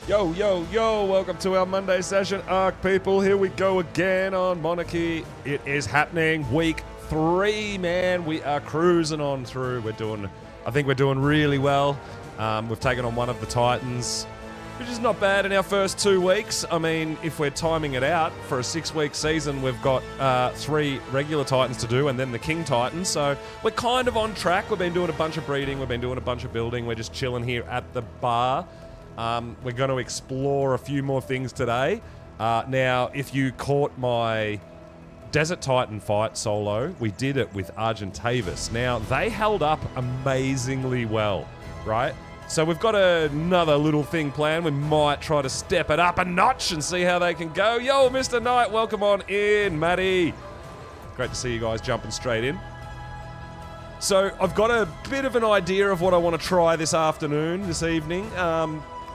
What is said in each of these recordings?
Yo, yo, yo, welcome to our Monday session, Arc people. Here we go again on Monarchy. It is happening, week 3, man. We are cruising on through. I think we're doing really well. We've taken on one of the Titans, which is not bad in our first 2 weeks. I mean, if we're timing it out for a 6-week season, we've got 3 regular Titans to do and then the King Titan. So we're kind of on track. We've been doing a bunch of breeding. We've been doing a bunch of building. We're just chilling here at the bar. We're going to explore a few more things today. Now, if you caught my Desert Titan fight solo, we did it with Argentavis. Now, they held up amazingly well, right? So we've got another little thing planned. We might try to step it up a notch and see how they can go. Yo, Mr. Knight, welcome on in, Matty. Great to see you guys jumping straight in. So I've got a bit of an idea of what I want to try this evening.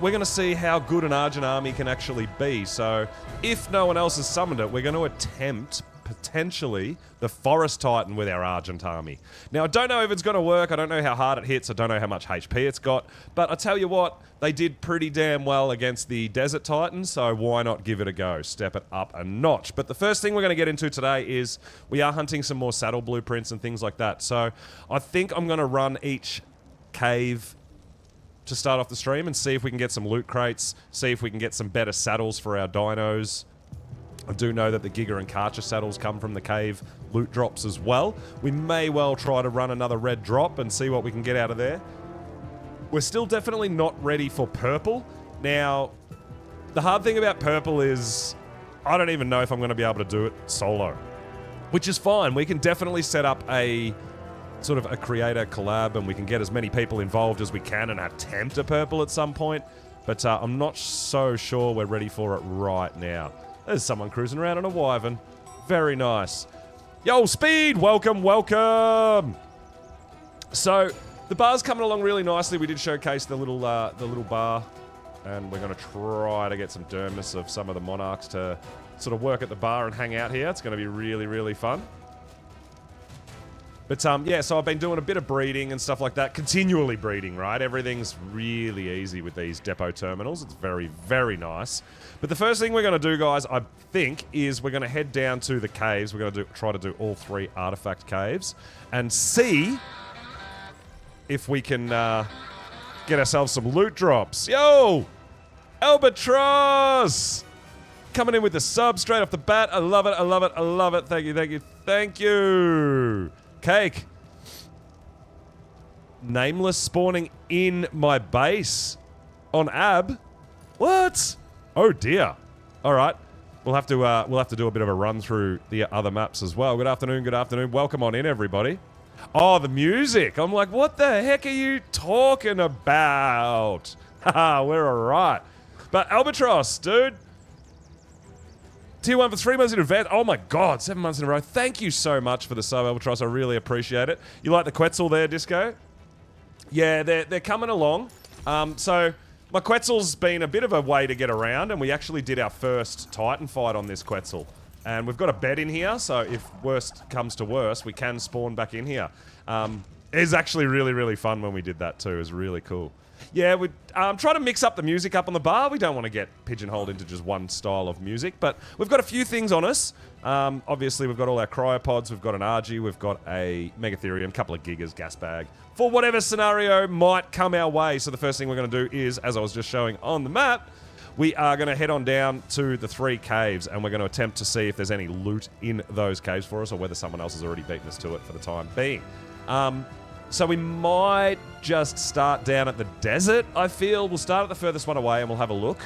We're going to see how good an Argent army can actually be. So if no one else has summoned it, we're going to attempt, potentially, the Forest Titan with our Argent army. Now, I don't know if it's going to work. I don't know how hard it hits. I don't know how much HP it's got. But I tell you what, they did pretty damn well against the Desert Titan, so why not give it a go? Step it up a notch. But the first thing we're going to get into today is we are hunting some more saddle blueprints and things like that. So I think I'm going to run each cave to start off the stream and see if we can get some loot crates, see if we can get some better saddles for our dinos. I do know that the Giga and Karcher saddles come from the cave loot drops as well. We may well try to run another red drop and see what we can get out of there. We're still definitely not ready for purple. Now, the hard thing about purple is I don't even know if I'm going to be able to do it solo, which is fine. We can definitely set up a sort of a creator collab and we can get as many people involved as we can and attempt a purple at some point. But I'm not so sure we're ready for it right now. There's someone cruising around on a wyvern. Very nice. Yo, Speed! Welcome, welcome! So, the bar's coming along really nicely. We did showcase the little bar. And we're going to try to get some dermis of some of the monarchs to sort of work at the bar and hang out here. It's going to be really, really fun. But yeah, so I've been doing a bit of breeding and stuff like that. Continually breeding, right? Everything's really easy with these depot terminals. It's very, very nice. But the first thing we're going to do, guys, I think, is we're going to head down to the caves. We're going to try to do all 3 artifact caves and see if we can get ourselves some loot drops. Yo! Albatross! Coming in with the sub straight off the bat. I love it, I love it, I love it. Thank you, thank you, thank you. Cake. Nameless spawning in my base on Ab. What? Oh dear. All right. We'll have to do a bit of a run through the other maps as well. Good afternoon. Good afternoon. Welcome on in, everybody. Oh, the music. I'm like, what the heck are you talking about? Haha, we're all right. But Albatross, dude. Tier 1 for 3 months in advance. Oh my god, 7 months in a row. Thank you so much for the sub, Albatross. I really appreciate it. You like the Quetzal there, Disco? Yeah, they're coming along. So, my Quetzal's been a bit of a way to get around, and we actually did our first Titan fight on this Quetzal. And we've got a bed in here, so if worst comes to worst, we can spawn back in here. It's actually really, really fun when we did that too. It was really cool. Yeah, we try to mix up the music up on the bar. We don't want to get pigeonholed into just one style of music, but we've got a few things on us. Obviously, we've got all our cryopods, we've got an RG, we've got a Megatherium, a couple of Gigas, gas bag, for whatever scenario might come our way. So the first thing we're going to do is, as I was just showing on the map, we are going to head on down to the 3 caves, and we're going to attempt to see if there's any loot in those caves for us, or whether someone else has already beaten us to it for the time being. So we might just start down at the desert, I feel. We'll start at the furthest one away and we'll have a look.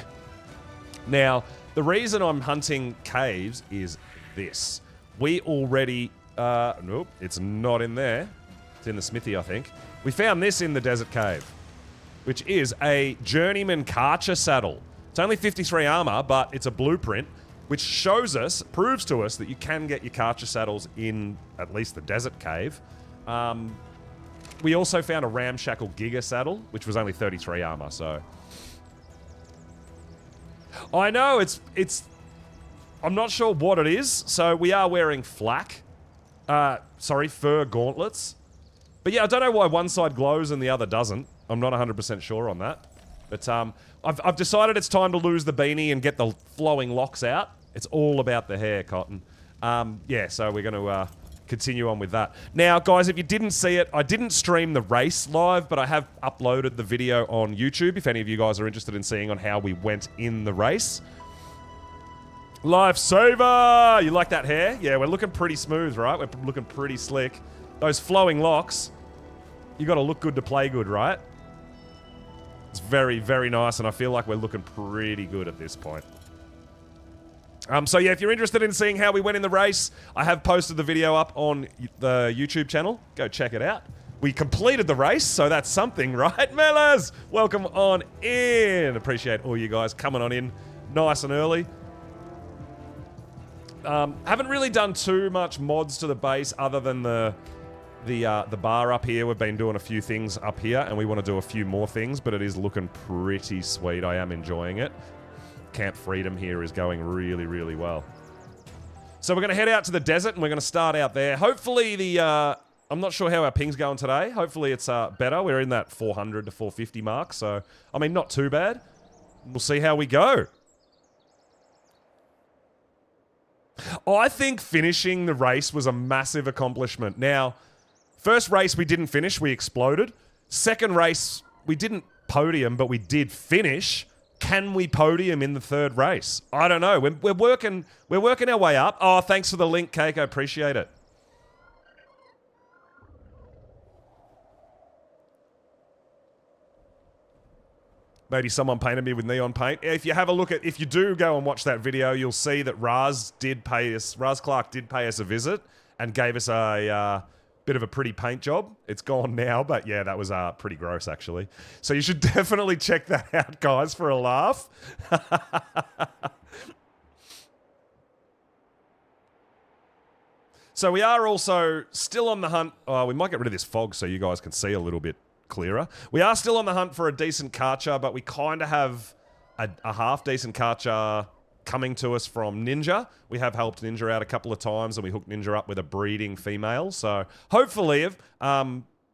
Now, the reason I'm hunting caves is this. We already... nope, it's not in there. It's in the smithy, I think. We found this in the desert cave, which is a Journeyman Karcher saddle. It's only 53 armor, but it's a blueprint, which shows us, proves to us that you can get your Karcher saddles in at least the desert cave. We also found a Ramshackle Giga saddle, which was only 33 armor, so... I know, it's... I'm not sure what it is, so we are wearing flak. Fur gauntlets. But yeah, I don't know why one side glows and the other doesn't. I'm not 100% sure on that. But I've decided it's time to lose the beanie and get the flowing locks out. It's all about the hair, Cotton. Yeah, so we're going to continue on with that. Now, guys, if you didn't see it, I didn't stream the race live, but I have uploaded the video on YouTube if any of you guys are interested in seeing on how we went in the race. Lifesaver! You like that hair? Yeah, we're looking pretty smooth, right? We're looking pretty slick. Those flowing locks, you got to look good to play good, right? It's very, very nice, and I feel like we're looking pretty good at this point. So yeah, if you're interested in seeing how we went in the race, I have posted the video up on the YouTube channel. Go check it out. We completed the race, so that's something, right, Mellors? Welcome on in. Appreciate all you guys coming on in nice and early. Haven't really done too much mods to the base other than the bar up here. We've been doing a few things up here, and we want to do a few more things, but it is looking pretty sweet. I am enjoying it. Camp Freedom here is going really, really well. So we're going to head out to the desert, and we're going to start out there. Hopefully I'm not sure how our ping's going today. Hopefully it's better. We're in that 400 to 450 mark, so, I mean, not too bad. We'll see how we go. I think finishing the race was a massive accomplishment. Now, first race we didn't finish, we exploded. Second race, we didn't podium, but we did finish. Can we podium in the third race? I don't know. We're working our way up. Oh, thanks for the link, Keiko. Appreciate it. Maybe someone painted me with neon paint. If you do go and watch that video, you'll see that Raz Clark did pay us a visit and gave us a bit of a pretty paint job. It's gone now, but yeah, that was pretty gross actually. So you should definitely check that out, guys, for a laugh. So we are also still on the hunt. Oh, we might get rid of this fog so you guys can see a little bit clearer. We are still on the hunt for a decent Karcher, but we kind of have a half-decent Karcher coming to us from Ninja. We have helped Ninja out a couple of times, and we hooked Ninja up with a breeding female. So hopefully,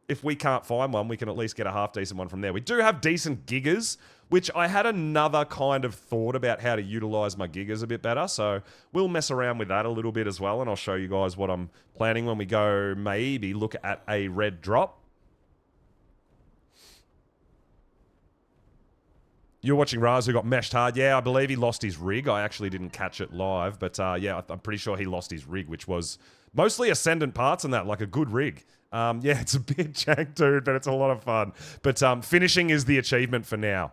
if we can't find one, we can at least get a half-decent one from there. We do have decent giggers, which I had another kind of thought about how to utilize my giggers a bit better. So we'll mess around with that a little bit as well, and I'll show you guys what I'm planning when we go maybe look at a red drop. You're watching Raz, who got meshed hard. Yeah, I believe he lost his rig. I actually didn't catch it live, but yeah, I'm pretty sure he lost his rig, which was mostly Ascendant parts and that, like a good rig. Yeah, it's a bit jank, dude, but it's a lot of fun. But finishing is the achievement for now.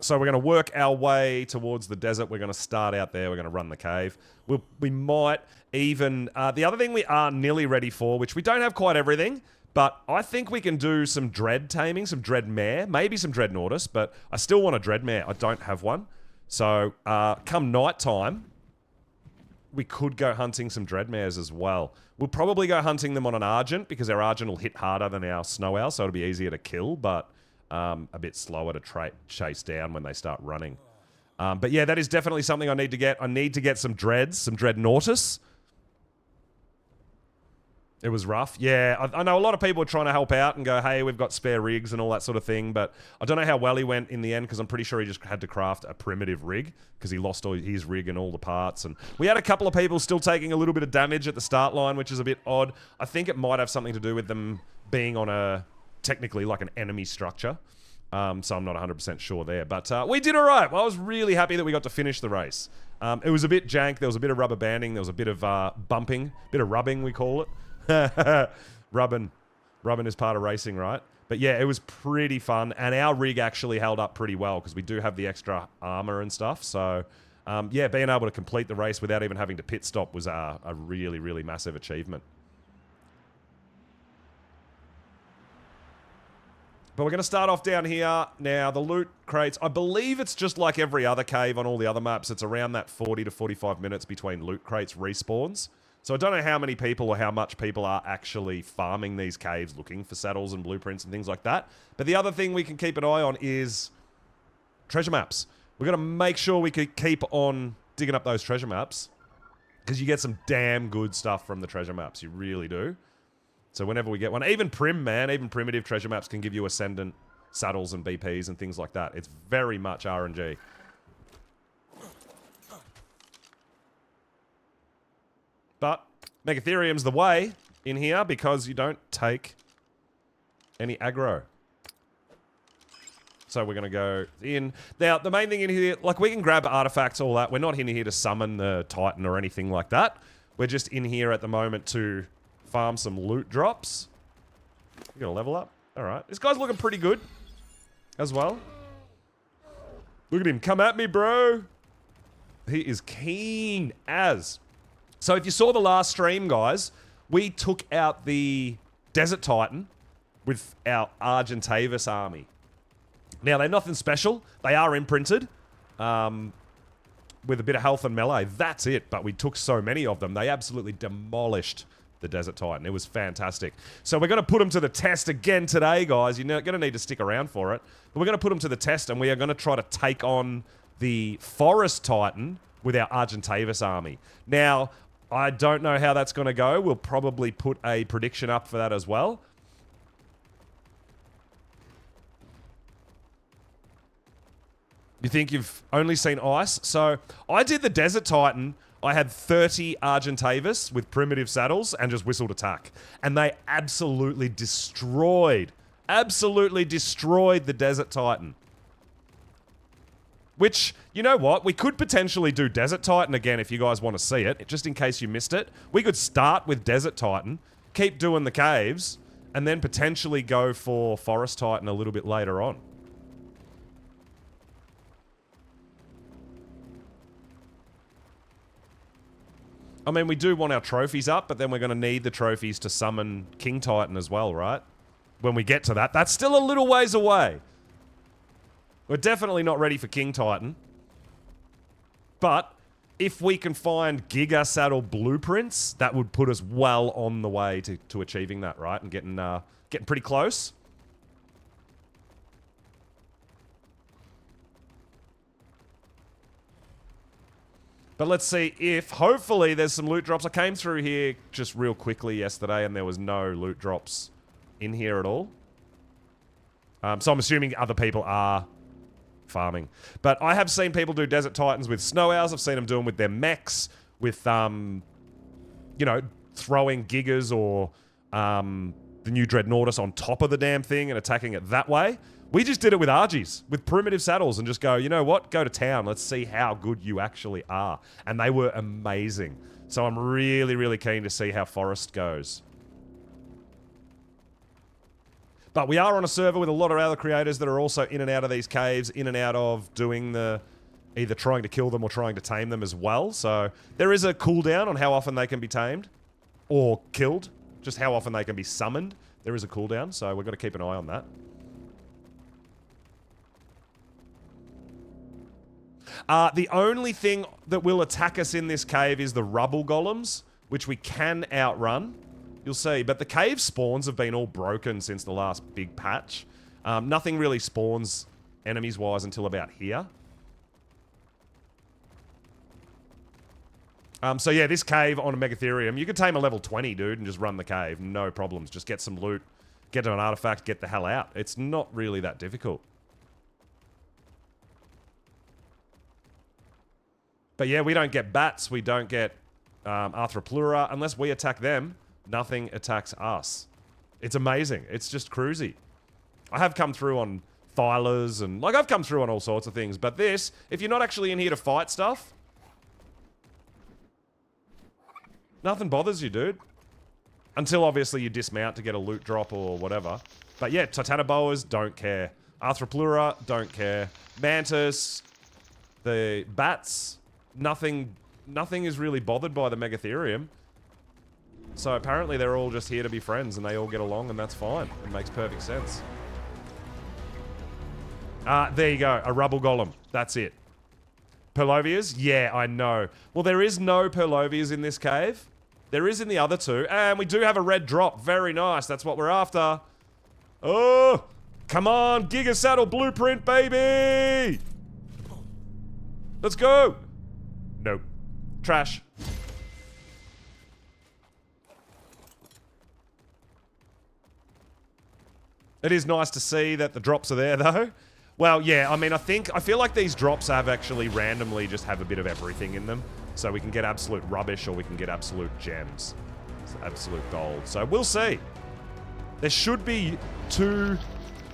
So we're going to work our way towards the desert. We're going to start out there. We're going to run the cave. We might even... the other thing we are nearly ready for, which we don't have quite everything... But I think we can do some dread taming, some dread mare, maybe some dread Nordis, but I still want a dread mare. I don't have one. So come night time, we could go hunting some dread mares as well. We'll probably go hunting them on an Argent because our Argent will hit harder than our Snow Owl, so it'll be easier to kill, but a bit slower to chase down when they start running. But yeah, that is definitely something I need to get. I need to get some dreads, some dread Nordis. It was rough. Yeah, I know a lot of people are trying to help out and go, hey, we've got spare rigs and all that sort of thing, but I don't know how well he went in the end because I'm pretty sure he just had to craft a primitive rig because he lost all his rig and all the parts. And we had a couple of people still taking a little bit of damage at the start line, which is a bit odd. I think it might have something to do with them being on a, technically like an enemy structure. So I'm not 100% sure there. But we did all right. Well, I was really happy that we got to finish the race. It was a bit jank. There was a bit of rubber banding. There was a bit of bumping, a bit of rubbing, we call it. Rubbing is part of racing, right? But yeah, it was pretty fun, and our rig actually held up pretty well because we do have the extra armor and stuff. So yeah, being able to complete the race without even having to pit stop was a really, really massive achievement. But we're going to start off down here. Now, the loot crates, I believe it's just like every other cave on all the other maps. It's around that 40 to 45 minutes between loot crates respawns. So I don't know how many people or how much people are actually farming these caves looking for saddles and blueprints and things like that. But the other thing we can keep an eye on is treasure maps. We're going to make sure we can keep on digging up those treasure maps because you get some damn good stuff from the treasure maps. You really do. So whenever we get one, even Prim, man, even primitive treasure maps can give you Ascendant saddles and BPs and things like that. It's very much RNG. But Megatherium's the way in here because you don't take any aggro. So we're going to go in. Now, the main thing in here, like we can grab artifacts, all that. We're not in here to summon the Titan or anything like that. We're just in here at the moment to farm some loot drops. You gonna level up? Alright. This guy's looking pretty good as well. Look at him. Come at me, bro. He is keen as. So if you saw the last stream, guys, we took out the Desert Titan with our Argentavis army. Now, they're nothing special. They are imprinted with a bit of health and melee. That's it. But we took so many of them. They absolutely demolished the Desert Titan. It was fantastic. So we're going to put them to the test again today, guys. You're going to need to stick around for it. But we're going to put them to the test, and we are going to try to take on the Forest Titan with our Argentavis army. Now, I don't know how that's going to go. We'll probably put a prediction up for that as well. You think you've only seen ice? So, I did the Desert Titan. I had 30 Argentavis with primitive saddles and just whistled attack. And they absolutely destroyed the Desert Titan. Which, you know what? We could potentially do Desert Titan again if you guys want to see it, just in case you missed it. We could start with Desert Titan, keep doing the caves, and then potentially go for Forest Titan a little bit later on. I mean, we do want our trophies up, but then we're going to need the trophies to summon King Titan as well, right? When we get to that. That's still a little ways away. We're definitely not ready for King Titan. But if we can find Giga Saddle blueprints, that would put us well on the way to achieving that, right? And getting pretty close. But let's see if, hopefully, there's some loot drops. I came through here just real quickly yesterday, and there was no loot drops in here at all. So I'm assuming other people are farming. But I have seen people do Desert Titans with Snow Owls. I've seen them do them with their mechs, with, you know, throwing Gigas or the new Dreadnoughtus on top of the damn thing and attacking it that way. We just did it with Argies, with primitive saddles, and just go, you know what? Go to town. Let's see how good you actually are. And they were amazing. So I'm really, really keen to see how Forest goes. But we are on a server with a lot of other creators that are also in and out of these caves, in and out of doing the either trying to kill them or trying to tame them as well. So there is a cooldown on how often they can be tamed or killed, just how often they can be summoned. There is a cooldown, so we've got to keep an eye on that. The only thing that will attack us in this cave is the rubble golems, which we can outrun. You'll see. But the cave spawns have been all broken since the last big patch. Nothing really spawns enemies-wise until about here. So yeah, this cave on a Megatherium, you could tame a level 20, dude, and just run the cave. No problems. Just get some loot, get to an artifact, get the hell out. It's not really that difficult. But yeah, we don't get bats, we don't get Arthropleura. Unless we attack them, nothing attacks us. It's amazing. It's just cruisy. I have come through on Thylas and... like, I've come through on all sorts of things. But this, if you're not actually in here to fight stuff... nothing bothers you, dude. Until, obviously, you dismount to get a loot drop or whatever. But yeah, Titanoboas, don't care. Arthropleura, don't care. Mantis, the bats... Nothing is really bothered by the Megatherium. So apparently they're all just here to be friends and they all get along and that's fine. It makes perfect sense. There you go. A rubble golem. That's it. Perlovias? Yeah, I know. Well, there is no Perlovias in this cave. There is in the other two. And we do have a red drop. Very nice. That's what we're after. Oh! Come on! Giga Saddle Blueprint, baby! Let's go! Nope. Trash. It is nice to see that the drops are there, though. Well, yeah, I mean, I feel like these drops have actually randomly just have a bit of everything in them. So we can get absolute rubbish or we can get absolute gems. It's absolute gold. So we'll see. There should be 2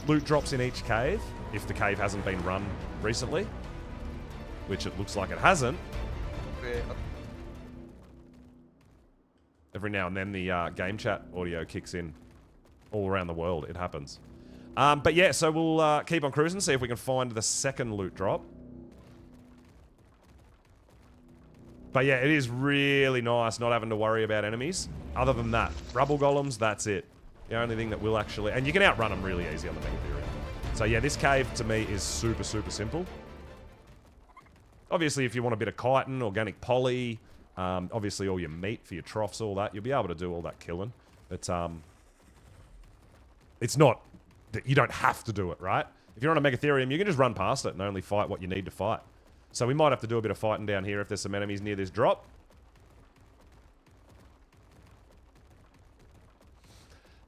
loot drops in each cave, if the cave hasn't been run recently. Which it looks like it hasn't. Yeah. Every now and then the game chat audio kicks in. All around the world, it happens. But yeah, so we'll keep on cruising, see if we can find the second loot drop. But yeah, it is really nice not having to worry about enemies. Other than that, rubble golems, that's it. The only thing that will actually... And you can outrun them really easy on the Megatherium. So yeah, this cave to me is super, super simple. Obviously, if you want a bit of chitin, organic poly, obviously all your meat for your troughs, all that, you'll be able to do all that killing. But it's not that you don't have to do it, right? If you're on a Megatherium, you can just run past it and only fight what you need to fight. So we might have to do a bit of fighting down here if there's some enemies near this drop.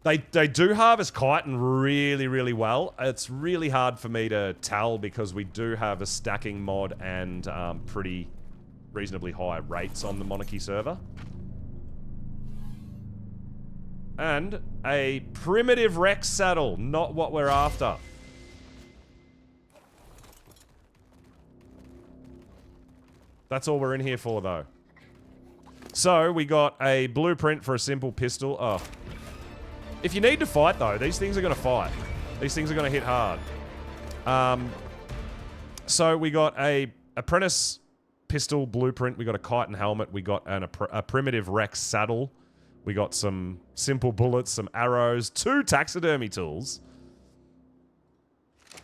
They do harvest chitin really, really well. It's really hard for me to tell because we do have a stacking mod and pretty reasonably high rates on the Monarchy server. And a primitive Rex saddle, not what we're after. That's all we're in here for, though. So, we got a blueprint for a simple pistol. Oh. If you need to fight, though, these things are going to fight. These things are going to hit hard. So, we got a apprentice pistol blueprint. We got a chitin helmet. We got a primitive Rex saddle. We got some simple bullets, some arrows, 2 taxidermy tools.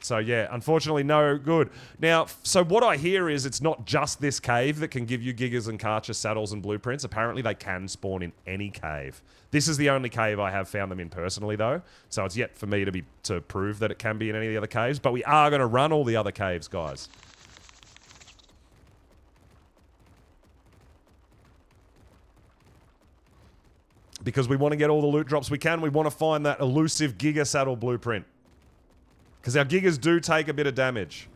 So yeah, unfortunately no good. Now, so what I hear is it's not just this cave that can give you Gigas and Karcher saddles and blueprints. Apparently they can spawn in any cave. This is the only cave I have found them in personally though. So it's yet for me to prove that it can be in any of the other caves. But we are going to run all the other caves, guys. Because we want to get all the loot drops we can. We want to find that elusive Giga saddle blueprint. Because our Gigas do take a bit of damage.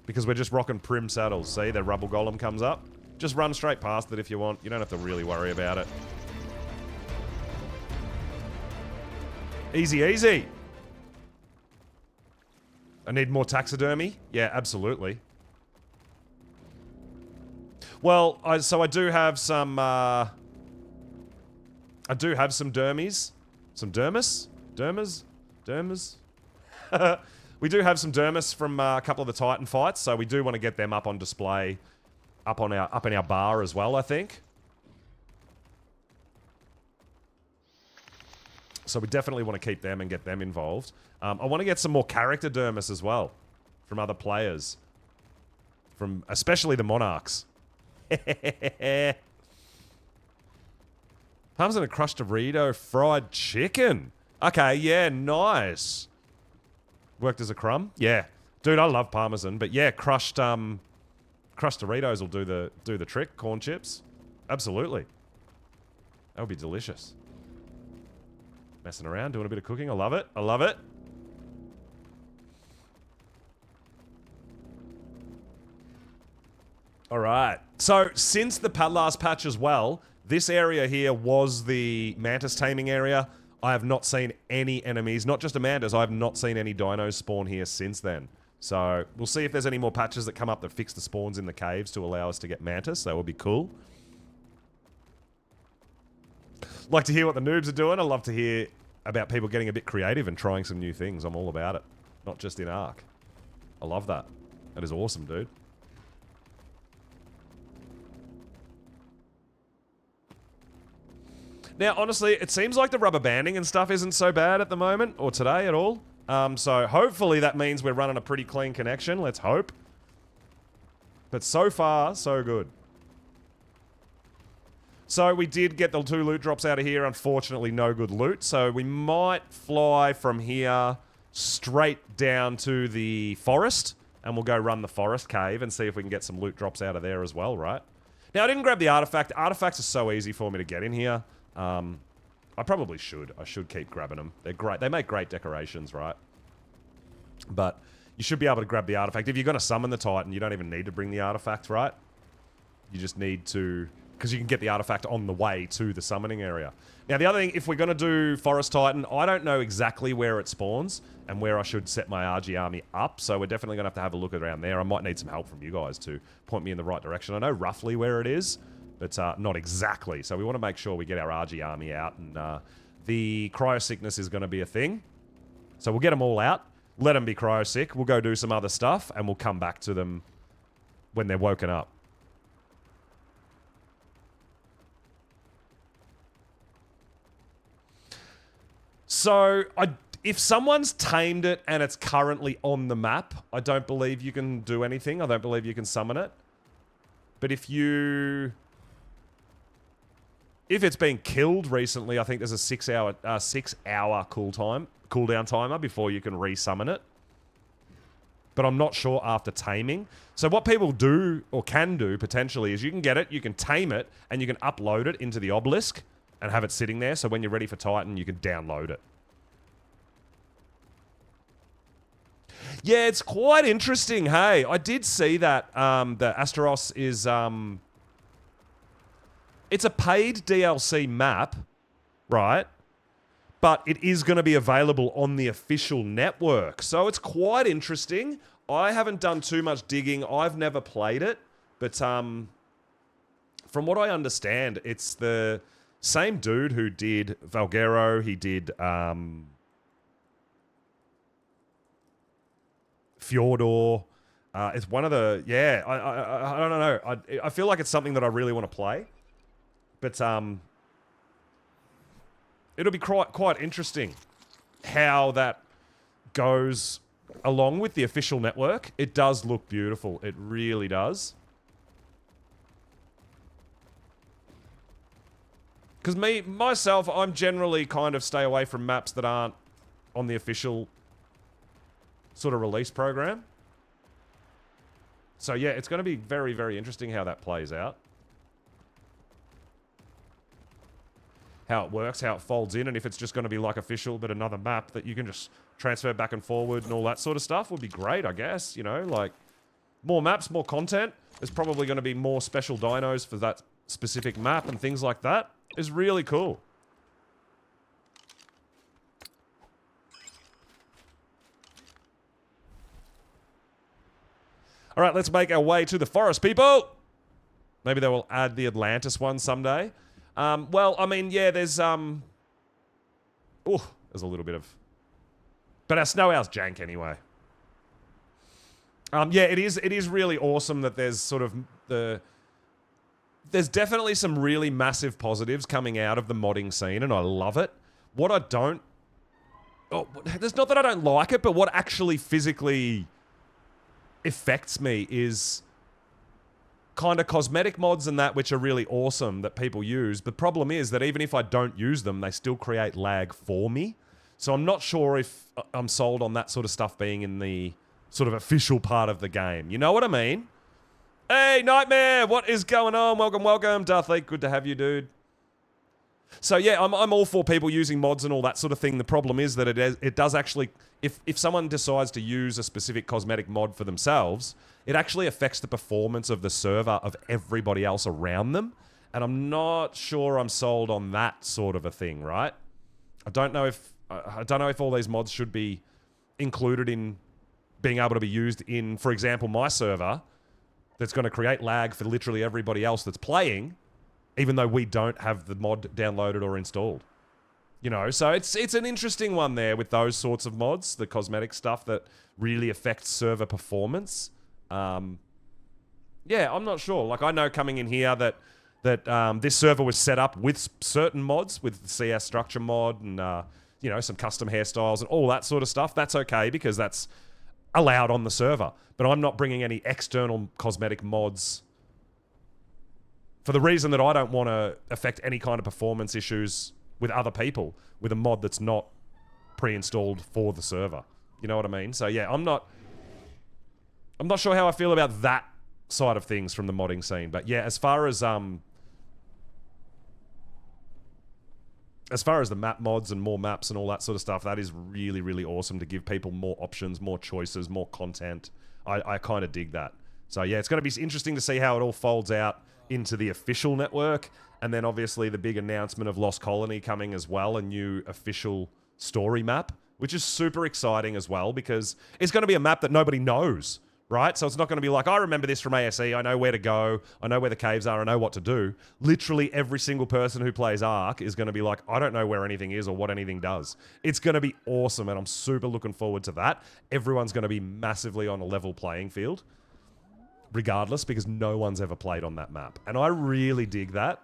Because we're just rocking prim saddles. See, the rubble golem comes up. Just run straight past it if you want. You don't have to really worry about it. Easy, easy. I need more taxidermy. Yeah, absolutely. Well, so I do have some... I do have some dermies. Some dermis? Dermas? Dermas? We do have some dermis from a couple of the Titan fights, so we do want to get them up on display, up in our bar as well, I think. So we definitely want to keep them and get them involved. I want to get some more character dermis as well from other players, from especially the Monarchs. Palms and a crushed Dorito fried chicken. Okay, yeah, nice. Worked as a crumb? Yeah. Dude, I love Parmesan, but yeah, crushed Doritos will do the trick. Corn chips. Absolutely. That would be delicious. Messing around, doing a bit of cooking. I love it. I love it. Alright. So, since the last patch as well, this area here was the mantis taming area. I have not seen any enemies, not just a mantis, I have not seen any dinos spawn here since then. So, we'll see if there's any more patches that come up that fix the spawns in the caves to allow us to get mantis. That would be cool. Like to hear what the noobs are doing. I love to hear about people getting a bit creative and trying some new things. I'm all about it. Not just in Ark. I love that. That is awesome, dude. Now, honestly, it seems like the rubber banding and stuff isn't so bad at the moment, or today at all. So hopefully that means we're running a pretty clean connection. Let's hope. But so far, so good. So we did get the 2 loot drops out of here. Unfortunately, no good loot. So we might fly from here straight down to the forest. And we'll go run the forest cave and see if we can get some loot drops out of there as well, right? Now, I didn't grab the artifact. Artifacts are so easy for me to get in here. I probably should. I should keep grabbing them. They're great. They make great decorations, right? But you should be able to grab the artifact. If you're going to summon the Titan, you don't even need to bring the artifact, right? You just need to... Because you can get the artifact on the way to the summoning area. Now, the other thing, if we're going to do Forest Titan, I don't know exactly where it spawns and where I should set my RG army up, so we're definitely going to have a look around there. I might need some help from you guys to point me in the right direction. I know roughly where it is, but not exactly. So we want to make sure we get our RG army out, and the cryo sickness is going to be a thing. So we'll get them all out, let them be cryo sick, we'll go do some other stuff, and we'll come back to them when they're woken up. So, if someone's tamed it and it's currently on the map, I don't believe you can do anything. I don't believe you can summon it. But if it's been killed recently, I think there's a 6 hour cooldown timer before you can re-summon it. But I'm not sure after taming. So what people do, or can do, potentially, is you can get it, you can tame it, and you can upload it into the obelisk and have it sitting there, so when you're ready for Titan, you can download it. Yeah, it's quite interesting, hey. I did see that the Asteros is... it's a paid DLC map, right? But it is going to be available on the official network. So it's quite interesting. I haven't done too much digging. I've never played it. But from what I understand, it's the... same dude who did Valguero, he did Fjordor. It's one of the... Yeah, I don't know. I feel like it's something that I really want to play. But it'll be quite interesting how that goes along with the official network. It does look beautiful. It really does. Because myself, I'm generally kind of stay away from maps that aren't on the official sort of release program. So yeah, it's going to be very, very interesting how that plays out. How it works, how it folds in, and if it's just going to be like official, but another map that you can just transfer back and forward and all that sort of stuff would be great, I guess. You know, like more maps, more content. There's probably going to be more special dinos for that specific map and things like that. Is really cool. All right, let's make our way to the forest, people. Maybe they will add the Atlantis one someday. Well, I mean, yeah, there's a little bit of... But our snow owl's jank anyway. Yeah, it is really awesome that there's sort of the... There's definitely some really massive positives coming out of the modding scene, and I love it. What I don't... Oh, there's not that I don't like it, but what actually physically affects me is kind of cosmetic mods and that, which are really awesome that people use. The problem is that even if I don't use them, they still create lag for me. So I'm not sure if I'm sold on that sort of stuff being in the sort of official part of the game. You know what I mean? Hey, Nightmare! What is going on? Welcome, welcome. Darth Leak, good to have you, dude. So yeah, I'm all for people using mods and all that sort of thing. The problem is that it does actually... If someone decides to use a specific cosmetic mod for themselves, it actually affects the performance of the server of everybody else around them. And I'm not sure I'm sold on that sort of a thing, right? I don't know if all these mods should be included in being able to be used in, for example, my server, that's going to create lag for literally everybody else that's playing, even though we don't have the mod downloaded or installed. You know, so it's an interesting one there with those sorts of mods, the cosmetic stuff that really affects server performance. Yeah, I'm not sure. Like, I know coming in here that this server was set up with certain mods, with the CS structure mod and, you know, some custom hairstyles and all that sort of stuff. That's okay because that's allowed on the server. But I'm not bringing any external cosmetic mods for the reason that I don't want to affect any kind of performance issues with other people with a mod that's not pre-installed for the server. You know what I mean? So yeah, I'm not sure how I feel about that side of things from the modding scene. But yeah, as far as as far as the map mods and more maps and all that sort of stuff, that is really, really awesome to give people more options, more choices, more content. I kind of dig that. So yeah, it's going to be interesting to see how it all folds out into the official network. And then obviously the big announcement of Lost Colony coming as well, a new official story map, which is super exciting as well because it's going to be a map that nobody knows, right? So it's not going to be like, I remember this from ASE, I know where to go, I know where the caves are, I know what to do. Literally every single person who plays Ark is going to be like, I don't know where anything is or what anything does. It's going to be awesome, and I'm super looking forward to that. Everyone's going to be massively on a level playing field, regardless, because no one's ever played on that map. And I really dig that.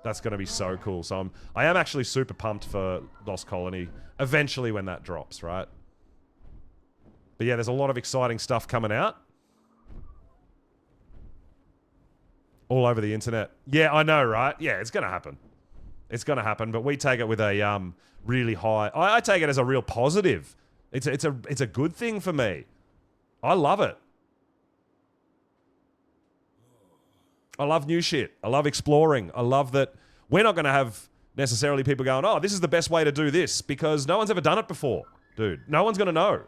That's going to be so cool. So I am actually super pumped for Lost Colony eventually when that drops, right? But yeah, there's a lot of exciting stuff coming out. All over the internet. Yeah, I know, right? Yeah, it's going to happen. It's going to happen, but we take it with a really high... I take it as a real positive. It's a good thing for me. I love it. I love new shit. I love exploring. I love that we're not going to have necessarily people going, oh, this is the best way to do this, because no one's ever done it before, dude. No one's going to know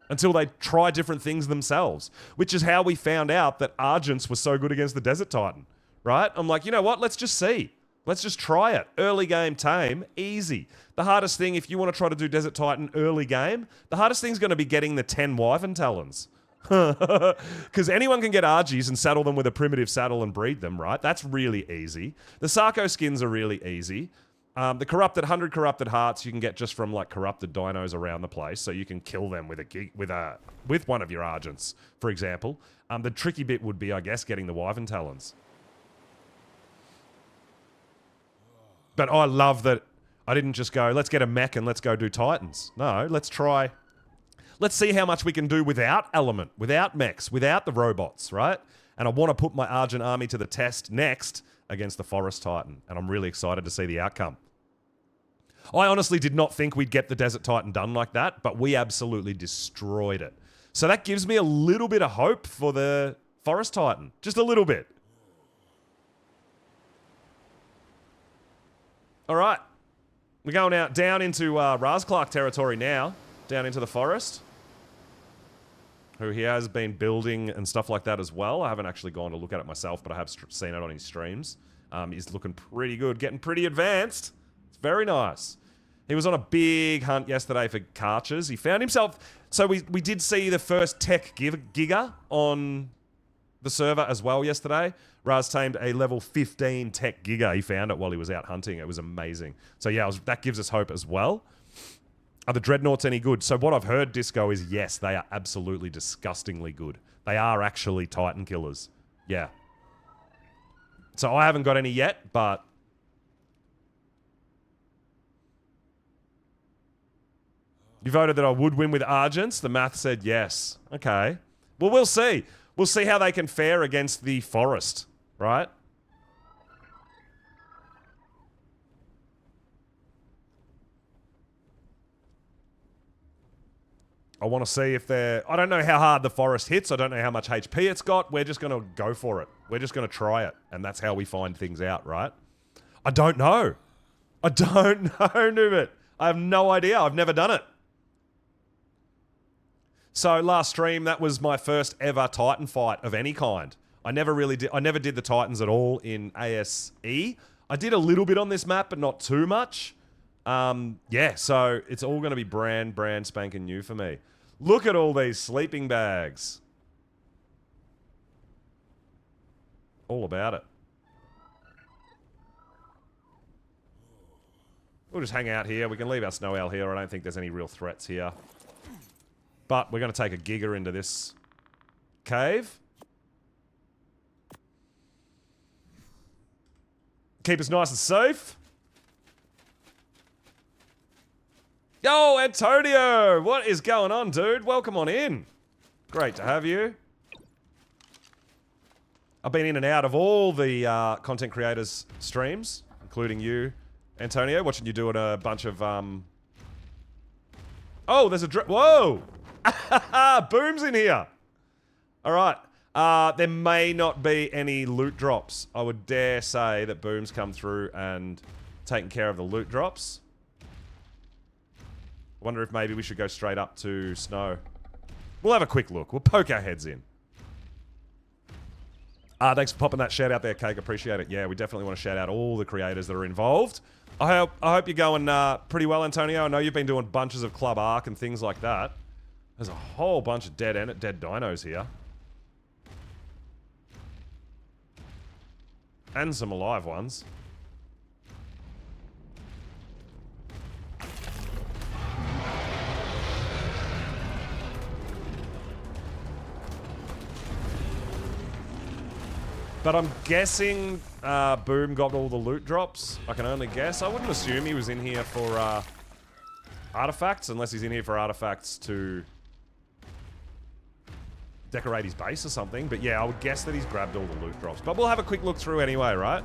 until they try different things themselves, which is how we found out that Argents was so good against the Desert Titan, right? I'm like, you know what? Let's just see. Let's just try it. Early game tame, easy. The hardest thing, if you want to try to do Desert Titan early game, the hardest thing's going to be getting the 10 Wyvern Talons. Because anyone can get Argies and saddle them with a primitive saddle and breed them, right? That's really easy. The Sarco skins are really easy. The 100 corrupted hearts you can get just from like corrupted dinos around the place, so you can kill them with one of your Argents, for example. The tricky bit would be, I guess, getting the Wyvern Talons. But I love that I didn't just go, let's get a mech and let's go do Titans. No, let's try... Let's see how much we can do without Element, without mechs, without the robots, right? And I want to put my Argent army to the test next against the Forest Titan, and I'm really excited to see the outcome. I honestly did not think we'd get the Desert Titan done like that, but we absolutely destroyed it. So that gives me a little bit of hope for the Forest Titan. Just a little bit. All right. We're going out down into Razclark territory now, down into the forest. Who he has been building and stuff like that as well. I haven't actually gone to look at it myself, but I have seen it on his streams. He's looking pretty good, getting pretty advanced. It's very nice. He was on a big hunt yesterday for Karchers. He found himself... So we did see the first tech giga on the server as well yesterday. Raz tamed a level 15 tech giga. He found it while he was out hunting. It was amazing. So yeah, that gives us hope as well. Are the Dreadnoughts any good? So what I've heard, Disco, is yes, they are absolutely disgustingly good. They are actually Titan killers. Yeah. So I haven't got any yet, but... You voted that I would win with Argents. The math said yes. Okay. Well, we'll see. We'll see how they can fare against the Forest, right? I want to see if they're... I don't know how hard the Forest hits. I don't know how much HP it's got. We're just going to go for it. We're just going to try it. And that's how we find things out, right? I don't know. I don't know, Nubit. I have no idea. I've never done it. So last stream, that was my first ever Titan fight of any kind. I never did the Titans at all in ASE. I did a little bit on this map, but not too much. Yeah, so it's all going to be brand spanking new for me. Look at all these sleeping bags. All about it. We'll just hang out here. We can leave our snow owl here. I don't think there's any real threats here. But we're going to take a giga into this cave. Keep us nice and safe. Yo, Antonio! What is going on, dude? Welcome on in. Great to have you. I've been in and out of all the content creators' streams, including you, Antonio, watching you doing a bunch of... Oh, there's a... Whoa! Boom's in here! Alright. There may not be any loot drops. I would dare say that Boom's come through and taking care of the loot drops. I wonder if maybe we should go straight up to snow. We'll have a quick look. We'll poke our heads in. Thanks for popping that shout out there, Cake. Appreciate it. Yeah, we definitely want to shout out all the creators that are involved. I hope you're going pretty well, Antonio. I know you've been doing bunches of Club Arc and things like that. There's a whole bunch of dead dinos here. And some alive ones. But I'm guessing Boom got all the loot drops. I can only guess. I wouldn't assume he was in here for artifacts, unless he's in here for artifacts to decorate his base or something. But yeah, I would guess that he's grabbed all the loot drops. But we'll have a quick look through anyway, right?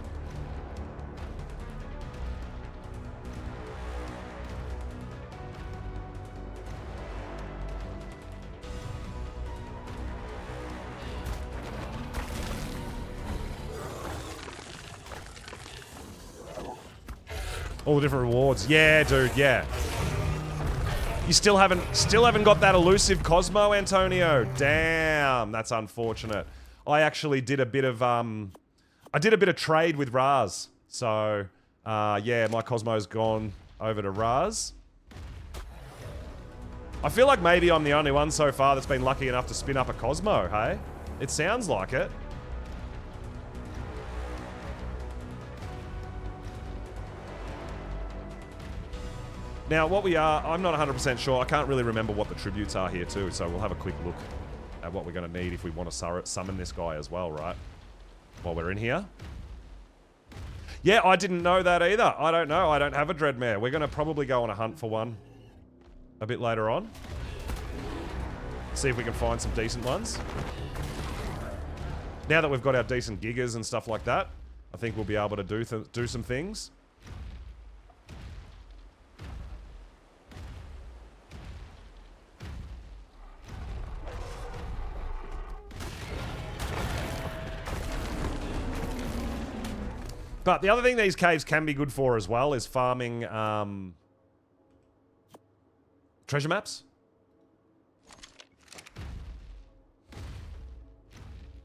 All the different rewards. Yeah, dude, yeah. You still haven't got that elusive Cosmo, Antonio. Damn, that's unfortunate. I actually did a bit of trade with Raz. So, yeah, my Cosmo's gone over to Raz. I feel like maybe I'm the only one so far that's been lucky enough to spin up a Cosmo, hey? It sounds like it. Now, what we are, I'm not 100% sure. I can't really remember what the tributes are here too, so we'll have a quick look at what we're going to need if we want to summon this guy as well, right? While we're in here. Yeah, I didn't know that either. I don't know. I don't have a Dreadmare. We're going to probably go on a hunt for one a bit later on. See if we can find some decent ones. Now that we've got our decent gigas and stuff like that, I think we'll be able to do some things. But the other thing these caves can be good for as well is farming treasure maps.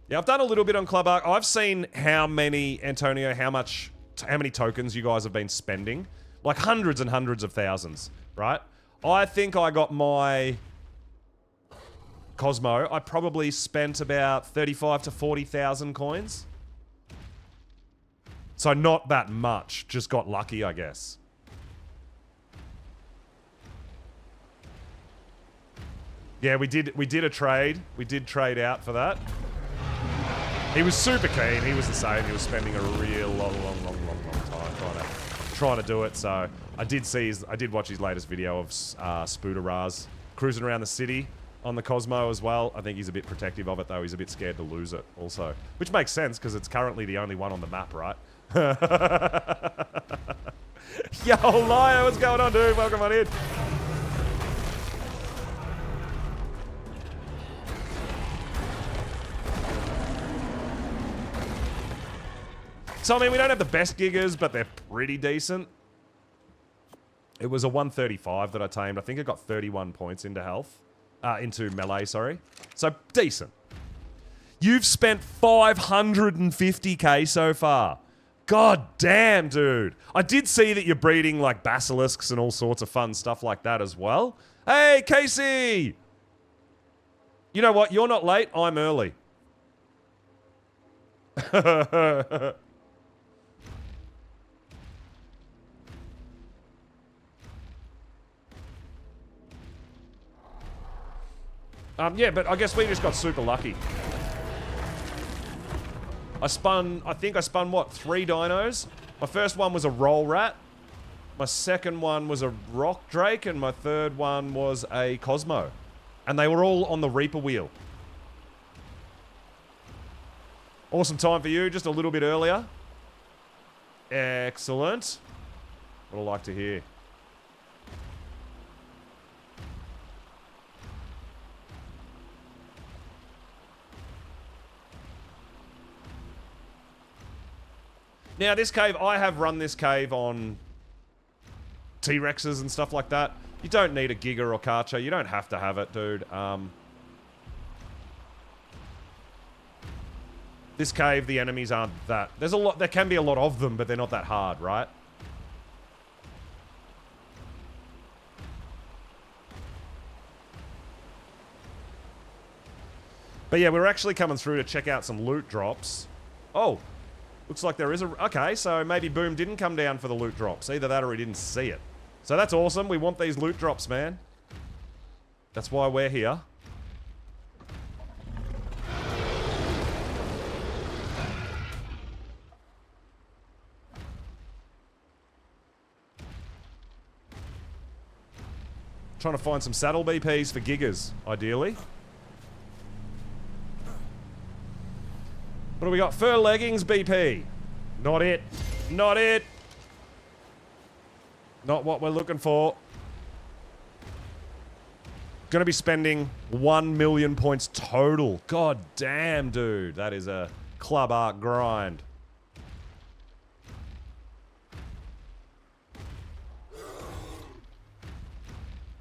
Yeah, I've done a little bit on Club Arc. I've seen how many, Antonio, how many tokens you guys have been spending. Like hundreds and hundreds of thousands, right? I think I got my Cosmo. I probably spent about 35 to 40,000 coins. So not that much, just got lucky, I guess. Yeah, we did a trade. We did trade out for that. He was super keen. He was the same. He was spending a real long time trying to do it. So I did watch his latest video of Spooder Raz cruising around the city on the Cosmo as well. I think he's a bit protective of it though. He's a bit scared to lose it also, which makes sense because it's currently the only one on the map, right? Yo, Liar, what's going on, dude? Welcome on in. So, I mean, we don't have the best gigas, but they're pretty decent. It was a 135 that I tamed. I think I got 31 points into health. Into melee, sorry. So, decent. You've spent 550k so far. God damn, dude. I did see that you're breeding, like, basilisks and all sorts of fun stuff like that as well. Hey, Casey! You know what? You're not late. I'm early. Yeah, but I guess we just got super lucky. I think I spun, what, 3 dinos? My first one was a roll rat. My second one was a rock drake, and my third one was a Cosmo. And they were all on the Reaper wheel. Awesome time for you, just a little bit earlier. Excellent. What I like to hear. Now, this cave, I have run this cave on T-Rexes and stuff like that. You don't need a Giga or Karcher. You don't have to have it, dude. This cave, the enemies aren't that... There's a lot... There can be a lot of them, but they're not that hard, right? But yeah, we're actually coming through to check out some loot drops. Oh, looks like there is a... Okay, so maybe Boom didn't come down for the loot drops. Either that or he didn't see it. So that's awesome. We want these loot drops, man. That's why we're here. Trying to find some saddle BPs for Gigas, ideally. What do we got? Fur leggings BP. Not it. Not it. Not what we're looking for. Gonna be spending 1 million points total. God damn, dude. That is a club art grind.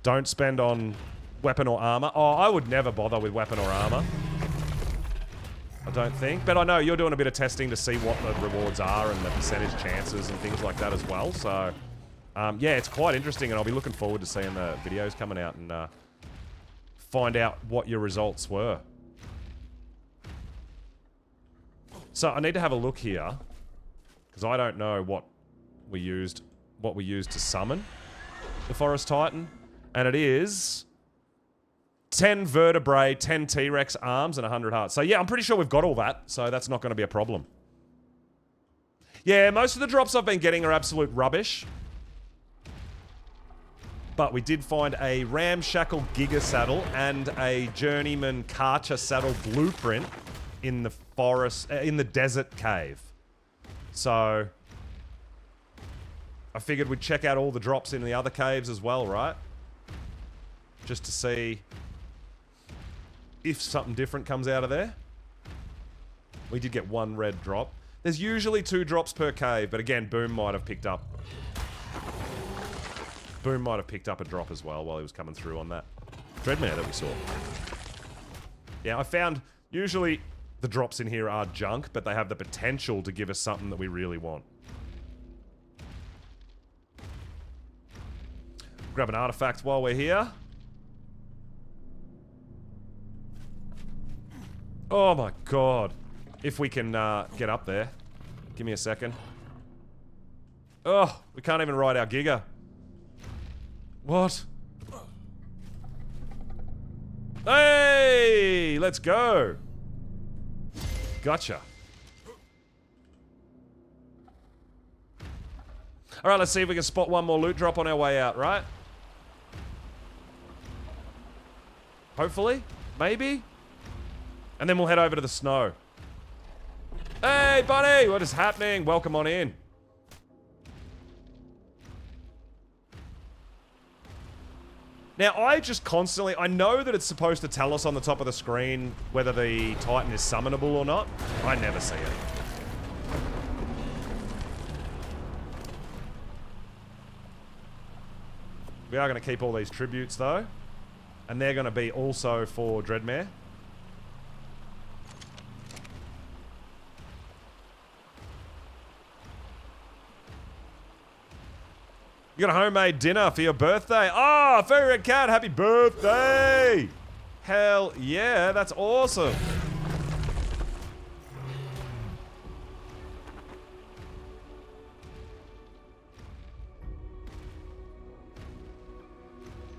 Don't spend on weapon or armor. Oh, I would never bother with weapon or armor. I don't think. But I know you're doing a bit of testing to see what the rewards are and the percentage chances and things like that as well. So, yeah, it's quite interesting, and I'll be looking forward to seeing the videos coming out and find out what your results were. So I need to have a look here, because I don't know what we used to summon the Forest Titan. And it is 10 vertebrae, 10 T-Rex arms, and 100 hearts. So yeah, I'm pretty sure we've got all that, so that's not going to be a problem. Yeah, most of the drops I've been getting are absolute rubbish. But we did find a Ramshackle Giga saddle and a Journeyman Karcher saddle blueprint in the forest, in the desert cave. So I figured we'd check out all the drops in the other caves as well, right? Just to see if something different comes out of there. We did get one red drop. There's usually 2 drops per cave, but again, Boom might have picked up... Boom might have picked up a drop as well while he was coming through on that Dreadmare that we saw. Yeah, I found usually the drops in here are junk, but they have the potential to give us something that we really want. Grab an artifact while we're here. Oh my god. If we can get up there. Give me a second. Oh, we can't even ride our Giga. What? Hey! Let's go! Gotcha. Alright, let's see if we can spot one more loot drop on our way out, right? Hopefully? Maybe? And then we'll head over to the snow. Hey, buddy! What is happening? Welcome on in. Now, I just constantly... I know that it's supposed to tell us on the top of the screen whether the Titan is summonable or not. I never see it. We are going to keep all these tributes, though. And they're going to be also for Dreadmare. You got a homemade dinner for your birthday. Oh, Fairy Red Cat, happy birthday! Hell yeah, that's awesome.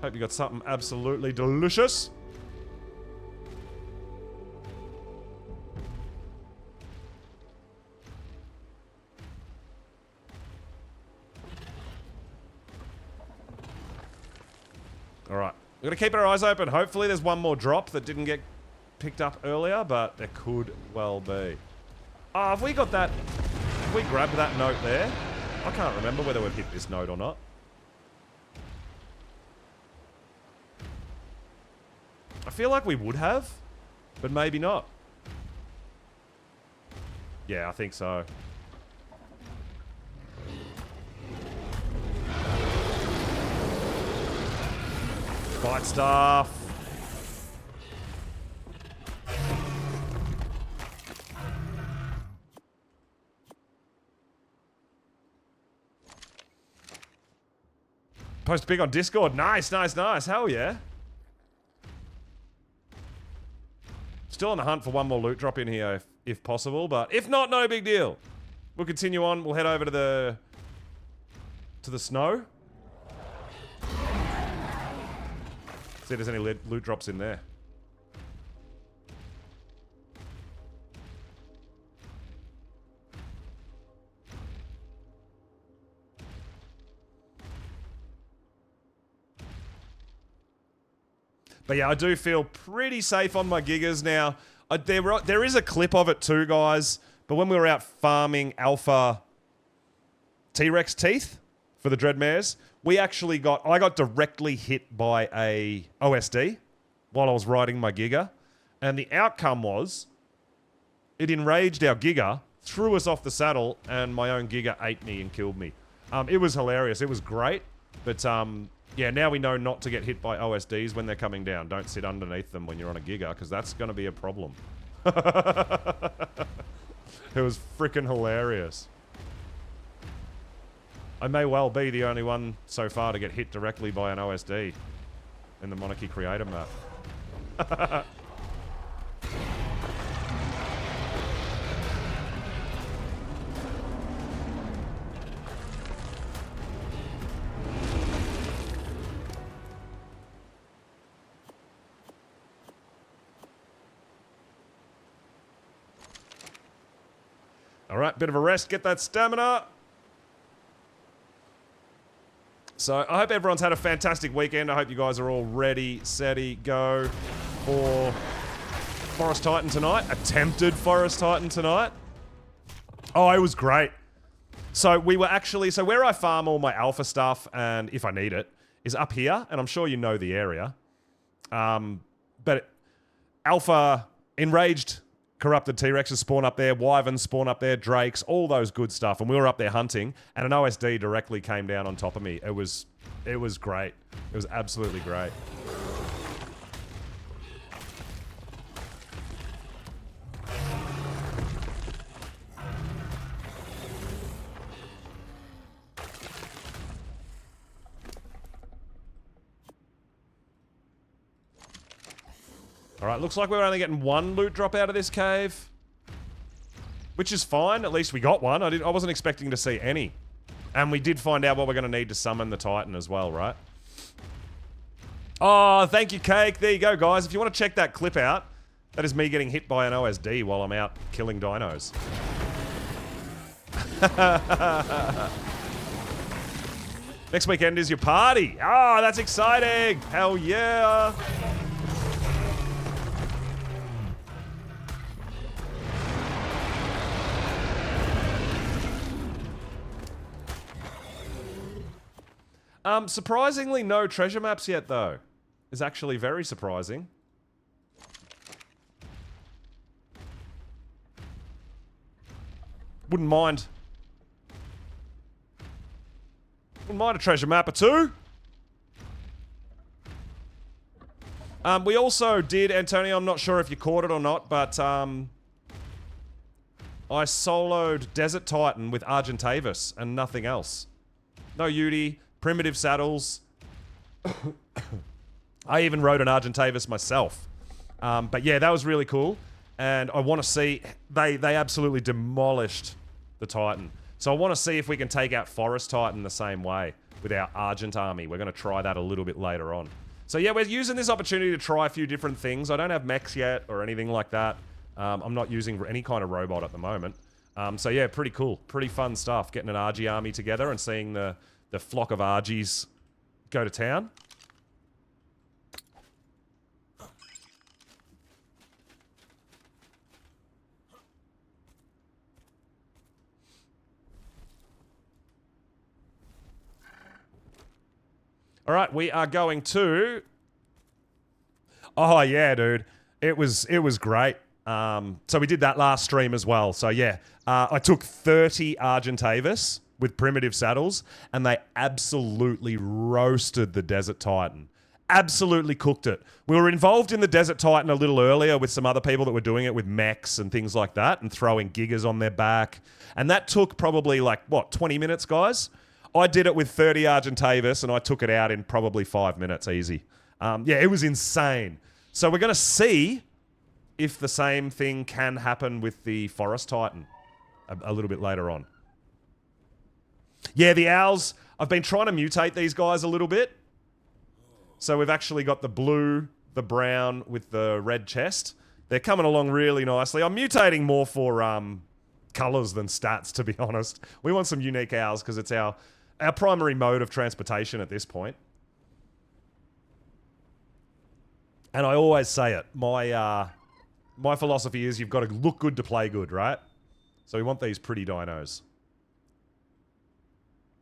Hope you got something absolutely delicious. Alright, we're going to keep our eyes open. Hopefully there's one more drop that didn't get picked up earlier, but there could well be. Oh, have we got that? Have we grabbed that note there? I can't remember whether we've hit this note or not. I feel like we would have, but maybe not. Yeah, I think so. Fight stuff. Post big on Discord. Nice, nice, nice. Hell yeah. Still on the hunt for one more loot drop in here if possible, but if not, no big deal. We'll continue on. We'll head over to the snow. See if there's any loot drops in there. But yeah, I do feel pretty safe on my gigas now. There is a clip of it too, guys. But when we were out farming alpha T-Rex teeth for the Dreadmares, I got directly hit by a OSD while I was riding my giga. And the outcome was it enraged our giga, threw us off the saddle, and my own giga ate me and killed me. It was hilarious. It was great. But yeah, now we know not to get hit by OSDs when they're coming down. Don't sit underneath them when you're on a giga, because that's going to be a problem. It was freaking hilarious. I may well be the only one so far to get hit directly by an OSD in the Monarchy Creator map. Alright, bit of a rest, get that stamina. So, I hope everyone's had a fantastic weekend. I hope you guys are all ready, steady, go for Forest Titan tonight. Attempted Forest Titan tonight. Oh, it was great. So, where I farm all my alpha stuff, and if I need it, is up here, and I'm sure you know the area. But alpha enraged corrupted T-Rexes spawn up there, wyverns spawn up there, drakes, all those good stuff. And we were up there hunting, and an OSD directly came down on top of me. It was great. It was absolutely great. Alright, looks like we're only getting one loot drop out of this cave. Which is fine, at least we got one. I wasn't expecting to see any. And we did find out what we're going to need to summon the Titan as well, right? Oh, thank you, Cake. There you go, guys. If you want to check that clip out, that is me getting hit by an OSD while I'm out killing dinos. Next weekend is your party. Oh, that's exciting. Hell yeah. Surprisingly, no treasure maps yet, though. Is actually very surprising. Wouldn't mind a treasure map or two. We also did, Antonio, I'm not sure if you caught it or not, but I soloed Desert Titan with Argentavis and nothing else. No Yudi. Primitive saddles. I even rode an Argentavis myself. But yeah, that was really cool. And I want to see... They absolutely demolished the Titan. So I want to see if we can take out Forest Titan the same way with our Argent army. We're going to try that a little bit later on. So yeah, we're using this opportunity to try a few different things. I don't have mechs yet or anything like that. I'm not using any kind of robot at the moment. So yeah, pretty cool. Pretty fun stuff. Getting an RG army together and seeing the flock of RGs go to town. All right, we are going to... Oh, yeah, dude. It was great. So we did that last stream as well. So yeah, I took 30 Argentavis with primitive saddles, and they absolutely roasted the Desert Titan. absolutely cooked it. We were involved in the Desert Titan a little earlier with some other people that were doing it with mechs and things like that and throwing gigas on their back. And that took probably 20 minutes, guys? I did it with 30 Argentavis and I took it out in probably 5 minutes easy. It was insane. So we're going to see if the same thing can happen with the Forest Titan a little bit later on. Yeah, the owls, I've been trying to mutate these guys a little bit. So we've actually got the blue, the brown with the red chest. They're coming along really nicely. I'm mutating more for colors than stats, to be honest. We want some unique owls because it's our primary mode of transportation at this point. And I always say it. My philosophy is you've got to look good to play good, right? So we want these pretty dinos.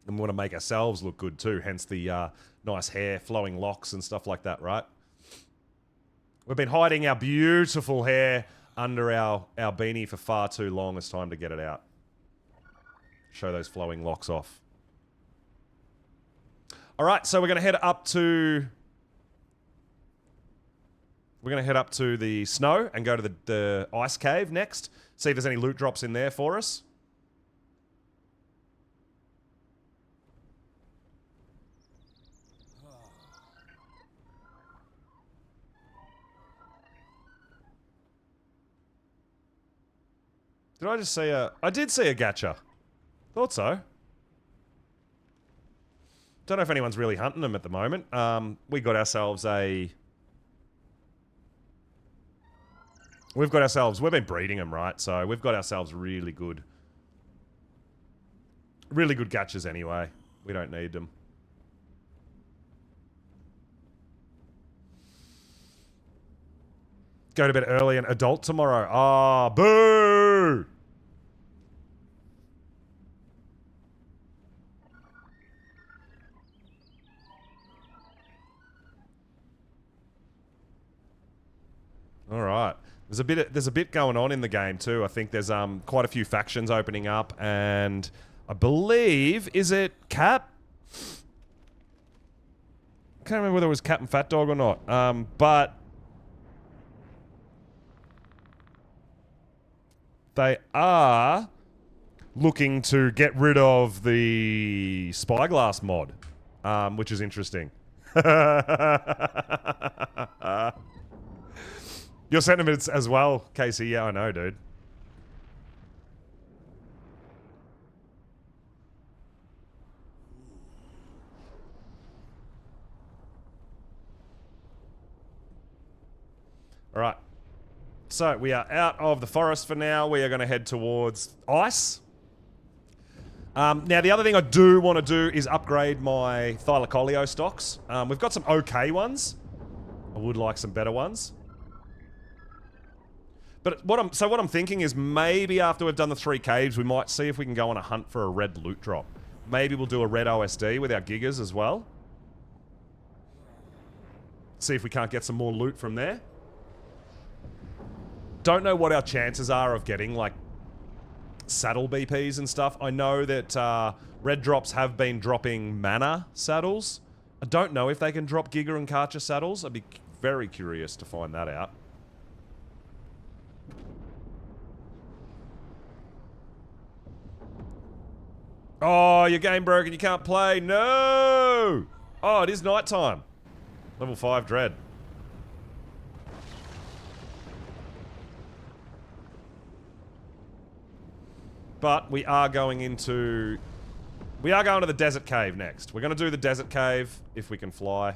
And we want to make ourselves look good too, hence the nice hair, flowing locks and stuff like that, right? We've been hiding our beautiful hair under our beanie for far too long. It's time to get it out. Show those flowing locks off. All right, so we're going to head up to... We're going to head up to the snow and go to the ice cave next. See if there's any loot drops in there for us. Did I just see a... I did see a gacha. Thought so. Don't know if anyone's really hunting them at the moment. We got ourselves a... We've been breeding them, right? So we've got ourselves really good gachas anyway. We don't need them. Go to bed early and adult tomorrow. Ah, boo! All right. There's a bit going on in the game too. I think there's quite a few factions opening up, and I believe, is it Cap? I can't remember whether it was Cap and Fat Dog or not. But they are looking to get rid of the Spyglass mod, which is interesting. Your sentiments as well, Casey. Yeah, I know, dude. All right. So we are out of the forest for now. We are going to head towards ice. Now, the other thing I do want to do is upgrade my Thylacoleo stocks. We've got some okay ones. I would like some better ones. But what I'm thinking is maybe after we've done the 3 caves, we might see if we can go on a hunt for a red loot drop. Maybe we'll do a red OSD with our gigas as well. See if we can't get some more loot from there. Don't know what our chances are of getting, like, saddle BPs and stuff. I know that red drops have been dropping mana saddles. I don't know if they can drop Giga and Karcher saddles. I'd be very curious to find that out. Oh, your game broken. You can't play. No! Oh, it is nighttime. Level 5 Dread. But we are going into... We are going to the Desert Cave next. We're going to do the Desert Cave if we can fly.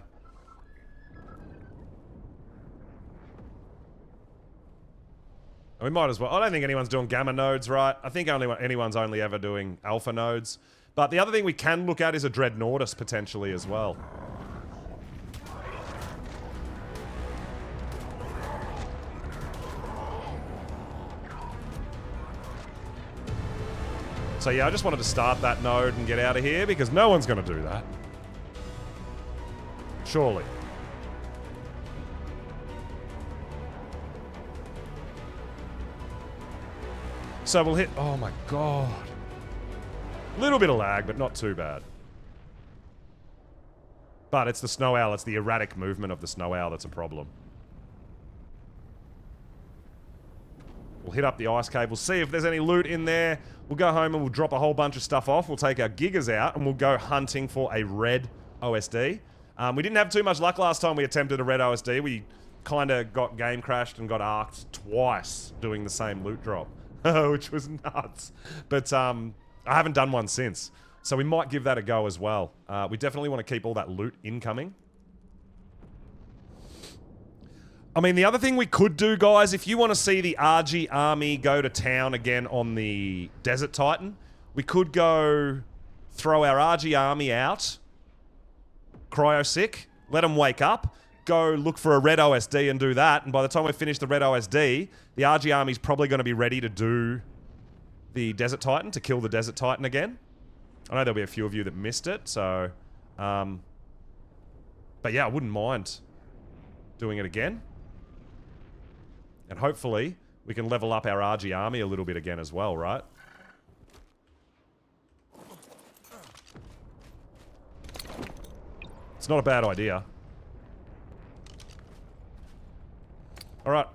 We might as well. I don't think anyone's doing gamma nodes, right? I think anyone's only ever doing alpha nodes. But the other thing we can look at is a Dreadnoughtus potentially as well. So yeah, I just wanted to start that node and get out of here because no one's going to do that. Surely. So we'll hit... Oh my god. Little bit of lag, but not too bad. But it's the snow owl. It's the erratic movement of the snow owl that's a problem. We'll hit up the ice cave. We'll see if there's any loot in there. We'll go home and we'll drop a whole bunch of stuff off. We'll take our gigas out and we'll go hunting for a red OSD. We didn't have too much luck last time we attempted a red OSD. We kind of got game crashed and got arced twice doing the same loot drop, which was nuts. But I haven't done one since, so we might give that a go as well. We definitely want to keep all that loot incoming. I mean, the other thing we could do, guys, if you want to see the RG army go to town again on the Desert Titan, we could go throw our RG army out, cryo sick, let them wake up, go look for a red OSD and do that, and by the time we finish the red OSD, the RG army's probably going to be ready to do the Desert Titan, to kill the Desert Titan again. I know there'll be a few of you that missed it, so... but yeah, I wouldn't mind doing it again. And hopefully, we can level up our RG army a little bit again as well, right? It's not a bad idea. Alright.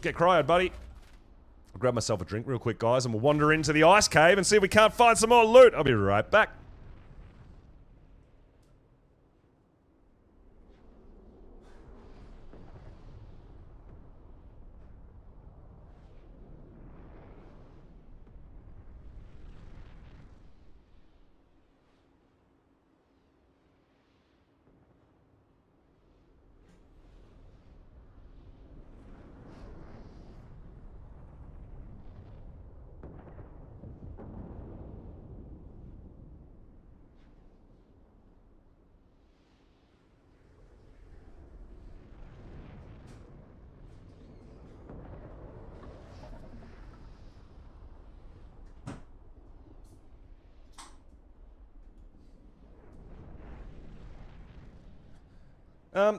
Get cryoed, buddy. I'll grab myself a drink real quick, guys, and we'll wander into the ice cave and see if we can't find some more loot. I'll be right back.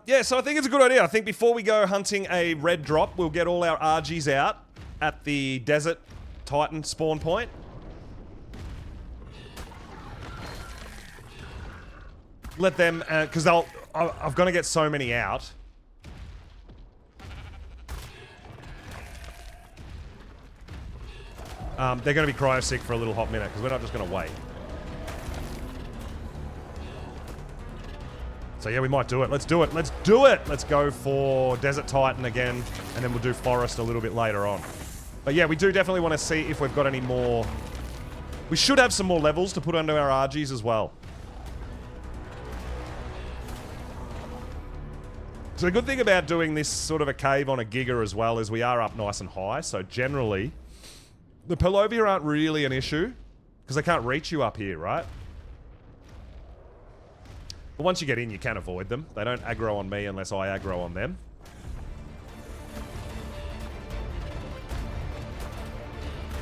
Yeah, so I think it's a good idea. I think before we go hunting a red drop, we'll get all our RGs out at the Desert Titan spawn point. Let them, because I've got to get so many out. They're going to be cryo sick for a little hot minute, because we're not just going to wait. So yeah, we might do it. Let's do it. Let's do it. Let's go for Desert Titan again, and then we'll do Forest a little bit later on. But yeah, we do definitely want to see if we've got any more. We should have some more levels to put under our RGs as well. So the good thing about doing this sort of a cave on a Giga as well is we are up nice and high, so generally the Pelovia aren't really an issue because they can't reach you up here, right? But once you get in, you can avoid them. They don't aggro on me unless I aggro on them.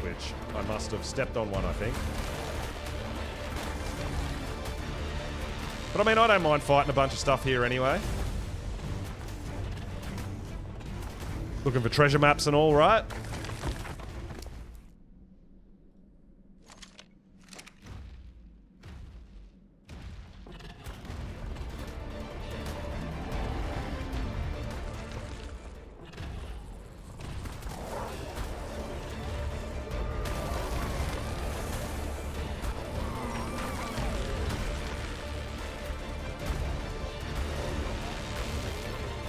Which I must have stepped on one, I think. But I mean, I don't mind fighting a bunch of stuff here anyway. Looking for treasure maps and all, right?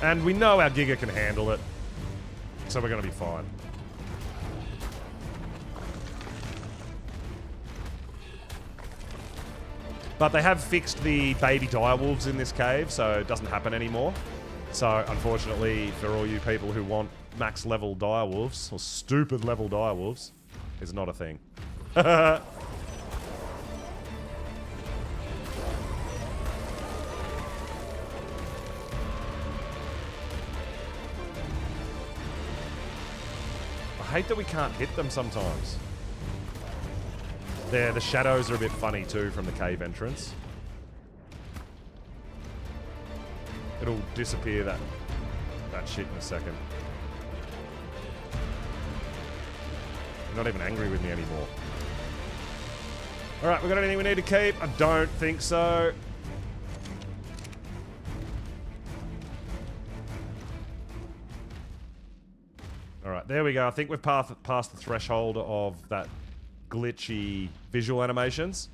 And we know our Giga can handle it. So we're going to be fine. But they have fixed the baby direwolves in this cave, so it doesn't happen anymore. So, unfortunately, for all you people who want max level direwolves, or stupid level direwolves, is not a thing. I hate that we can't hit them sometimes. The shadows are a bit funny too from the cave entrance. It'll disappear that shit in a second. You're not even angry with me anymore. Alright, we got anything we need to keep? I don't think so. Alright, there we go. I think we've passed the threshold of that glitchy visual animations.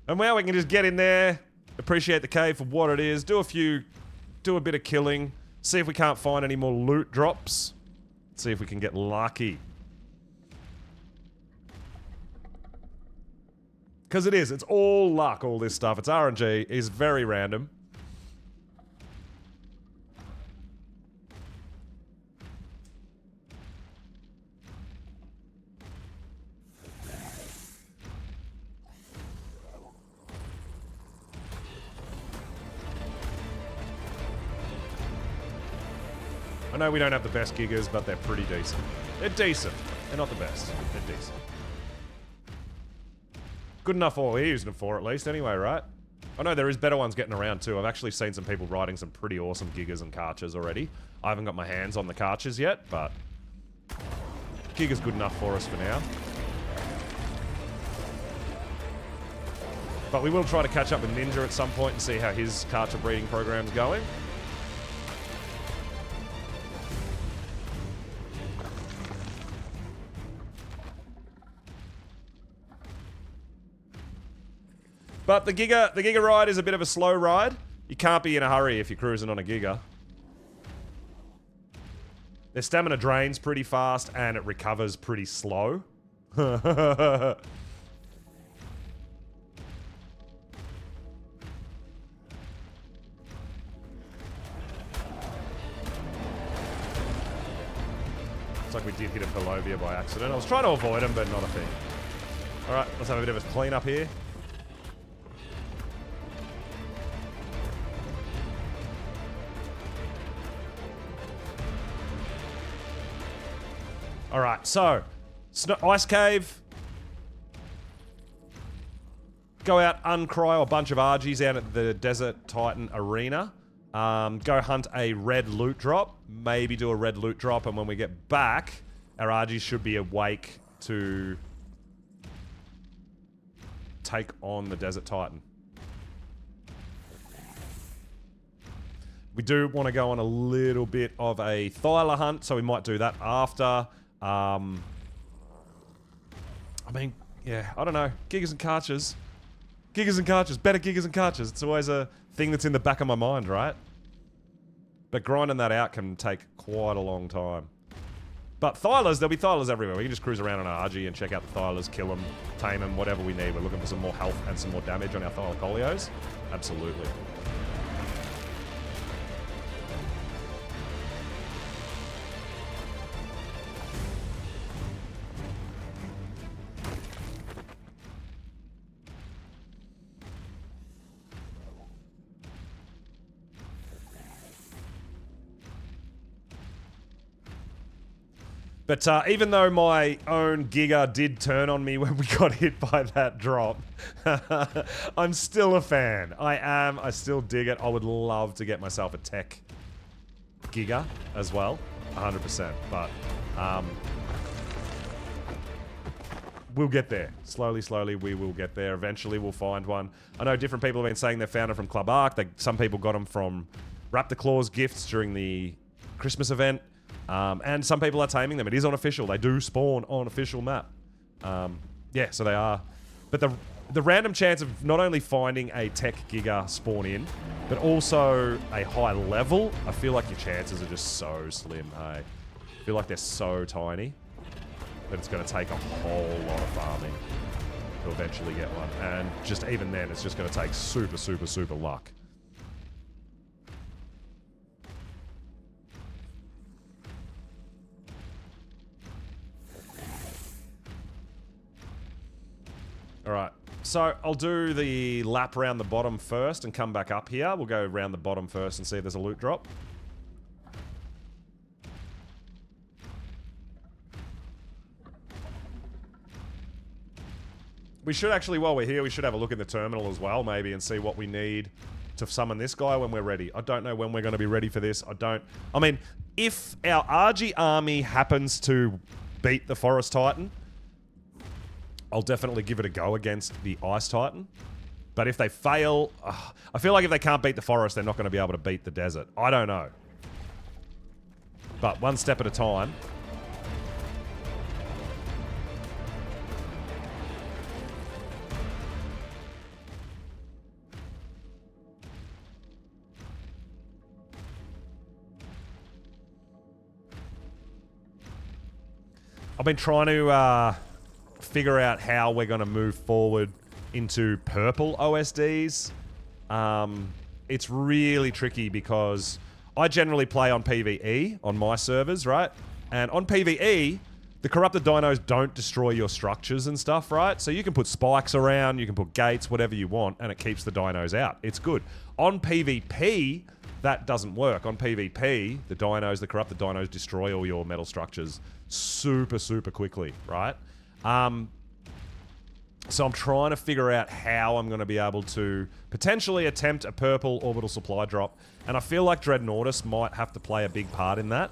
And now we can just get in there, appreciate the cave for what it is, do a bit of killing, see if we can't find any more loot drops, see if we can get lucky. Because it's all luck, all this stuff. It's RNG, it's very random. I know we don't have the best gigas, but they're pretty decent. They're decent. They're not the best. They're decent. Good enough for what we're using them for, at least, anyway, right? I know there is better ones getting around, too. I've actually seen some people riding some pretty awesome gigas and karchas already. I haven't got my hands on the karchas yet, but giga's good enough for us for now. But we will try to catch up with Ninja at some point and see how his karcha breeding program's going. But the Giga ride is a bit of a slow ride. You can't be in a hurry if you're cruising on a Giga. Their stamina drains pretty fast and it recovers pretty slow. It's like we did hit a Pelovia by accident. I was trying to avoid him, but not a thing. Alright, let's have a bit of a clean up here. Alright, so, Ice Cave. Go out, uncryo a bunch of Argies out at the Desert Titan Arena. Go hunt a red loot drop. Maybe do a red loot drop, and when we get back, our Argies should be awake to take on the Desert Titan. We do want to go on a little bit of a Thyla hunt, so we might do that after. I mean, yeah, I don't know. Gigas and karchas. Gigas and karchas. Better gigas and karchas. It's always a thing that's in the back of my mind, right? But grinding that out can take quite a long time. But Thylas, there'll be Thylas everywhere. We can just cruise around on our RG and check out the Thylas, kill them, tame them, whatever we need. We're looking for some more health and some more damage on our Thylacolios. Absolutely. But even though my own Giga did turn on me when we got hit by that drop, I'm still a fan. I am. I still dig it. I would love to get myself a tech Giga as well. 100%. But we'll get there. Slowly, slowly, we will get there. Eventually, we'll find one. I know different people have been saying they found it from Club Arc. Some people got them from Raptor Claws gifts during the Christmas event. And some people are taming them. It is on official. They do spawn on official map. Yeah, so they are. But the random chance of not only finding a tech Giga spawn in, but also a high level, I feel like your chances are just so slim, hey? I feel like they're so tiny that it's going to take a whole lot of farming to eventually get one. And just even then, it's just going to take super, super, super luck. Alright, so I'll do the lap around the bottom first and come back up here. We'll go around the bottom first and see if there's a loot drop. We should actually, while we're here, we should have a look in the terminal as well, maybe, and see what we need to summon this guy when we're ready. I don't know when we're going to be ready for this. I mean, if our RG army happens to beat the Forest Titan, I'll definitely give it a go against the Ice Titan. But if they fail, I feel like if they can't beat the Forest, they're not going to be able to beat the Desert. I don't know. But one step at a time. I've been trying to figure out how we're going to move forward into purple OSDs. It's really tricky because I generally play on PvE on my servers, right? And on PvE, the corrupted dinos don't destroy your structures and stuff, right? So you can put spikes around, you can put gates, whatever you want, and it keeps the dinos out. It's good. On PvP, that doesn't work. On PvP, the corrupted dinos destroy all your metal structures super, super quickly, right? So I'm trying to figure out how I'm going to be able to potentially attempt a purple orbital supply drop. And I feel like Dreadnoughtus might have to play a big part in that.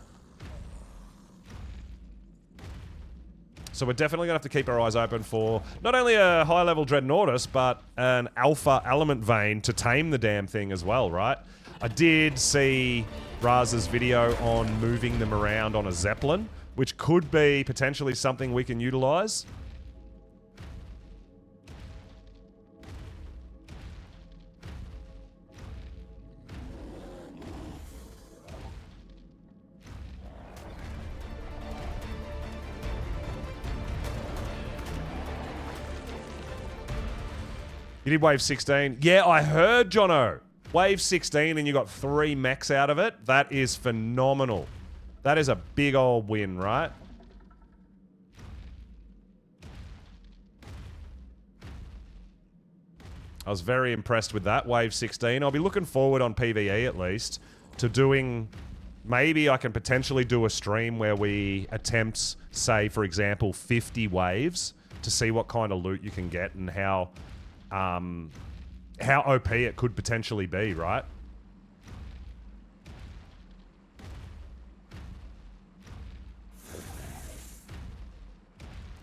So we're definitely going to have to keep our eyes open for not only a high-level Dreadnoughtus, but an alpha element vein to tame the damn thing as well, right? I did see Raz's video on moving them around on a Zeppelin, which could be potentially something we can utilize. You did wave 16. Yeah, I heard, Jono. Wave 16 and you got 3 mechs out of it. That is phenomenal. That is a big old win, right? I was very impressed with that, wave 16. I'll be looking forward on PvE at least to doing... Maybe I can potentially do a stream where we attempt, say, for example, 50 waves to see what kind of loot you can get and how OP it could potentially be, right?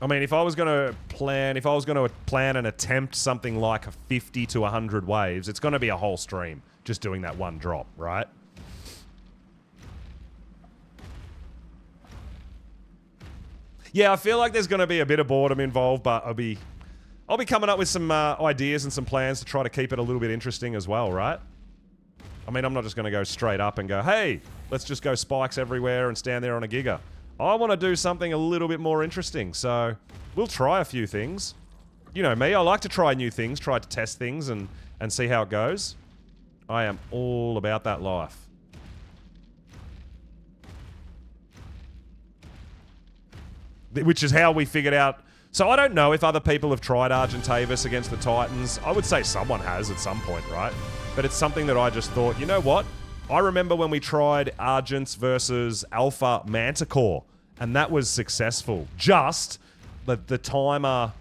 I mean, if I was going to plan and attempt something like 50 to 100 waves, it's going to be a whole stream just doing that one drop, right? Yeah, I feel like there's going to be a bit of boredom involved, but I'll be coming up with some ideas and some plans to try to keep it a little bit interesting as well, right? I mean, I'm not just going to go straight up and go, hey, let's just go spikes everywhere and stand there on a Giga. I want to do something a little bit more interesting, so we'll try a few things. You know me, I like to try new things, try to test things and see how it goes. I am all about that life. Which is how we figured out... So I don't know if other people have tried Argentavis against the Titans. I would say someone has at some point, right? But it's something that I just thought, you know what? I remember when we tried Argents versus Alpha Manticore, and that was successful. Just the timer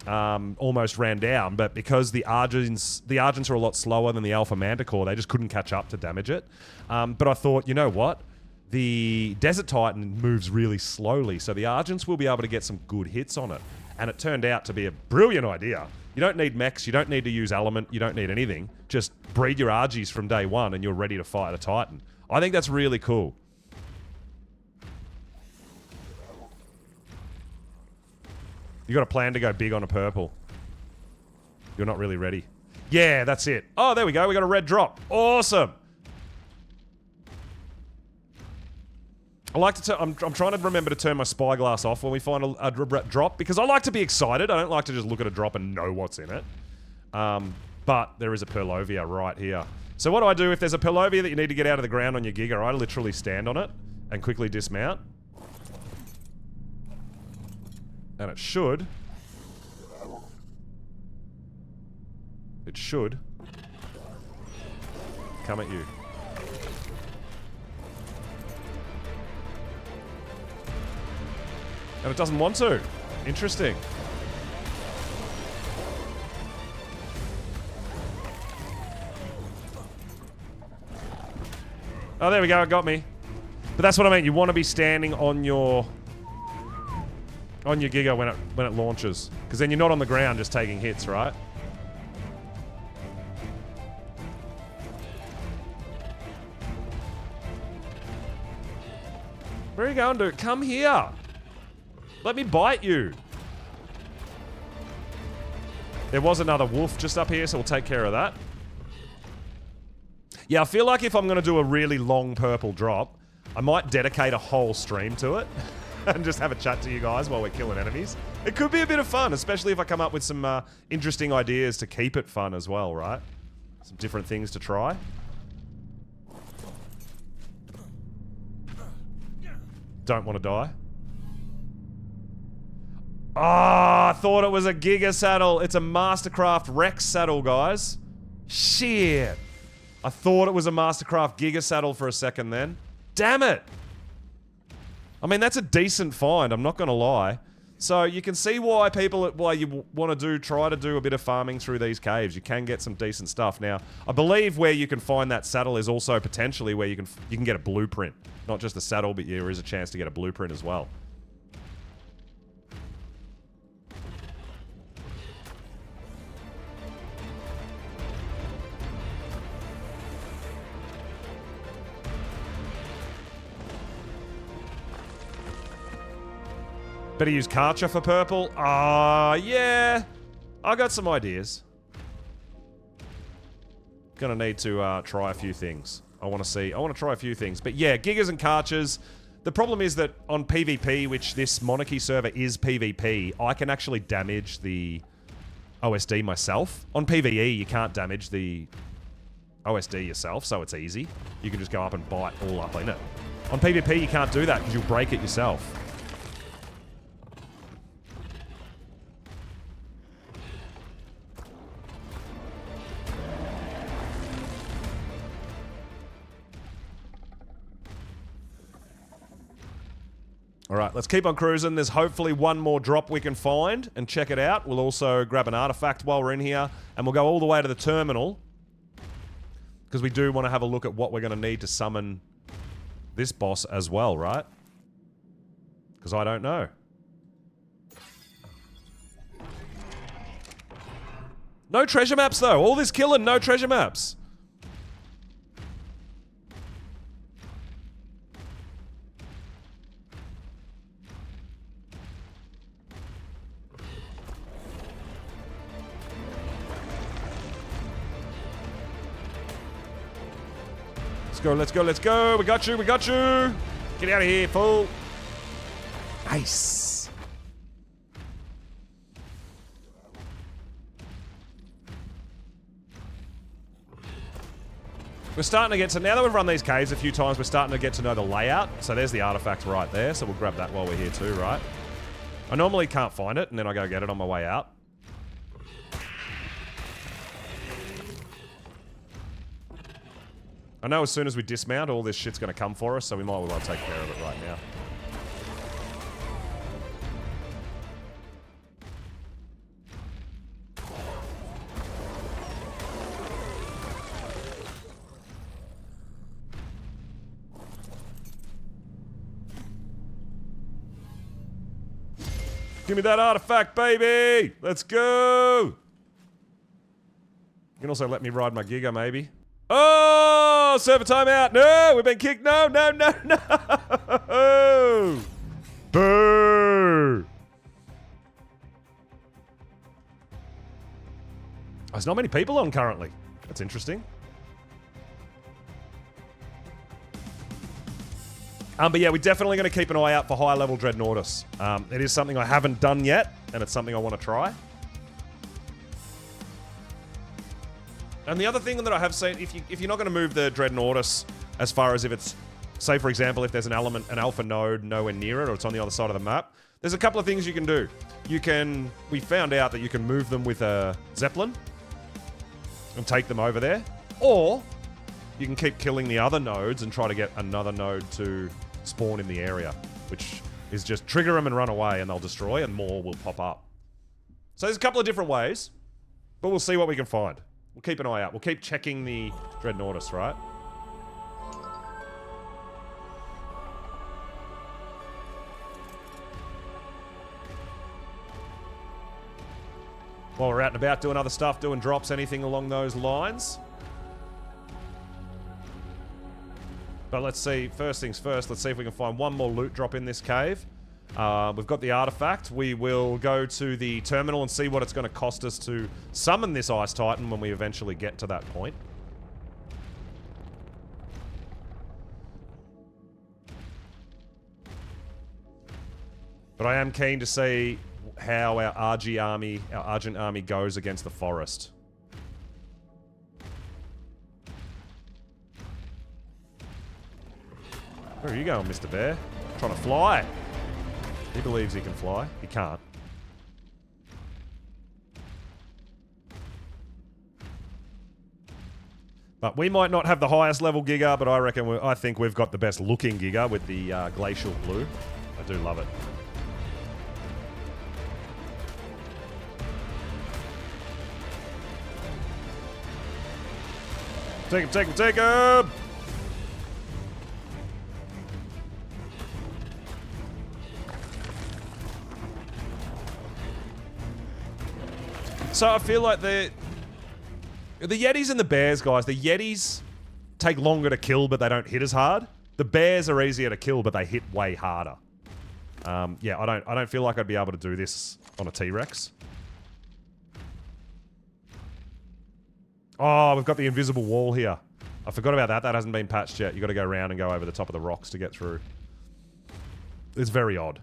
almost ran down, but because the Argents are a lot slower than the Alpha Manticore, they just couldn't catch up to damage it. But I thought, you know what? The Desert Titan moves really slowly, so the Argents will be able to get some good hits on it. And it turned out to be a brilliant idea. You don't need mechs, you don't need to use element, you don't need anything. Just breed your Argies from day one and you're ready to fight a Titan. I think that's really cool. You got a plan to go big on a purple. You're not really ready. Yeah, that's it. Oh, there we go. We got a red drop. Awesome. I like to. I'm trying to remember to turn my spyglass off when we find a drop because I like to be excited. I don't like to just look at a drop and know what's in it. But there is a Purlovia right here. So what do I do if there's a Purlovia that you need to get out of the ground on your Giga? I literally stand on it and quickly dismount. And it should come at you. And it doesn't want to. Interesting. Oh, there we go. It got me. But that's what I mean. You want to be standing on your Giga when it launches, because then you're not on the ground just taking hits, right? Where are you going, dude? Come here. Let me bite you. There was another wolf just up here, so we'll take care of that. Yeah, I feel like if I'm going to do a really long purple drop, I might dedicate a whole stream to it and just have a chat to you guys while we're killing enemies. It could be a bit of fun, especially if I come up with some interesting ideas to keep it fun as well, right? Some different things to try. Don't want to die. Oh, I thought it was a Giga saddle. It's a Mastercraft Rex saddle, guys. Shit. I thought it was a Mastercraft Giga saddle for a second then. Damn it. I mean, that's a decent find, I'm not going to lie. So you can see why you want to try to do a bit of farming through these caves. You can get some decent stuff. Now, I believe where you can find that saddle is also potentially where you can get a blueprint. Not just a saddle, but there is a chance to get a blueprint as well. Better use Karcher for purple. Yeah. I got some ideas. Gonna need to try a few things. I want to try a few things. But yeah, Gigas and Karchers. The problem is that on PvP, which this Monarchy server is PvP, I can actually damage the OSD myself. On PvE, you can't damage the OSD yourself, so it's easy. You can just go up and bite all up in it. On PvP, you can't do that because you'll break it yourself. Alright, let's keep on cruising. There's hopefully one more drop we can find and check it out. We'll also grab an artifact while we're in here, and we'll go all the way to the terminal. Because we do want to have a look at what we're going to need to summon this boss as well, right? Because I don't know. No treasure maps, though. All this killing, no treasure maps. Let's go, let's go. We got you, we got you. Get out of here, fool. Nice. We're starting to get to, now that we've run these caves a few times, we're starting to get to know the layout. So there's the artifact right there. So we'll grab that while we're here too, right? I normally can't find it, and then I go get it on my way out. I know as soon as we dismount, all this shit's going to come for us, so we might as well take care of it right now. Give me that artifact, baby! Let's go! You can also let me ride my Giga, maybe. Oh, server timeout. No, we've been kicked. No, no, no, no. Boo. There's not many people on currently. That's interesting. But yeah, we're definitely going to keep an eye out for higher level Dreadnoughtus. It is something I haven't done yet, and it's something I want to try. And the other thing that I have seen, if you're not going to move the Dreadnoughtus as far as if it's, say for example, if there's an alpha node nowhere near it, or it's on the other side of the map, there's a couple of things you can do. We found out that you can move them with a Zeppelin and take them over there, or you can keep killing the other nodes and try to get another node to spawn in the area, which is just trigger them and run away and they'll destroy and more will pop up. So there's a couple of different ways, but we'll see what we can find. We'll keep an eye out. We'll keep checking the Dreadnoughtus, right? While we're out and about doing other stuff, doing drops, anything along those lines. But let's see, first things first, let's see if we can find one more loot drop in this cave. We've got the artifact. We will go to the terminal and see what it's going to cost us to summon this Ice Titan when we eventually get to that point. But I am keen to see how our Argent army goes against the forest. Where are you going, Mr. Bear? Trying to fly. He believes he can fly. He can't. But we might not have the highest level Giga, but I think we've got the best looking Giga with the glacial blue. I do love it. Take him, take him, take him! So I feel like the Yetis and the Bears, guys, the Yetis take longer to kill, but they don't hit as hard. The Bears are easier to kill, but they hit way harder. Yeah, I don't feel like I'd be able to do this on a T-Rex. Oh, we've got the invisible wall here. I forgot about that. That hasn't been patched yet. You got to go around and go over the top of the rocks to get through. It's very odd.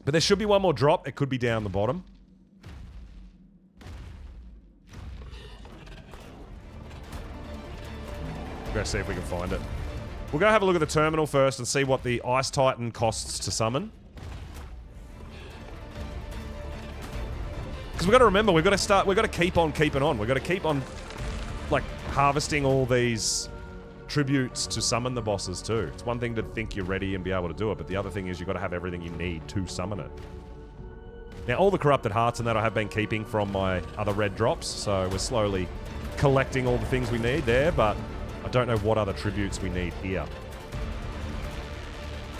But there should be one more drop. It could be down the bottom. We're going to see if we can find it. We'll go have a look at the terminal first and see what the Ice Titan costs to summon. Because we've got to remember, we've got to keep on keeping on. We've got to keep on, like, harvesting all these tributes to summon the bosses too. It's one thing to think you're ready and be able to do it, but the other thing is you've got to have everything you need to summon it. Now, all the corrupted hearts and that I have been keeping from my other red drops, so we're slowly collecting all the things we need there, but I don't know what other tributes we need here.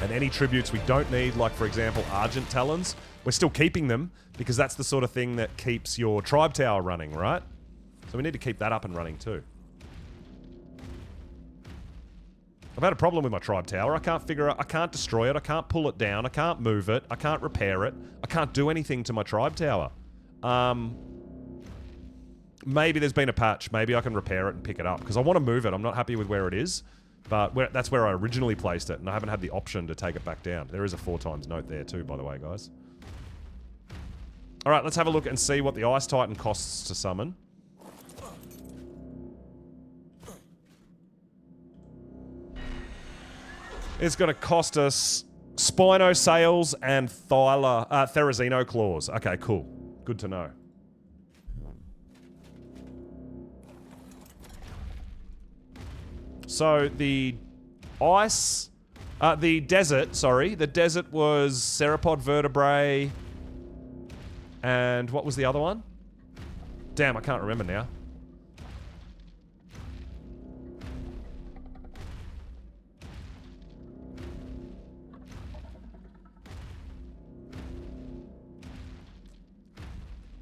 And any tributes we don't need, like, for example, Argent Talons, we're still keeping them because that's the sort of thing that keeps your tribe tower running, right? So we need to keep that up and running too. I've had a problem with my tribe tower. I can't destroy it. I can't pull it down. I can't move it. I can't repair it. I can't do anything to my tribe tower. Maybe there's been a patch. Maybe I can repair it and pick it up because I want to move it. I'm not happy with where it is, but that's where I originally placed it and I haven't had the option to take it back down. There is a 4x note there too, by the way, guys. All right, let's have a look and see what the Ice Titan costs to summon. It's going to cost us Spino Sails and Therizino Claws. Okay, cool. Good to know. So the desert was Ceropod Vertebrae, and what was the other one? Damn, I can't remember now.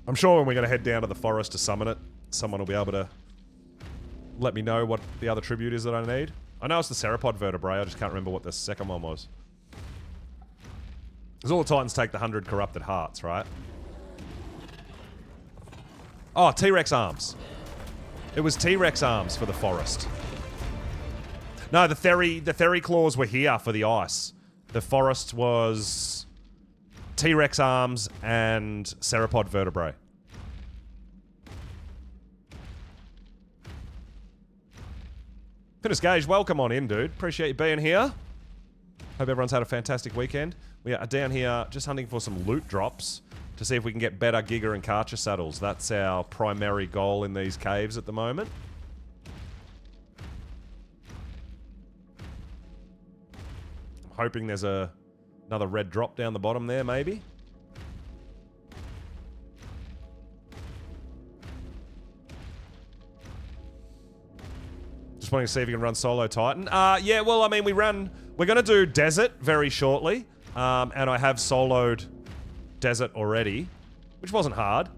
I'm sure when we're going to head down to the forest to summon it, someone will be able to let me know what the other tribute is that I need. I know it's the Ceropod Vertebrae, I just can't remember what the second one was. Because all the Titans take the 100 corrupted hearts, right? Oh, T-Rex arms. It was T-Rex arms for the forest. No, the Theri claws were here for the ice. The forest was T-Rex arms and Ceropod Vertebrae. Finis Gage, welcome on in, dude. Appreciate you being here. Hope everyone's had a fantastic weekend. We are down here just hunting for some loot drops to see if we can get better Giga and Karcher saddles. That's our primary goal in these caves at the moment. I'm hoping there's another red drop down the bottom there, maybe. Just wanting to see if you can run solo Titan. Yeah, well, I mean, we're going to do Desert very shortly. And I have soloed Desert already, which wasn't hard.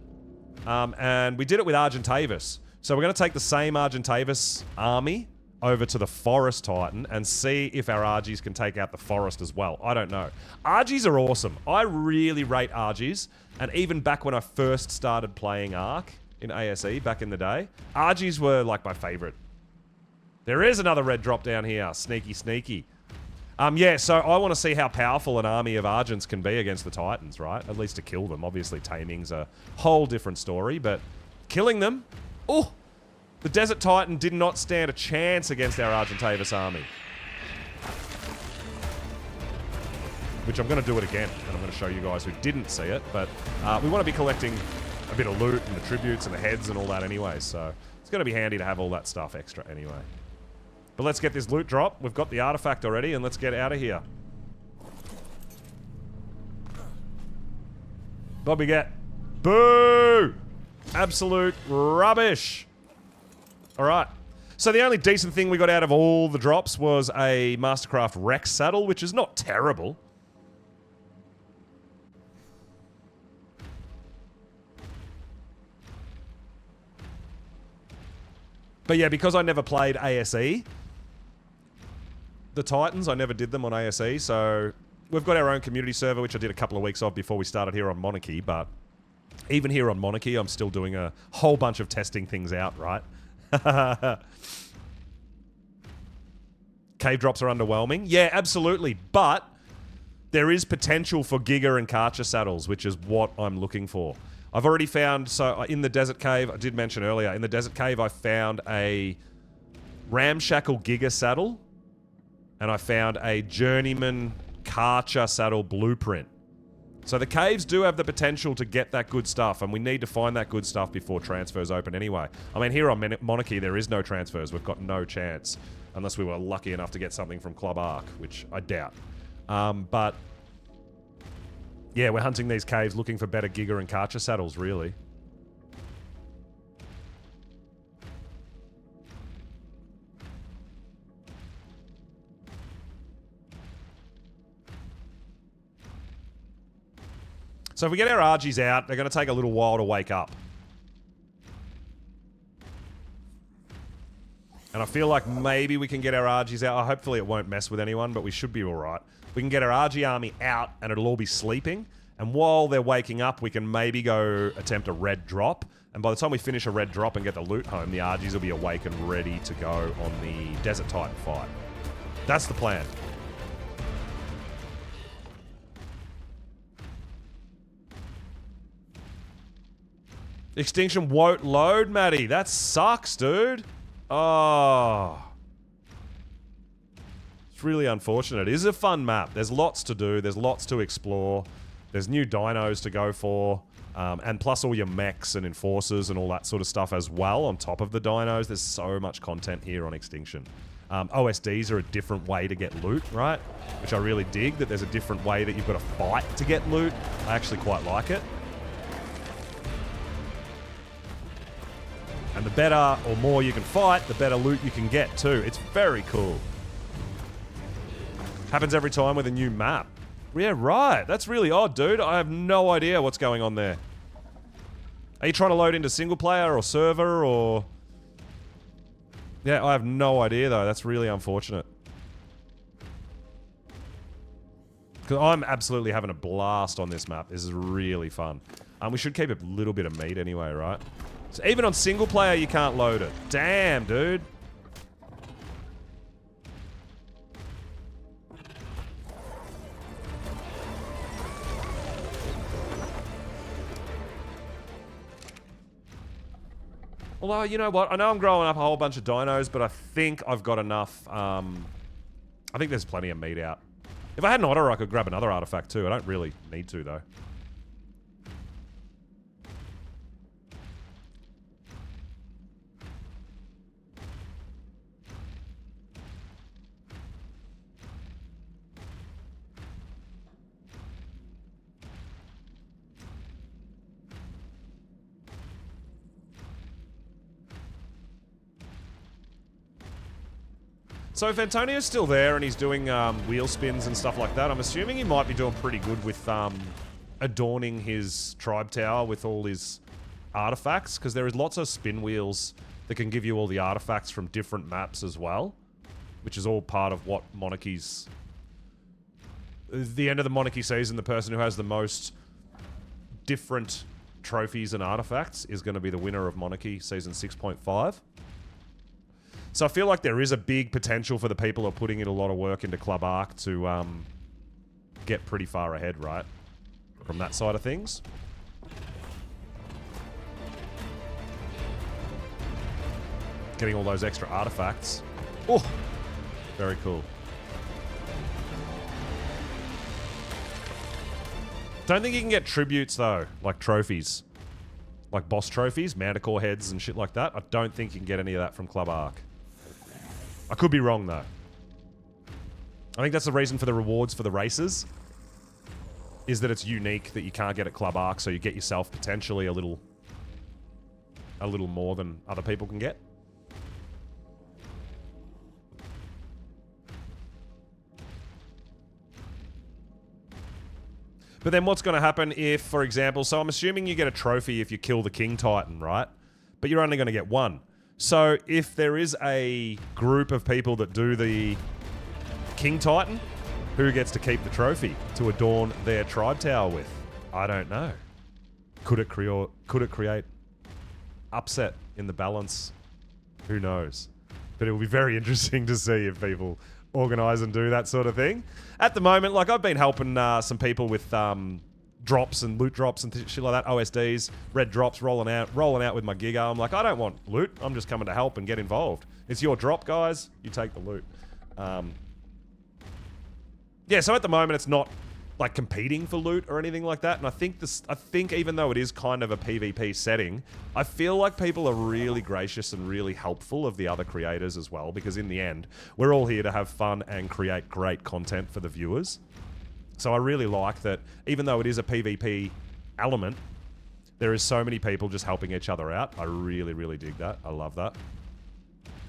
And we did it with Argentavis. So we're going to take the same Argentavis army over to the Forest Titan and see if our Argies can take out the Forest as well. I don't know. Argies are awesome. I really rate Argies. And even back when I first started playing Ark in ASE back in the day, Argies were like my favorite. There is another red drop down here. Sneaky, sneaky. Yeah, so I want to see how powerful an army of Argents can be against the Titans, right? At least to kill them. Obviously, taming's a whole different story, but killing them... Oh! The Desert Titan did not stand a chance against our Argentavis army. Which I'm going to do it again, and I'm going to show you guys who didn't see it, but we want to be collecting a bit of loot and the tributes and the heads and all that anyway, so it's going to be handy to have all that stuff extra anyway. But let's get this loot drop. We've got the artifact already, and let's get out of here. What we get? Boo! Absolute rubbish. All right. So the only decent thing we got out of all the drops was a Mastercraft Rex saddle, which is not terrible. But yeah, because I never played ASE, the Titans, I never did them on ASE, so we've got our own community server, which I did a couple of weeks of before we started here on Monarchy, but even here on Monarchy, I'm still doing a whole bunch of testing things out, right? Cave drops are underwhelming. Yeah, absolutely. But there is potential for Giga and Karcher saddles, which is what I'm looking for. I've already found, so in the Desert Cave, I did mention earlier, in the Desert Cave I found a Ramshackle Giga saddle, and I found a Journeyman Karcher saddle blueprint. So the caves do have the potential to get that good stuff, and we need to find that good stuff before transfers open anyway. I mean, here on Monarchy, there is no transfers. We've got no chance, unless we were lucky enough to get something from Club Ark, which I doubt. But, yeah, we're hunting these caves looking for better Giga and Karcher saddles, really. So if we get our Argies out, they're going to take a little while to wake up. And I feel like maybe we can get our Argies out. Hopefully it won't mess with anyone, but we should be alright. We can get our Argie army out and it'll all be sleeping. And while they're waking up, we can maybe go attempt a red drop. And by the time we finish a red drop and get the loot home, the Argies will be awake and ready to go on the Desert Titan fight. That's the plan. Extinction won't load, Matty. That sucks, dude. Oh. It's really unfortunate. It is a fun map. There's lots to do. There's lots to explore. There's new dinos to go for. And plus all your mechs and enforcers and all that sort of stuff as well on top of the dinos. There's so much content here on Extinction. OSDs are a different way to get loot, right? Which I really dig, that there's a different way that you've got to fight to get loot. I actually quite like it. And the better or more you can fight, the better loot you can get too. It's very cool. Happens every time with a new map. Yeah, right. That's really odd, dude. I have no idea what's going on there. Are you trying to load into single player or server or... Yeah, I have no idea though. That's really unfortunate. Because I'm absolutely having a blast on this map. This is really fun. We should keep a little bit of meat anyway, right? So even on single player, you can't load it. Damn, dude. Although, you know what? I know I'm growing up a whole bunch of dinos, but I think I've got enough. I think there's plenty of meat out. If I had an otter, I could grab another artifact too. I don't really need to, though. So if Antonio's still there and he's doing wheel spins and stuff like that, I'm assuming he might be doing pretty good with adorning his tribe tower with all his artifacts, because there is lots of spin wheels. that can give you all the artifacts from different maps as well, which is all part of what Monarchy's... The end of the Monarchy season, the person who has the most different trophies and artifacts is going to be the winner of Monarchy Season 6.5. So I feel like there is a big potential for the people who are putting in a lot of work into Club Arc to get pretty far ahead, right? From that side of things. Getting all those extra artifacts. Oh, very cool. Don't think you can get tributes, though, like trophies. Like boss trophies, Manticore heads and shit like that. I don't think you can get any of that from Club Arc. I could be wrong, though. I think that's the reason for the rewards for the races. Is that it's unique that you can't get at Club Arc, so you get yourself potentially a little more than other people can get. But then what's going to happen if, for example, so I'm assuming you get a trophy if you kill the King Titan, right? But you're only going to get one. So if there is a group of people that do the King Titan, who gets to keep the trophy to adorn their tribe tower with? I don't know. Could it create upset in the balance? Who knows? But it will be very interesting to see if people organize and do that sort of thing. At the moment, like, I've been helping some people with drops and loot drops and shit like that, OSDs, red drops, rolling out with my Giga. I'm like, I don't want loot. I'm just coming to help and get involved. It's your drop, guys. You take the loot. Yeah, so at the moment it's not like competing for loot or anything like that. And I think even though it is kind of a PvP setting, I feel like people are really gracious and really helpful of the other creators as well, because in the end, we're all here to have fun and create great content for the viewers. So I really like that even though it is a PvP element, there is so many people just helping each other out. I really, really dig that. I love that.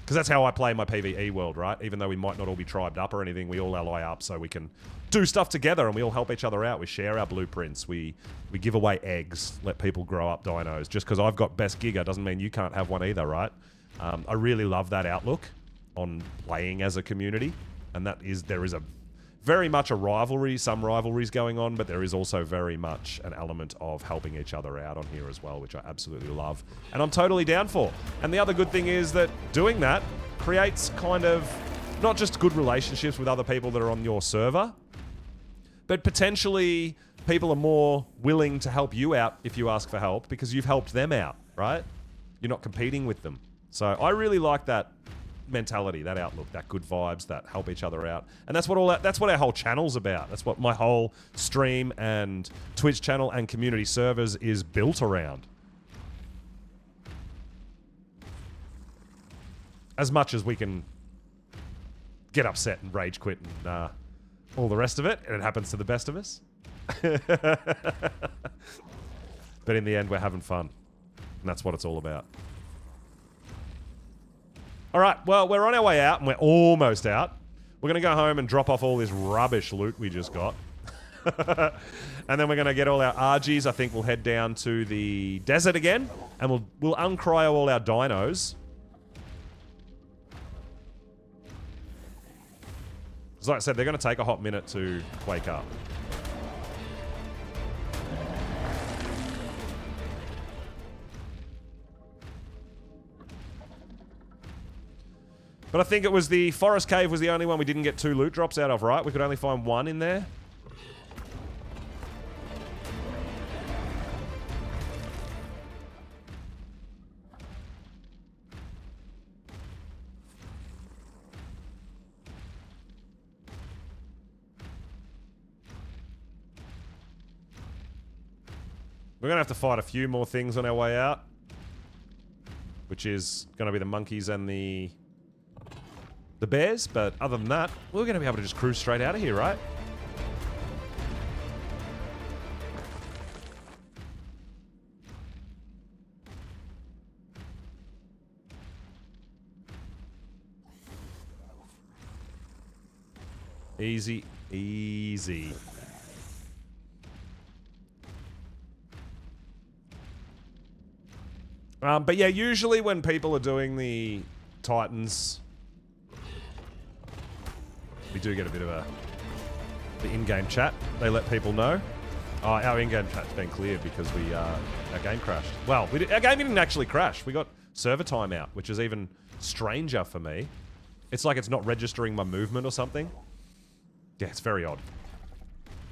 Because that's how I play my PvE world, right? Even though we might not all be tribed up or anything, we all ally up so we can do stuff together and we all help each other out. We share our blueprints. We give away eggs, let people grow up dinos. Just because I've got best Giga doesn't mean you can't have one either, right? I really love that outlook on playing as a community. And there is a very much a rivalry, some rivalries going on, but there is also very much an element of helping each other out on here as well, which I absolutely love. And I'm totally down for. And the other good thing is that doing that creates kind of not just good relationships with other people that are on your server, but potentially people are more willing to help you out if you ask for help because you've helped them out, right? You're not competing with them. So I really like that mentality, that outlook, that good vibes, that help each other out. And that's what our whole channel's about. That's what my whole stream and Twitch channel and community servers is built around. As much as we can get upset and rage quit and all the rest of it, and it happens to the best of us. But in the end, we're having fun. And that's what it's all about. All right, well, we're on our way out, and we're almost out. We're going to go home and drop off all this rubbish loot we just got. And then we're going to get all our RGs. I think we'll head down to the desert again, and we'll uncryo all our dinos. As like I said, they're going to take a hot minute to wake up. But I think it was the Forest Cave was the only one we didn't get 2 loot drops out of, right? We could only find 1 in there. We're going to have to fight a few more things on our way out. Which is going to be the monkeys and the bears, but other than that, we're going to be able to just cruise straight out of here, right? Easy, easy. But yeah, usually when people are doing the Titans, we do get a bit of the in-game chat. They let people know. Our in-game chat's been cleared because our game crashed. Well, our game didn't actually crash. We got server timeout, which is even stranger for me. It's like it's not registering my movement or something. Yeah, it's very odd.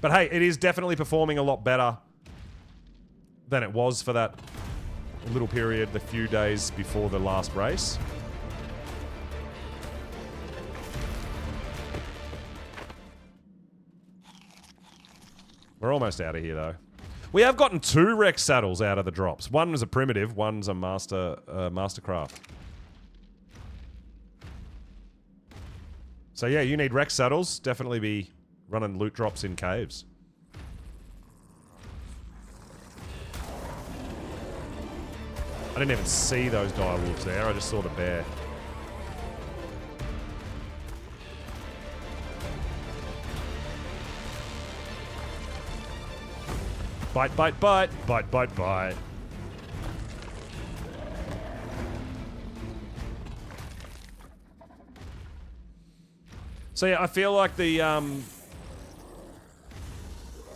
But hey, it is definitely performing a lot better than it was for that little period, the few days before the last race. We're almost out of here, though. We have gotten 2 Rex saddles out of the drops. One was a primitive, one's a mastercraft. So yeah, you need Rex saddles. Definitely be running loot drops in caves. I didn't even see those direwolves there. I just saw the bear. Bite, bite, bite. Bite, bite, bite. So yeah, I feel like I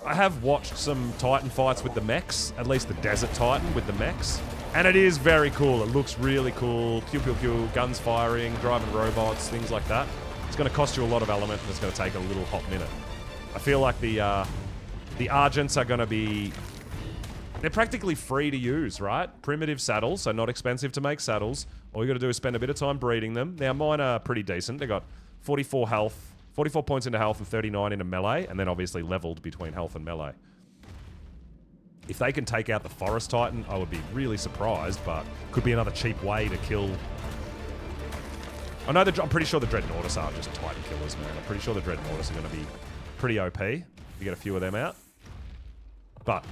have watched some Titan fights with the mechs, at least the Desert Titan with the mechs, and it is very cool. It looks really cool. Pew, pew, pew, guns firing, driving robots, things like that. It's going to cost you a lot of element, and it's going to take a little hot minute. I feel like the Argents are going to be... They're practically free to use, right? Primitive saddles, so not expensive to make saddles. All you got to do is spend a bit of time breeding them. Now, mine are pretty decent. They got 44 health, 44 points into health and 39 into melee, and then obviously leveled between health and melee. If they can take out the Forest Titan, I would be really surprised, but could be another cheap way to kill... I know I'm pretty sure the Dreadnoughtus are just Titan killers, man. I'm pretty sure the Dreadnoughtus are going to be pretty OP. You get a few of them out. But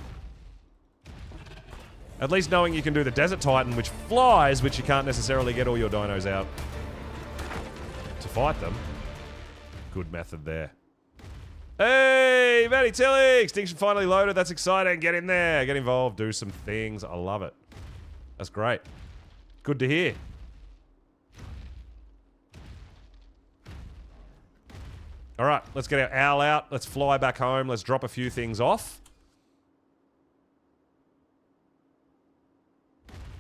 at least knowing you can do the Desert Titan, which flies, which you can't necessarily get all your dinos out to fight them. Good method there. Hey, Matty Tilly! Extinction finally loaded. That's exciting. Get in there. Get involved. Do some things. I love it. That's great. Good to hear. All right, let's get our owl out. Let's fly back home. Let's drop a few things off.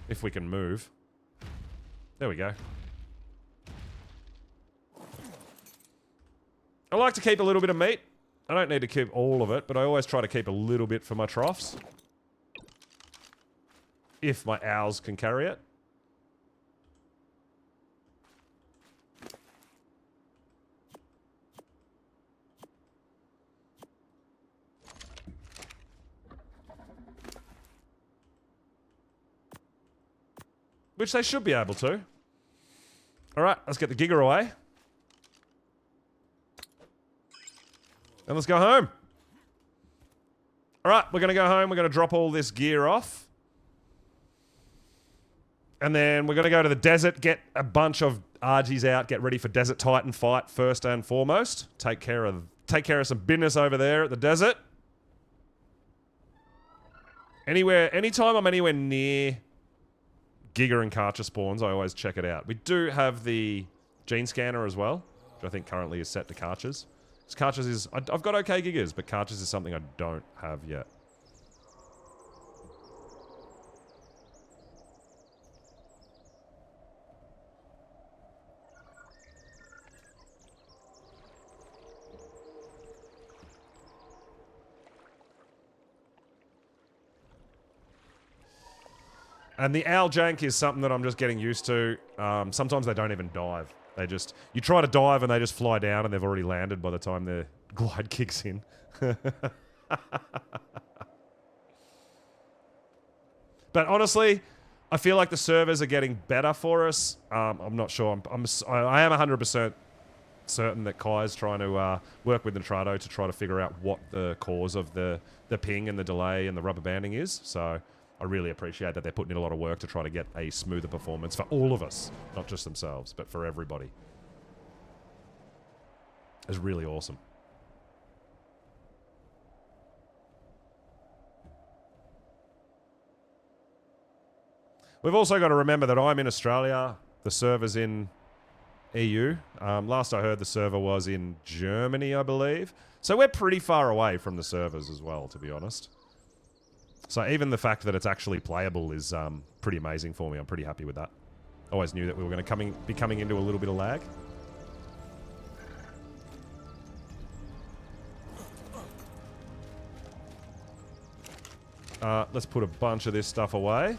If we can move. There we go. I like to keep a little bit of meat. I don't need to keep all of it, but I always try to keep a little bit for my troughs. If my owls can carry it. Which they should be able to. Alright, let's get the Giga away. And let's go home. Alright, we're going to go home. We're going to drop all this gear off. And then we're going to go to the desert, get a bunch of RGs out, get ready for Desert Titan fight first and foremost. Take care of some business over there at the desert. Anytime I'm anywhere near Giga and Karcher spawns, I always check it out. We do have the gene scanner as well, which I think currently is set to Karchers. Karchers is... I've got okay Gigas, but Karchers is something I don't have yet. And the owl jank is something that I'm just getting used to. Sometimes they don't even dive. They just... You try to dive and they just fly down and they've already landed by the time their glide kicks in. But honestly, I feel like the servers are getting better for us. I'm not sure. I am 100% certain that Kai's trying to work with Nitrado to try to figure out what the cause of the ping and the delay and the rubber banding is. So... I really appreciate that they're putting in a lot of work to try to get a smoother performance for all of us. Not just themselves, but for everybody. It's really awesome. We've also got to remember that I'm in Australia. The server's in EU. Last I heard, the server was in Germany, I believe. So we're pretty far away from the servers as well, to be honest. So even the fact that it's actually playable is pretty amazing for me. I'm pretty happy with that. Always knew that we were going to be coming into a little bit of lag. Let's put a bunch of this stuff away.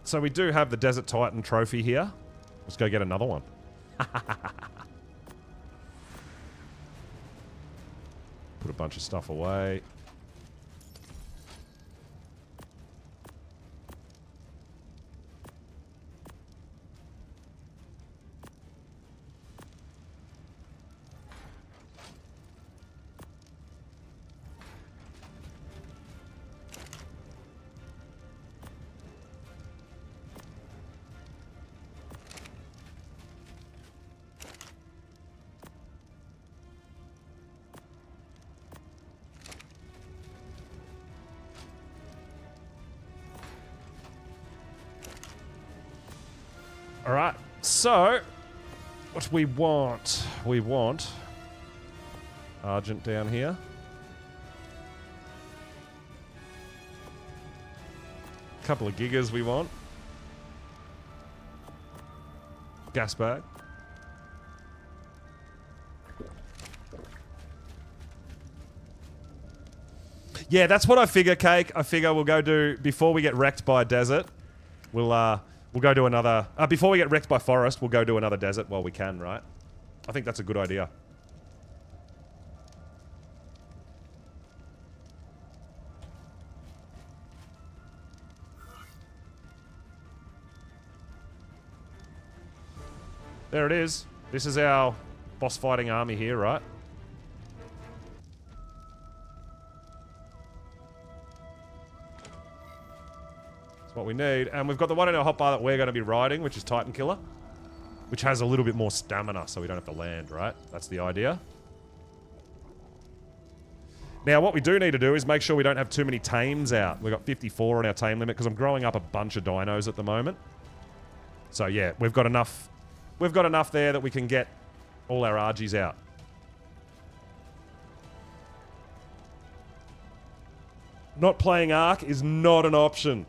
So we do have the Desert Titan trophy here. Let's go get another one. Put a bunch of stuff away. Alright, so what we want? We want Argent down here. A couple of gigas we want. Gas bag. Yeah, that's what I figure, Cake. I figure we'll go do, before we get wrecked by a desert, we'll go do another... before we get wrecked by forest, we'll go do another desert while we can, right? I think that's a good idea. There it is. This is our boss fighting army here, right? What we need. And we've got the one in our hotbar that we're going to be riding, which is Titan Killer, which has a little bit more stamina, so we don't have to land, right? That's the idea. Now, what we do need to do is make sure we don't have too many tames out. We've got 54 on our tame limit because I'm growing up a bunch of dinos at the moment. So, yeah, we've got enough there that we can get all our Argies out. Not playing Ark is not an option.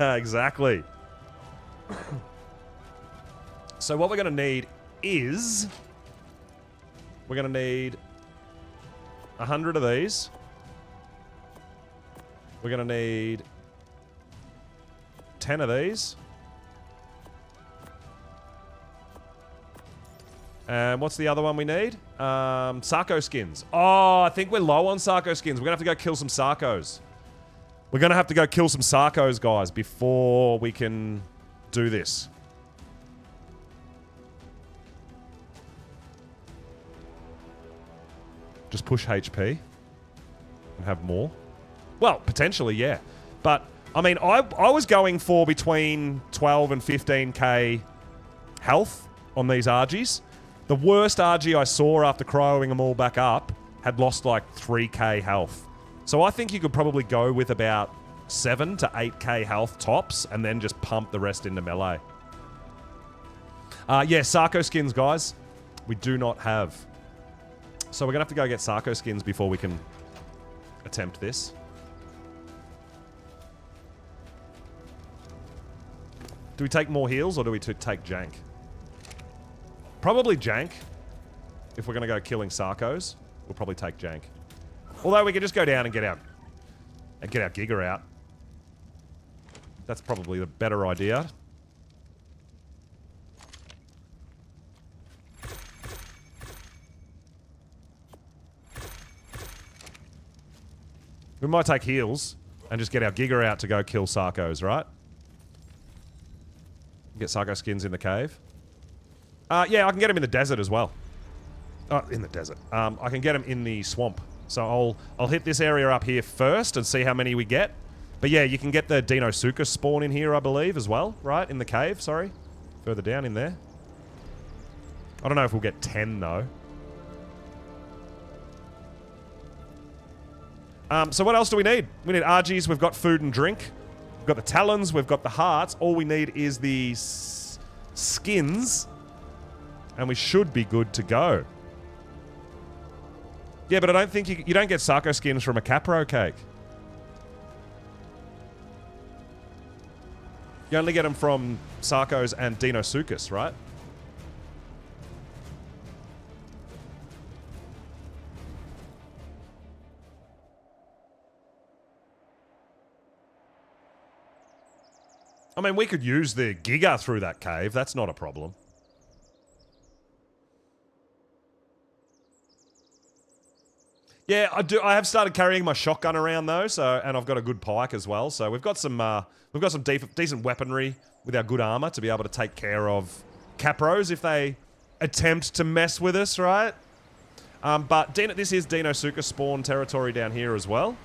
Exactly. So what we're going to need is... we're going to need 100 of these. We're going to need 10 of these. And what's the other one we need? Sarco skins. Oh, I think we're low on Sarco skins. We're going to have to go kill some Sarcos. We're going to have to go kill some Sarcos, guys, before we can do this. Just push HP and have more. Well, potentially, yeah. But, I mean, I was going for between 12 and 15k health on these Argies. The worst Argy I saw after cryoing them all back up had lost like 3k health. So I think you could probably go with about 7 to 8k health tops and then just pump the rest into melee. Yeah, Sarco skins, guys. We do not have. So we're going to have to go get Sarco skins before we can attempt this. Do we take more heals or do we take jank? Probably jank. If we're going to go killing Sarcos, we'll probably take jank. Although we could just go down and get our Giga out. That's probably the better idea. We might take heals and just get our Giga out to go kill Sarcos, right? Get Sarco skins in the cave. Yeah, I can get them in the desert as well. Oh, in the desert. I can get them in the swamp. So I'll hit this area up here first and see how many we get. But yeah, you can get the Deinosuchus spawn in here, I believe, as well, right? In the cave, sorry. Further down in there. I don't know if we'll get 10, though. So what else do we need? We need Argies. We've got food and drink. We've got the talons. We've got the hearts. All we need is the skins. And we should be good to go. Yeah, but I don't think you don't get Sarko skins from a Capro cake. You only get them from Sarkos and Deinosuchus, right? I mean, we could use the Giga through that cave. That's not a problem. Yeah, I have started carrying my shotgun around though, and I've got a good pike as well. So we've got some decent weaponry with our good armor to be able to take care of Capros if they attempt to mess with us, right? But this is Deinosuchus spawn territory down here as well.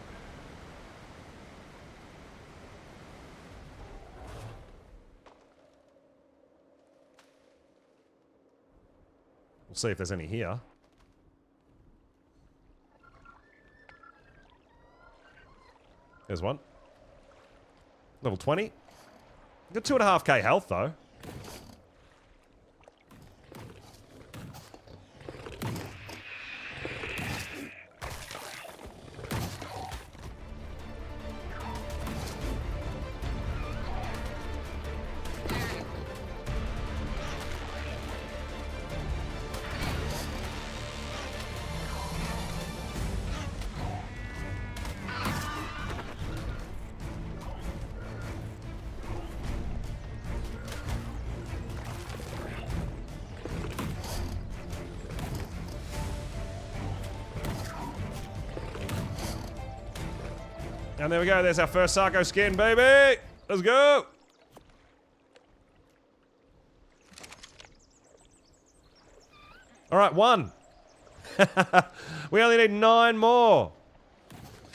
We'll see if there's any here. There's one. Level 20. Got 2.5k health, though. And there we go. There's our first Sarko skin, baby. Let's go. All right, 1. We only need 9 more.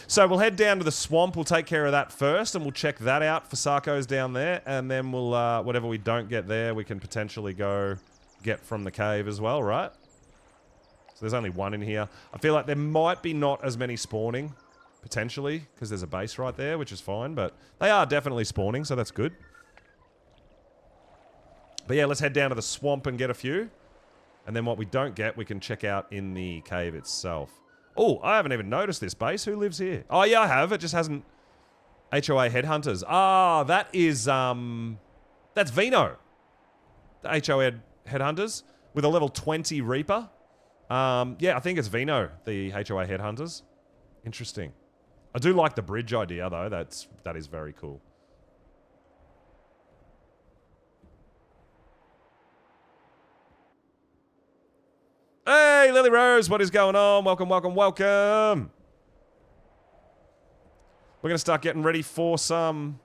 So we'll head down to the swamp. We'll take care of that first, and we'll check that out for Sarkos down there. And then we'll, whatever we don't get there, we can potentially go get from the cave as well, right? So there's only 1 in here. I feel like there might be not as many spawning. Potentially, because there's a base right there, which is fine, but they are definitely spawning, so that's good. But yeah, let's head down to the swamp and get a few. And then what we don't get, we can check out in the cave itself. Oh, I haven't even noticed this base. Who lives here? Oh, yeah, I have. It just hasn't... HOA Headhunters. Ah, that is, that's Vino. The HOA Headhunters with a level 20 Reaper. Yeah, I think it's Vino, the HOA Headhunters. Interesting. I do like the bridge idea, though. That is very cool. Hey, Lily Rose, what is going on? Welcome, welcome, welcome. We're going to start getting ready for some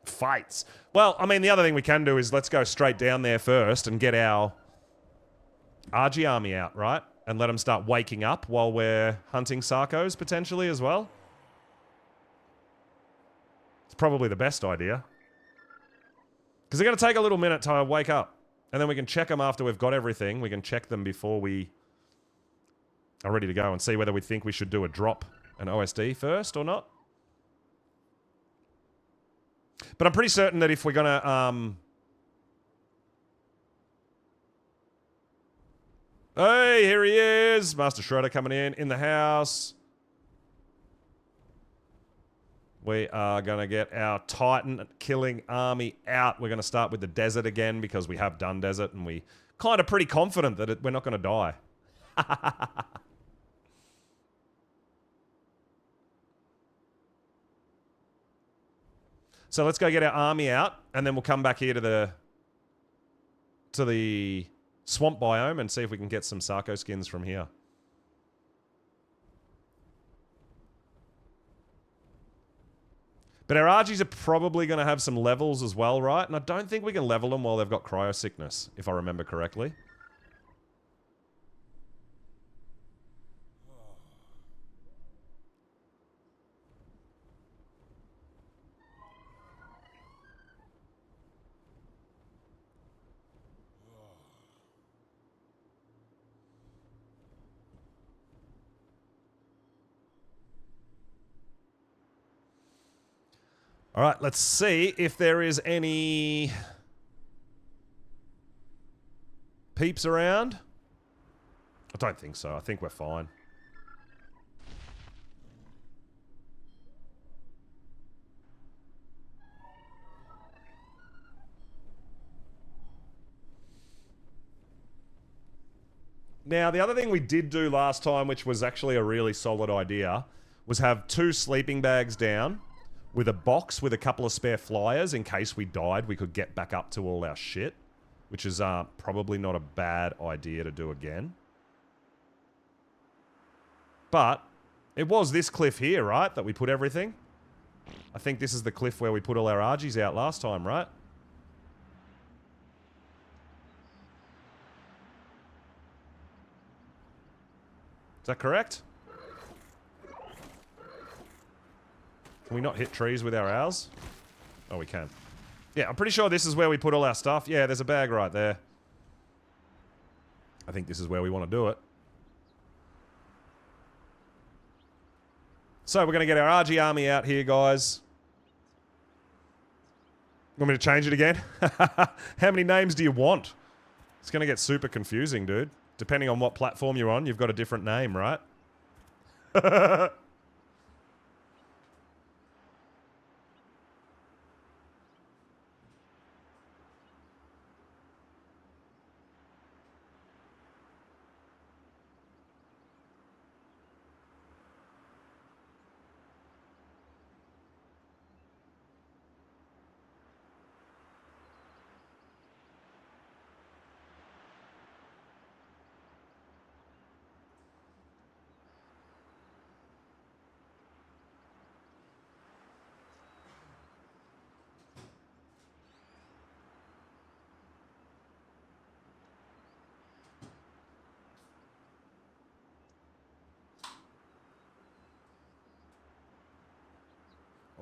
fights. Well, I mean, the other thing we can do is let's go straight down there first and get our Argy army out, right? And let them start waking up while we're hunting Sarkos, potentially, as well. It's probably the best idea. Because they're going to take a little minute to wake up. And then we can check them after we've got everything. We can check them before we are ready to go and see whether we think we should do a drop, an OSD first or not. But I'm pretty certain that if we're going to... Hey, here he is! Master Shredder coming in the house. We are going to get our Titan-killing army out. We're going to start with the desert again because we have done desert and we kind of pretty confident that we're not going to die. So let's go get our army out and then we'll come back here to the swamp biome and see if we can get some Sarko skins from here. But our Argies are probably going to have some levels as well, right? And I don't think we can level them while they've got cryo sickness, if I remember correctly. All right, let's see if there is any peeps around. I don't think so. I think we're fine. Now, the other thing we did do last time, which was actually a really solid idea, was have 2 sleeping bags down with a box with a couple of spare flyers in case we died. We could get back up to all our shit, which is probably not a bad idea to do again. But it was this cliff here, right, that we put everything? I think this is the cliff where we put all our RGs out last time, right? Is that correct? Can we not hit trees with our owls? Oh, we can. Yeah, I'm pretty sure this is where we put all our stuff. Yeah, there's a bag right there. I think this is where we want to do it. So we're going to get our RG army out here, guys. Want me to change it again? How many names do you want? It's going to get super confusing, dude. Depending on what platform you're on, you've got a different name, right?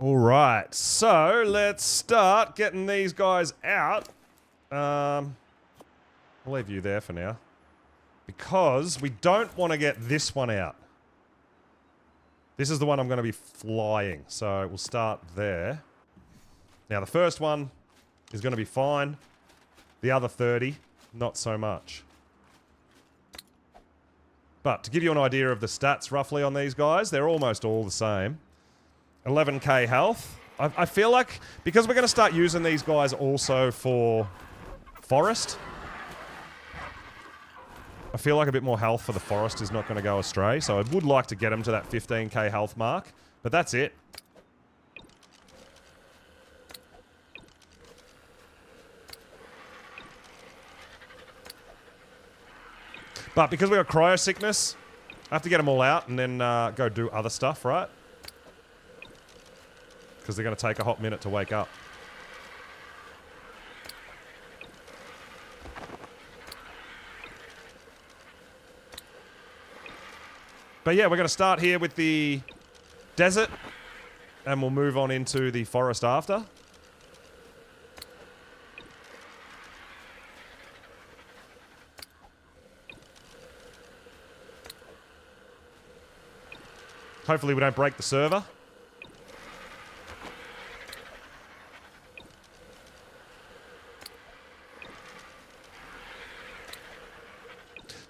All right, so let's start getting these guys out. I'll leave you there for now. Because we don't want to get this one out. This is the one I'm going to be flying, so we'll start there. Now, the first one is going to be fine. The other 30, not so much. But to give you an idea of the stats roughly on these guys, they're almost all the same. 11k health. I feel like, because we're going to start using these guys also for forest, I feel like a bit more health for the forest is not going to go astray, so I would like to get them to that 15k health mark, but that's it. But because we got cryo sickness, I have to get them all out and then go do other stuff, right? Because they're going to take a hot minute to wake up. But yeah, we're going to start here with the desert, and we'll move on into the forest after. Hopefully we don't break the server.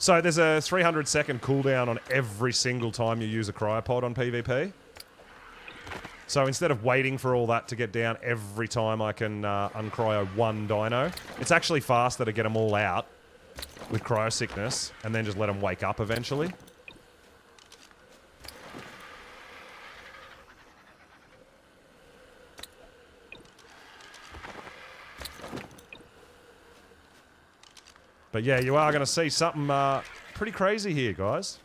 So there's a 300-second cooldown on every single time you use a cryopod on PvP. So instead of waiting for all that to get down every time I can uncryo one dino, it's actually faster to get them all out with cryo sickness and then just let them wake up eventually. But yeah, you are going to see something pretty crazy here, guys.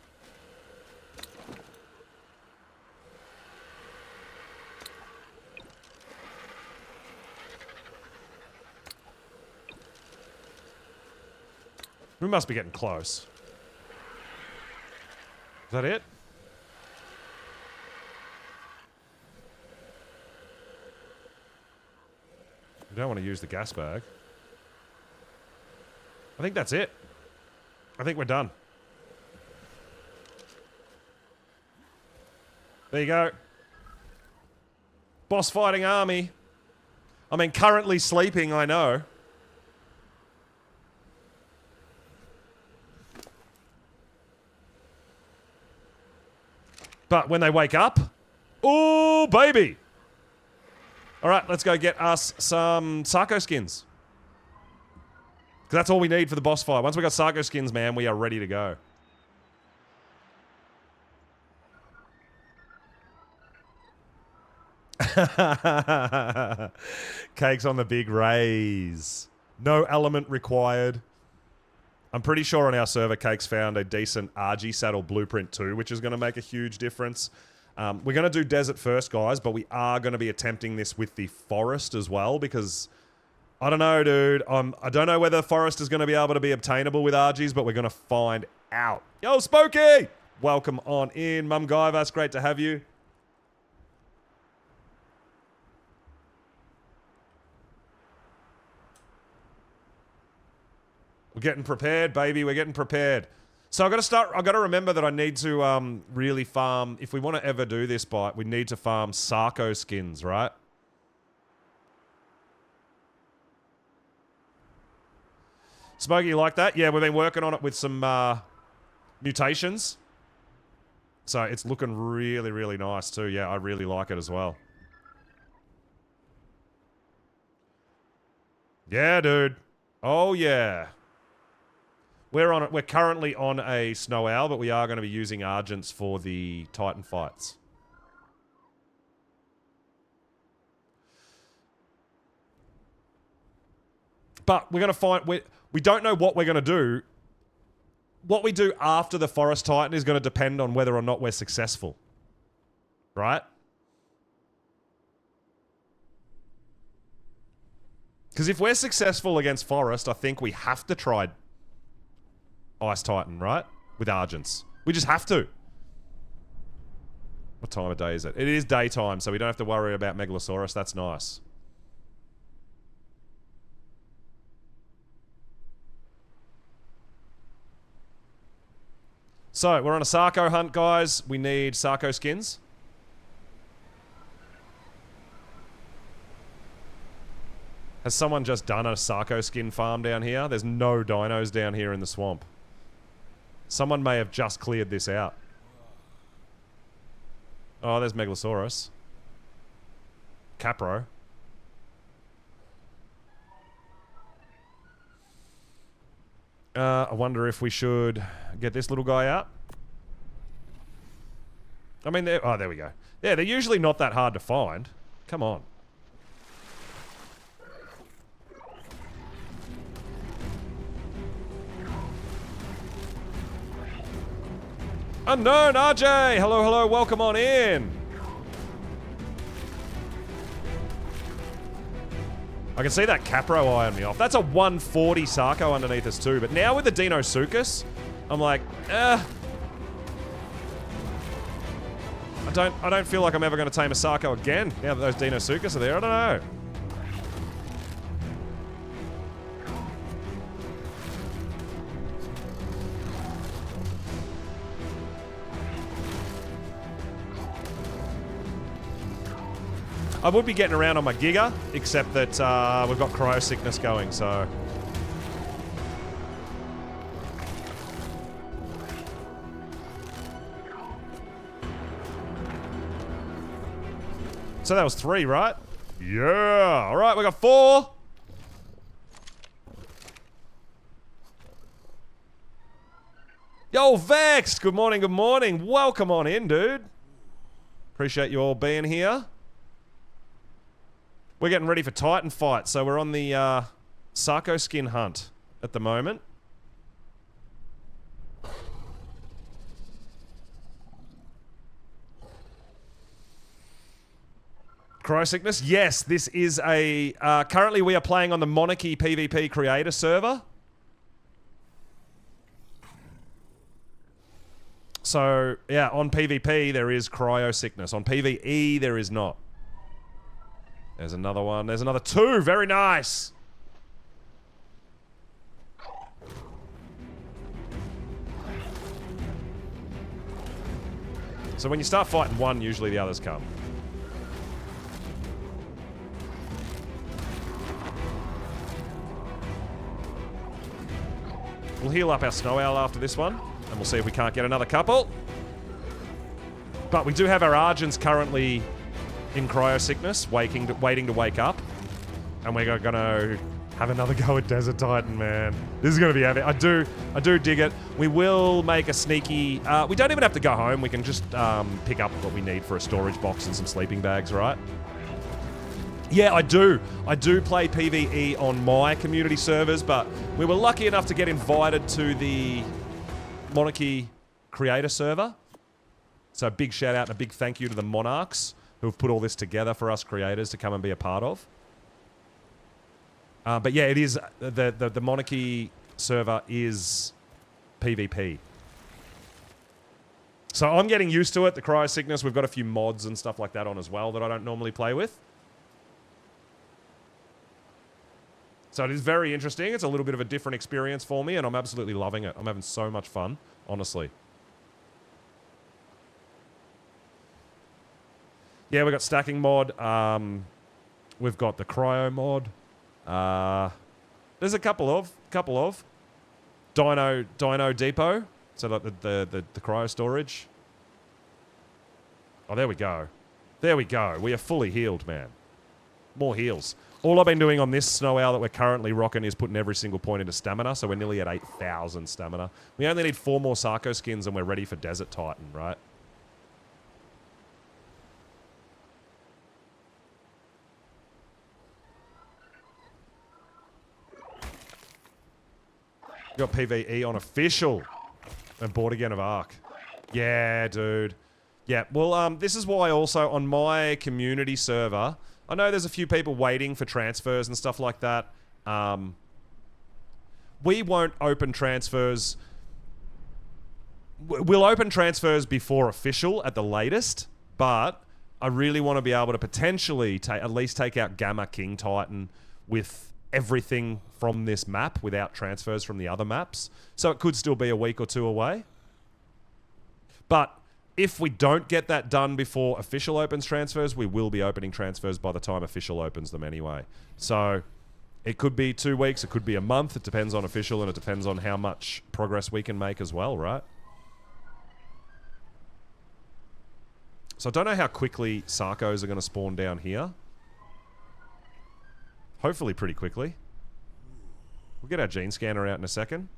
We must be getting close. Is that it? We don't want to use the gas bag. I think that's it. I think we're done. There you go. Boss fighting army. I mean, currently sleeping, I know. But when they wake up, oh, baby. All right, let's go get us some Sarko skins. Because that's all we need for the boss fight. Once we got Sarko skins, man, we are ready to go. Cakes on the big raise. No element required. I'm pretty sure on our server, Cakes found a decent RG saddle blueprint too, which is going to make a huge difference. We're going to do desert first, guys, but we are going to be attempting this with the forest as well, because I don't know, dude. I don't know whether forest is going to be able to be obtainable with RGs, but we're going to find out. Yo, Spooky! Welcome on in, Mum Guyver. It's great to have you. We're getting prepared, baby. We're getting prepared. So I've got to remember that I need to really farm. If we want to ever do this bite, we need to farm Sarko skins, right? Smokey, you like that? Yeah, we've been working on it with some mutations. So it's looking really, really nice too. Yeah, I really like it as well. Yeah, dude. Oh, yeah. We're currently on a Snow Owl, but we are going to be using Argents for the Titan fights. But we're going to find... We don't know what we're going to do. What we do after the Forest Titan is going to depend on whether or not we're successful. Right? Because if we're successful against Forest, I think we have to try Ice Titan, right? With Argents. We just have to. What time of day is it? It is daytime, so we don't have to worry about Megalosaurus. That's nice. So, we're on a Sarko hunt, guys. We need Sarko skins. Has someone just done a Sarko skin farm down here? There's no dinos down here in the swamp. Someone may have just cleared this out. Oh, there's Megalosaurus. Capro. I wonder if we should get this little guy out. I mean, oh, there we go. Yeah, they're usually not that hard to find. Come on. Unknown RJ! Hello, hello, welcome on in. I can see that Capro eyeing me off. That's a 140 Sarko underneath us too, but now with the Deinosuchus, I'm like, I don't feel like I'm ever going to tame a Sarko again now that those Deinosuchus are there. I don't know. I would be getting around on my Giga, except that we've got cryo sickness going, so... So that was 3, right? Yeah! Alright, we got 4! Yo, Vexed! Good morning, good morning. Welcome on in, dude. Appreciate you all being here. We're getting ready for Titan fight, so we're on the Sarko skin hunt at the moment. Cryo sickness? Yes, this is a... currently we are playing on the Monarky PvP creator server. So, yeah, on PvP there is cryo sickness. On PvE there is not. There's another one. There's another 2. Very nice. So when you start fighting one, usually the others come. We'll heal up our Snow Owl after this one, and we'll see if we can't get another couple. But we do have our Argents currently in cryo sickness, waiting to wake up. And we're going to have another go at Desert Titan, man. This is going to be epic. I do dig it. We will make a sneaky... we don't even have to go home. We can just pick up what we need for a storage box and some sleeping bags, right? Yeah, I do. I do play PvE on my community servers, but we were lucky enough to get invited to the Monarky creator server. So big shout out and a big thank you to the Monarchs who have put all this together for us creators to come and be a part of. But yeah, it is the Monarchy server is PvP. So I'm getting used to it. The cryo sickness, we've got a few mods and stuff like that on as well that I don't normally play with. So it is very interesting. It's a little bit of a different experience for me, and I'm absolutely loving it. I'm having so much fun, honestly. Yeah, we've got stacking mod. We've got the cryo mod. There's a couple of Dino Depot. So like the cryo storage. Oh, there we go. There we go. We are fully healed, man. More heals. All I've been doing on this Snow Owl that we're currently rocking is putting every single point into stamina, so we're nearly at 8,000 stamina. We only need 4 more Sarco skins and we're ready for Desert Titan, right? Got PvE on official. And bought again of Ark. Yeah, dude. Yeah, well, this is why also on my community server, I know there's a few people waiting for transfers and stuff like that. We won't open transfers. We'll open transfers before official at the latest, but I really want to be able to potentially at least take out Gamma King Titan with everything from this map without transfers from the other maps. So it could still be a week or two away. But if we don't get that done before official opens transfers, we will be opening transfers by the time official opens them anyway. So it could be 2 weeks, it could be a month. It depends on official and it depends on how much progress we can make as well, right? So I don't know how quickly Sarcos are going to spawn down here. Hopefully pretty quickly. We'll get our gene scanner out in a second.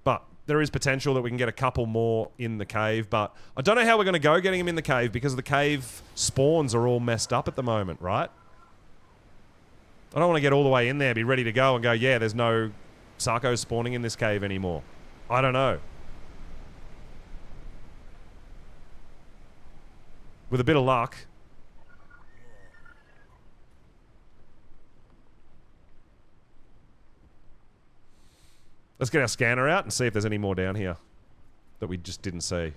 But there is potential that we can get a couple more in the cave, but I don't know how we're going to go getting them in the cave because the cave spawns are all messed up at the moment, right? I don't want to get all the way in there, be ready to go and go, yeah, there's no Sarcos spawning in this cave anymore. I don't know. With a bit of luck. Let's get our scanner out and see if there's any more down here that we just didn't see.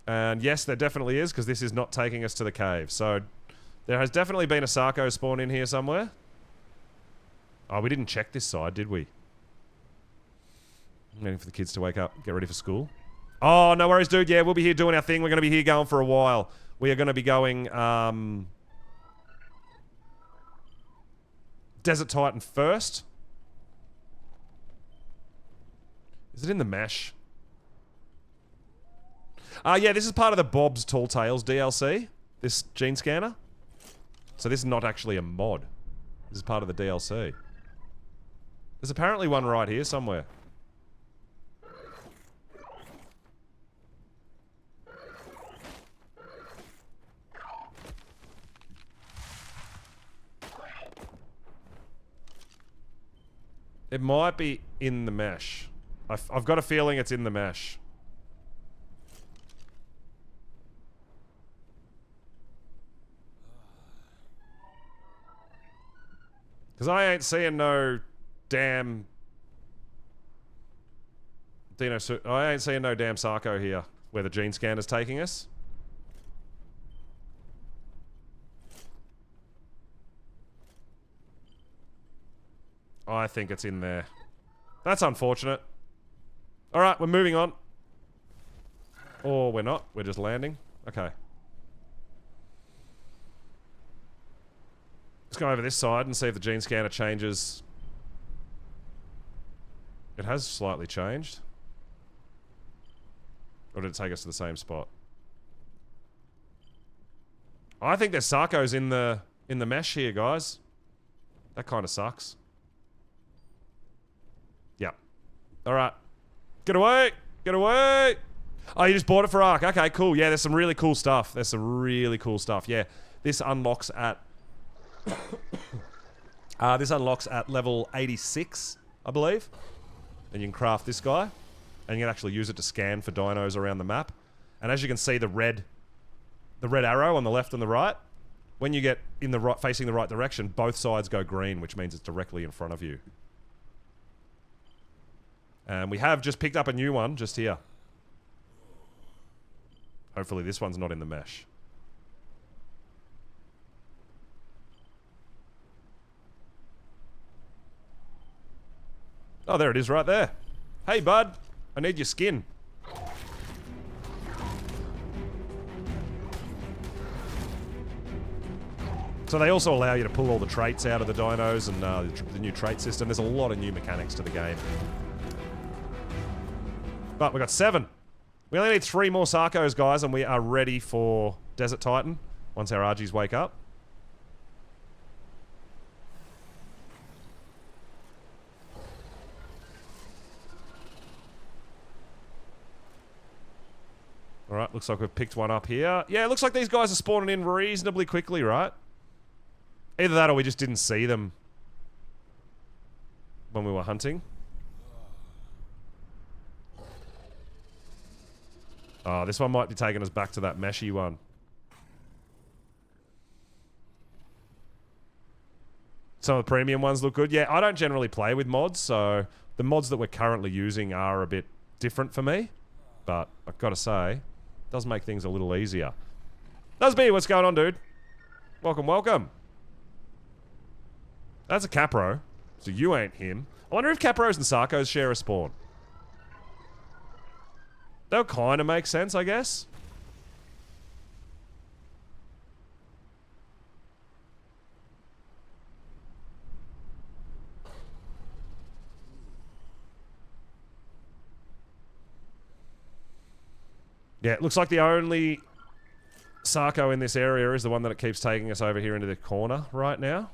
And yes, there definitely is, because this is not taking us to the cave. So there has definitely been a Sarco spawn in here somewhere. Oh, we didn't check this side, did we? I'm waiting for the kids to wake up, get ready for school. Oh, no worries, dude. Yeah, we'll be here doing our thing. We're going to be here going for a while. We are going to be going, Desert Titan first. Is it in the mesh? Yeah, this is part of the Bob's Tall Tales DLC. This gene scanner. So this is not actually a mod. This is part of the DLC. There's apparently one right here somewhere. It might be in the mesh. I've got a feeling it's in the mesh. Because I ain't seeing no damn... I ain't seeing no damn Sarco here, where the gene scanner's taking us. I think it's in there. That's unfortunate. Alright, we're moving on. Or we're not. We're just landing. Okay. Let's go over this side and see if the gene scanner changes. It has slightly changed. Or did it take us to the same spot? I think there's Sarcos in the mesh here, guys. That kind of sucks. Yep. Alright. Get away! Get away! Oh, you just bought it for Ark. Okay, cool. Yeah, there's some really cool stuff. There's some really cool stuff. Yeah. This unlocks at... this unlocks at level 86, I believe. And you can craft this guy. And you can actually use it to scan for dinos around the map. And as you can see, the red arrow on the left and the right, when you get in the right, facing the right direction, both sides go green, which means it's directly in front of you. And we have just picked up a new one just here. Hopefully this one's not in the mesh. Oh, there it is right there. Hey, bud. I need your skin. So they also allow you to pull all the traits out of the dinos and the new trait system. There's a lot of new mechanics to the game. But we got 7. We only need 3 more Sarcos, guys, and we are ready for Desert Titan once our Argies wake up. Alright, looks like we've picked one up here. Yeah, it looks like these guys are spawning in reasonably quickly, right? Either that or we just didn't see them when we were hunting. Oh, this one might be taking us back to that meshy one. Some of the premium ones look good. Yeah, I don't generally play with mods, so the mods that we're currently using are a bit different for me. But I've got to say, it does make things a little easier. Does be, what's going on, dude? Welcome, welcome. That's a Capro, so you ain't him. I wonder if Capros and Sarcos share a spawn. That would kind of make sense, I guess. Yeah, it looks like the only Sarco in this area is the one that it keeps taking us over here into the corner right now.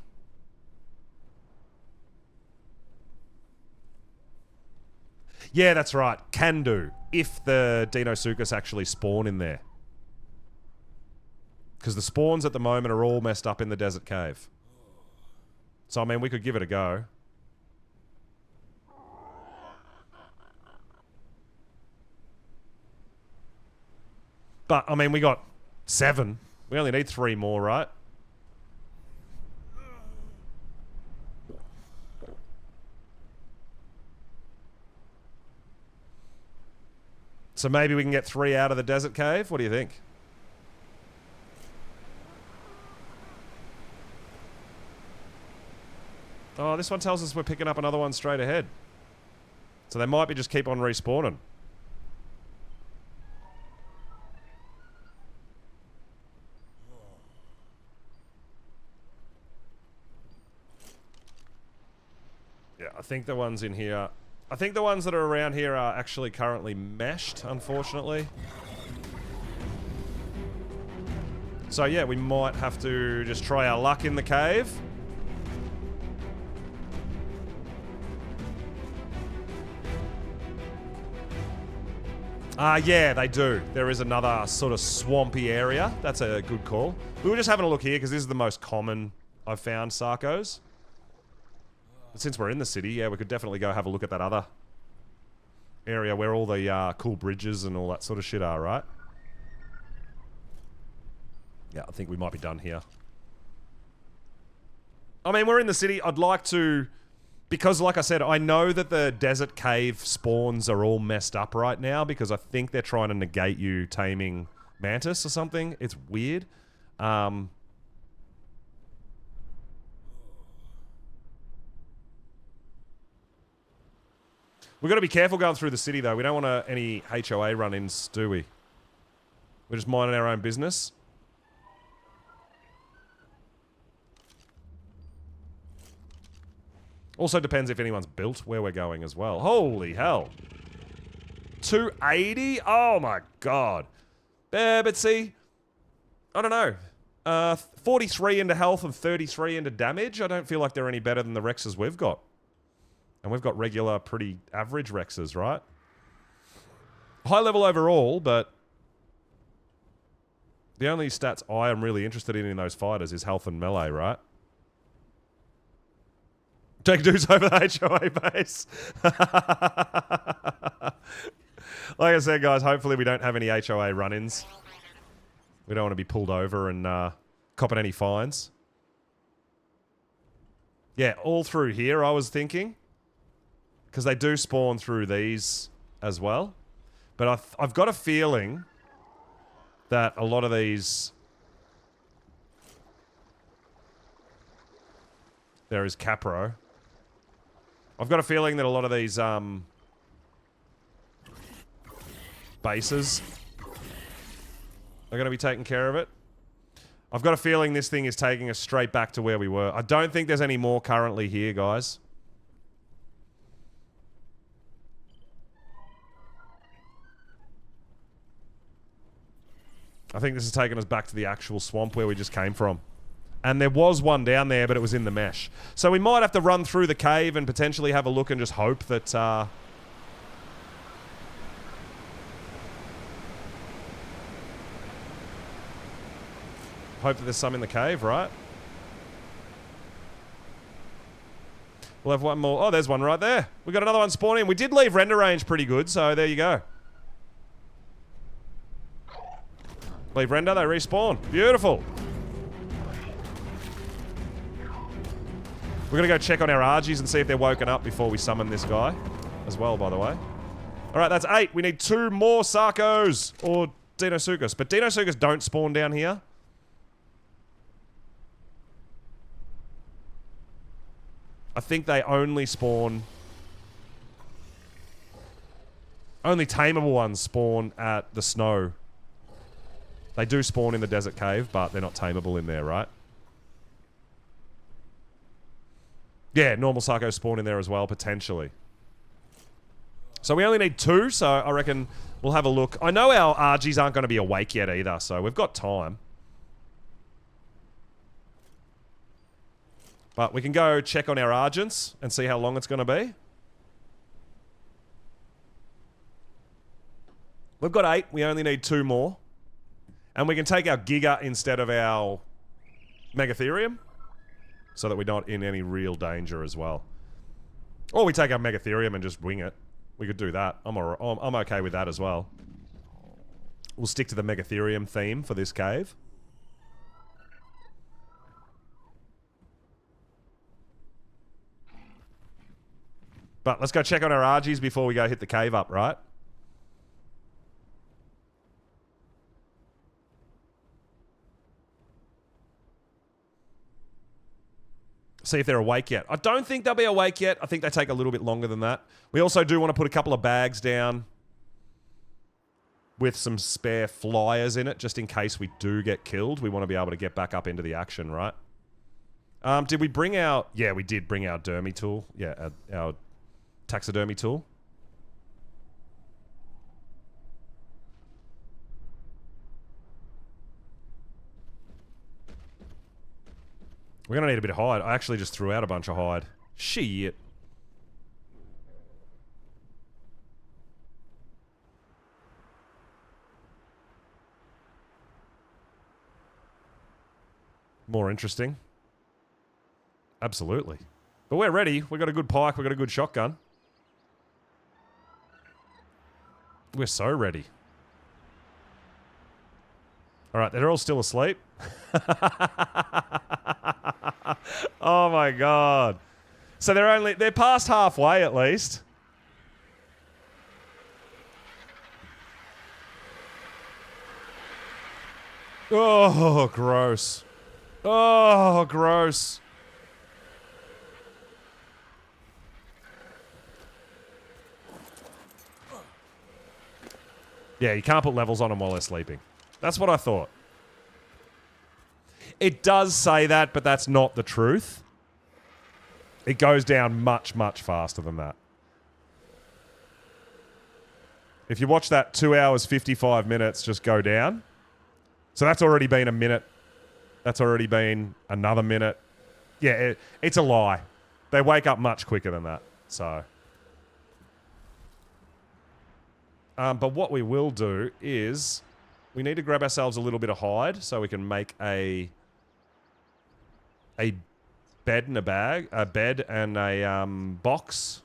Yeah, that's right. Can do. If the Deinosuchus actually spawn in there. Because the spawns at the moment are all messed up in the desert cave. So, I mean, we could give it a go. But, I mean, we got 7. We only need 3 more, right? So maybe we can get 3 out of the desert cave? What do you think? Oh, this one tells us we're picking up another one straight ahead. So they might be just keep on respawning. Yeah, I think the ones in here... I think the ones that are around here are actually currently meshed, unfortunately. So yeah, we might have to just try our luck in the cave. Yeah, they do. There is another sort of swampy area. That's a good call. We were just having a look here because this is the most common I've found Sarcos. But since we're in the city, yeah, we could definitely go have a look at that other area where all the cool bridges and all that sort of shit are, right? Yeah, I think we might be done here. I mean, we're in the city. I'd like to... Because, like I said, I know that the desert cave spawns are all messed up right now because I think they're trying to negate you taming mantis or something. It's weird. We've got to be careful going through the city, though. We don't want any HOA run-ins, do we? We're just minding our own business. Also depends if anyone's built where we're going as well. Holy hell. 280? Oh my god. But see, I don't know. 43 into health and 33 into damage. I don't feel like they're any better than the Rexes we've got. And we've got regular, pretty average Rexes, right? High level overall, but the only stats I am really interested in those fighters is health and melee, right? Take dudes over the HOA base. Like I said, guys, hopefully we don't have any HOA run-ins. We don't want to be pulled over and copping any fines. Yeah, all through here, I was thinking. Because they do spawn through these as well. But I've got a feeling that a lot of these... There is Capro. I've got a feeling that a lot of these bases are going to be taking care of it. I've got a feeling this thing is taking us straight back to where we were. I don't think there's any more currently here, guys. I think this has taken us back to the actual swamp where we just came from. And there was one down there, but it was in the mesh. So we might have to run through the cave and potentially have a look and just hope that... hope that there's some in the cave, right? We'll have one more. Oh, there's one right there. We got another one spawning. We did leave render range pretty good, so there you go. Leave render, they respawn. Beautiful. We're gonna go check on our Argies and see if they're woken up before we summon this guy. As well, by the way. Alright, that's 8. We need 2 more Sarkos. Or Deinosuchus. But Deinosuchus don't spawn down here. I think they only spawn... Only tameable ones spawn at the snow. They do spawn in the desert cave, but they're not tameable in there, right? Yeah, normal Sarkos spawn in there as well, potentially. So we only need 2, so I reckon we'll have a look. I know our Argies aren't going to be awake yet either, so we've got time. But we can go check on our Argents and see how long it's going to be. We've got 8. We only need 2 more. And we can take our Giga instead of our Megatherium. So that we're not in any real danger as well. Or we take our Megatherium and just wing it. We could do that. I'm okay with that as well. We'll stick to the Megatherium theme for this cave. But let's go check on our Argies before we go hit the cave up, right? See if they're awake yet. I don't think they'll be awake yet. I think they take a little bit longer than that. We also do want to put a couple of bags down with some spare flyers in it, just in case we do get killed. We want to be able to get back up into the action, right? Did we bring our... Yeah, we did bring our dermy tool. Yeah, our taxidermy tool. We're going to need a bit of hide. I actually just threw out a bunch of hide. Shit. More interesting. Absolutely. But we're ready. We've got a good pike. We've got a good shotgun. We're so ready. Alright, they're all still asleep. Oh my god. So they're past halfway at least. Oh, gross. Oh, gross. Yeah, you can't put levels on them while they're sleeping. That's what I thought. It does say that, but that's not the truth. It goes down much, much faster than that. If you watch that 2 hours, 55 minutes just go down. So that's already been a minute. That's already been another minute. Yeah, it's a lie. They wake up much quicker than that. So. But what we will do is we need to grab ourselves a little bit of hide so we can make a bed and a bed and a box.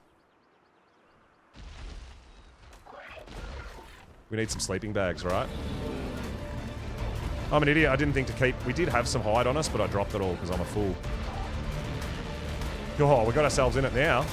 We need some sleeping bags, right? I'm an idiot. I didn't think to keep... We did have some hide on us, but I dropped it all because I'm a fool. Oh, we got ourselves in it now.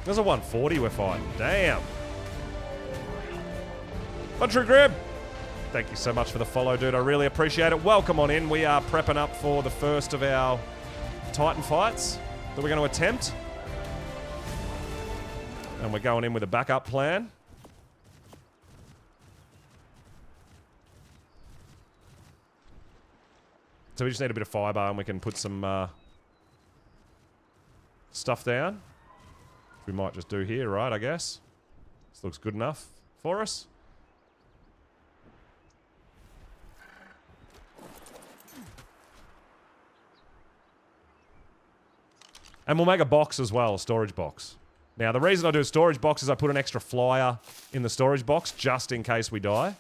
There's a 140 we're fighting. Damn. Country Grib. Thank you so much for the follow, dude. I really appreciate it. Welcome on in. We are prepping up for the first of our Titan fights that we're going to attempt. And we're going in with a backup plan. So we just need a bit of fiber and we can put some stuff down. We might just do here, right, I guess. This looks good enough for us. And we'll make a box as well, a storage box. Now, the reason I do a storage box is I put an extra flyer in the storage box just in case we die.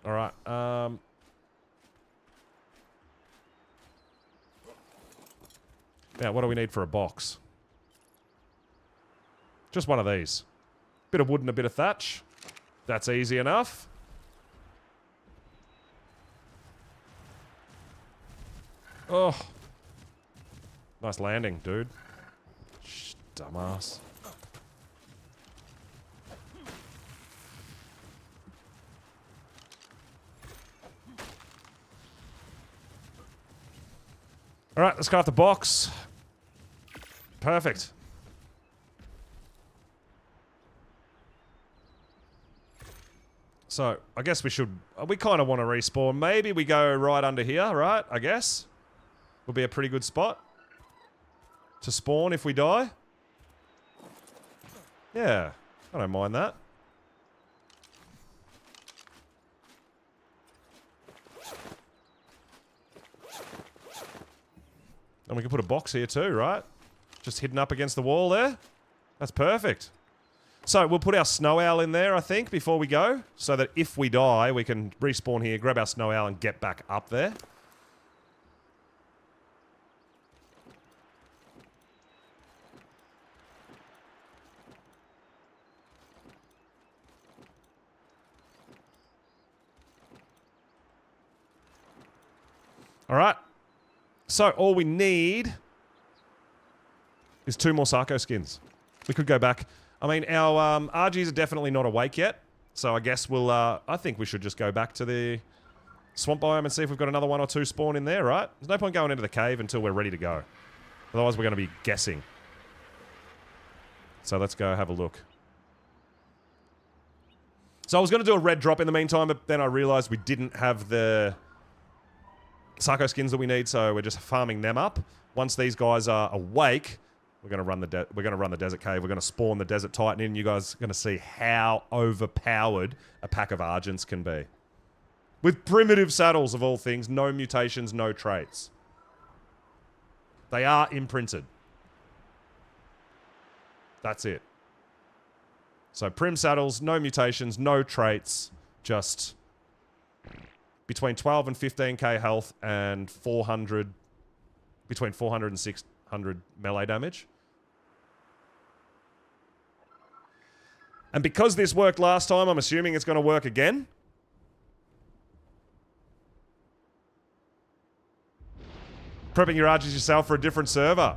All right. Now, what do we need for a box? Just one of these. Bit of wood and a bit of thatch. That's easy enough. Oh. Nice landing, dude. Shh, dumbass. All right, let's craft the box. Perfect. So, I guess we should... We kind of want to respawn. Maybe we go right under here, right? I guess. Would be a pretty good spot to spawn if we die. Yeah, I don't mind that. And we can put a box here too, right? Just hidden up against the wall there. That's perfect. So we'll put our snow owl in there, I think, before we go. So that if we die, we can respawn here, grab our snow owl and get back up there. All right. So all we need is 2 more Sarco skins. We could go back. I mean, our RGs are definitely not awake yet. So I guess we'll, I think we should just go back to the swamp biome and see if we've got another 1 or 2 spawn in there, right? There's no point going into the cave until we're ready to go. Otherwise, we're going to be guessing. So let's go have a look. So I was going to do a red drop in the meantime, but then I realized we didn't have the Sarco skins that we need, so we're just farming them up. Once these guys are awake, we're going to run the desert cave. We're going to spawn the desert titan in. You guys are going to see how overpowered a pack of Argents can be. With primitive saddles of all things, no mutations, no traits. They are imprinted. That's it. So prim saddles, no mutations, no traits, just between 12 and 15k health and between 400 and 600 melee damage. And because this worked last time, I'm assuming it's going to work again. Prepping your archers yourself for a different server.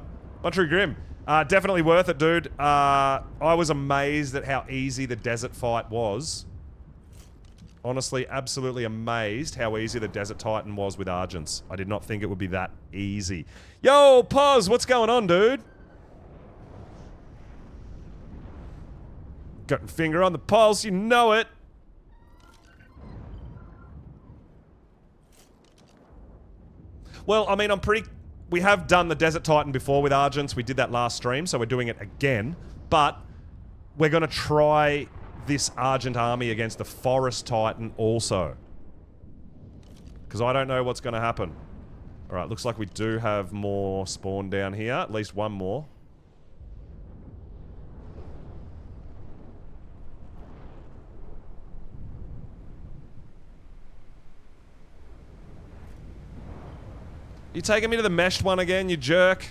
True Grim. Definitely worth it, dude. I was amazed at how easy the desert fight was. Honestly, absolutely amazed how easy the Desert Titan was with Argents. I did not think it would be that easy. Yo, Pause, what's going on, dude? Got your finger on the pulse, you know it. Well, I mean, we have done the Desert Titan before with Argents. We did that last stream, so we're doing it again. But we're going to try this Argent army against the Forest Titan also. Because I don't know what's going to happen. Alright, looks like we do have more spawn down here. At least one more. You taking me to the meshed one again, you jerk?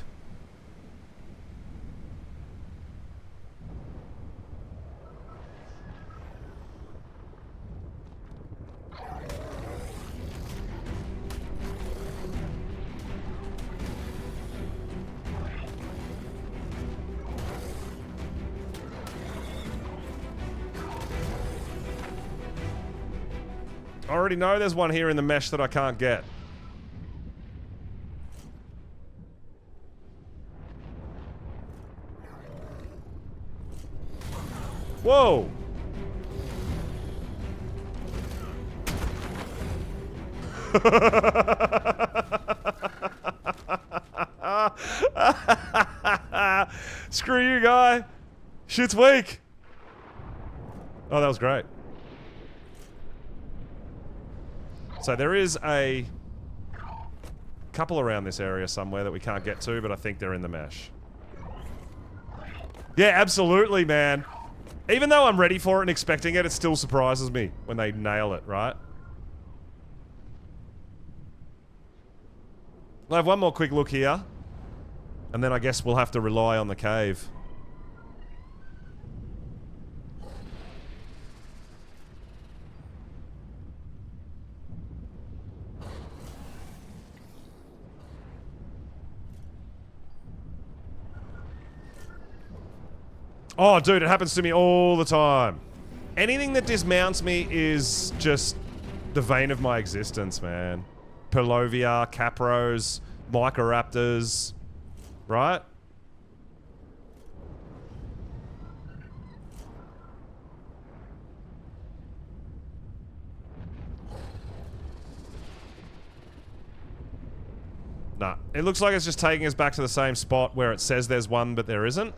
I already know there's one here in the mesh that I can't get. Whoa! Screw you, guy. Shit's weak. Oh, that was great. So there is a couple around this area somewhere that we can't get to, but I think they're in the mesh. Yeah, absolutely, man. Even though I'm ready for it and expecting it, it still surprises me when they nail it, right? I'll have one more quick look here. And then I guess we'll have to rely on the cave. Oh, dude, it happens to me all the time. Anything that dismounts me is just the vein of my existence, man. Perlovia, Capros, Microraptors, right? Nah, it looks like it's just taking us back to the same spot where it says there's one, but there isn't.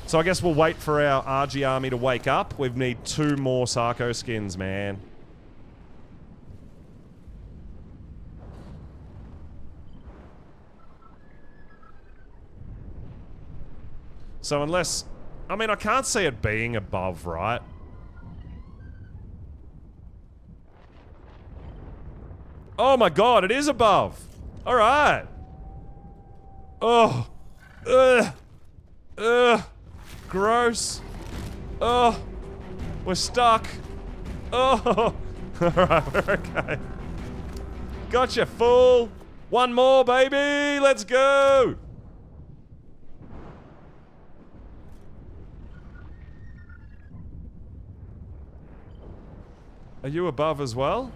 So I guess we'll wait for our RG army to wake up. We need 2 more Sarko skins, man. So unless... I mean, I can't see it being above, right? Oh my god, it is above! Alright! Oh! Ugh! Ugh! Gross. Oh. We're stuck. Oh. Alright, we're okay. Gotcha, fool. One more, baby. Let's go. Are you above as well?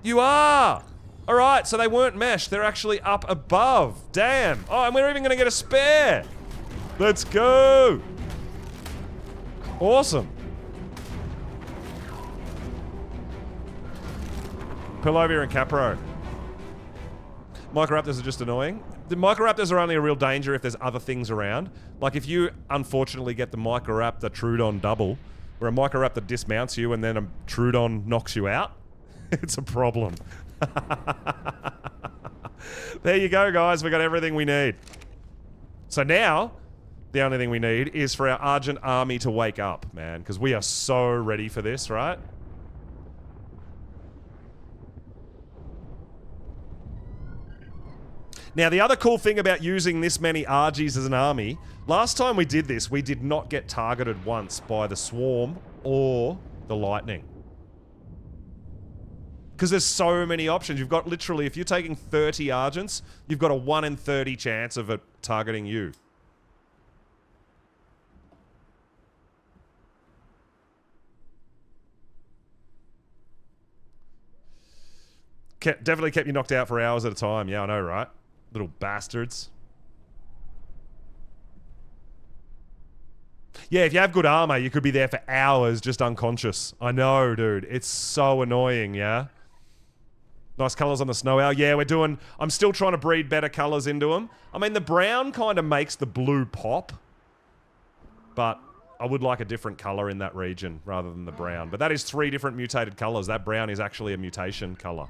You are. Alright, so they weren't meshed. They're actually up above. Damn. Oh, and we're even going to get a spare. Let's go! Awesome. Perlovia and Capro. Microraptors are just annoying. The Microraptors are only a real danger if there's other things around. Like if you unfortunately get the Microraptor Trudon double, where a Microraptor dismounts you and then a Trudon knocks you out, it's a problem. There you go, guys. We got everything we need. So now... the only thing we need is for our Argent army to wake up, man. Because we are so ready for this, right? Now, the other cool thing about using this many RGs as an army, last time we did this, we did not get targeted once by the swarm or the lightning. Because there's so many options. You've got literally, if you're taking 30 Argents, you've got a 1 in 30 chance of it targeting you. Definitely kept you knocked out for hours at a time. Yeah, I know, right? Little bastards. Yeah, if you have good armor, you could be there for hours just unconscious. I know, dude. It's so annoying, yeah? Nice colors on the snow owl. Yeah, I'm still trying to breed better colors into them. I mean, the brown kind of makes the blue pop. But I would like a different color in that region rather than the brown. But that is 3 different mutated colors. That brown is actually a mutation color.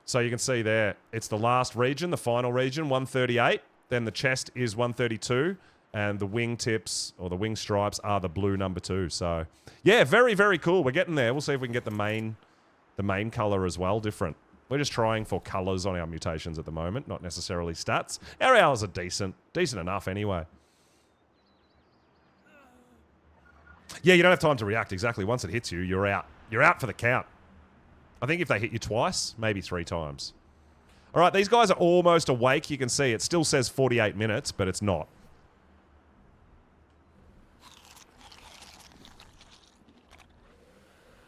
So you can see there, it's the last region, the final region, 138. Then the chest is 132. And the wing tips, or the wing stripes, are the blue number 2. So, yeah, very, very cool. We're getting there. We'll see if we can get the main color as well different. We're just trying for colors on our mutations at the moment, not necessarily stats. Our owls are decent. Decent enough anyway. Yeah, you don't have time to react. Exactly. Once it hits you, you're out. You're out for the count. I think if they hit you twice, maybe 3 times. All right, these guys are almost awake. You can see it still says 48 minutes, but it's not.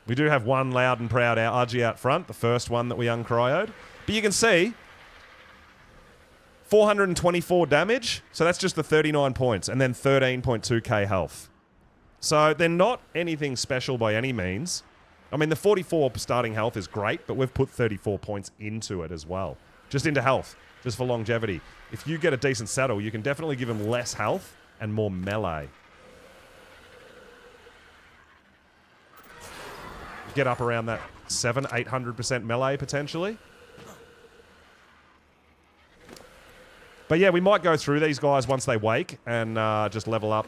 We do have one loud and proud RG out front, the first one that we uncryoed. But you can see 424 damage, so that's just the 39 points, and then 13.2k health. So they're not anything special by any means. I mean, the 44 starting health is great, but we've put 34 points into it as well. Just into health, just for longevity. If you get a decent saddle, you can definitely give him less health and more melee. Get up around that 800% melee potentially. But yeah, we might go through these guys once they wake and just level up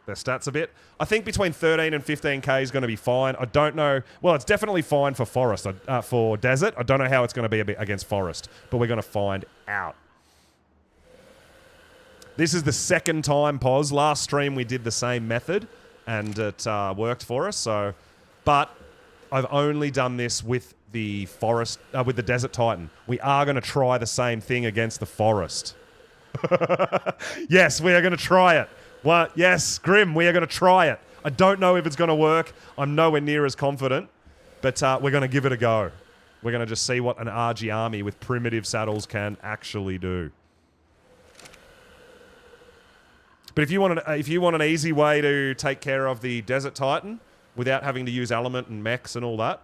their stats a bit. I think between 13 and 15k is going to be fine. I don't know. Well, it's definitely fine for forest, for desert. I don't know how it's going to be against forest, but we're going to find out. This is the second time, Pos. Last stream we did the same method and it worked for us. So, but I've only done this with the forest, with the Desert Titan. We are going to try the same thing against the forest. Yes, we are going to try it. What? Yes, Grim, we are going to try it. I don't know if it's going to work. I'm nowhere near as confident, but we're going to give it a go. We're going to just see what an RG army with primitive saddles can actually do. But if you want an easy way to take care of the Desert Titan without having to use element and mechs and all that,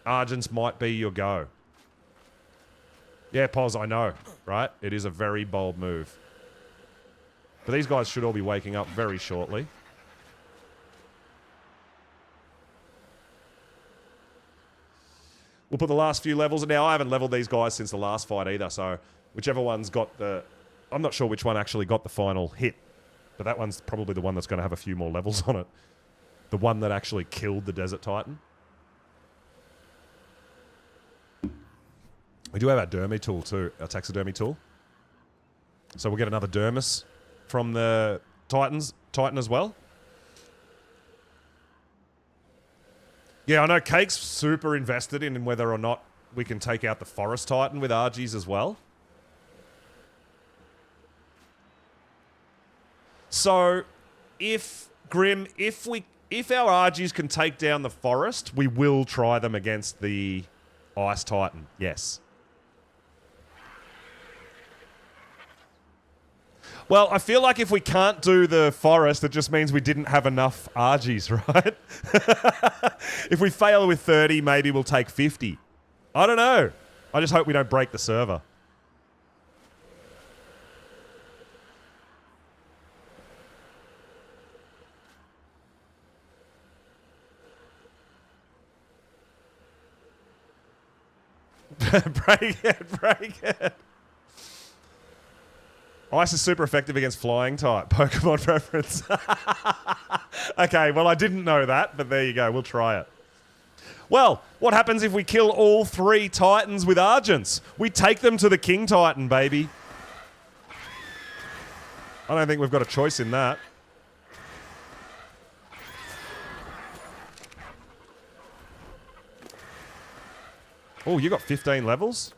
Argents might be your go. Yeah, Pos, I know, right? It is a very bold move. But these guys should all be waking up very shortly. We'll put the last few levels. Now, I haven't leveled these guys since the last fight either, so whichever one's got the... I'm not sure which one actually got the final hit, but that one's probably the one that's going to have a few more levels on it. The one that actually killed the Desert Titan. We do have our Dermy tool too, our taxidermy tool. So we'll get another Dermis from the Titan as well. Yeah, I know Cake's super invested in whether or not we can take out the Forest Titan with RGs as well. So, Grim, if our RGs can take down the Forest, we will try them against the Ice Titan. Yes. Well, I feel like if we can't do the Forest, it just means we didn't have enough RGs, right? If we fail with 30, maybe we'll take 50. I don't know. I just hope we don't break the server. Break it, break it. Ice is super effective against flying type. Pokemon preference. Okay, well, I didn't know that, but there you go. We'll try it. Well, what happens if we kill all 3 Titans with Argents? We take them to the King Titan, baby. I don't think we've got a choice in that. Oh, you got 15 levels?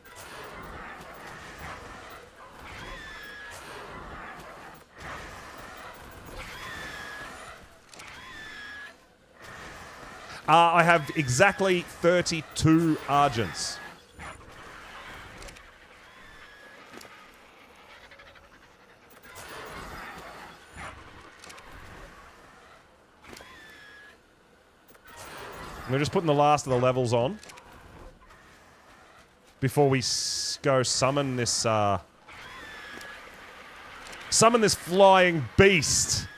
I have exactly 32 Argents. We're just putting the last of the levels on before we go summon this flying beast.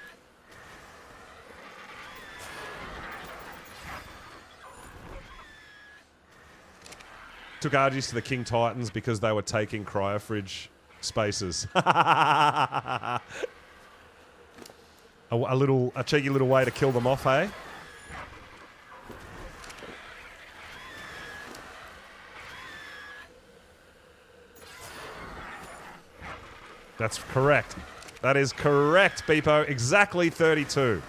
Took Argies to the King Titans because they were taking cryofridge spaces. a cheeky little way to kill them off, hey? That's correct. That is correct, Beepo. Exactly 32.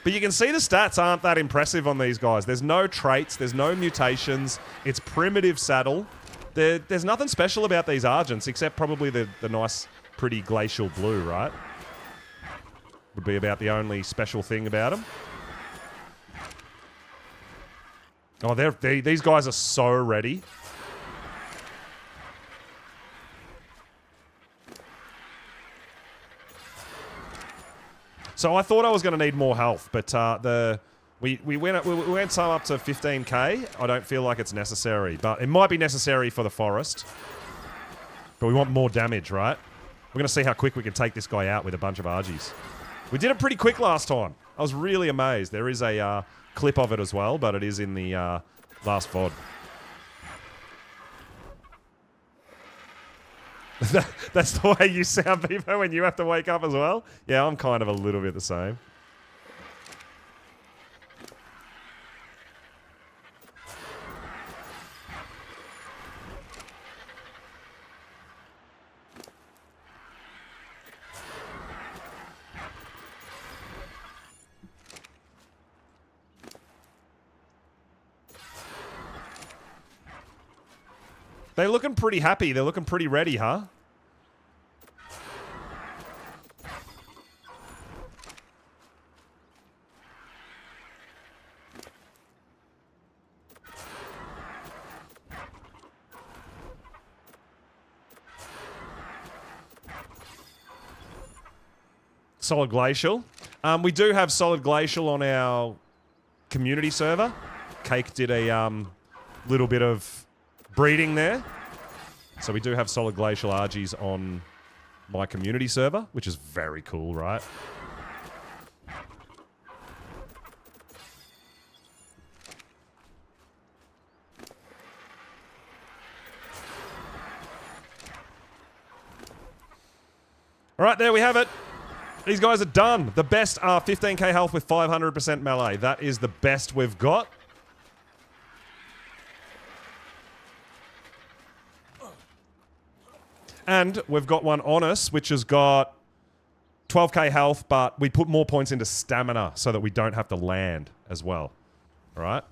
But you can see the stats aren't that impressive on these guys. There's no traits. There's no mutations. It's primitive saddle. There's nothing special about these Argents except probably the nice, pretty glacial blue, right? Would be about the only special thing about them. Oh, these guys are so ready. So I thought I was going to need more health, but we went some up to 15k. I don't feel like it's necessary, but it might be necessary for the forest. But we want more damage, right? We're going to see how quick we can take this guy out with a bunch of Argies. We did it pretty quick last time. I was really amazed. There is a clip of it as well, but it is in the last VOD. That's the way you sound, Beepo, when you have to wake up as well? Yeah, I'm kind of a little bit the same. They're looking pretty happy. They're looking pretty ready, huh? Solid Glacial. We do have Solid Glacial on our community server. Cake did a little bit of breeding there. So we do have Solid Glacial Argies on my community server, which is very cool, right? All right, there we have it. These guys are done. The best are 15k health with 500% melee. That is the best we've got. And we've got one on us, which has got 12k health, but we put more points into stamina so that we don't have to land as well. All right?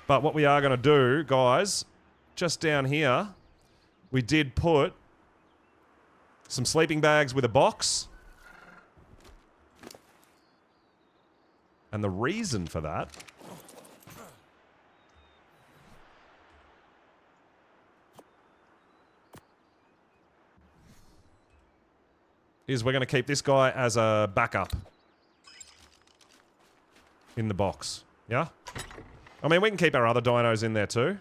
But what we are going to do, guys, just down here, we did put some sleeping bags with a box. And the reason for that is we're going to keep this guy as a backup in the box. Yeah? I mean, we can keep our other dinos in there too.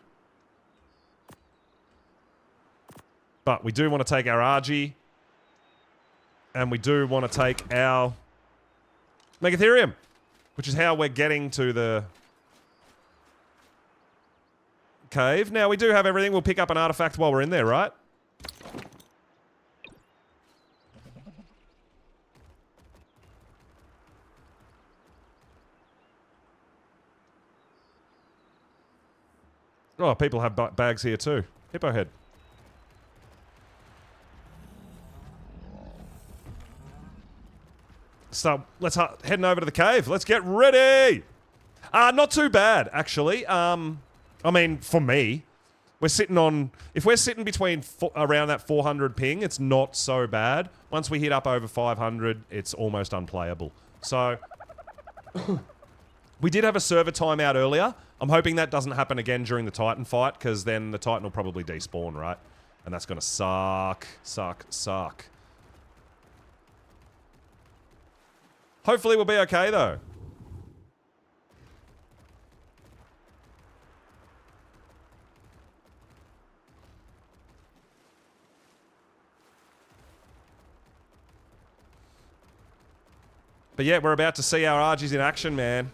But we do want to take our Argy. And we do want to take our Megatherium. Which is how we're getting to the cave. Now, we do have everything. We'll pick up an artifact while we're in there, right? Oh, people have bags here too. Hippo head. So let's heading over to the cave. Let's get ready. Not too bad, actually. I mean, for me, we're sitting on... If we're sitting between around that 400 ping, it's not so bad. Once we hit up over 500, it's almost unplayable. So... We did have a server timeout earlier. I'm hoping that doesn't happen again during the Titan fight, because then the Titan will probably despawn, right? And that's going to suck. Suck. Suck. Hopefully we'll be okay, though. But yeah, we're about to see our Argies in action, man.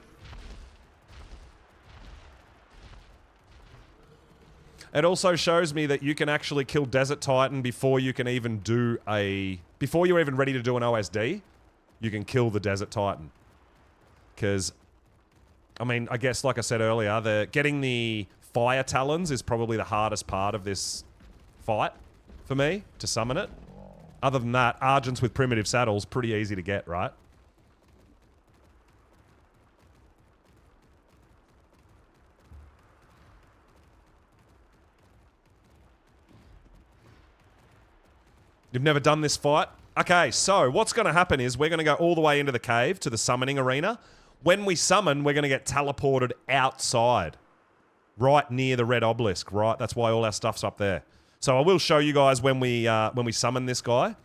It also shows me that you can actually kill Desert Titan before you can even do a... Before you're even ready to do an OSD, you can kill the Desert Titan. Because, I mean, I guess, like I said earlier, getting the Fire Talons is probably the hardest part of this fight for me, to summon it. Other than that, Argents with primitive saddles, pretty easy to get, right? You've never done this fight? Okay, so what's going to happen is we're going to go all the way into the cave to the summoning arena. When we summon, we're going to get teleported outside. Right near the red obelisk, right? That's why all our stuff's up there. So I will show you guys when we summon this guy.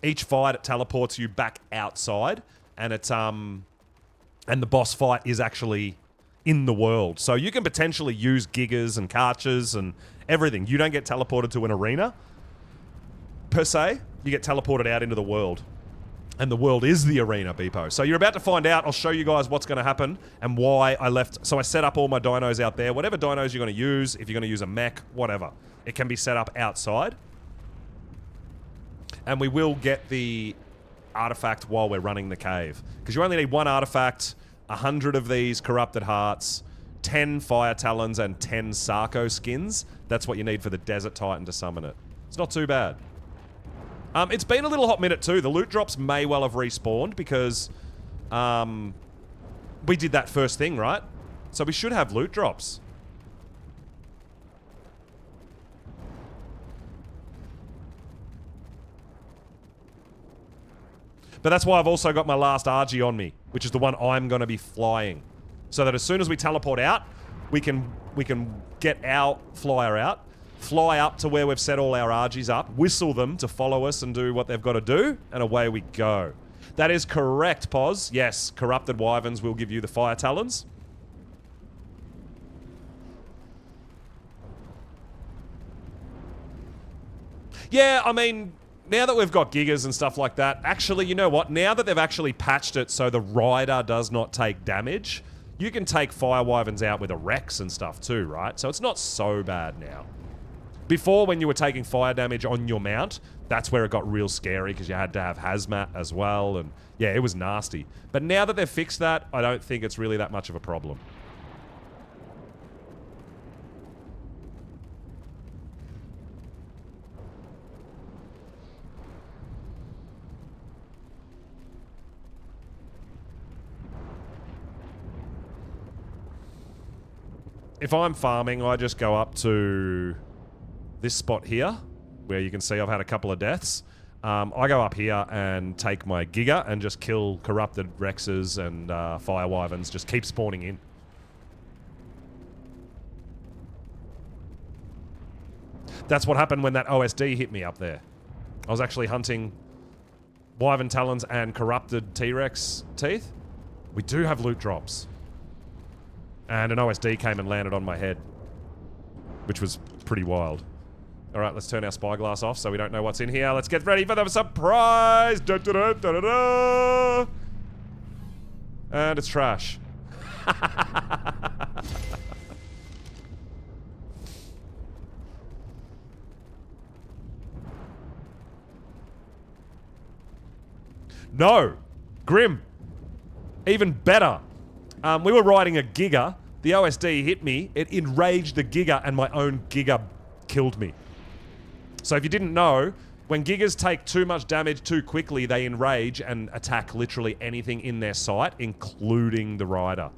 Each fight, it teleports you back outside. And it's, and the boss fight is actually in the world. So you can potentially use gigas and karchas and everything. You don't get teleported to an arena. Per se, you get teleported out into the world. And the world is the arena, Beepo. So you're about to find out. I'll show you guys what's going to happen and why I left. So I set up all my dinos out there. Whatever dinos you're going to use, if you're going to use a mech, whatever. It can be set up outside. And we will get the artifact while we're running the cave. Because you only need one artifact, 100 of these corrupted hearts, 10 fire talons, and 10 Sarko skins. That's what you need for the Desert Titan to summon it. It's not too bad. It's been a little hot minute too. The loot drops may well have respawned because we did that first thing, right? So we should have loot drops. But that's why I've also got my last Argy on me, which is the one I'm going to be flying. So that as soon as we teleport out, we can get our flyer out, fly up to where we've set all our Argies up, whistle them to follow us and do what they've got to do, and away we go. That is correct, Poz. Yes, Corrupted Wyverns will give you the Fire Talons. Yeah, I mean, now that we've got gigas and stuff like that, actually, you know what? Now that they've actually patched it so the rider does not take damage, you can take Fire Wyverns out with a Rex and stuff too, right? So it's not so bad now. Before, when you were taking fire damage on your mount, that's where it got real scary because you had to have hazmat as well, and yeah, it was nasty. But now that they've fixed that, I don't think it's really that much of a problem. If I'm farming, I just go up to this spot here, where you can see I've had a couple of deaths. I go up here and take my Giga and just kill Corrupted Rexes and Fire Wyverns. Just keep spawning in. That's what happened when that OSD hit me up there. I was actually hunting Wyvern Talons and Corrupted T-Rex teeth. We do have loot drops. And an OSD came and landed on my head, which was pretty wild. All right, let's turn our spyglass off so we don't know what's in here. Let's get ready for the surprise! Da, da, da, da, da, da. And it's trash. No. Grim. Even better. We were riding a Giga. The OSD hit me. It enraged the Giga, and my own Giga killed me. So if you didn't know, when Gigas take too much damage too quickly, they enrage and attack literally anything in their sight, including the rider.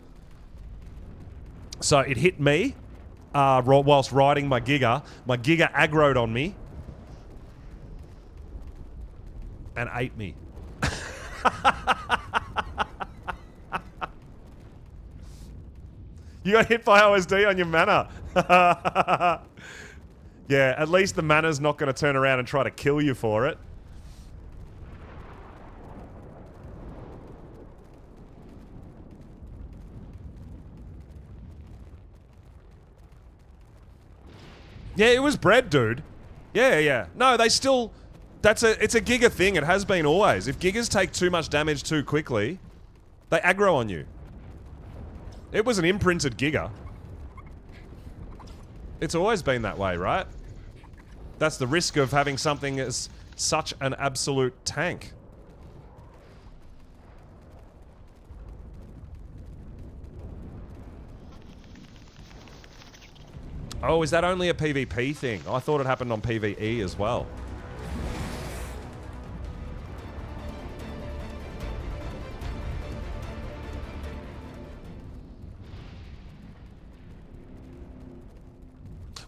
So it hit me whilst riding my Giga. My Giga aggroed on me and ate me. You got hit by OSD on your mana. Yeah, at least the mana's not going to turn around and try to kill you for it. Yeah, it was bred, dude. Yeah. No, they still... it's a Giga thing. It has been always. If Gigas take too much damage too quickly, they aggro on you. It was an imprinted Giga. It's always been that way, right? That's the risk of having something as such an absolute tank. Oh, is that only a PvP thing? I thought it happened on PvE as well.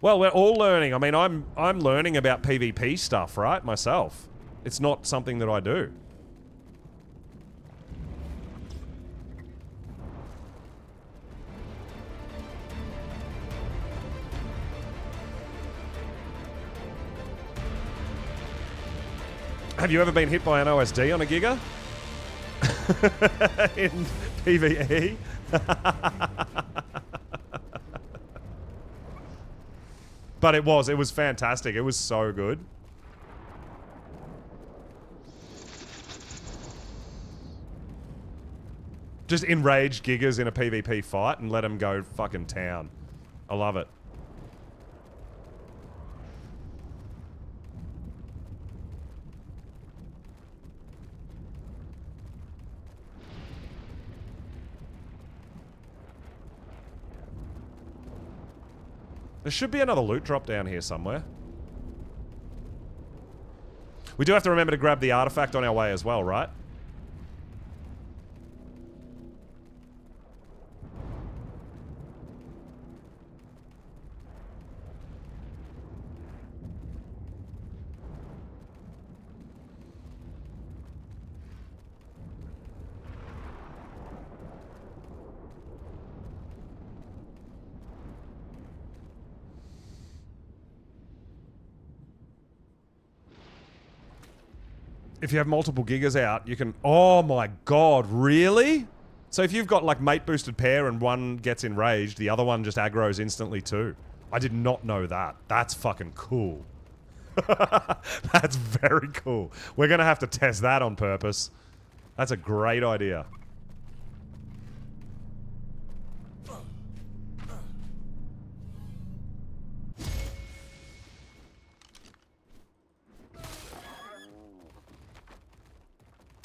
Well, we're all learning. I mean, I'm learning about PvP stuff, right? Myself. It's not something that I do. Have you ever been hit by an OSD on a Giga? In PvE? But it was fantastic. It was so good. Just enrage Gigas in a PvP fight and let them go fucking town. I love it. There should be another loot drop down here somewhere. We do have to remember to grab the artifact on our way as well, right? If you have multiple Gigas out, you can... Oh my god, really? So if you've got like mate boosted pair and one gets enraged, the other one just aggroes instantly too. I did not know that. That's fucking cool. That's very cool. We're gonna have to test that on purpose. That's a great idea.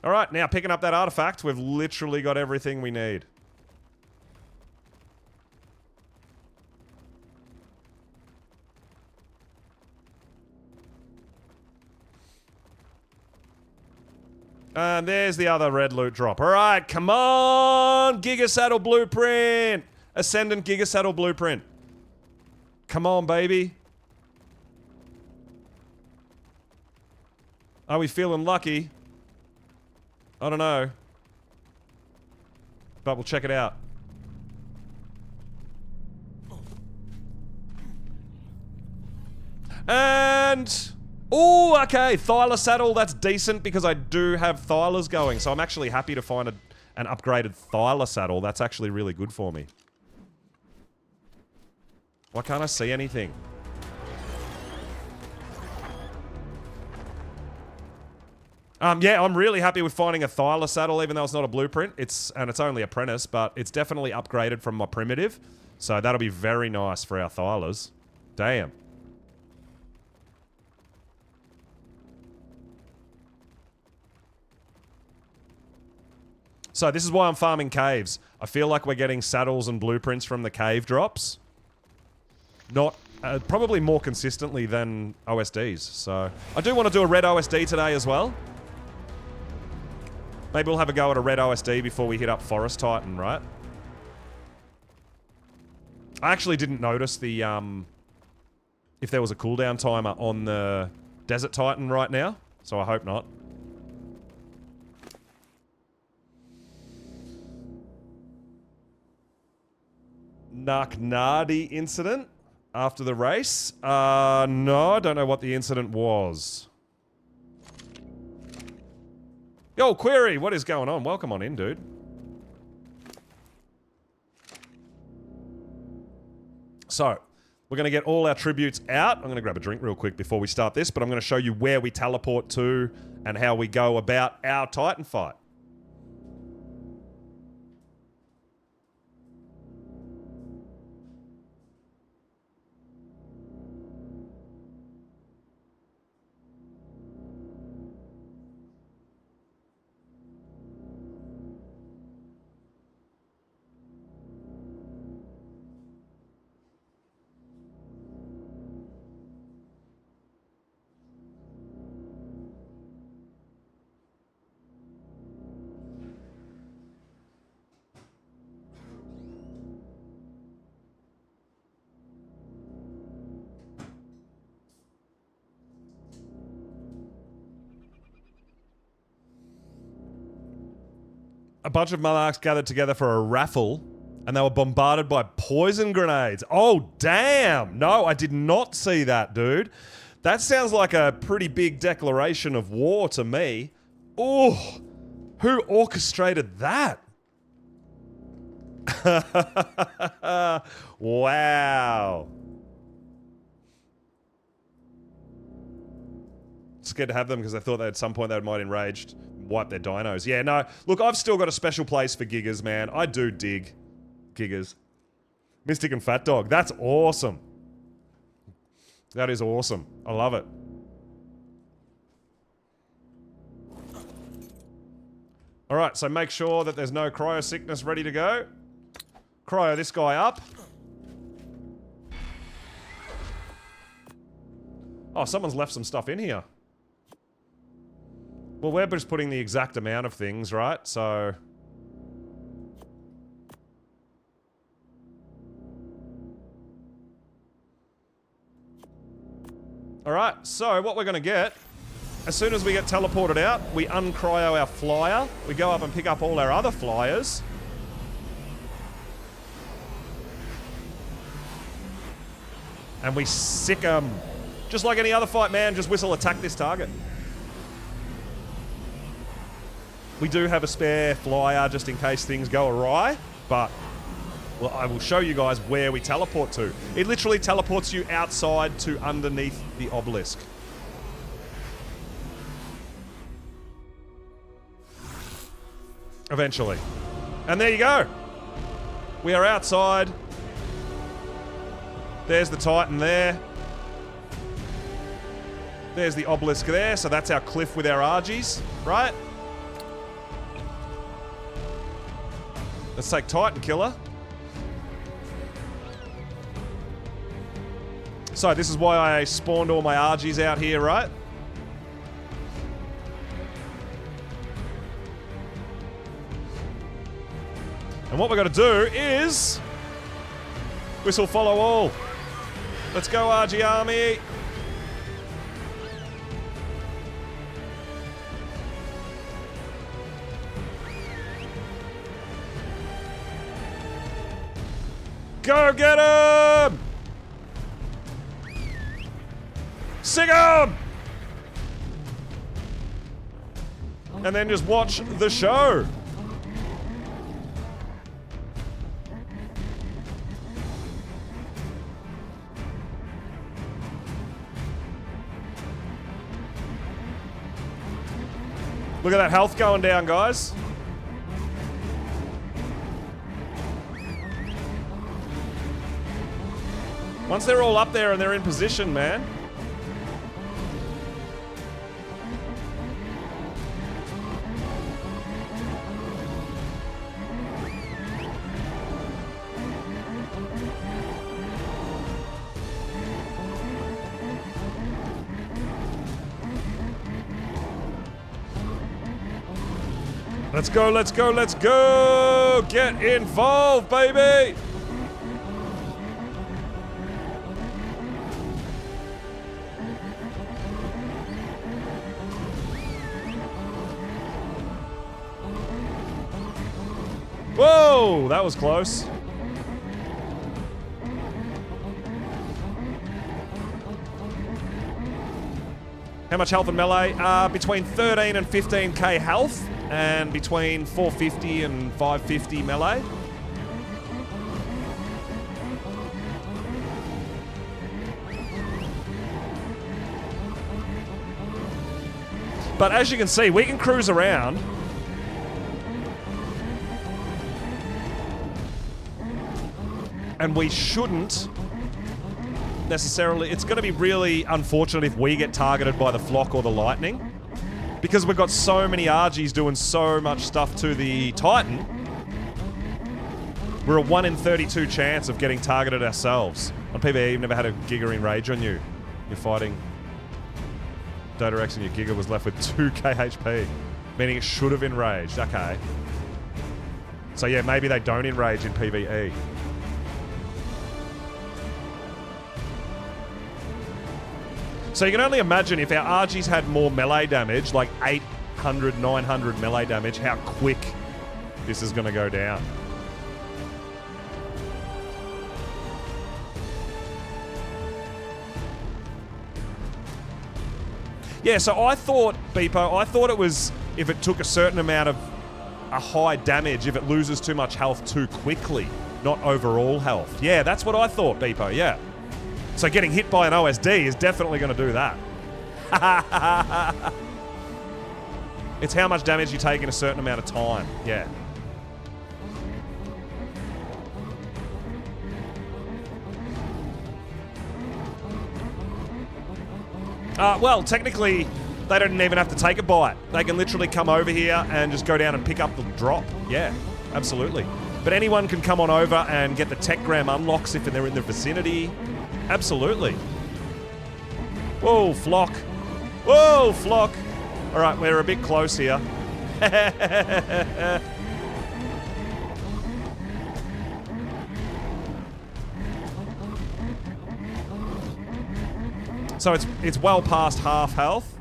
Alright, now picking up that artifact, we've literally got everything we need. And there's the other red loot drop. Alright, come on! Giga Saddle Blueprint! Ascendant Giga Saddle Blueprint. Come on, baby. Are we feeling lucky? I don't know. But we'll check it out. And... oh, okay. Thyla saddle. That's decent because I do have Thylas going. So I'm actually happy to find an upgraded Thyla saddle. That's actually really good for me. Why can't I see anything? Yeah, I'm really happy with finding a Thyla saddle, even though it's not a blueprint. It's only apprentice, but it's definitely upgraded from my primitive. So that'll be very nice for our Thylas. Damn. So this is why I'm farming caves. I feel like we're getting saddles and blueprints from the cave drops. Not... probably more consistently than OSDs. So I do want to do a red OSD today as well. Maybe we'll have a go at a red OSD before we hit up Forest Titan, right? I actually didn't notice the, if there was a cooldown timer on the Desert Titan right now, so I hope not. Narknadi incident after the race? No, I don't know what the incident was. Yo, Query, what is going on? Welcome on in, dude. So, we're going to get all our tributes out. I'm going to grab a drink real quick before we start this, but I'm going to show you where we teleport to and how we go about our Titan fight. A bunch of monarchs gathered together for a raffle, and they were bombarded by poison grenades. Oh, damn! No, I did not see that, dude. That sounds like a pretty big declaration of war to me. Oh, who orchestrated that? Wow. Scared to have them because I thought that at some point they might enraged wipe their dinos. Yeah, no. Look, I've still got a special place for Gigas, man. I do dig Gigas. Mystic and Fat Dog. That's awesome. That is awesome. I love it. Alright, so make sure that there's no cryo sickness ready to go. Cryo this guy up. Oh, someone's left some stuff in here. Well, we're just putting the exact amount of things, right? So... Alright, so what we're going to get, as soon as we get teleported out, we uncryo our flyer. We go up and pick up all our other flyers. And we sick them. Just like any other fight, man, just whistle attack this target. We do have a spare flyer just in case things go awry, but well, I will show you guys where we teleport to. It literally teleports you outside to underneath the obelisk. Eventually. And there you go. We are outside. There's the Titan there. There's the obelisk there, so that's our cliff with our Argies, right? Let's take Titan Killer. So this is why I spawned all my Argies out here, right? And what we're going to do is... whistle follow all. Let's go, Argy Army. Go get him! Sing him! And then just watch the show. Look at that health going down, guys. Once they're all up there and they're in position, man. Let's go, let's go, let's go! Get involved, baby! Whoa, that was close. How much health and melee? Between 13 and 15k health, and between 450 and 550 melee. But as you can see, we can cruise around. And we shouldn't necessarily... It's going to be really unfortunate if we get targeted by the flock or the lightning. Because we've got so many RGs doing so much stuff to the Titan. We're a 1 in 32 chance of getting targeted ourselves. On PvE, you've never had a Giga in rage on you. You're fighting Dota X and your Giga was left with 2k HP. Meaning it should have enraged. Okay. So yeah, maybe they don't enrage in PvE. So you can only imagine if our RGs had more melee damage, like 800, 900 melee damage, how quick this is going to go down. Yeah, so I thought, Beepo, I thought it was if it took a certain amount of a high damage, if it loses too much health too quickly, not overall health. Yeah, that's what I thought, Beepo, yeah. So getting hit by an OSD is definitely going to do that. It's how much damage you take in a certain amount of time. Yeah. Well, technically, they don't even have to take a bite. They can literally come over here and just go down and pick up the drop. Yeah, absolutely. But anyone can come on over and get the tech gram unlocks if they're in the vicinity. Absolutely. Whoa, flock. Whoa, flock. All right, we're a bit close here. So it's well past half health.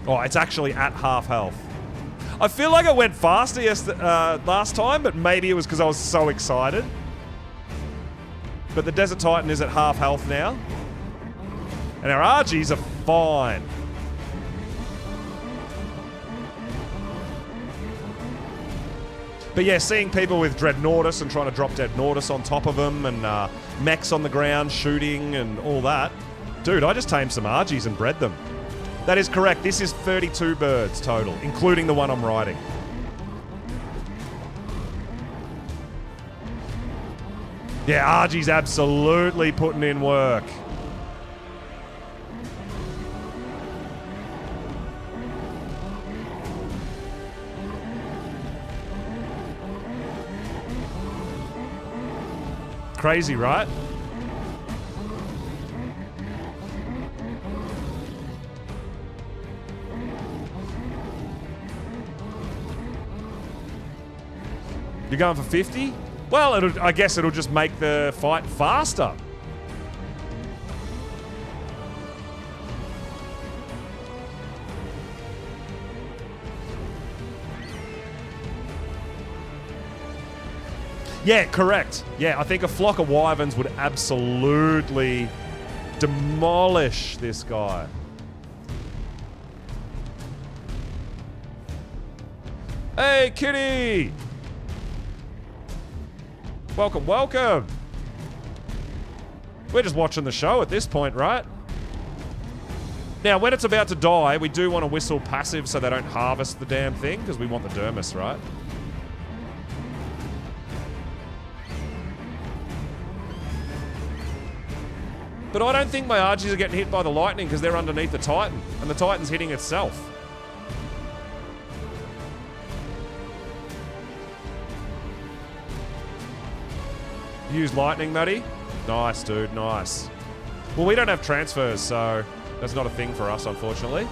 Oh, it's actually at half health. I feel like I went faster last time, but maybe it was because I was so excited. But the Desert Titan is at half health now. And our RGs are fine. But yeah, seeing people with Dreadnoughtus and trying to drop Dreadnoughtus on top of them and mechs on the ground shooting and all that. Dude, I just tamed some RGs and bred them. That is correct. This is 32 birds total, including the one I'm riding. Yeah, RG's absolutely putting in work. Crazy, right? You're going for 50? Well, I guess it'll just make the fight faster. Yeah, correct. Yeah, I think a flock of wyverns would absolutely demolish this guy. Hey, kitty! Welcome, welcome! We're just watching the show at this point, right? Now, when it's about to die, we do want to whistle passive so they don't harvest the damn thing, because we want the dermis, right? But I don't think my RGs are getting hit by the lightning because they're underneath the Titan, and the Titan's hitting itself. Use lightning, Matty. Nice, dude, nice. Well, we don't have transfers, so that's not a thing for us, unfortunately.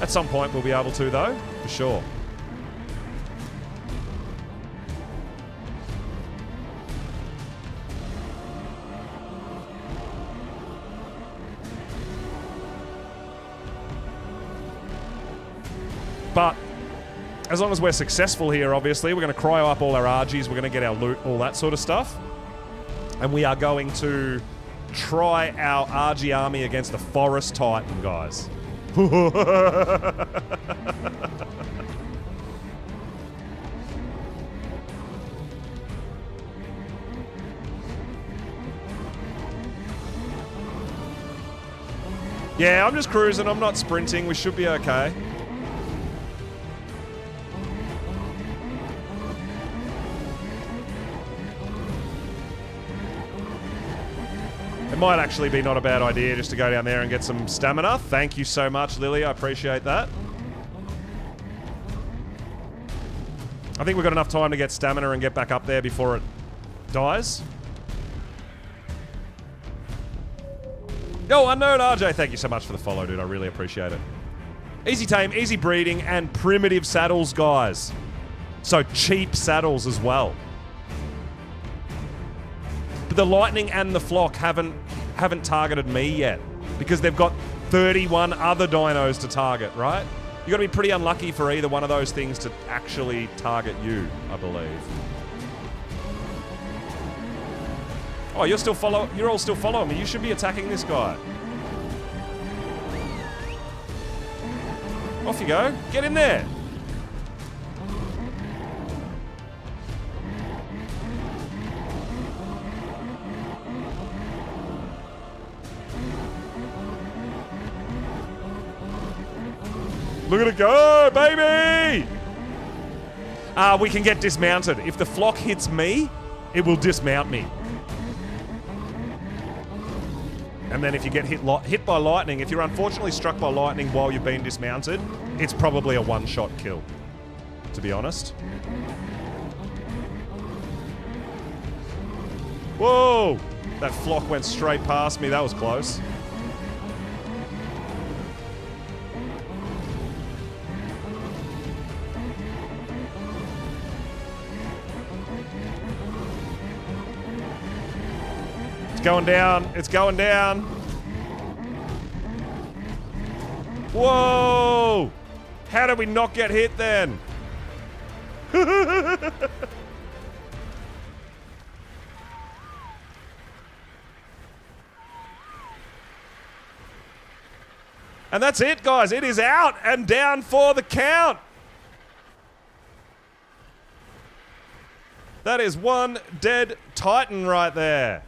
At some point, we'll be able to, though, for sure. But as long as we're successful here, obviously, we're going to cryo up all our RGs, we're going to get our loot, all that sort of stuff. And we are going to try our RG army against the Forest Titan, guys. Yeah, I'm just cruising, I'm not sprinting, we should be okay. Might actually be not a bad idea just to go down there and get some stamina. Thank you so much, Lily. I appreciate that. I think we've got enough time to get stamina and get back up there before it dies. Yo, Unknown RJ, thank you so much for the follow, dude. I really appreciate it. Easy tame, easy breeding, and primitive saddles, guys. So cheap saddles as well. But the Lightning and the Flock haven't targeted me yet because they've got 31 other dinos to target, right? You got to be pretty unlucky for either one of those things to actually target you, I believe. Oh, you're all still following me. You should be attacking this guy. Off you go. Get in there. Look at it go, baby! We can get dismounted. If the flock hits me, it will dismount me. And then if you get hit by lightning, if you're unfortunately struck by lightning while you've been dismounted, it's probably a one-shot kill, to be honest. Whoa! That flock went straight past me. That was close. It's going down. It's going down. Whoa! How did we not get hit then? And that's it, guys. It is out and down for the count. That is one dead Titan right there.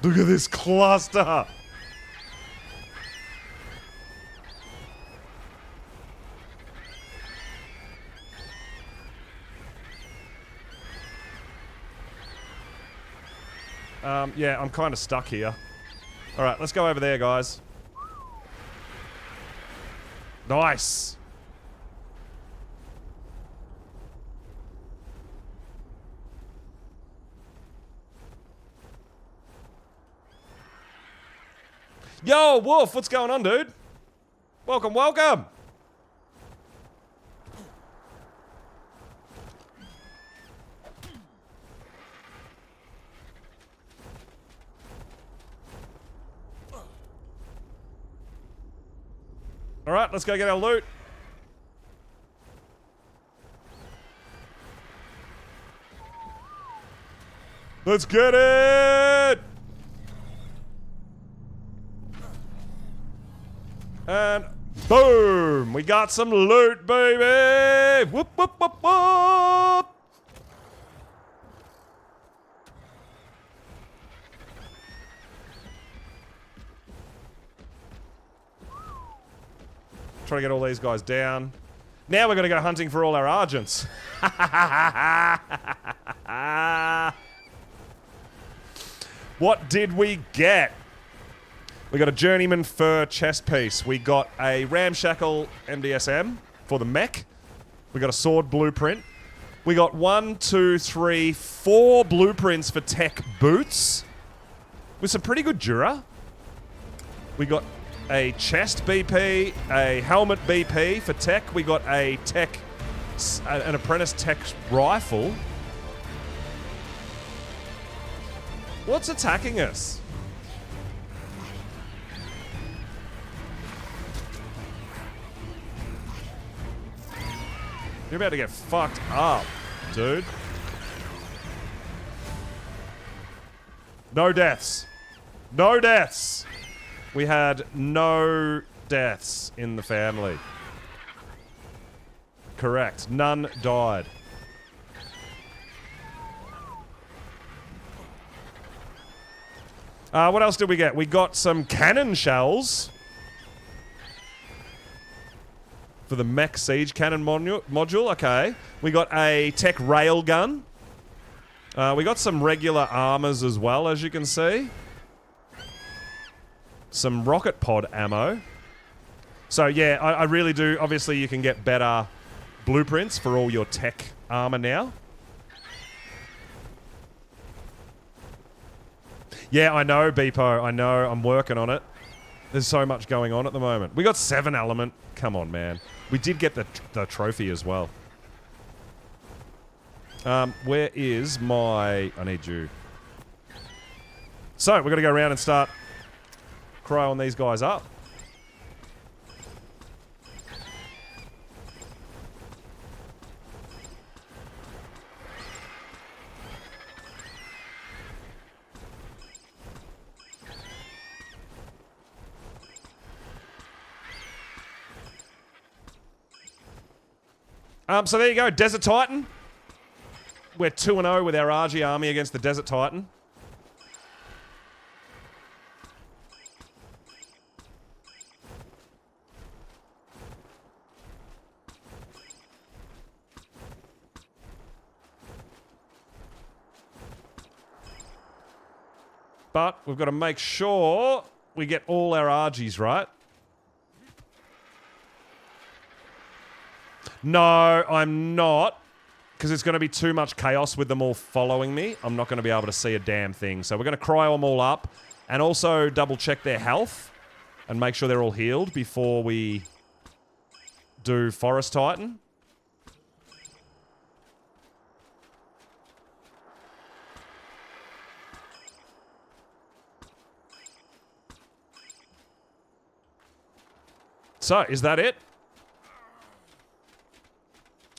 Look at this cluster. Yeah, I'm kind of stuck here. All right, let's go over there, guys. Nice. Yo, Wolf, what's going on, dude? Welcome, welcome. All right, let's go get our loot. Let's get it! And boom! We got some loot, baby! Whoop, whoop, whoop, whoop! Try to get all these guys down. Now we're going to go hunting for all our Argents. What did we get? We got a Journeyman Fur chest piece. We got a Ramshackle MDSM for the mech. We got a sword blueprint. We got 1, 2, 3, 4 blueprints for tech boots with some pretty good Dura. We got a chest BP, a helmet BP for tech. We got a tech, an apprentice tech rifle. What's attacking us? You're about to get fucked up, dude. No deaths. No deaths. We had no deaths in the family. Correct. None died. What else did we get? We got some cannon shells for the mech siege cannon module. Okay. We got a tech railgun. We got some regular armors as well, as you can see. Some rocket pod ammo. So yeah, I really do. Obviously, you can get better blueprints for all your tech armor now. Yeah, I know, Beepo. I know. I'm working on it. There's so much going on at the moment. We got 7 element. Come on, man. We did get the trophy as well. Where is my... I need you. So, we're going to go around and start cryoing these guys up. So there you go, Desert Titan. We're 2-0 with our RG army against the Desert Titan. But we've got to make sure we get all our RGs right. No, I'm not. Because it's going to be too much chaos with them all following me. I'm not going to be able to see a damn thing. So we're going to cryo them all up. And also double check their health. And make sure they're all healed before we do Forest Titan. So, is that it?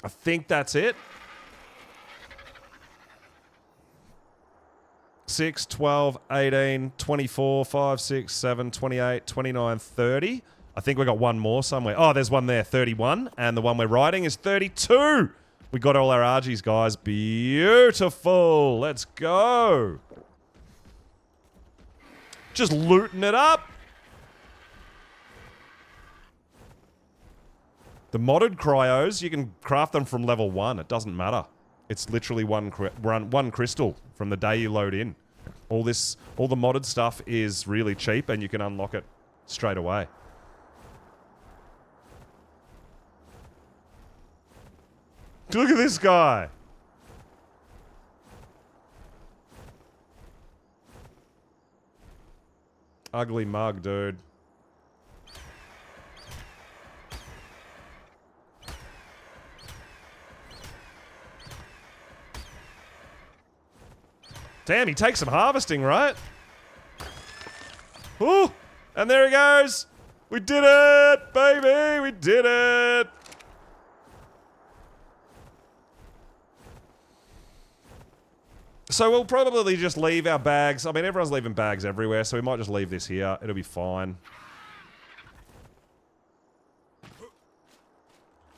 I think that's it. 6, 12, 18, 24, 5, 6, 7, 28, 29, 30. I think we got one more somewhere. Oh, there's one there, 31. And the one we're riding is 32. We got all our RGs, guys. Beautiful. Let's go. Just looting it up. The modded cryos, you can craft them from level 1. It doesn't matter. It's literally one crystal from the day you load in. All the modded stuff is really cheap and you can unlock it straight away. Look at this guy. Ugly mug, dude. Damn, he takes some harvesting, right? Ooh, and there he goes. We did it, baby. We did it. So we'll probably just leave our bags. I mean, everyone's leaving bags everywhere, so we might just leave this here. It'll be fine.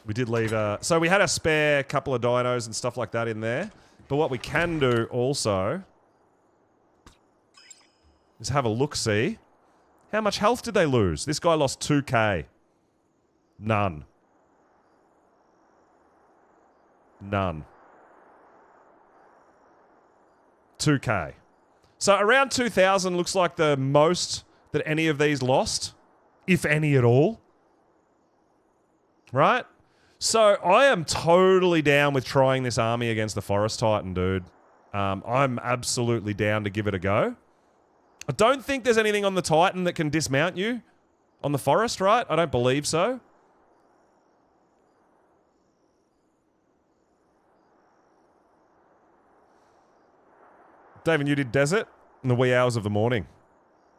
We did leave so we had a spare couple of dinos and stuff like that in there. But what we can do also is have a look-see. How much health did they lose? This guy lost 2k. None. None. 2k. So around 2,000 looks like the most that any of these lost. If any at all. Right? So I am totally down with trying this army against the Forest Titan, dude. I'm absolutely down to give it a go. I don't think there's anything on the Titan that can dismount you on the Forest, right? I don't believe so. David, you did Desert in the wee hours of the morning.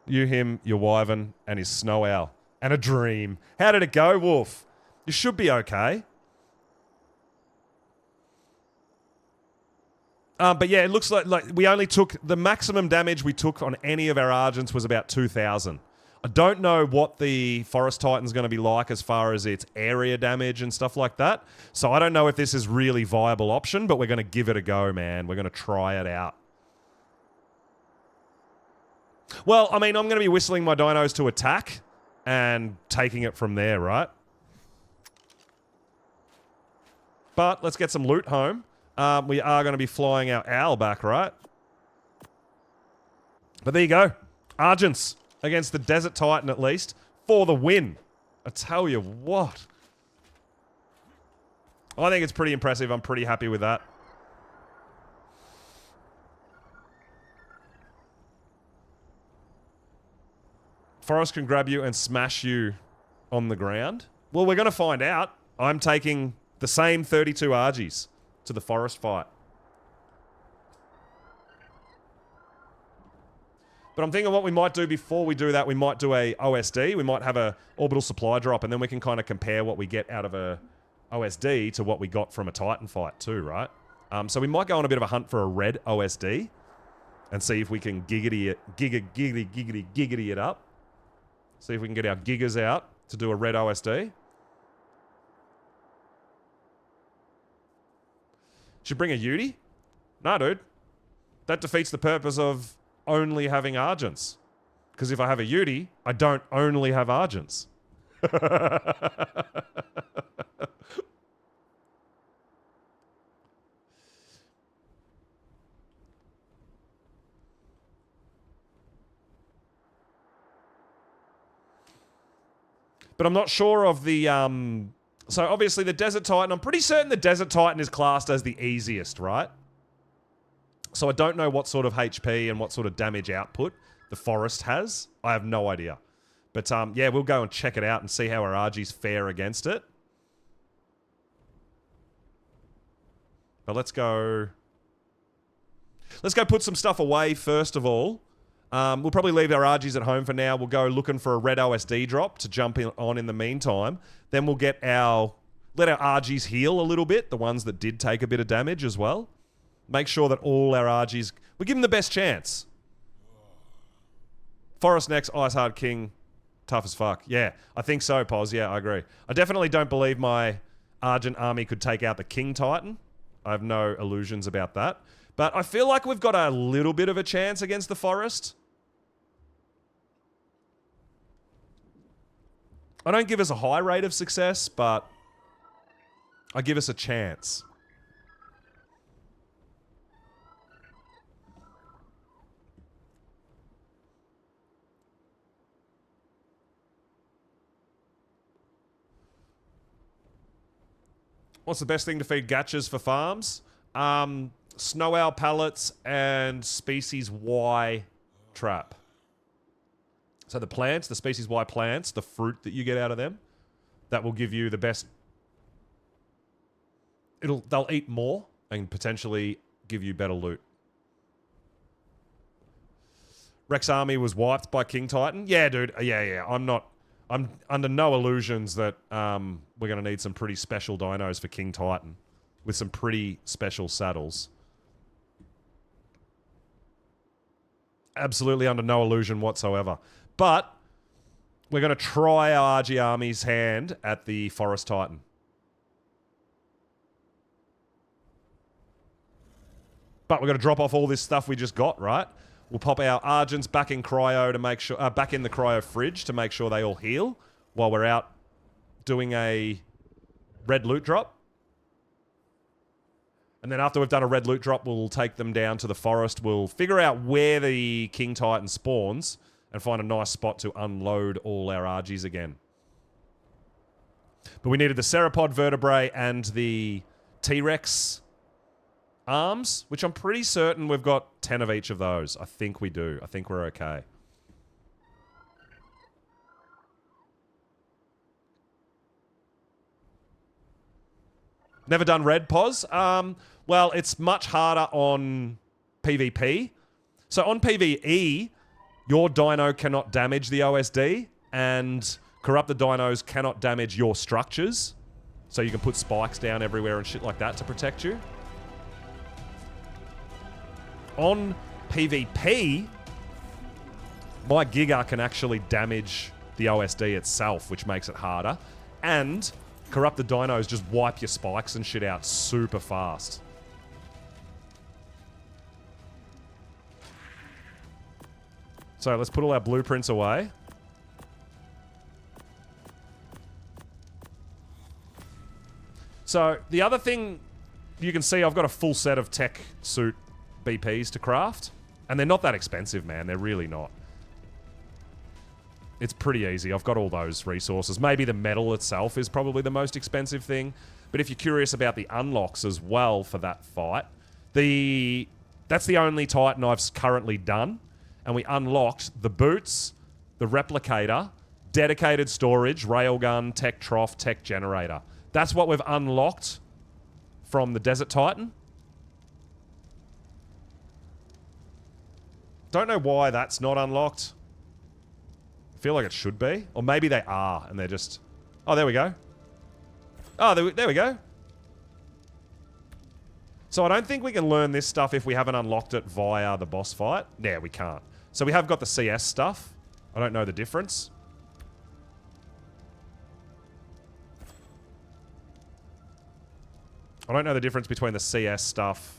You, him, your wyvern, and his snow owl. And a dream. How did it go, Wolf? You should be okay. But yeah, it looks like we only took... The maximum damage we took on any of our Argents was about 2,000. I don't know what the Forest Titan's going to be like as far as its area damage and stuff like that. So I don't know if this is really viable option, but we're going to give it a go, man. We're going to try it out. Well, I mean, I'm going to be whistling my dinos to attack and taking it from there, right? But let's get some loot home. We are going to be flying our owl back, right? But there you go. Argents against the Desert Titan, at least, for the win. I tell you what. I think it's pretty impressive. I'm pretty happy with that. Forest can grab you and smash you on the ground. Well, we're going to find out. I'm taking the same 32 Argies to the Forest fight. But I'm thinking what we might do before we do that, we might do a OSD. We might have a orbital supply drop, and then we can kind of compare what we get out of a OSD to what we got from a Titan fight too, right? So we might go on a bit of a hunt for a red OSD and see if we can giggity it up. See if we can get our gigas out to do a red OSD. Should bring a Uti? Nah, dude. That defeats the purpose of only having Argents. Because if I have a Uti, I don't only have Argents. But I'm not sure of the... So obviously the Desert Titan, I'm pretty certain the Desert Titan is classed as the easiest, right? So I don't know what sort of HP and what sort of damage output the Forest has. I have no idea. But yeah, we'll go and check it out and see how our RGs fare against it. But let's go put some stuff away first of all. We'll probably leave our RGs at home for now. We'll go looking for a red OSD drop to jump on in the meantime. Then we'll let our RGs heal a little bit, the ones that did take a bit of damage as well. Make sure that all our RGs... We give them the best chance. Forest next, Ice Hard King, tough as fuck. Yeah, I think so, Poz. Yeah, I agree. I definitely don't believe my Argent army could take out the King Titan. I have no illusions about that. But I feel like we've got a little bit of a chance against the Forest. I don't give us a high rate of success, but I give us a chance. What's the best thing to feed gachas for farms? Snow owl pellets and species Y trap. So the plants, the species Y plants, the fruit that you get out of them, that will give you the best... They'll eat more and potentially give you better loot. Rex army was wiped by King Titan. Yeah, dude. Yeah. I'm under no illusions that we're going to need some pretty special dinos for King Titan with some pretty special saddles. Absolutely under no illusion whatsoever. But we're going to try our RG Army's hand at the Forest Titan. But we're going to drop off all this stuff we just got, right? We'll pop our Argents back in cryo to make sure, back in the cryo fridge to make sure they all heal while we're out doing a red loot drop. And then after we've done a red loot drop, we'll take them down to the forest. We'll figure out where the King Titan spawns and find a nice spot to unload all our RGs again. But we needed the Ceropod vertebrae and the T-Rex arms, which I'm pretty certain we've got 10 of each of those. I think we do. I think we're okay. Never done red pos. Well, it's much harder on PvP. So on PvE, your dino cannot damage the OSD, and corrupted dinos cannot damage your structures. So you can put spikes down everywhere and shit like that to protect you. On PvP, my Giga can actually damage the OSD itself, which makes it harder. And corrupted dinos just wipe your spikes and shit out super fast. So let's put all our blueprints away. So the other thing you can see, I've got a full set of tech suit BPs to craft. And they're not that expensive, man. They're really not. It's pretty easy. I've got all those resources. Maybe the metal itself is probably the most expensive thing. But if you're curious about the unlocks as well for that fight, that's the only Titan I've currently done. And we unlocked the boots, the replicator, dedicated storage, railgun, tech trough, tech generator. That's what we've unlocked from the Desert Titan. Don't know why that's not unlocked. I feel like it should be. Or maybe they are, and they're just... Oh, there we go. Oh, there we go. So I don't think we can learn this stuff if we haven't unlocked it via the boss fight. Yeah, we can't. So we have got the CS stuff. I don't know the difference. I don't know the difference between the CS stuff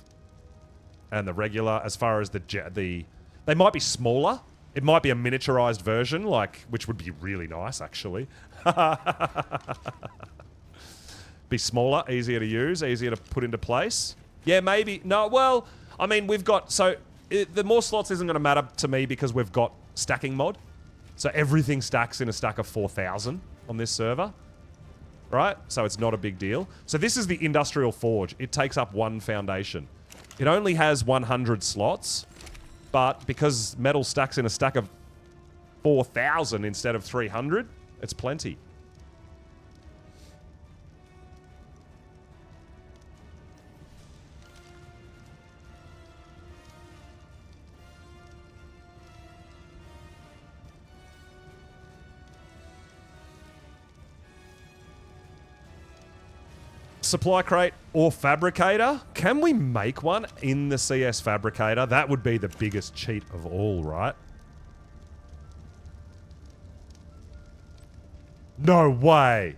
and the regular as far as the... They might be smaller. It might be a miniaturized version, like, which would be really nice, actually. Be smaller, easier to use, easier to put into place. Yeah, maybe. No, well, I mean, we've got... So, the more slots isn't going to matter to me because we've got stacking mod. So everything stacks in a stack of 4,000 on this server. Right? So it's not a big deal. So this is the Industrial Forge. It takes up 1 foundation. It only has 100 slots. But because metal stacks in a stack of 4,000 instead of 300, it's plenty. Supply crate or fabricator. Can we make one in the CS fabricator? That would be the biggest cheat of all, right? No way.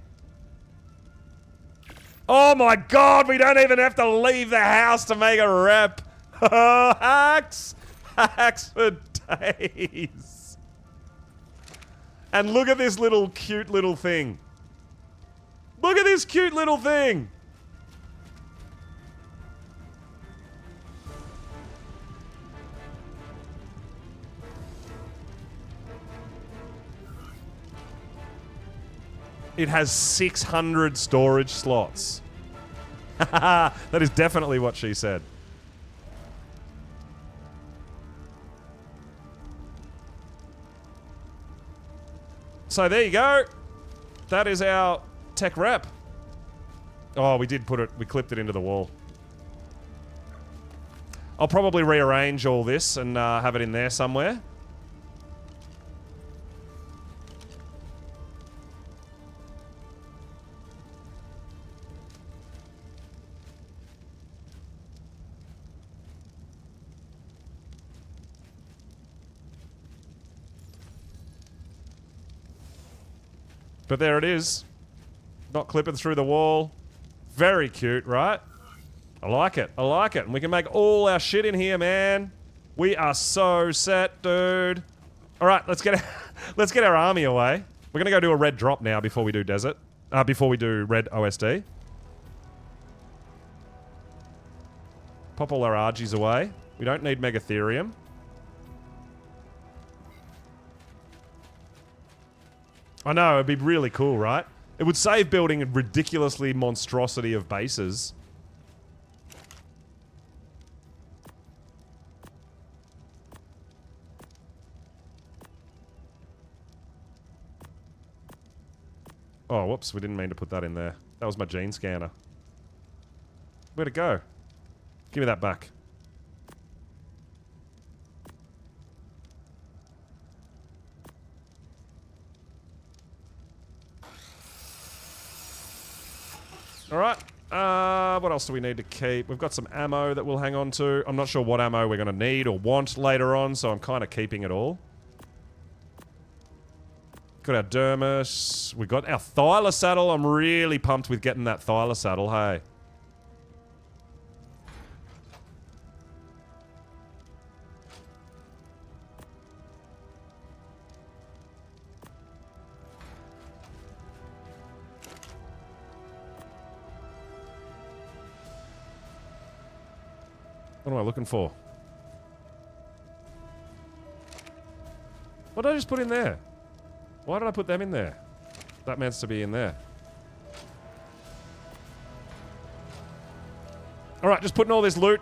Oh my god, we don't even have to leave the house to make a rep. Hacks. Hacks for days. And look at this little cute little thing. Look at this cute little thing. It has 600 storage slots. That is definitely what she said. So there you go. That is our tech rep. Oh, we did put it, we clipped it into the wall. I'll probably rearrange all this and have it in there somewhere. But there it is. Not clipping through the wall. Very cute, right? I like it. I like it. And we can make all our shit in here, man. We are so set, dude. All right, let's get our army away. We're going to go do a red drop now before we do desert. Before we do red OSD. Pop all our Argies away. We don't need Megatherium. I know, it'd be really cool, right? It would save building a ridiculously monstrosity of bases. Oh, whoops. We didn't mean to put that in there. That was my gene scanner. Where'd it go? Give me that back. Alright. What else do we need to keep? We've got some ammo that we'll hang on to. I'm not sure what ammo we're going to need or want later on, so I'm kind of keeping it all. Got our dermis. We got our Thyla saddle. I'm really pumped with getting that Thyla saddle, hey. What am I looking for? What did I just put in there? Why did I put them in there? That meant to be in there. Alright, just putting all this loot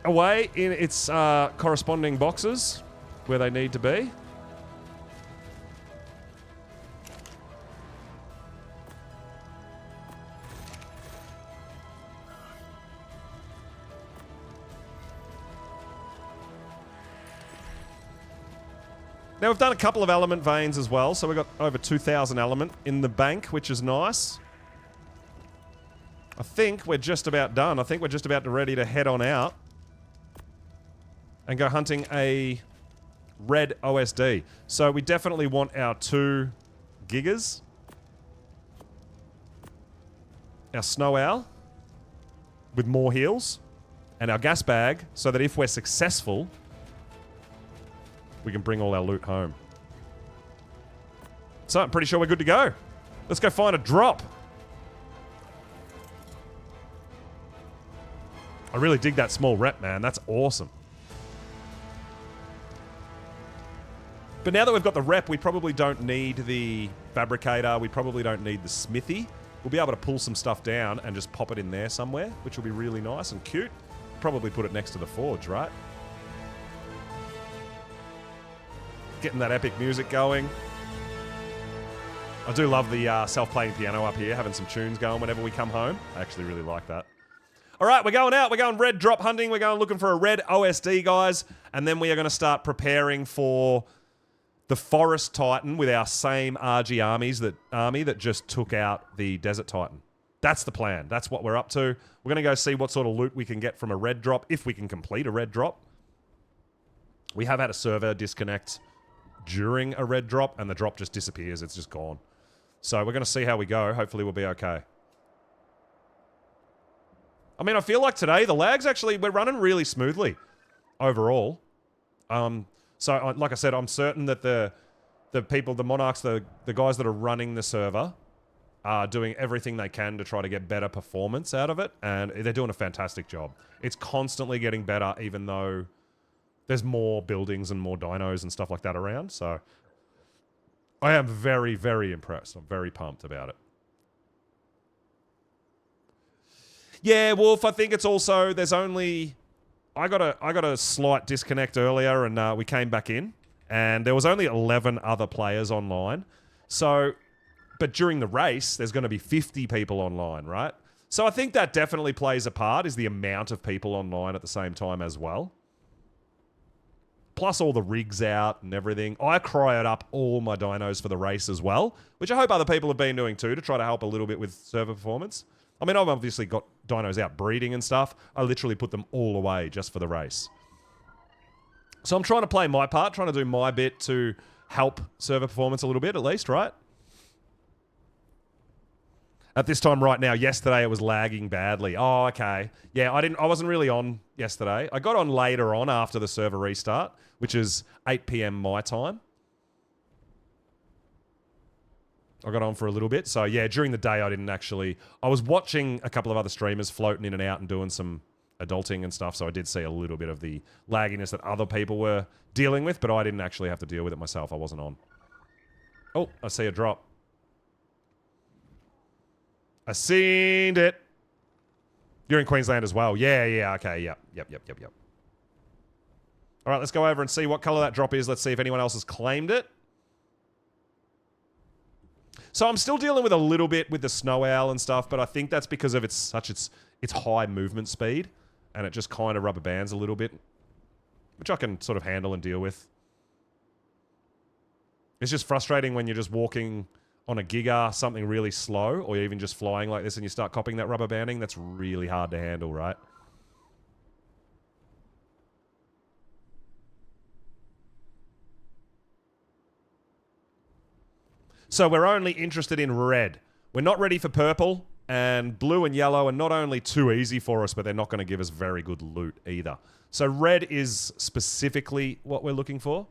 away in its corresponding boxes where they need to be. Now, we've done a couple of element veins as well, so we've got over 2,000 element in the bank, which is nice. I think we're just about done. I think we're just about ready to head on out and go hunting a red OSD. So we definitely want our 2 gigas, our snow owl with more heals, and our gas bag, so that if we're successful, we can bring all our loot home. So I'm pretty sure we're good to go. Let's go find a drop. I really dig that small rep, man. That's awesome. But now that we've got the rep, we probably don't need the fabricator. We probably don't need the smithy. We'll be able to pull some stuff down and just pop it in there somewhere, which will be really nice and cute. Probably put it next to the forge, right? Getting that epic music going. I do love the self-playing piano up here, having some tunes going whenever we come home. I actually really like that. All right, we're going out. We're going red drop hunting. We're going looking for a red OSD, guys. And then we are going to start preparing for the Forest Titan with our same RG army that just took out the Desert Titan. That's the plan. That's what we're up to. We're going to go see what sort of loot we can get from a red drop, if we can complete a red drop. We have had a server disconnect during a red drop, and the drop just disappears. It's just gone. So we're going to see how we go. Hopefully we'll be okay. I mean, I feel like today, the lags actually, we're running really smoothly overall. So, like I said, I'm certain that the people, the Monarchs, the guys that are running the server are doing everything they can to try to get better performance out of it, and they're doing a fantastic job. It's constantly getting better, even though there's more buildings and more dinos and stuff like that around, so I am very, very impressed. I'm very pumped about it. Yeah, Wolf, I think it's also, there's only... I got a slight disconnect earlier, and we came back in, and there was only 11 other players online. So, but during the race, there's going to be 50 people online, right? So I think that definitely plays a part, is the amount of people online at the same time as well. Plus all the rigs out and everything. I cryoed up all my dinos for the race as well, which I hope other people have been doing too, to try to help a little bit with server performance. I mean, I've obviously got dinos out breeding and stuff. I literally put them all away just for the race. So I'm trying to play my part, trying to do my bit to help server performance a little bit at least, right? At this time right now, yesterday it was lagging badly. Oh, okay. Yeah, I wasn't really on yesterday. I got on later on after the server restart, which is 8 PM my time. I got on for a little bit. So yeah, during the day I didn't actually... I was watching a couple of other streamers floating in and out and doing some adulting and stuff, so I did see a little bit of the lagginess that other people were dealing with, but I didn't actually have to deal with it myself. I wasn't on. Oh, I see a drop. I seen it. You're in Queensland as well. Yeah, okay, yep. All right, let's go over and see what color that drop is. Let's see if anyone else has claimed it. So I'm still dealing with a little bit with the snow owl and stuff, but I think that's because of its high movement speed, and it just kind of rubber bands a little bit, which I can sort of handle and deal with. It's just frustrating when you're just walking on a giga, something really slow, or even just flying like this and you start copping that rubber banding. That's really hard to handle, right? So we're only interested in red. We're not ready for purple, and blue and yellow are not only too easy for us, but they're not going to give us very good loot either. So red is specifically what we're looking for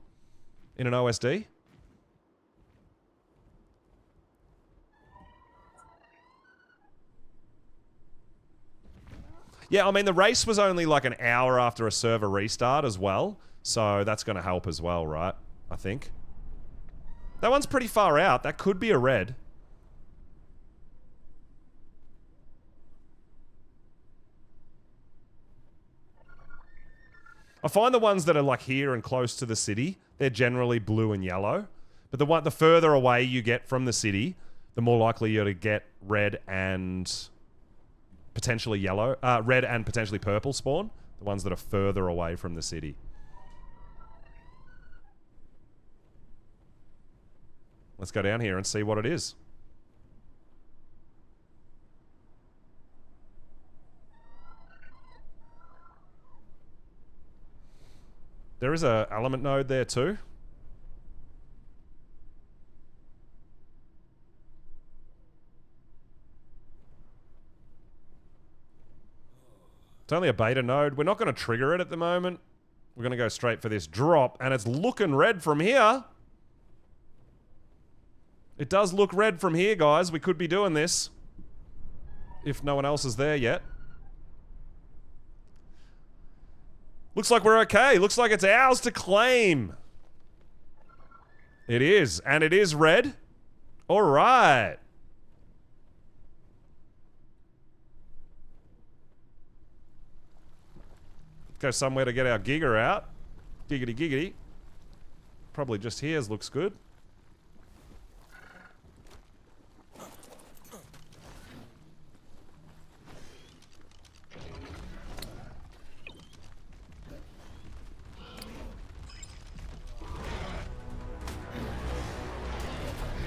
in an OSD. Yeah, I mean, the race was only like an hour after a server restart as well, so that's going to help as well, right? I think. That one's pretty far out. That could be a red. I find the ones that are like here and close to the city, they're generally blue and yellow. But the further away you get from the city, the more likely you're to get red and potentially yellow, red and potentially purple spawn. The ones that are further away from the city. Let's go down here and see what it is. There is a element node there too. It's only a beta node. We're not going to trigger it at the moment. We're going to go straight for this drop, and it's looking red from here. It does look red from here, guys. We could be doing this. If no one else is there yet. Looks like we're okay. Looks like it's ours to claim. It is. And it is red. Alright. Go somewhere to get our giga out. Giggity giggity. Probably just here's looks good.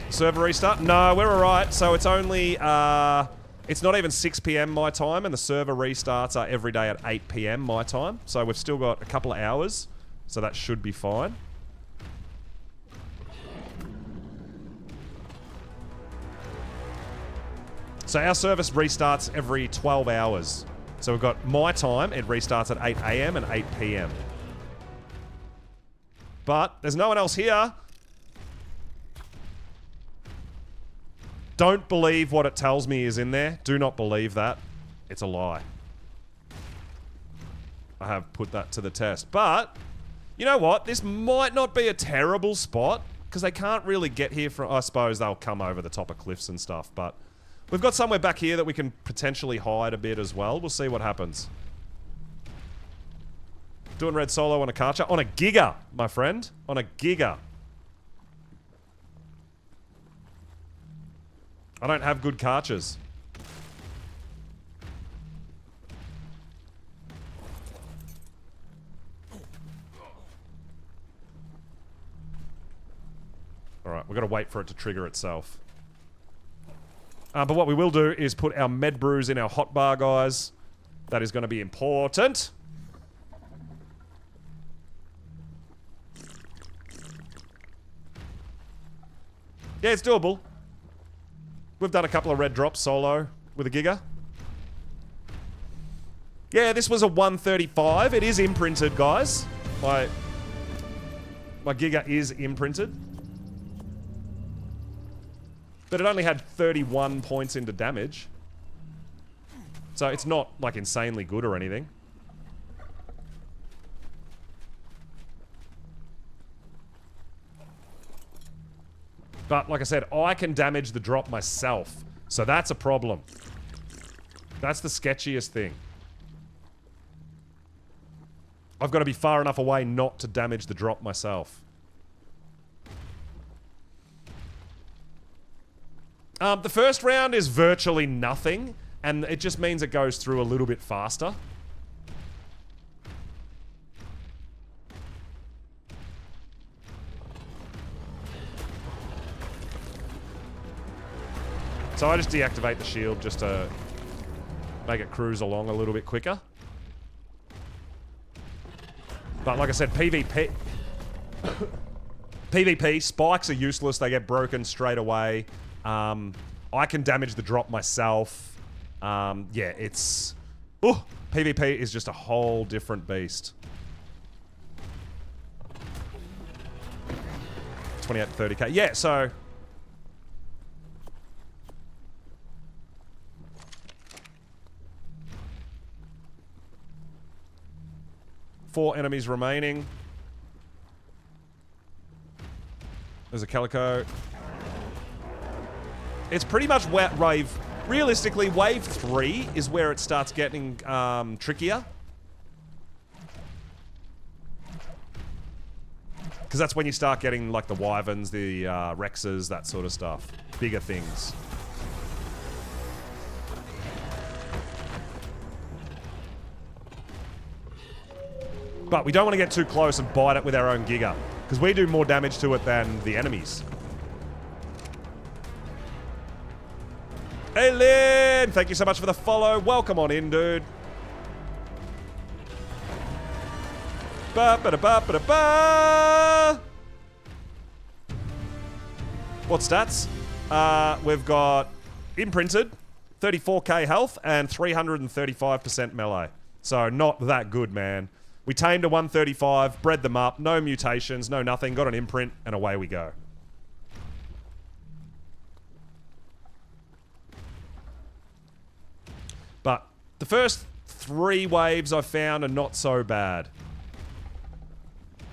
Server restart? No, we're alright. So it's only, it's not even 6 PM my time, and the server restarts are every day at 8 PM my time. So we've still got a couple of hours, so that should be fine. So our service restarts every 12 hours. So we've got my time, it restarts at 8 AM and 8 PM. But there's no one else here. Don't believe what it tells me is in there. Do not believe that. It's a lie. I have put that to the test. But, you know what? This might not be a terrible spot, because they can't really get here from... I suppose they'll come over the top of cliffs and stuff, but... We've got somewhere back here that we can potentially hide a bit as well. We'll see what happens. Doing red solo on a Karcher. On a Giga, my friend. On a Giga. I don't have good Karchers. Alright, we've got to wait for it to trigger itself. But what we will do is put our med brews in our hotbar, guys. That is going to be important. Yeah, it's doable. We've done a couple of red drops solo with a Giga. Yeah, this was a 135. It is imprinted, guys. My Giga is imprinted. But it only had 31 points into damage. So it's not, like, insanely good or anything. But, like I said, I can damage the drop myself. So that's a problem. That's the sketchiest thing. I've got to be far enough away not to damage the drop myself. The first round is virtually nothing, and it just means it goes through a little bit faster. So I just deactivate the shield just to make it cruise along a little bit quicker. But like I said, PvP... PvP, spikes are useless. They get broken straight away. I can damage the drop myself. Yeah, it's... Ooh, PvP is just a whole different beast. 28 to 30k. Yeah, so... Four enemies remaining. There's a Calico. It's pretty much wave... Realistically, wave 3 is where it starts getting trickier. Because that's when you start getting, like, the Wyverns, the Rexes, that sort of stuff. Bigger things. But we don't want to get too close and bite it with our own Giga. Because we do more damage to it than the enemies. Hey, Lynn! Thank you so much for the follow. Welcome on in, dude. Ba-ba-da-ba-ba-da-ba! What stats? We've got imprinted, 34k health, and 335% melee. So not that good, man. We tamed a 135, bred them up, no mutations, no nothing, got an imprint, and away we go. But the first 3 waves I've found are not so bad.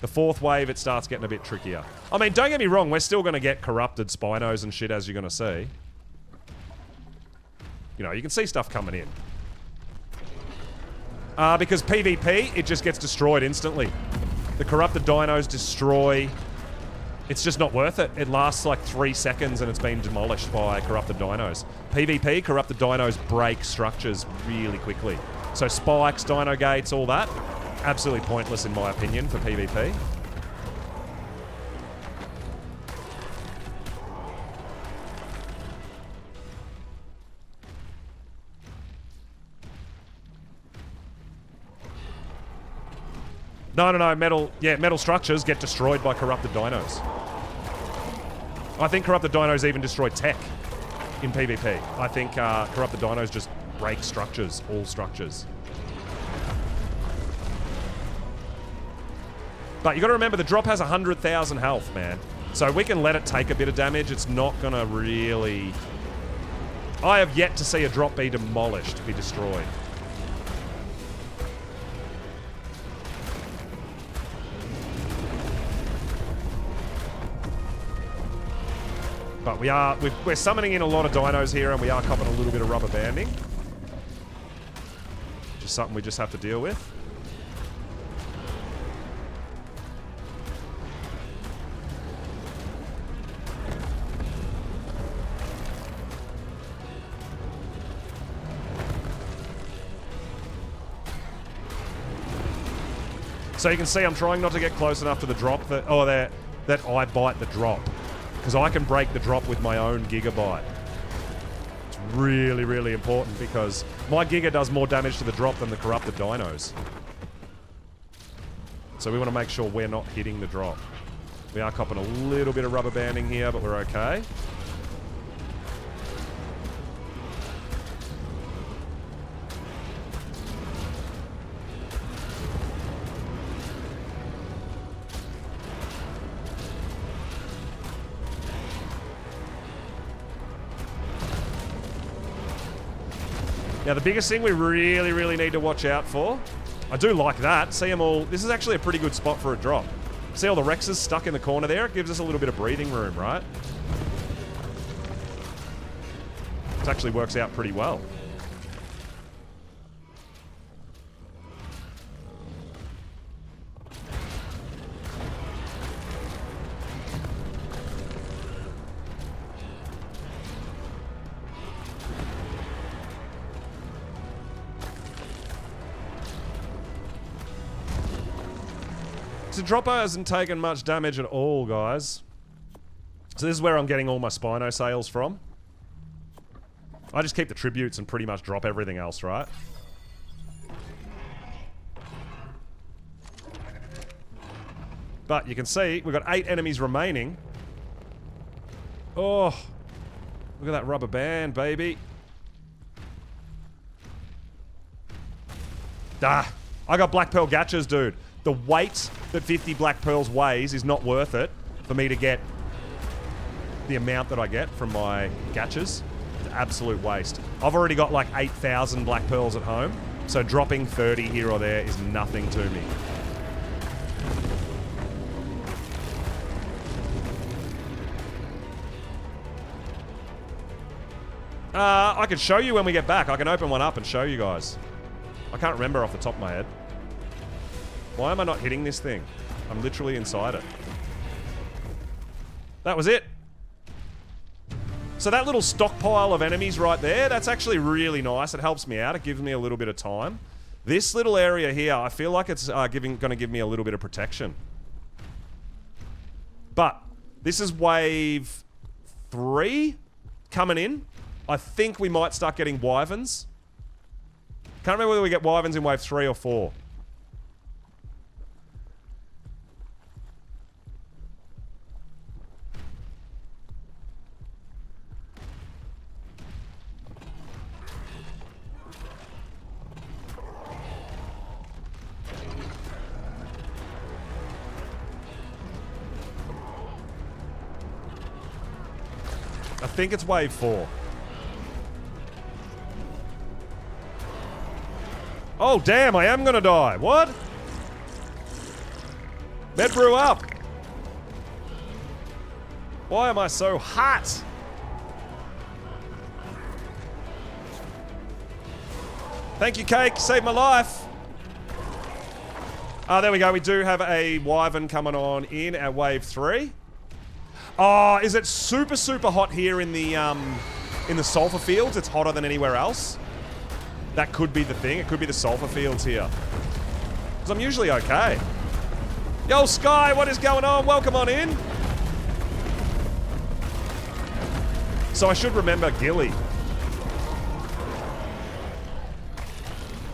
The 4th wave, it starts getting a bit trickier. I mean, don't get me wrong, we're still going to get corrupted Spinos and shit, as you're going to see. You know, you can see stuff coming in. Because PvP, it just gets destroyed instantly. The corrupted dinos destroy... It's just not worth it. It lasts like 3 seconds and it's been demolished by corrupted dinos. PvP, corrupted dinos break structures really quickly. So spikes, dino gates, all that, absolutely pointless in my opinion for PvP. No, metal structures get destroyed by corrupted dinos. I think corrupted dinos even destroy tech in PvP. I think corrupted dinos just break structures, all structures. But you gotta remember, the drop has 100,000 health, man. So we can let it take a bit of damage. It's not gonna really... I have yet to see a drop be demolished, be destroyed. But we're summoning in a lot of dinos here, and we are copping a little bit of rubber banding. Just something we just have to deal with. So you can see I'm trying not to get close enough to the drop that I bite the drop. Because I can break the drop with my own Gigabyte. It's really, really important because my Giga does more damage to the drop than the corrupted dinos. So we want to make sure we're not hitting the drop. We are copping a little bit of rubber banding here, but we're okay. Now, the biggest thing we really, really need to watch out for... I do like that. See them all... This is actually a pretty good spot for a drop. See all the Rexes stuck in the corner there? It gives us a little bit of breathing room, right? This actually works out pretty well. So Dropper hasn't taken much damage at all, guys. So this is where I'm getting all my Spino sales from. I just keep the tributes and pretty much drop everything else, right? But you can see, we've got 8 enemies remaining. Oh, look at that rubber band, baby. Ah, I got Black Pearl Gachas, dude. The weight that 50 Black Pearls weighs is not worth it for me to get the amount that I get from my Gachas. It's an absolute waste. I've already got like 8,000 Black Pearls at home, so dropping 30 here or there is nothing to me. I can show you when we get back. I can open one up and show you guys. I can't remember off the top of my head. Why am I not hitting this thing? I'm literally inside it. That was it. So that little stockpile of enemies right there, that's actually really nice. It helps me out. It gives me a little bit of time. This little area here, I feel like it's going to give me a little bit of protection. But this is wave 3 coming in. I think we might start getting wyverns. Can't remember whether we get wyverns in wave 3 or 4. I think it's wave 4. Oh, damn, I am gonna die. What? Med brew up. Why am I so hot? Thank you, Cake. Saved my life. There we go. We do have a wyvern coming on in at wave 3. Oh, is it super, super hot here in the sulfur fields? It's hotter than anywhere else? That could be the thing. It could be the sulfur fields here. Because I'm usually okay. Yo, Sky, what is going on? Welcome on in. So I should remember Gilly.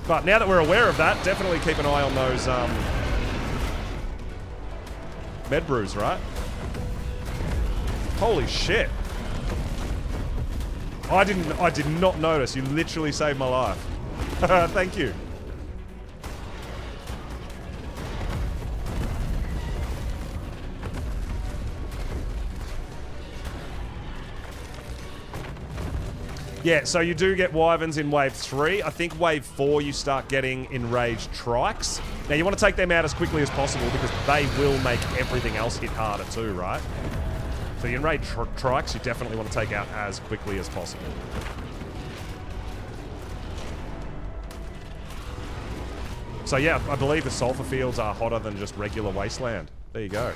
But now that we're aware of that, definitely keep an eye on those med brews, right? Holy shit. I did not notice. You literally saved my life. Thank you. Yeah, so you do get wyverns in wave 3. I think wave 4 you start getting enraged trikes. Now you want to take them out as quickly as possible because they will make everything else hit harder too, right? So the enraged trikes you definitely want to take out as quickly as possible. So yeah, I believe the sulfur fields are hotter than just regular wasteland. There you go.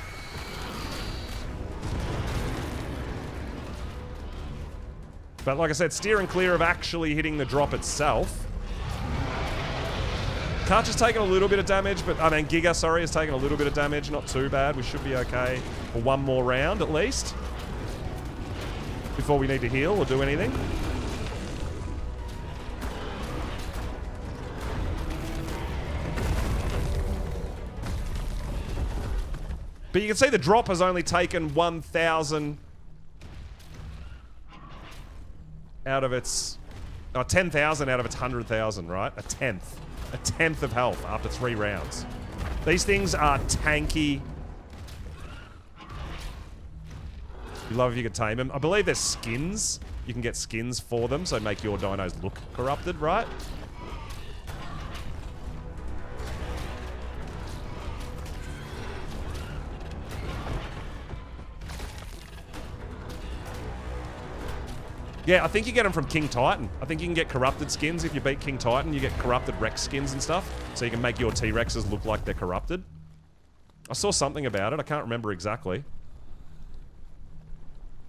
But like I said, steering clear of actually hitting the drop itself. Karch has taken a little bit of damage, but I mean Giga, sorry, has taken a little bit of damage. Not too bad. We should be okay for one more round at least before we need to heal or do anything. But you can see the drop has only taken 1,000 out of its... 10,000 out of its 100,000, right? A tenth of health after 3 rounds. These things are tanky. You love if you could tame them. I believe there's skins. You can get skins for them, so make your dinos look corrupted, right? Yeah, I think you get them from King Titan. I think you can get corrupted skins if you beat King Titan. You get corrupted Rex skins and stuff, so you can make your T-Rexes look like they're corrupted. I saw something about it. I can't remember exactly.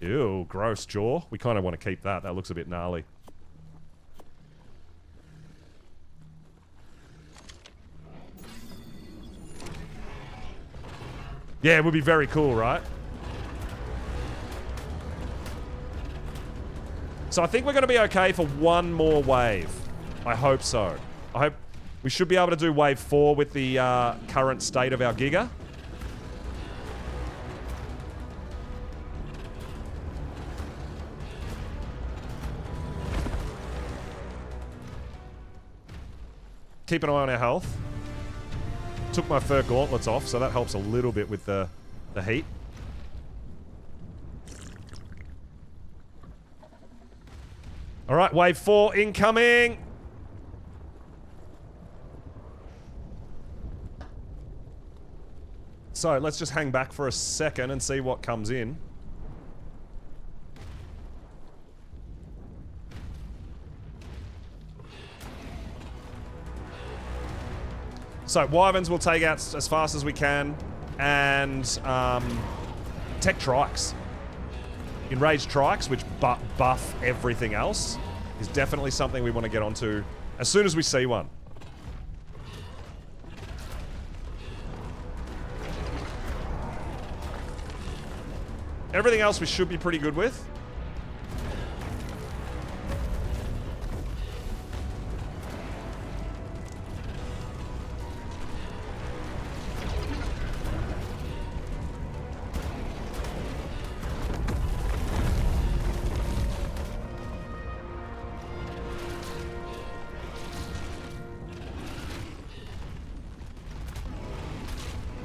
Ew, gross jaw. We kind of want to keep that. That looks a bit gnarly. Yeah, it would be very cool, right? So I think we're going to be okay for one more wave. I hope so. I hope we should be able to do wave 4 with the current state of our Giga. Keep an eye on our health. Took my fur gauntlets off, so that helps a little bit with the heat. All right, wave 4 incoming. So let's just hang back for a second and see what comes in. So Wyverns will take out as fast as we can, and tech trikes. Enraged trikes, which buff everything else, is definitely something we want to get onto as soon as we see one. Everything else we should be pretty good with.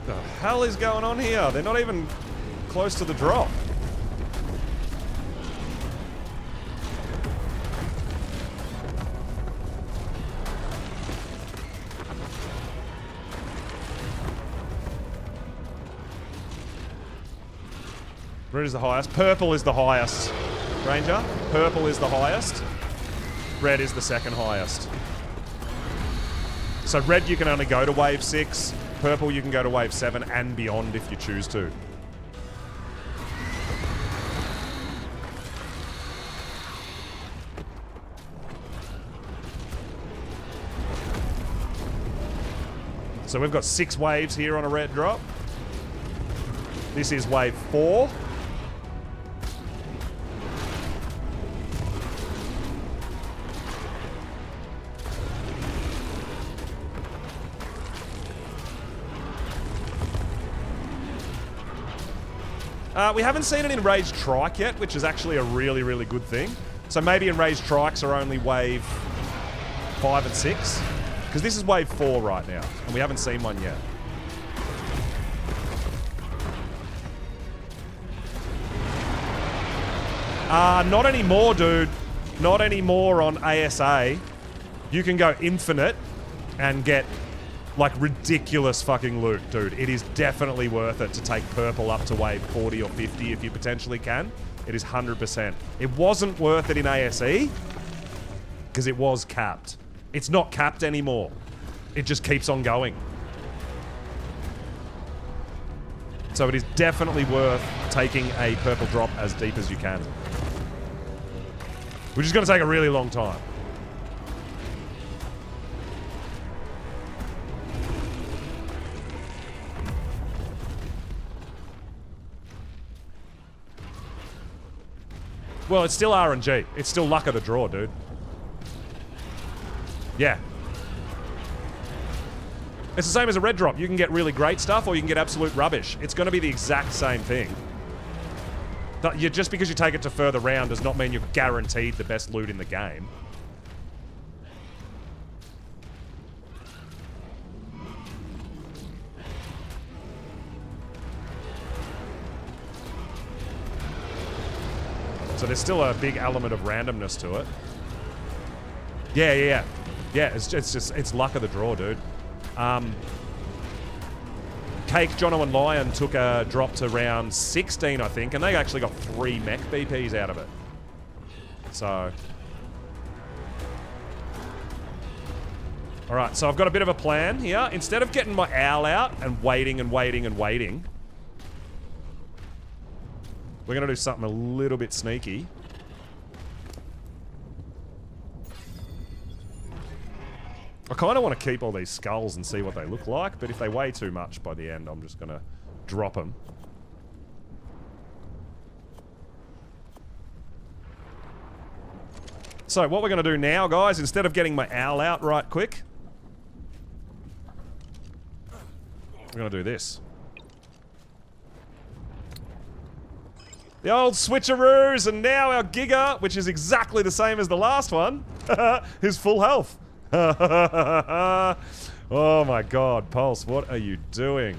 The hell is going on here? They're not even close to the drop. Red is the highest. Purple is the highest, Ranger. Purple is the highest. Red is the second highest. So red you can only go to wave 6. Purple you can go to wave 7 and beyond if you choose to. So we've got 6 waves here on a red drop. This is wave 4. We haven't seen an enraged trike yet, which is actually a really, really good thing. So maybe enraged trikes are only wave 5 and 6. Because this is wave 4 right now, and we haven't seen one yet. Not anymore, dude. Not anymore on ASA. You can go infinite and get like ridiculous fucking loot, dude. It is definitely worth it to take purple up to wave 40 or 50 if you potentially can. It is 100%. It wasn't worth it in ASE because it was capped. It's not capped anymore. It just keeps on going. So it is definitely worth taking a purple drop as deep as you can. Which is going to take a really long time. Well, it's still RNG. It's still luck of the draw, dude. Yeah. It's the same as a red drop. You can get really great stuff or you can get absolute rubbish. It's going to be the exact same thing. Just because you take it to further round does not mean you're guaranteed the best loot in the game. So there's still a big element of randomness to it. Yeah. Yeah, it's luck of the draw, dude. Cake, Jono and Lion took a drop to round 16, I think, and they actually got 3 mech BPs out of it. So... Alright, so I've got a bit of a plan here. Instead of getting my owl out and waiting and waiting and waiting, we're going to do something a little bit sneaky. I kind of want to keep all these skulls and see what they look like, but if they weigh too much by the end, I'm just going to drop them. So what we're going to do now, guys, instead of getting my owl out right quick, we're going to do this. The old switcheroos, and now our Giga, which is exactly the same as the last one, is full health. Oh my god, Pulse, what are you doing?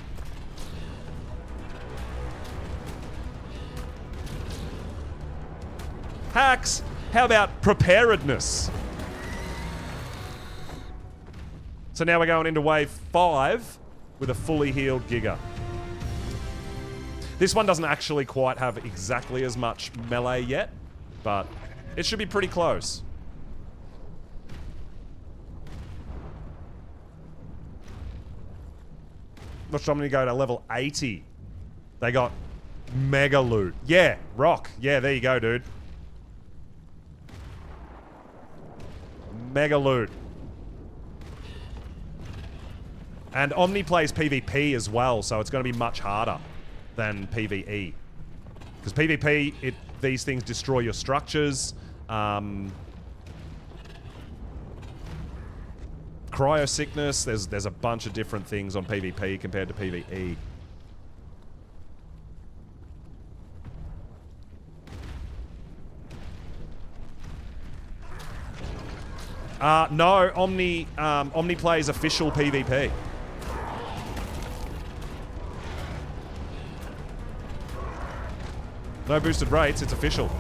Hacks, how about preparedness? So now we're going into wave 5 with a fully healed Giga. This one doesn't actually quite have exactly as much melee yet, but it should be pretty close. Watch somebody go to level 80. They got mega loot. Yeah, rock. Yeah, there you go, dude. Mega loot. And Omni plays PvP as well, so it's going to be much harder than PvE. Because PvP, these things destroy your structures. Cryo sickness, there's a bunch of different things on PvP compared to PvE. No, Omni plays official PvP. No boosted rates, it's official.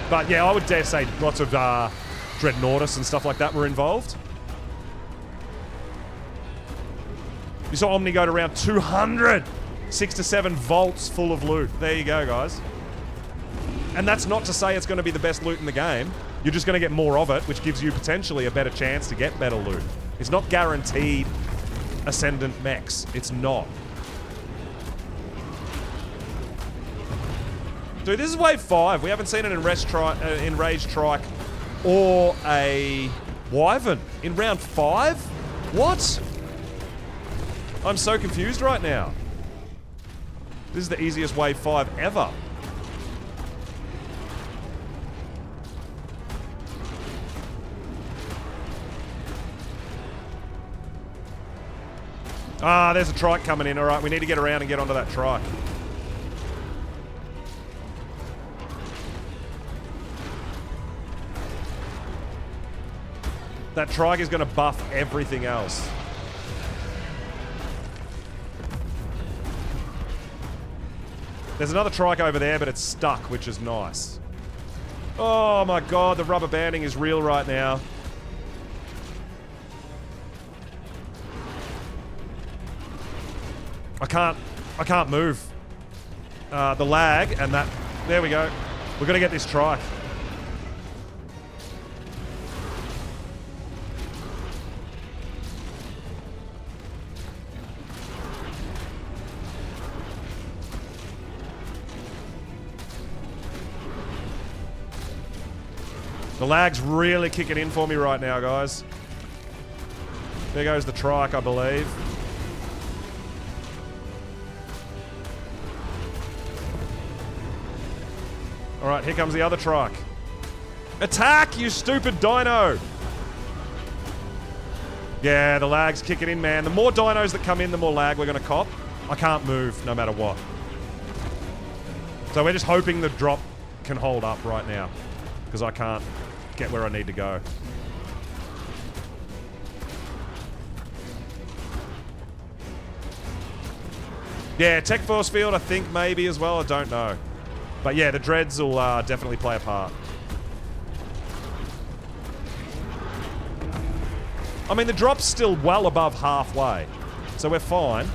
But yeah, I would dare say lots of Dreadnoughtus and stuff like that were involved. You saw Omni go to around 200! 6 to 7 vaults full of loot. There you go, guys. And that's not to say it's going to be the best loot in the game. You're just going to get more of it, which gives you potentially a better chance to get better loot. It's not guaranteed Ascendant mechs. It's not. Dude, this is wave 5. We haven't seen it in Rage Trike or a Wyvern in round 5? What? I'm so confused right now. This is the easiest wave 5 ever. Ah, there's a trike coming in. Alright, we need to get around and get onto that trike. That trike is going to buff everything else. There's another trike over there, but it's stuck, which is nice. Oh my god, the rubber banding is real right now. I can't move. The lag and that... There we go. We're going to get this trike. The lag's really kicking in for me right now, guys. There goes the trike, I believe. Alright, here comes the other trike. Attack, you stupid dino! Yeah, the lag's kicking in, man. The more dinos that come in, the more lag we're going to cop. I can't move, no matter what. So we're just hoping the drop can hold up right now. Because I can't get where I need to go. Yeah, Tech Force Field, I think maybe as well. I don't know. But yeah, the dreads will definitely play a part. I mean, the drop's still well above halfway, so we're fine.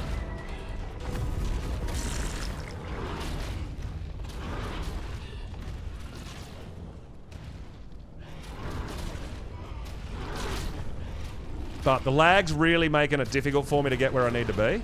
But the lag's really making it difficult for me to get where I need to be.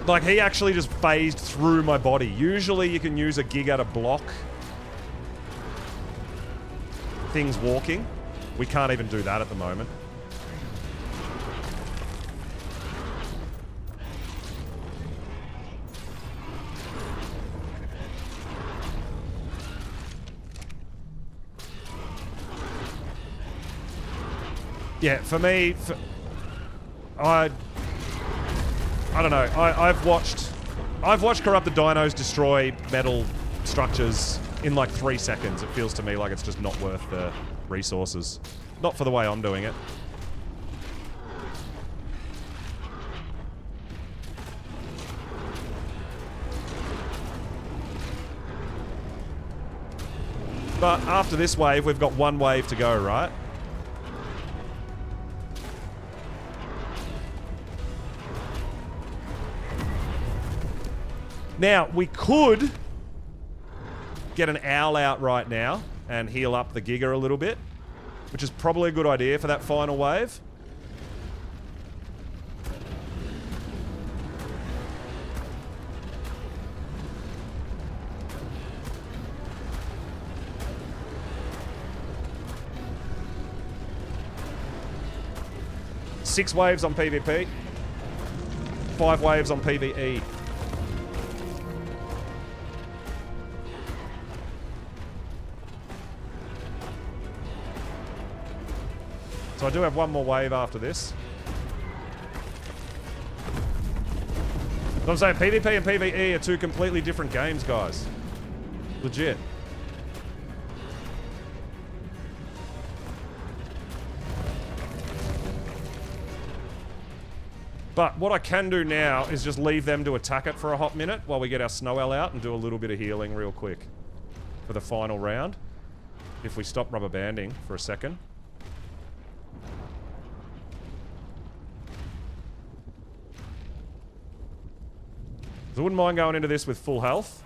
Like, he actually just phased through my body. Usually you can use a Giga to block things walking. We can't even do that at the moment. Yeah, for me, I don't know. I've watched corrupted dinos destroy metal structures in like 3 seconds. It feels to me like it's just not worth the resources. Not for the way I'm doing it. But after this wave, we've got one wave to go, right? Now, we could get an owl out right now and heal up the Giga a little bit, which is probably a good idea for that final wave. Six waves on PvP, 5 waves on PvE. So I do have one more wave after this. But I'm saying PvP and PvE are two completely different games, guys. Legit. But what I can do now is just leave them to attack it for a hot minute while we get our snow owl out and do a little bit of healing real quick for the final round. If we stop rubber banding for a second. So I wouldn't mind going into this with full health.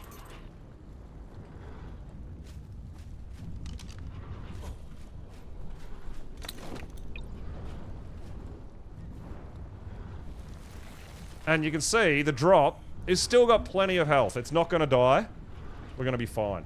And you can see the drop is still got plenty of health. It's not going to die. We're going to be fine.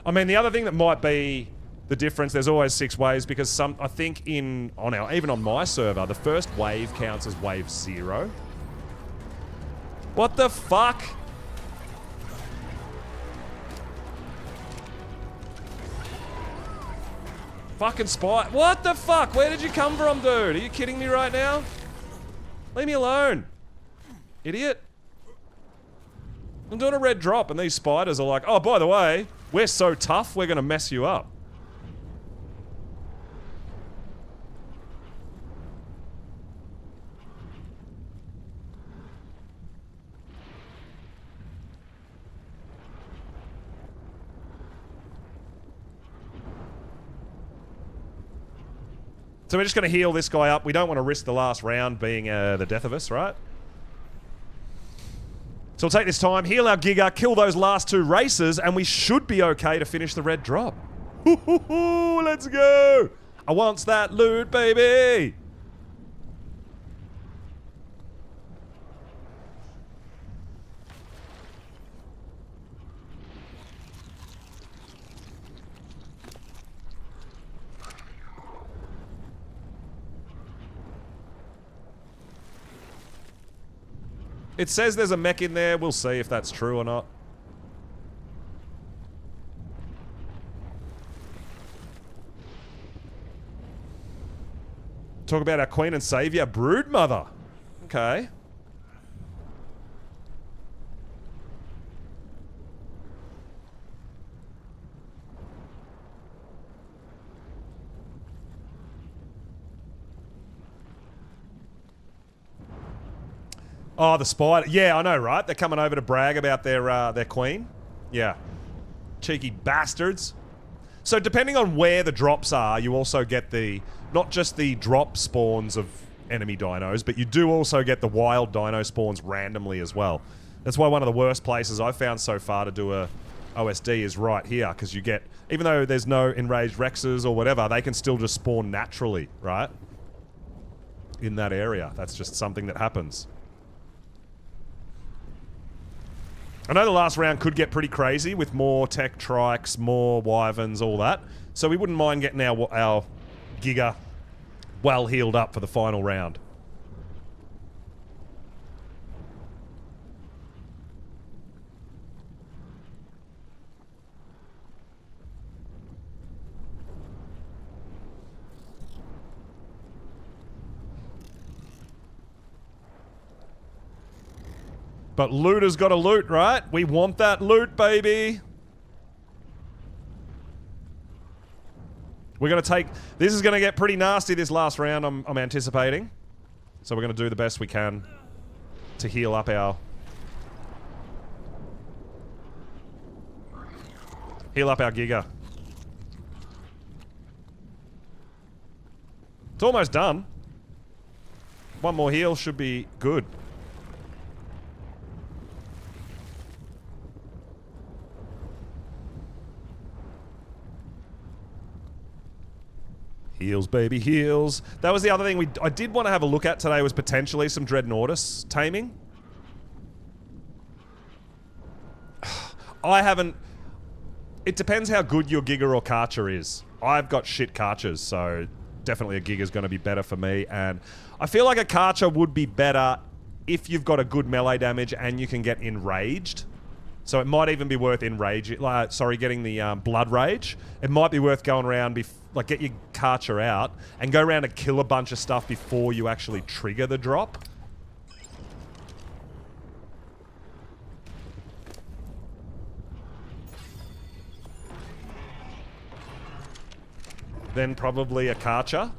I mean, the other thing that might be the difference, there's always 6 waves because I think even on my server, the first wave counts as wave 0. What the fuck? Fucking spy. What the fuck? Where did you come from, dude? Are you kidding me right now? Leave me alone. Idiot. I'm doing a red drop and these spiders are like, oh, by the way, we're so tough, we're gonna mess you up. So we're just gonna heal this guy up. We don't want to risk the last round being the death of us, right? So we'll take this time, heal our Giga, kill those last 2 races, and we should be okay to finish the red drop. Let's go! I wants that loot, baby! It says there's a mech in there. We'll see if that's true or not. Talk about our Queen and Savior, Broodmother. Okay. Oh, the spider. Yeah, I know, right? They're coming over to brag about their queen. Yeah. Cheeky bastards. So depending on where the drops are, you also get not just the drop spawns of enemy dinos, but you do also get the wild dino spawns randomly as well. That's why one of the worst places I've found so far to do a OSD is right here, because you get, even though there's no enraged Rexes or whatever, they can still just spawn naturally, right? In that area. That's just something that happens. I know the last round could get pretty crazy with more tech trikes, more wyverns, all that. So we wouldn't mind getting our Giga well healed up for the final round. But looter's got to loot, right? We want that loot, baby. We're going to take... This is going to get pretty nasty this last round, I'm anticipating. So we're going to do the best we can to heal up our... Heal up our Giga. It's almost done. One more heal should be good. Heals, baby, heals. That was the other thing I did want to have a look at today, was potentially some Dreadnoughtus taming. I haven't... It depends how good your Giga or Karcher is. I've got shit Karchers, so definitely a Giga's going to be better for me. And I feel like a Karcher would be better if you've got a good melee damage and you can get enraged. So it might even be worth getting the Blood Rage. It might be worth going around, get your Karcher out and go around and kill a bunch of stuff before you actually trigger the drop. Then probably a Karcher.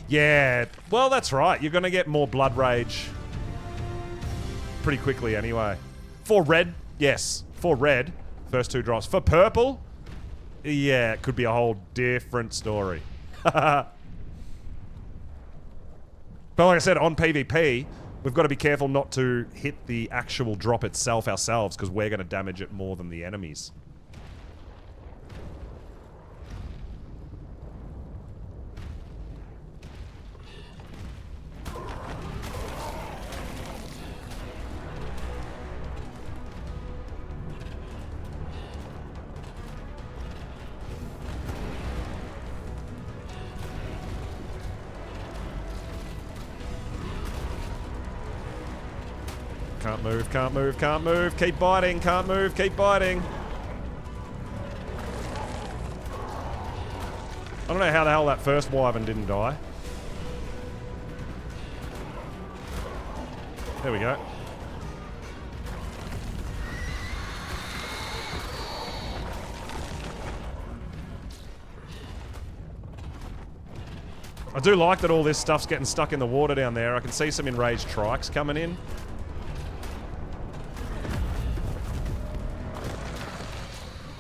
Yeah, well, that's right. You're going to get more Blood Rage pretty quickly anyway. For red, yes. For red, first two drops. For purple, yeah, it could be a whole different story. But like I said, on PvP, we've got to be careful not to hit the actual drop itself ourselves, because we're going to damage it more than the enemies. Can't move, can't move, can't move. Keep biting, can't move, keep biting. I don't know how the hell that first wyvern didn't die. There we go. I do like that all this stuff's getting stuck in the water down there. I can see some enraged trikes coming in.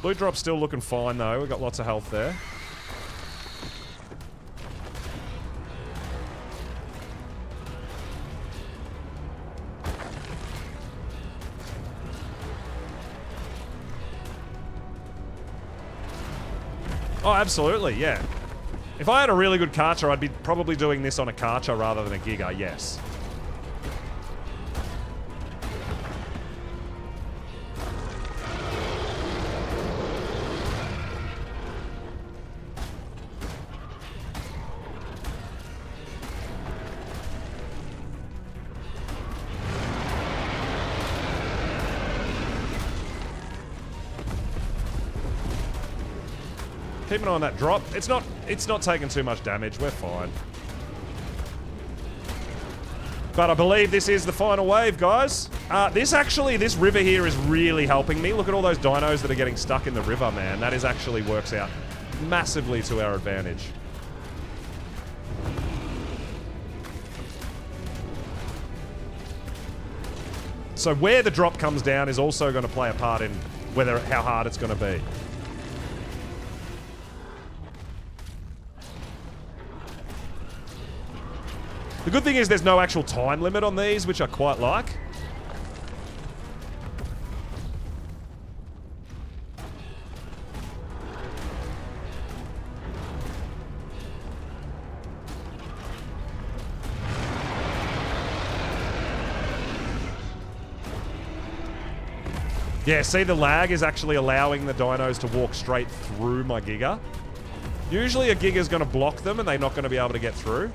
Blue drop's still looking fine though. We've got lots of health there. Oh, absolutely, yeah. If I had a really good Karcher, I'd be probably doing this on a Karcher rather than a Giga, yes. Keep an eye on that drop. It's not taking too much damage. We're fine. But I believe this is the final wave, guys. This river here is really helping me. Look at all those dinos that are getting stuck in the river, man. That actually works out massively to our advantage. So where the drop comes down is also going to play a part in how hard it's going to be. The good thing is there's no actual time limit on these, which I quite like. Yeah, see, the lag is actually allowing the dinos to walk straight through my Giga. Usually a Giga's going to block them and they're not going to be able to get through.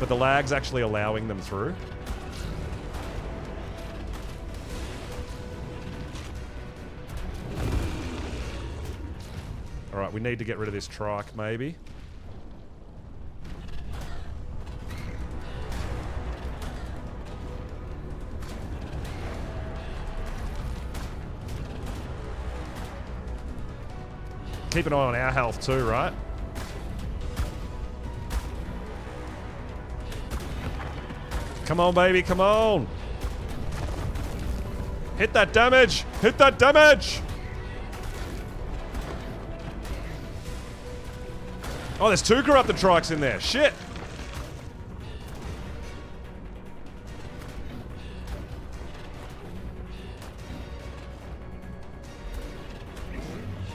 But the lag's actually allowing them through. Alright, we need to get rid of this trike, maybe. Keep an eye on our health too, right? Come on, baby, come on. Hit that damage. Hit that damage. Oh, there's 2 corrupted trikes in there. Shit.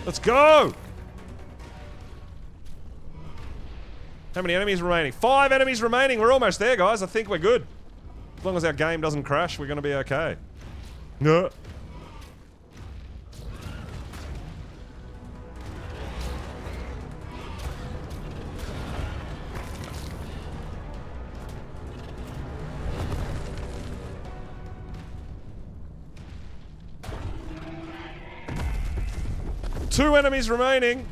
Let's go. How many enemies remaining? 5 enemies remaining. We're almost there, guys. I think we're good. As long as our game doesn't crash, we're going to be okay. No. Two enemies remaining.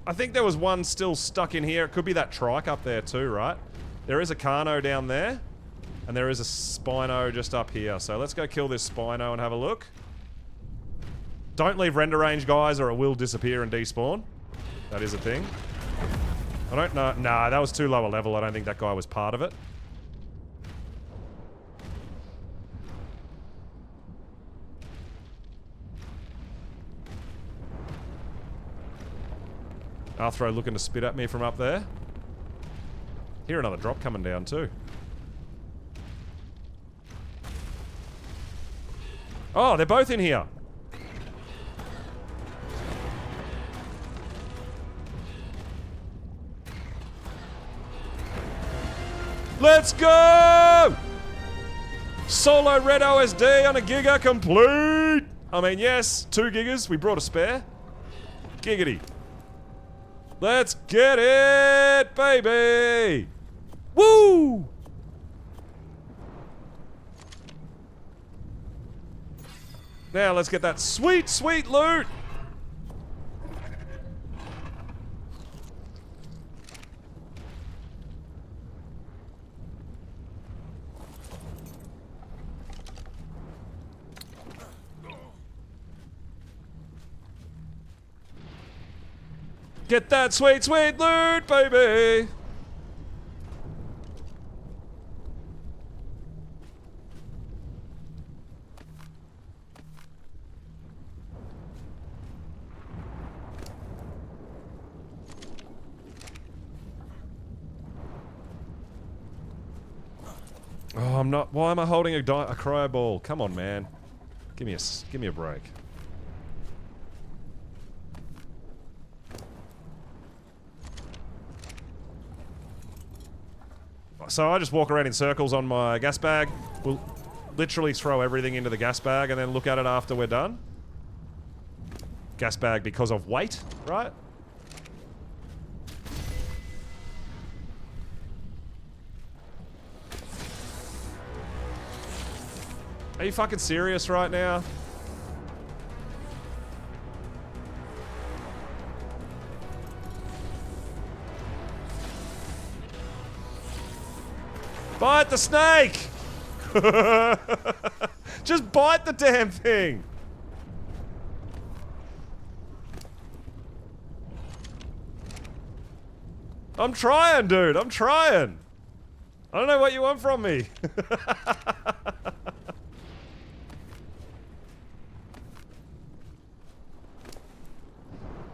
I think there was one still stuck in here. It could be that trike up there too, right? There is a Carno down there. And there is a Spino just up here. So let's go kill this Spino and have a look. Don't leave render range, guys, or it will disappear and despawn. That is a thing. I don't know. Nah, that was too low a level. I don't think that guy was part of it. Arthro looking to spit at me from up there. Hear another drop coming down too. Oh, they're both in here. Let's go! Solo red OSD on a Giga complete! I mean, yes, 2 Gigas. We brought a spare. Giggity. Let's get it, baby! Woo! Now let's get that sweet, sweet loot! Get that sweet, sweet loot, baby! Oh, I'm not. Why am I holding a cryo ball? Come on, man. Give me a break. So I just walk around in circles on my gas bag. We'll literally throw everything into the gas bag and then look at it after we're done. Gas bag because of weight, right? Are you fucking serious right now? Bite the snake! Just bite the damn thing! I'm trying, dude. I'm trying. I don't know what you want from me.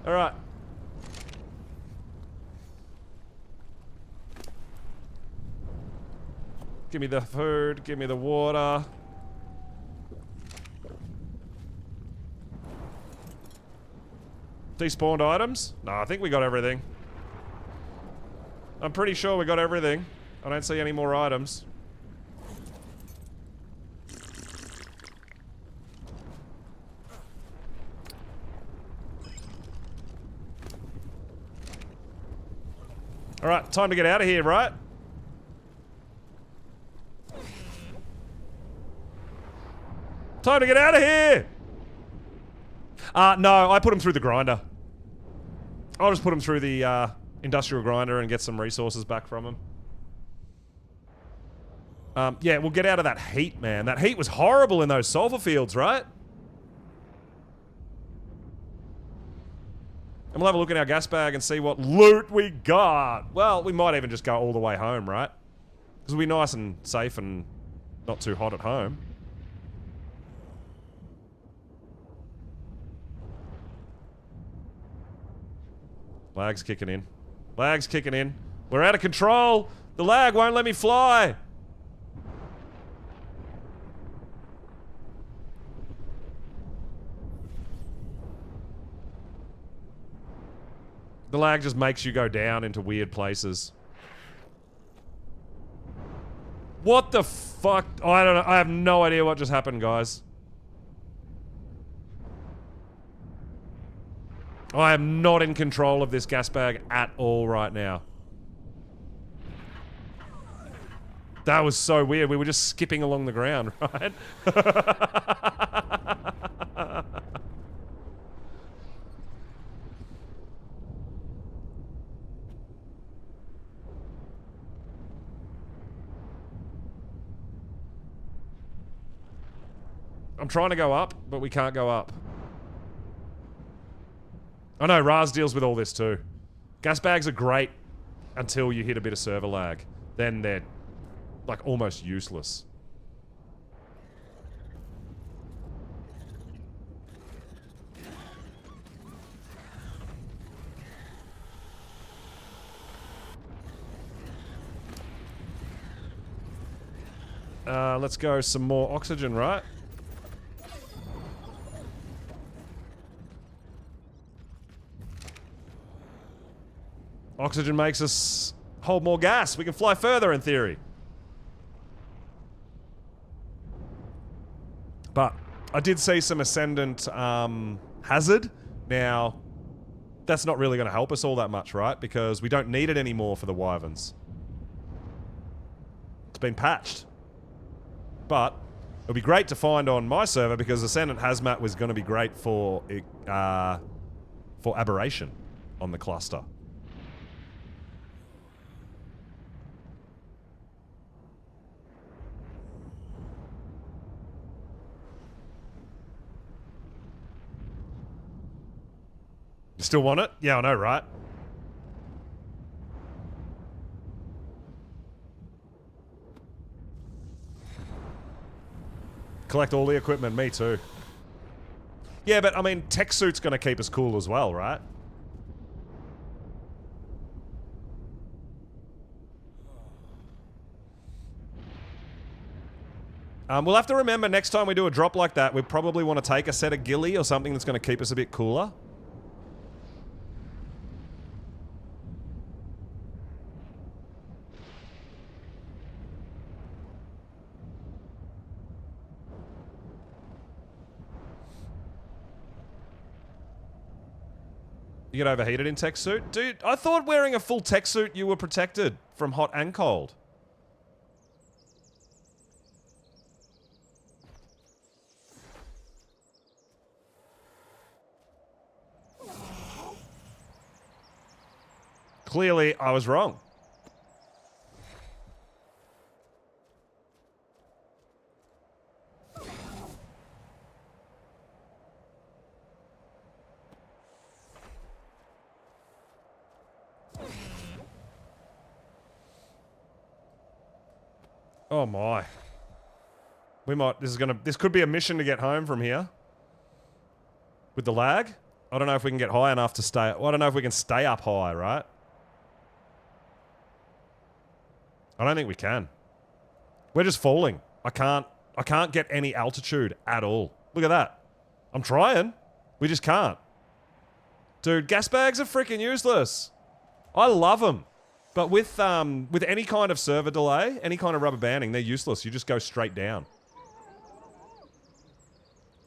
Alright. Give me the food. Give me the water. Despawned items? No, I think we got everything. I'm pretty sure we got everything. I don't see any more items. Alright, time to get out of here, right? Time to get out of here! No, I put him through the grinder. I'll just put him through the, industrial grinder and get some resources back from him. Yeah, we'll get out of that heat, man. That heat was horrible in those sulfur fields, right? And we'll have a look in our gas bag and see what loot we got. Well, we might even just go all the way home, right? Because we'll be nice and safe and not too hot at home. Lag's kicking in. Lag's kicking in. We're out of control. The lag won't let me fly. The lag just makes you go down into weird places. What the fuck? Oh, I don't know. I have no idea what just happened, guys. I am not in control of this gas bag at all right now. That was so weird. We were just skipping along the ground, right? I'm trying to go up, but we can't go up. I know, Raz deals with all this too. Gas bags are great until you hit a bit of server lag. Then they're, like, almost useless. Let's go some more oxygen, right? Oxygen makes us hold more gas. We can fly further in theory. But I did see some Ascendant hazard. Now, that's not really going to help us all that much, right? Because we don't need it anymore for the Wyverns. It's been patched. But it'll be great to find on my server because Ascendant Hazmat was going to be great for Aberration on the cluster. You still want it? Yeah, I know, right? Collect all the equipment, me too. Yeah, but I mean, tech suit's gonna keep us cool as well, right? We'll have to remember next time we do a drop like that, we probably want to take a set of ghillie or something that's gonna keep us a bit cooler. You get overheated in tech suit? Dude, I thought wearing a full tech suit you were protected from hot and cold. Clearly, I was wrong. Oh my. We might, this could be a mission to get home from here. With the lag. I don't know if we can get high enough to stay, well, I don't know if we can stay up high, right? I don't think we can. We're just falling. I can't get any altitude at all. Look at that. I'm trying. We just can't. Dude, gas bags are freaking useless. I love them. But with any kind of server delay, any kind of rubber banding, they're useless. You just go straight down.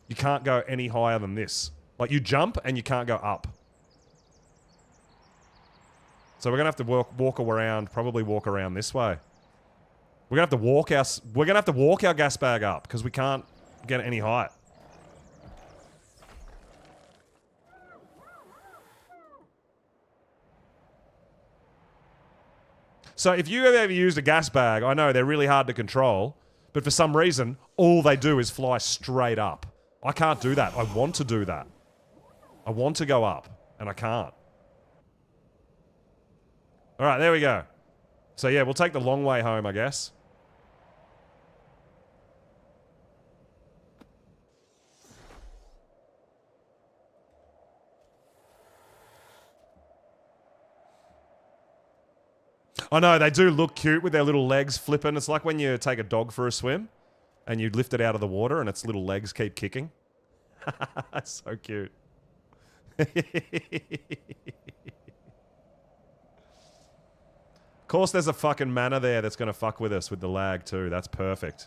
You can't go any higher than this. Like, you jump and you can't go up. So we're gonna have to walk around, probably walk around this way. We're gonna have to walk our gas bag up because we can't get any height. So if you have ever used a gas bag, I know they're really hard to control, but for some reason, all they do is fly straight up. I can't do that. I want to do that. I want to go up, and I can't. Alright, there we go. So yeah, we'll take the long way home, I guess. I know, they do look cute with their little legs flipping. It's like when you take a dog for a swim and you lift it out of the water and its little legs keep kicking. So cute. Of course there's a fucking manor there that's gonna fuck with us with the lag too. That's perfect.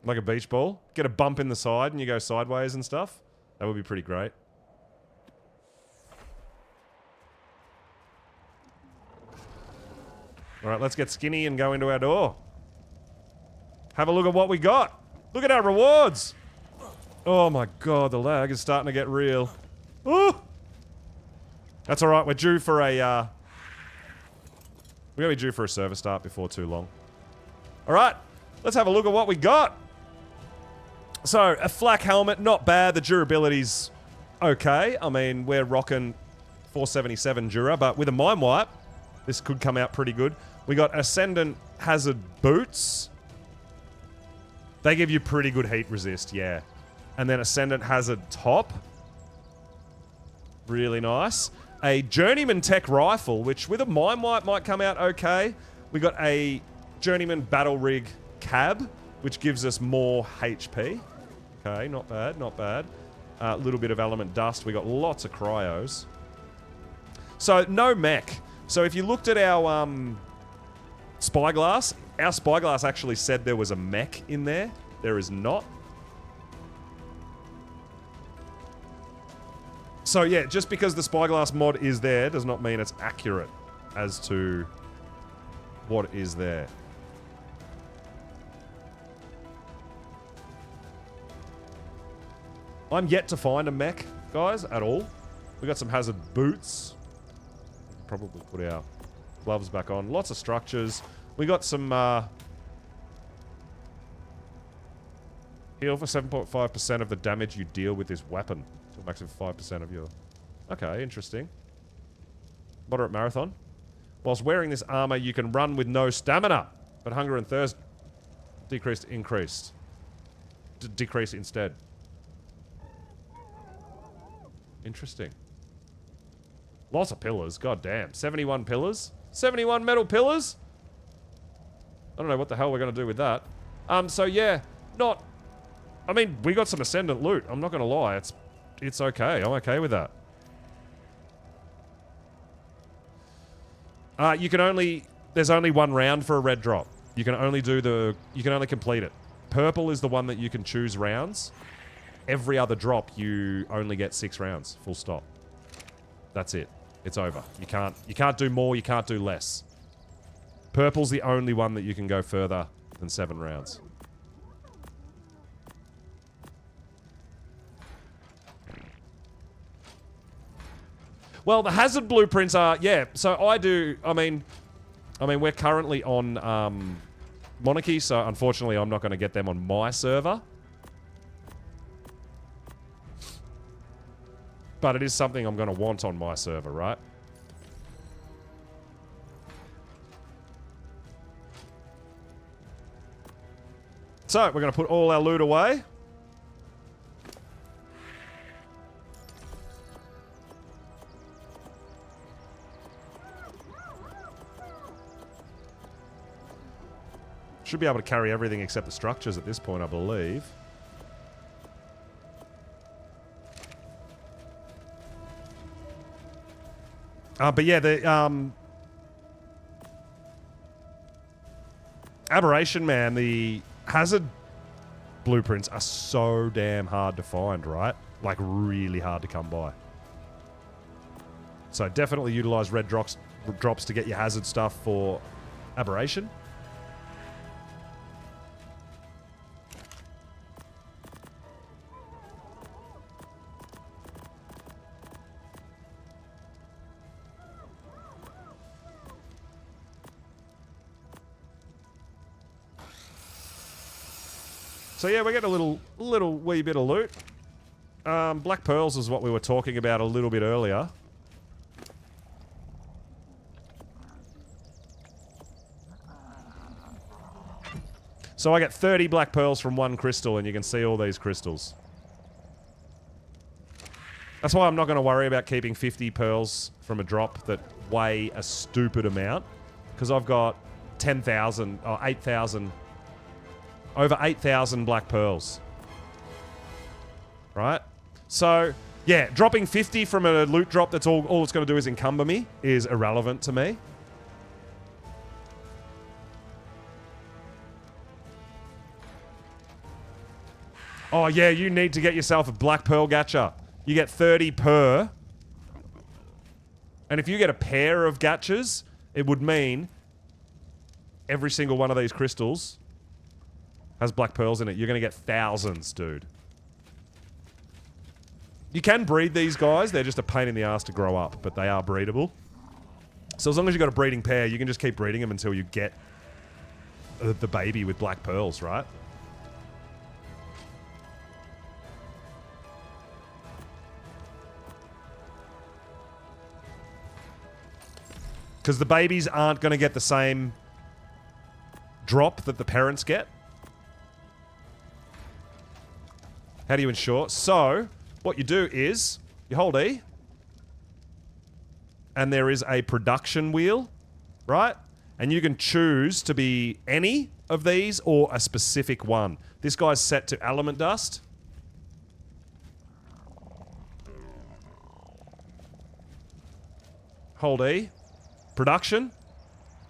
Like a beach ball? Get a bump in the side and you go sideways and stuff? That would be pretty great. Alright, let's get skinny and go into our door. Have a look at what we got. Look at our rewards. Oh my god, the lag is starting to get real. Ooh! That's alright, we're due for a, we're gonna be due for a server start before too long. Alright, let's have a look at what we got. So, a flak helmet, not bad. The durability's okay. I mean, we're rocking 477 Dura, but with a mine wipe, this could come out pretty good. We got Ascendant Hazard Boots. They give you pretty good heat resist, yeah. And then Ascendant Hazard Top. Really nice. A Journeyman Tech Rifle, which with a mine wipe might come out okay. We got a Journeyman Battle Rig Cab, which gives us more HP. Okay, not bad, not bad. A little bit of Element Dust. We got lots of cryos. So, no mech. So if you looked at our spyglass, our spyglass actually said there was a mech in there. There is not. So yeah, just because the spyglass mod is there does not mean it's accurate as to what is there. I'm yet to find a mech, guys, at all. We got some hazard boots. Probably put our gloves back on. Lots of structures. We got some, heal for 7.5% of the damage you deal with this weapon. To a max of 5% of your... Okay, interesting. Moderate marathon. Whilst wearing this armor, you can run with no stamina. But hunger and thirst decreased, increased. Decrease instead. Interesting. Lots of pillars, god damn. 71 pillars? 71 metal pillars? I don't know what the hell we're going to do with that. So yeah, not... I mean, we got some Ascendant loot. I'm not going to lie. It's okay. I'm okay with that. You can only... There's only one round for a red drop. You can only do the... You can only complete it. Purple is the one that you can choose rounds. Every other drop, you only get 6 rounds. Full stop. That's it. It's over. You can't do more, you can't do less. Purple's the only one that you can go further than 7 rounds. Well, the hazard blueprints are, yeah, so I mean, we're currently on Monarchy, so unfortunately I'm not going to get them on my server. But it is something I'm going to want on my server, right? So, we're going to put all our loot away. Should be able to carry everything except the structures at this point, I believe. But yeah, the Aberration, man, the hazard blueprints are so damn hard to find, right? Like, really hard to come by. So definitely utilize red drops to get your hazard stuff for Aberration. So yeah, we get a little wee bit of loot. Black pearls is what we were talking about a little bit earlier. So I get 30 black pearls from one crystal, and you can see all these crystals. That's why I'm not going to worry about keeping 50 pearls from a drop that weigh a stupid amount, because I've got 10,000 or 8,000. Over 8,000 black pearls. Right? So, yeah, dropping 50 from a loot drop that's all it's going to do is encumber me is irrelevant to me. Oh, yeah, you need to get yourself a black pearl gacha. You get 30 per. And if you get a pair of gachas, it would mean every single one of these crystals has black pearls in it. You're going to get thousands, dude. You can breed these guys. They're just a pain in the ass to grow up, but they are breedable. So as long as you've got a breeding pair, you can just keep breeding them until you get the baby with black pearls, right? Because the babies aren't going to get the same drop that the parents get. How do you ensure? So, what you do is, you hold E, and there is a production wheel, right? And you can choose to be any of these or a specific one. This guy's set to element dust. Hold E. Production.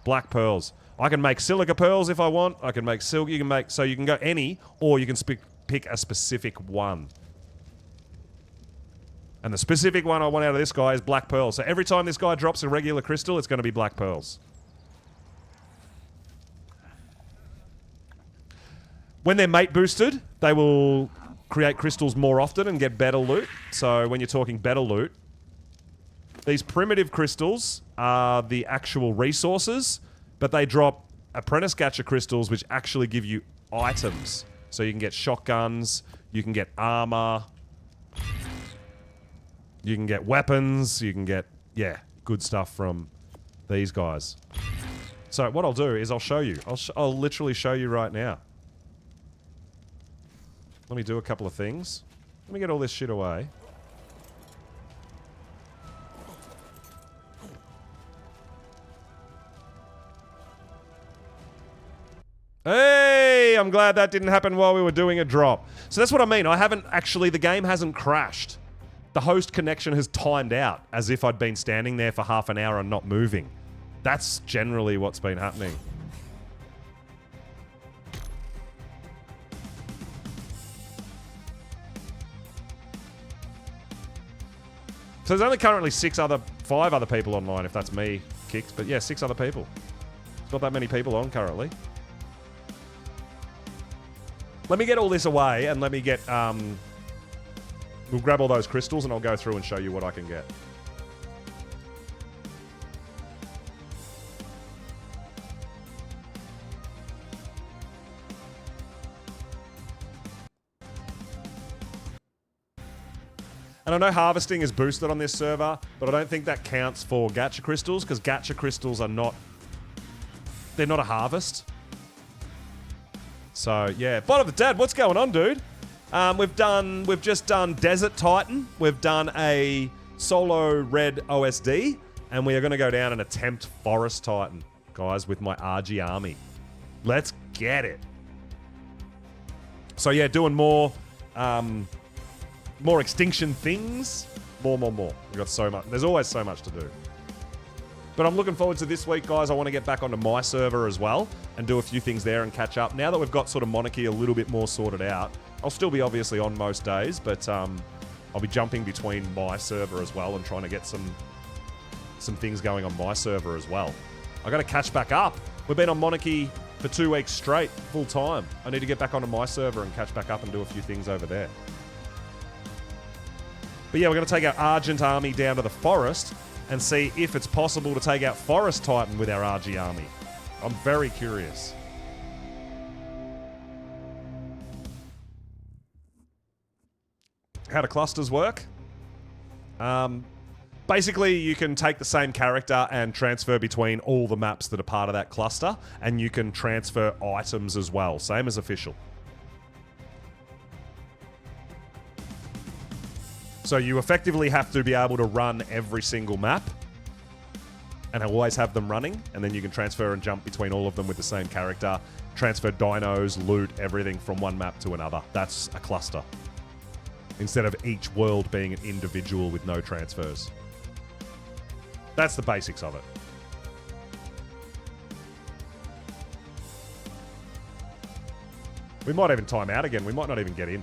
Black pearls. I can make silica pearls if I want. I can make silk. You can make, so you can go any, or you can pick a specific one. And the specific one I want out of this guy is black pearls. So every time this guy drops a regular crystal, it's going to be black pearls. When they're mate boosted, they will create crystals more often and get better loot. So when you're talking better loot, these primitive crystals are the actual resources, but they drop apprentice gacha crystals which actually give you items. So you can get shotguns, you can get armor, you can get weapons, you can get, yeah, good stuff from these guys. So what I'll do is I'll show you. I'll literally show you right now. Let me do a couple of things. Let me get all this shit away. Hey, I'm glad that didn't happen while we were doing a drop. So that's what I mean. The game hasn't crashed. The host connection has timed out as if I'd been standing there for half an hour and not moving. That's generally what's been happening. So there's only currently 5 other people online, if that's me, Kicks. But yeah, 6 other people. There's not that many people on currently. Let me get all this away and let me get, we'll grab all those crystals and I'll go through and show you what I can get. And I know harvesting is boosted on this server, but I don't think that counts for gacha crystals, because gacha crystals are not... They're not a harvest. So, yeah. Bot of the Dad, what's going on, dude? We've just done Desert Titan. We've done a solo red OSD. And we are going to go down and attempt Forest Titan, guys, with my RG army. Let's get it. So, yeah, doing more Extinction things. More. We've got so much. There's always so much to do. But I'm looking forward to this week, guys. I want to get back onto my server as well and do a few things there and catch up. Now that we've got sort of Monarchy a little bit more sorted out, I'll still be obviously on most days, but I'll be jumping between my server as well and trying to get some things going on my server as well. I got to catch back up. We've been on Monarchy for 2 weeks straight, full time. I need to get back onto my server and catch back up and do a few things over there. But yeah, we're going to take our Argent army down to the forest and see if it's possible to take out Forest Titan with our RG army. I'm very curious. How do clusters work? Basically, you can take the same character and transfer between all the maps that are part of that cluster, and you can transfer items as well, same as official. So you effectively have to be able to run every single map and always have them running, and then you can transfer and jump between all of them with the same character, transfer dinos, loot, everything from one map to another. That's a cluster. Instead of each world being an individual with no transfers. That's the basics of it. We might even time out again. We might not even get in.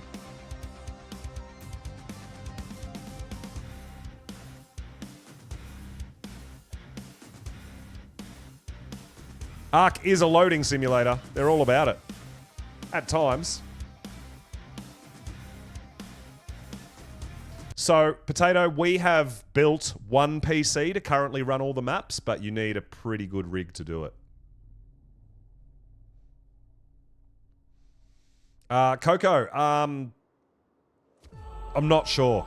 Ark is a loading simulator. They're all about it. At times. So, Potato, we have built one PC to currently run all the maps, but you need a pretty good rig to do it. Coco, I'm not sure.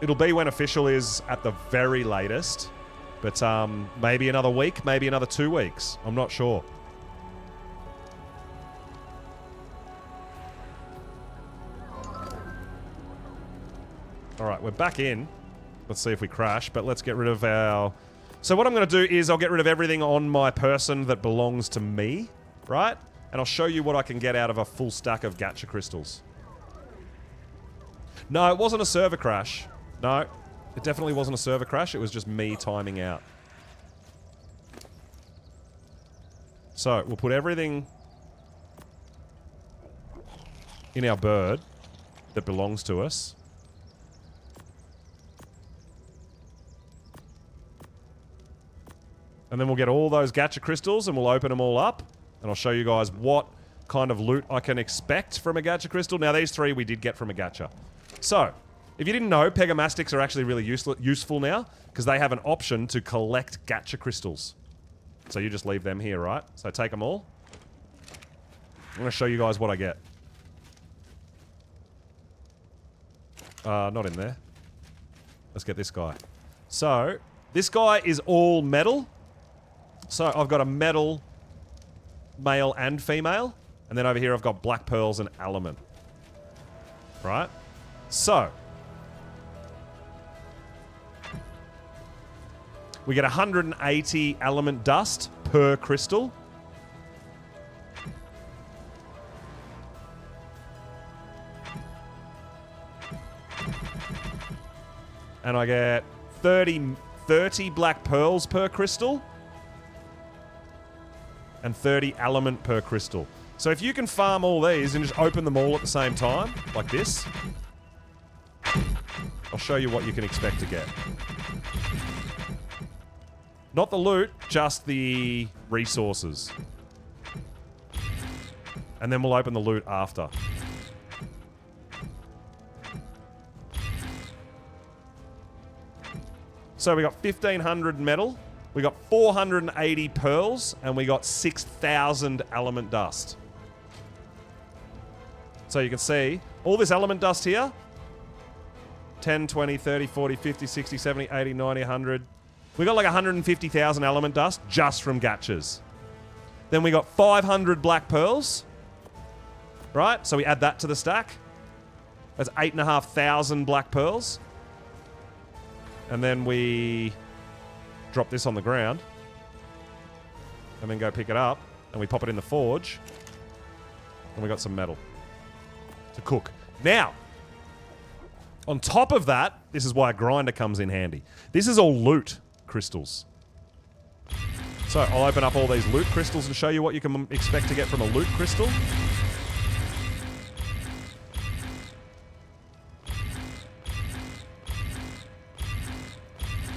It'll be when official is at the very latest. But maybe another week, maybe another 2 weeks. I'm not sure. All right, we're back in. Let's see if we crash, but let's get rid of our... So what I'm going to do is I'll get rid of everything on my person that belongs to me, right? And I'll show you what I can get out of a full stack of gacha crystals. No, it wasn't a server crash. No. It definitely wasn't a server crash, it was just me timing out. So, we'll put everything in our bird that belongs to us. And then we'll get all those gacha crystals and we'll open them all up. And I'll show you guys what kind of loot I can expect from a gacha crystal. Now, these 3 we did get from a gacha. So... If you didn't know, Pegamastics are actually really useful now because they have an option to collect gacha crystals. So you just leave them here, right? So take them all. I'm going to show you guys what I get. Not in there. Let's get this guy. So, this guy is all metal. So I've got a metal male and female. And then over here I've got black pearls and element. Right? So... we get 180 element dust per crystal. And I get 30 black pearls per crystal. And 30 element per crystal. So if you can farm all these and just open them all at the same time, like this, I'll show you what you can expect to get. Not the loot, just the resources. And then we'll open the loot after. So we got 1,500 metal, we got 480 pearls, and we got 6,000 element dust. So you can see, All this element dust here, 10, 20, 30, 40, 50, 60, 70, 80, 90, 100. We got like 150,000 element dust just from gachas. Then we got 500 black pearls, right? So we add that to the stack. That's 8,500 black pearls. And then we drop this on the ground and then go pick it up and we pop it in the forge and we got some metal to cook. Now, on top of that, this is why a grinder comes in handy. This is all loot crystals. So I'll open up all these loot crystals and show you what you can expect to get from a loot crystal.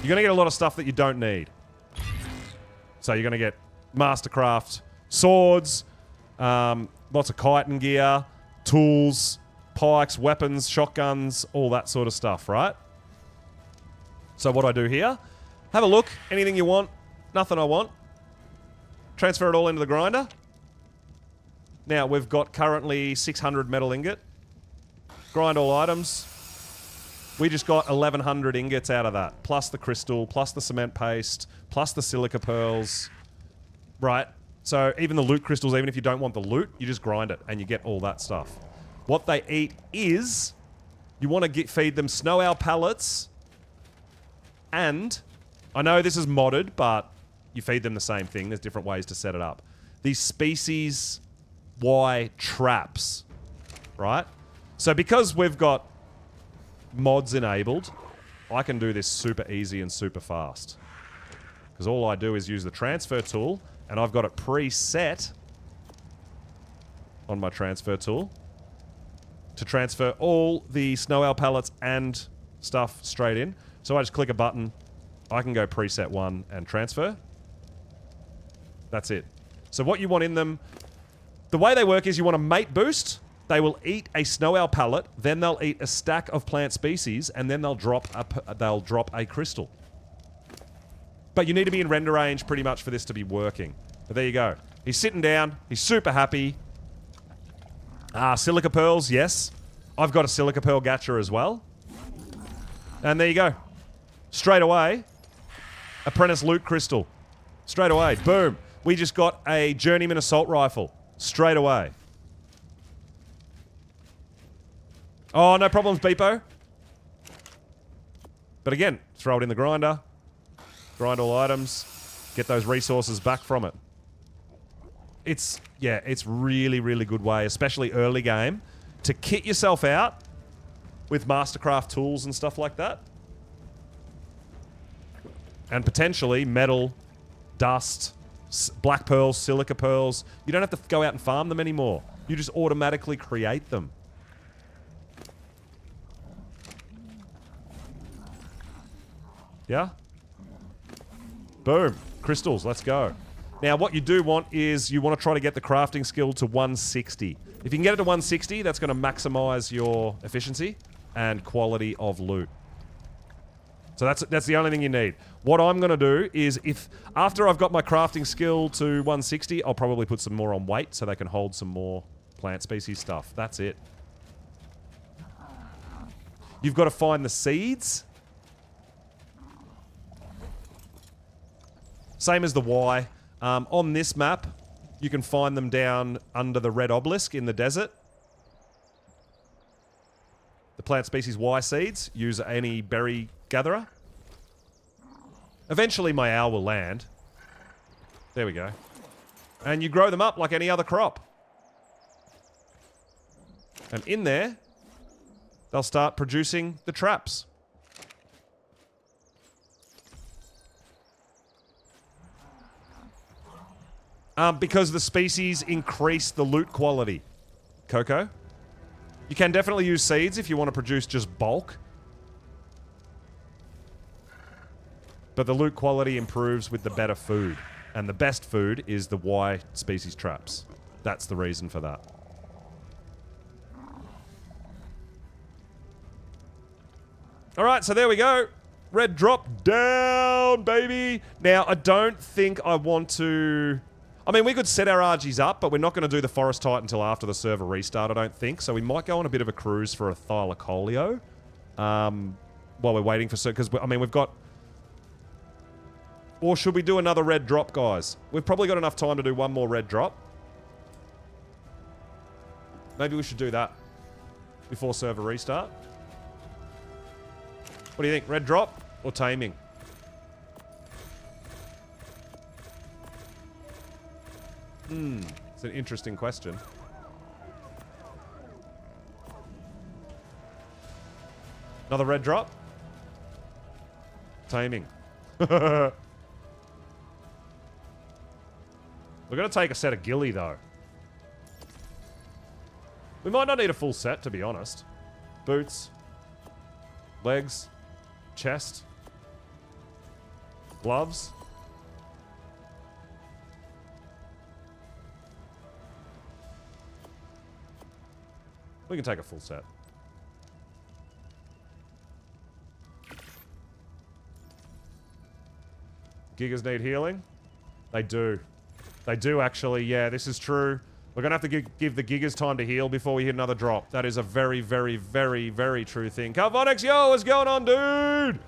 You're going to get a lot of stuff that you don't need. So you're going to get Mastercraft swords, lots of chitin gear, tools, pikes, weapons, shotguns, all that sort of stuff, right? So what I do here, have a look, anything you want, nothing I want. Transfer it all into the grinder. Now we've got currently 600 metal ingot. Grind all items. We just got 1,100 ingots out of that, plus the crystal, plus the cement paste, plus the silica pearls. Right? So even the loot crystals, even if you don't want the loot, you just grind it and you get all that stuff. What they eat is, you want to feed them snow owl pellets, and I know this is modded, but you feed them the same thing. There's different ways to set it up. These species Y traps, right? So because we've got mods enabled, I can do this super easy and super fast. Because all I do is use the transfer tool, and I've got it preset on my transfer tool to transfer all the snow owl pellets and stuff straight in. So I just click a button, I can go preset 1 and transfer. That's it. So what you want in them, the way they work is you want a mate boost. They will eat a snow owl pellet, then they'll eat a stack of plant species, and then they'll drop a crystal. But you need to be in render range pretty much for this to be working. But there you go. He's sitting down. He's super happy. Silica pearls, yes. I've got a silica pearl gacha as well. And there you go. Straight away, apprentice loot crystal. Straight away, boom. We just got a journeyman assault rifle. Straight away. Oh, no problems, Beepo. But again, throw it in the grinder. Grind all items. Get those resources back from it. It's really, really good way, especially early game, to kit yourself out with Mastercraft tools and stuff like that. And potentially metal, dust, black pearls, silica pearls. You don't have to go out and farm them anymore. You just automatically create them. Yeah? Boom. Crystals, let's go. Now, what you do want is you want to try to get the crafting skill to 160. If you can get it to 160, that's going to maximize your efficiency and quality of loot. So that's the only thing you need. What I'm going to do is, if after I've got my crafting skill to 160, I'll probably put some more on weight so they can hold some more plant species stuff. That's it. You've got to find the seeds. Same as the Y. On this map, you can find them down under the red obelisk in the desert. The plant species Y seeds. Use any berry gatherer. Eventually my owl will land. There we go. And you grow them up like any other crop. And in there, they'll start producing the traps. Because the species increase the loot quality. Coco? You can definitely use seeds if you want to produce just bulk. But the loot quality improves with the better food. And the best food is the Y species traps. That's the reason for that. Alright, so there we go. Red drop down, baby. Now, I don't think I want to... I mean, we could set our RGs up, but we're not going to do the Forest Titan until after the server restart, I don't think. So we might go on a bit of a cruise for a Thylacoleo while we're waiting for... Because, I mean, we've got... Or should we do another red drop, guys? We've probably got enough time to do one more red drop. Maybe we should do that before server restart. What do you think? Red drop or taming? It's an interesting question. Another red drop? Taming. We're going to take a set of ghillie, though. We might not need a full set, to be honest. Boots. Legs. Chest. Gloves. We can take a full set. Gigas need healing? They do. They do, actually. Yeah, this is true. We're going to have to give the Gigas time to heal before we hit another drop. That is a very, very, very, very true thing. Carbonics, yo, what's going on, dude?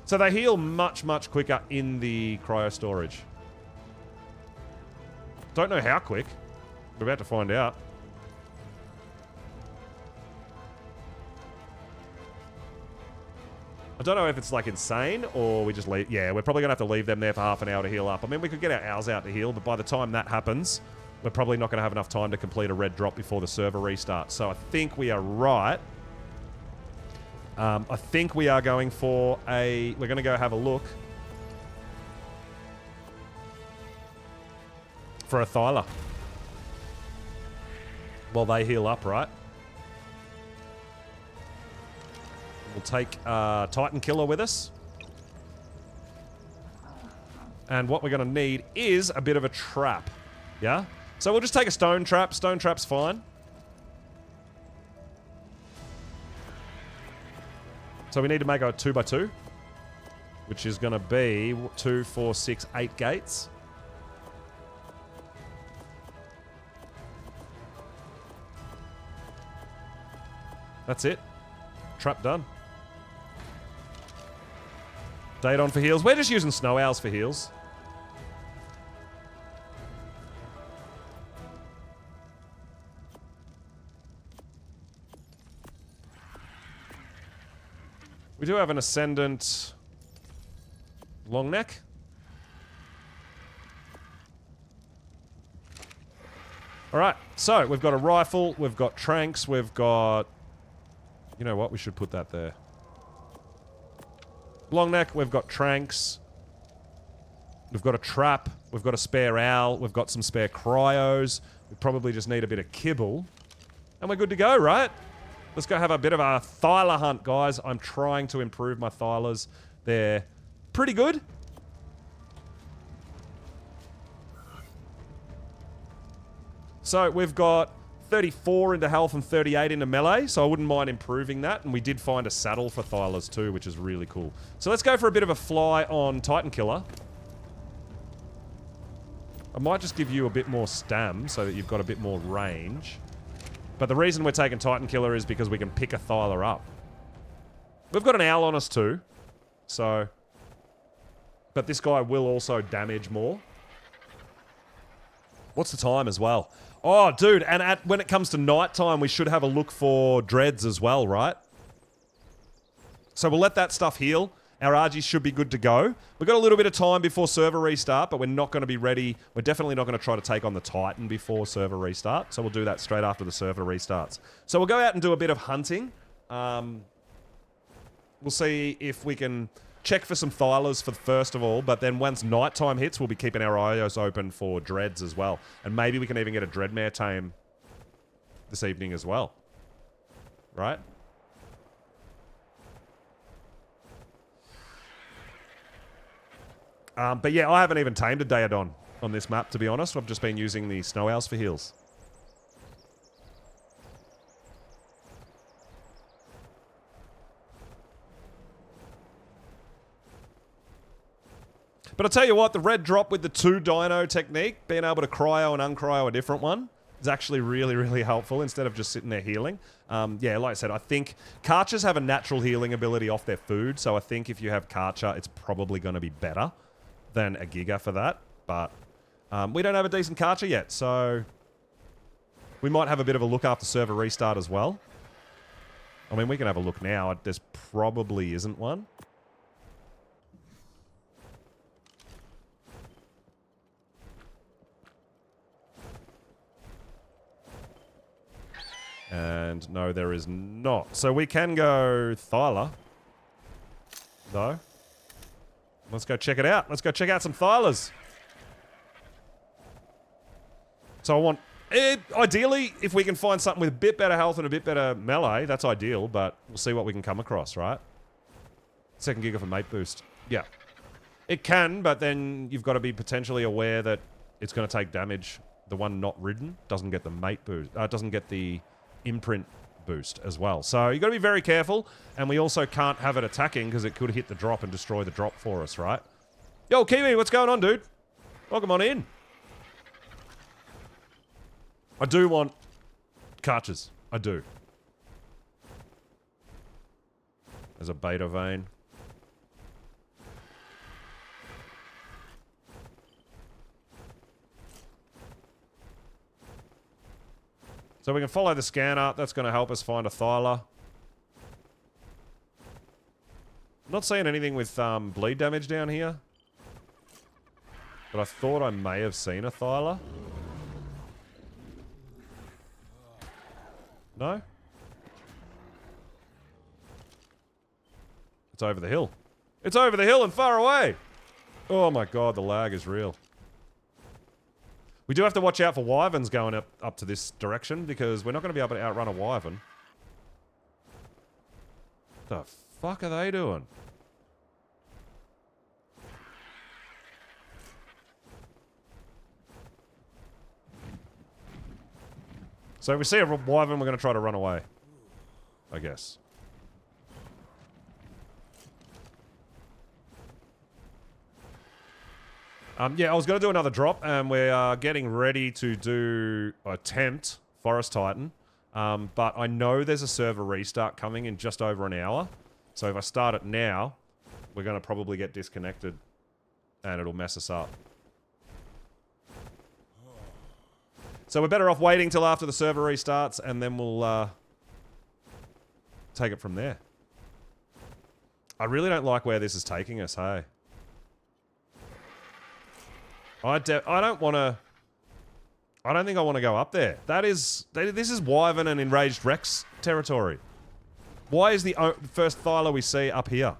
So they heal much, much quicker in the cryo storage. Don't know how quick. We're about to find out. I don't know if it's like insane or we just leave. Yeah, we're probably going to have to leave them there for half an hour to heal up. I mean, we could get our owls out to heal, but by the time that happens, we're probably not going to have enough time to complete a red drop before the server restarts. So I think we are right. I think we are going for a... We're going to go have a look for a Thyla. While they heal up, right? We'll take Titan Killer with us. And what we're going to need is a bit of a trap. Yeah? So we'll just take a stone trap. Stone trap's fine. So we need to make a 2x2. Which is going to be 2, 4, 6, 8 gates. That's it. Trap done. Daedon for heals. We're just using snow owls for heals. We do have an Ascendant long neck. Alright, so we've got a rifle, we've got tranks, we've got... You know what? We should put that there. Long neck, we've got tranks. We've got a trap. We've got a spare owl. We've got some spare cryos. We probably just need a bit of kibble. And we're good to go, right? Let's go have a bit of a Thyla hunt, guys. I'm trying to improve my Thylas. They're pretty good. So we've got 34 into health and 38 into melee, so I wouldn't mind improving that. And we did find a saddle for Thylas too, which is really cool. So let's go for a bit of a fly on Titan Killer. I might just give you a bit more stam so that you've got a bit more range. But the reason we're taking Titan Killer is because we can pick a Thyla up. We've got an owl on us too, so... But this guy will also damage more. What's the time as well? Oh, dude, and when it comes to nighttime, we should have a look for dreads as well, right? So we'll let that stuff heal. Our RGs should be good to go. We've got a little bit of time before server restart, but we're not going to be ready. We're definitely not going to try to take on the Titan before server restart, so we'll do that straight after the server restarts. So we'll go out and do a bit of hunting. We'll see if we can check for some Thylas for first of all, but then once nighttime hits, we'll be keeping our eyes open for dreads as well. And maybe we can even get a Dreadmare tame this evening as well. Right? But yeah, I haven't even tamed a Daedon on this map, to be honest. I've just been using the Snow Owls for heals. But I'll tell you what, the red drop with the 2 dino technique, being able to cryo and uncryo a different one, is actually really, really helpful instead of just sitting there healing. Yeah, like I said, I think Karchers have a natural healing ability off their food, so I think if you have Karcher, it's probably going to be better than a Giga for that. But we don't have a decent Karcher yet, so we might have a bit of a look after server restart as well. I mean, we can have a look now. There's probably isn't one. And no, there is not. So we can go Thyla, though. Let's go check it out. Let's go check out some Thylas. So I want... ideally, if we can find something with a bit better health and a bit better melee, that's ideal, but we'll see what we can come across, right? 2nd Giga for mate boost. Yeah. It can, but then you've got to be potentially aware that it's going to take damage. The one not ridden doesn't get the mate boost. Doesn't get the imprint boost as well. So you got to be very careful, and we also can't have it attacking because it could hit the drop and destroy the drop for us, right? Yo, Kiwi, what's going on, dude? Welcome on in. I do want Karchers. I do. There's a beta vein. So we can follow the scanner. That's going to help us find a Thyla. Not seeing anything with bleed damage down here. But I thought I may have seen a Thyla. No? It's over the hill. It's over the hill and far away! Oh my god, the lag is real. We do have to watch out for wyverns going up to this direction, because we're not going to be able to outrun a wyvern. The fuck are they doing? So if we see a wyvern, we're going to try to run away. I guess. Yeah, I was going to do another drop, and we're getting ready to attempt Forest Titan. But I know there's a server restart coming in just over an hour. So if I start it now, we're going to probably get disconnected, and it'll mess us up. So we're better off waiting till after the server restarts, and then we'll take it from there. I really don't like where this is taking us, hey? I don't want to... I don't think I want to go up there. This is Wyvern and Enraged Rex territory. Why is the first Thyla we see up here?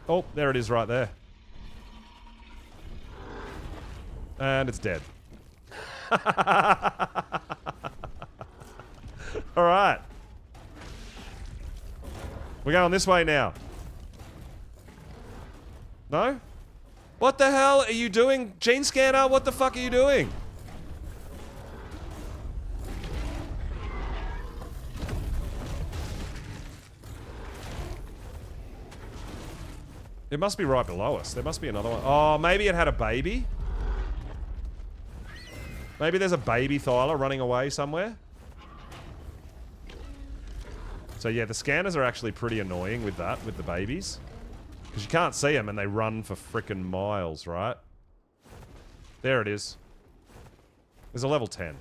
Oh, there it is right there. And it's dead. Alright. We're going this way now. No? What the hell are you doing? Gene Scanner, what the fuck are you doing? It must be right below us. There must be another one. Oh, maybe it had a baby? Maybe there's a baby Thyla running away somewhere? So yeah, the scanners are actually pretty annoying with that, with the babies. Because you can't see them and they run for frickin' miles, right? There it is. There's a level 10.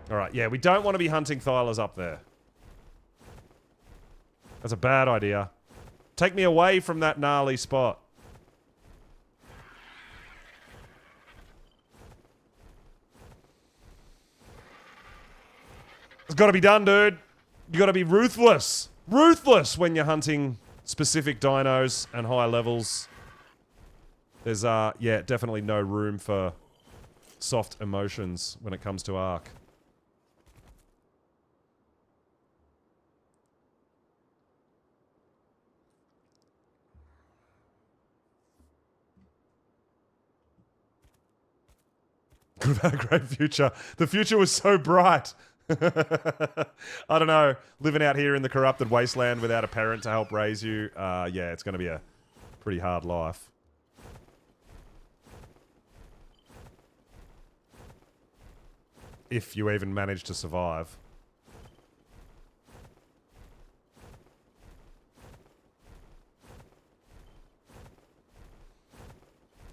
Alright, yeah, we don't want to be hunting Thylas up there. That's a bad idea. Take me away from that gnarly spot. It's got to be done, dude. You got to be ruthless. Ruthless when you're hunting specific dinos and high levels. There's, yeah, definitely no room for soft emotions when it comes to Ark. Could have had a great future. The future was so bright. I don't know. Living out here in the corrupted wasteland without a parent to help raise you, yeah, it's going to be a pretty hard life. If you even manage to survive.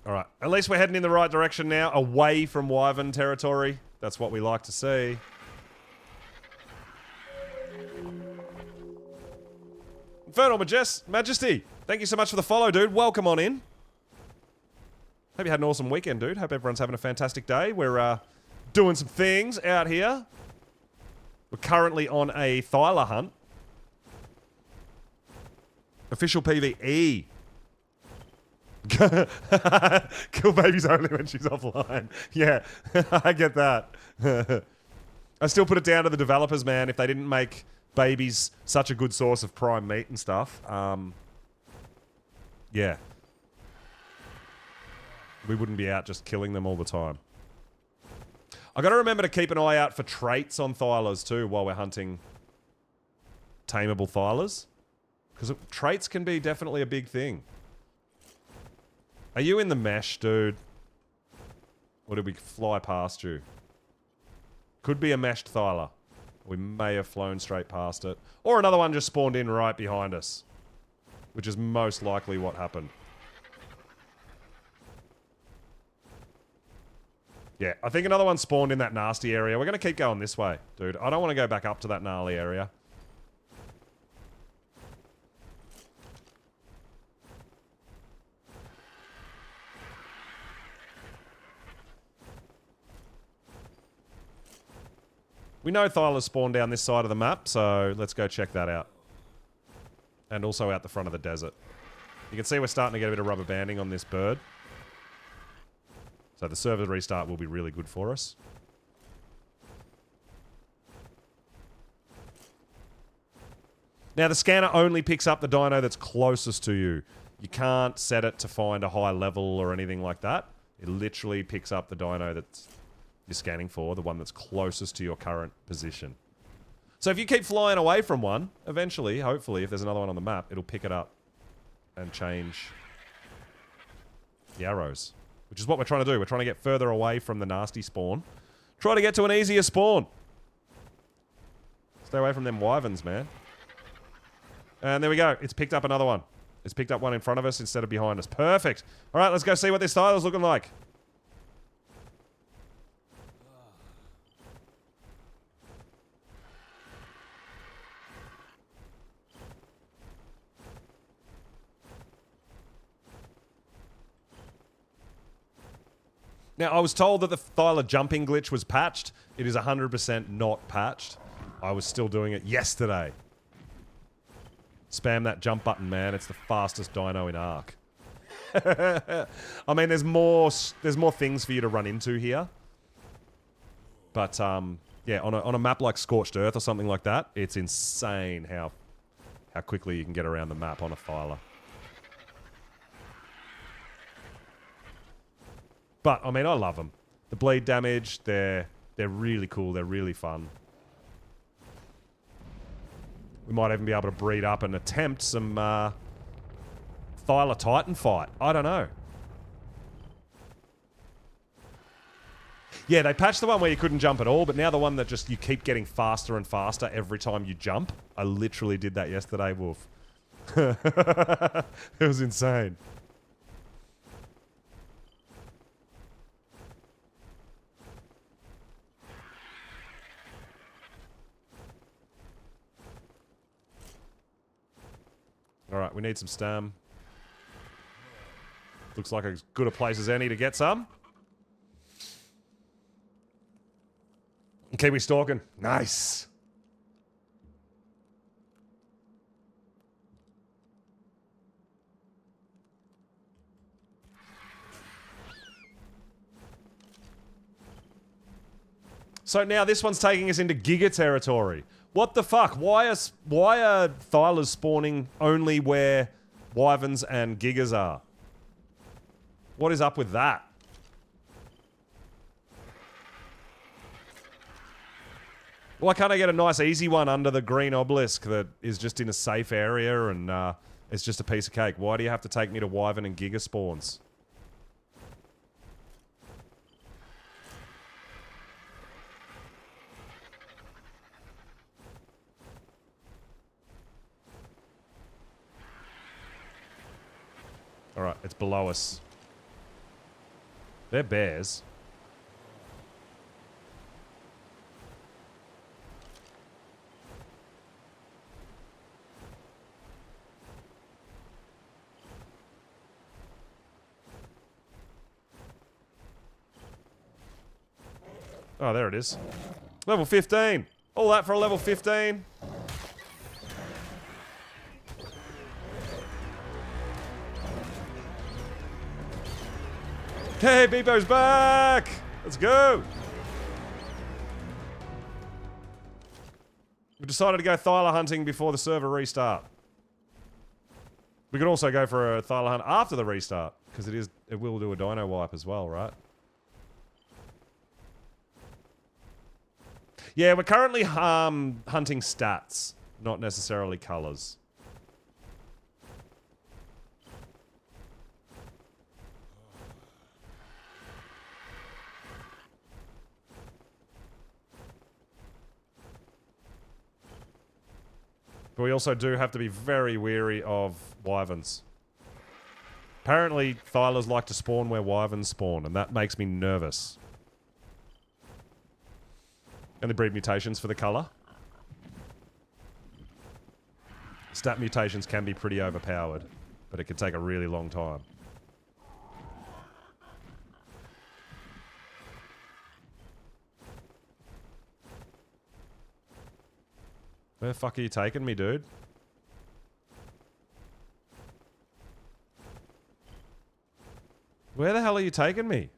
Alright, at least we're heading in the right direction now, away from Wyvern territory. That's what we like to see. Infernal Majesty, thank you so much for the follow, dude. Welcome on in. Hope you had an awesome weekend, dude. Hope everyone's having a fantastic day. We're doing some things out here. We're currently on a Thyla hunt. Official PvE. Kill babies only when she's offline. Yeah, I get that. I still put it down to the developers, man. If they didn't make babies such a good source of prime meat and stuff, yeah, we wouldn't be out just killing them all the time. I gotta remember to keep an eye out for traits on Thylas too while we're hunting tameable Thylas, because traits can be definitely a big thing. Are you in the mesh, dude? Or did we fly past you? Could be a meshed Thyla. We may have flown straight past it. Or another one just spawned in right behind us. Which is most likely what happened. Yeah, I think another one spawned in that nasty area. We're going to keep going this way, dude. I don't want to go back up to that gnarly area. We know Thyla's spawned down this side of the map, so let's go check that out. And also out the front of the desert. You can see we're starting to get a bit of rubber banding on this bird. So the server restart will be really good for us. Now the scanner only picks up the dino that's closest to you. You can't set it to find a high level or anything like that. It literally picks up the dino that's you're scanning for, the one that's closest to your current position. So if you keep flying away from one, eventually, hopefully, if there's another one on the map, it'll pick it up and change the arrows. Which is what we're trying to do. We're trying to get further away from the nasty spawn. Try to get to an easier spawn. Stay away from them wyverns, man. And there we go. It's picked up another one. It's picked up one in front of us instead of behind us. Perfect. All right, let's go see what this style is looking like. Now, I was told that the Thyla jumping glitch was patched. It is 100% not patched. I was still doing it yesterday. Spam that jump button, man. It's the fastest dino in Ark. I mean, there's more things for you to run into here. But, yeah, on a map like Scorched Earth or something like that, it's insane how quickly you can get around the map on a Thyla. But, I mean, I love them. The bleed damage, they're really cool. They're really fun. We might even be able to breed up and attempt some Thyla Titan fight. I don't know. Yeah, they patched the one where you couldn't jump at all, but now the one that just you keep getting faster and faster every time you jump. I literally did that yesterday, Wolf. It was insane. Alright, we need some stam. Looks like as good a place as any to get some. And keep me stalking. Nice. So now this one's taking us into Giga territory. What the fuck? Why are Thylas spawning only where wyverns and gigas are? What is up with that? Why can't I get a nice easy one under the green obelisk that is just in a safe area and it's just a piece of cake? Why do you have to take me to Wyvern and Giga spawns? Alright, it's below us. They're bears. Oh, there it is. Level 15. All that for a level 15. Hey, Beepo's back! Let's go! We decided to go Thyla hunting before the server restart. We could also go for a Thyla hunt after the restart, because it will do a dino wipe as well, right? Yeah, we're currently hunting stats, not necessarily colors. But we also do have to be very wary of wyverns. Apparently, Thylas like to spawn where wyverns spawn, and that makes me nervous. And they breed mutations for the color. Stat mutations can be pretty overpowered, but it can take a really long time. Where the fuck are you taking me, dude? Where the hell are you taking me?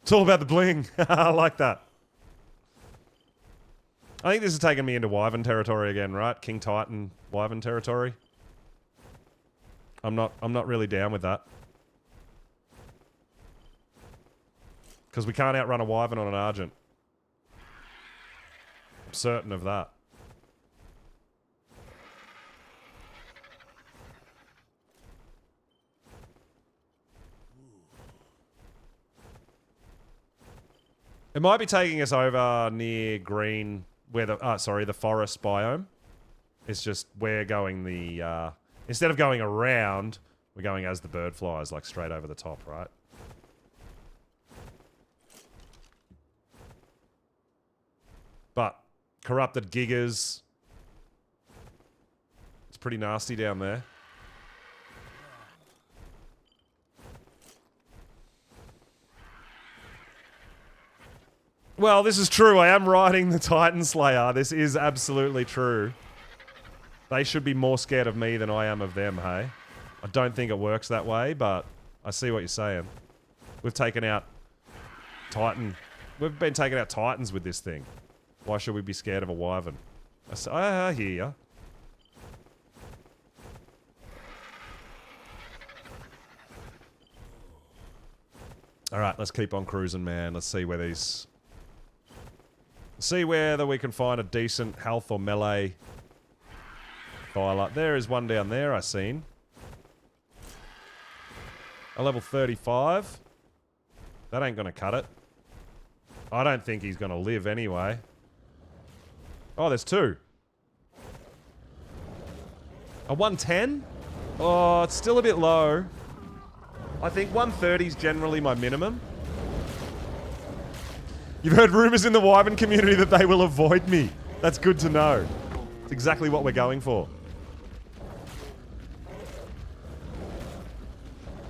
It's all about the bling. I like that. I think this is taking me into Wyvern territory again, right? King Titan, Wyvern territory. I'm not really down with that. Because we can't outrun a Wyvern on an Argent. I'm certain of that. It might be taking us over near green, where the forest biome. It's just we're going the, instead of going around, we're going as the bird flies, like straight over the top, right? But corrupted gigas. It's pretty nasty down there. Well, this is true. I am riding the Titan Slayer. This is absolutely true. They should be more scared of me than I am of them, hey? I don't think it works that way, but I see what you're saying. We've taken out Titan. We've been taking out Titans with this thing. Why should we be scared of a Wyvern? I hear ya. Alright, let's keep on cruising, man. Let's see where these... See whether we can find a decent health or melee Thyla. There is one down there I seen. A level 35. That ain't gonna cut it. I don't think he's gonna live anyway. Oh, there's two. A 110? Oh, it's still a bit low. I think 130 is generally my minimum. You've heard rumors in the Wyvern community that they will avoid me. That's good to know. It's exactly what we're going for.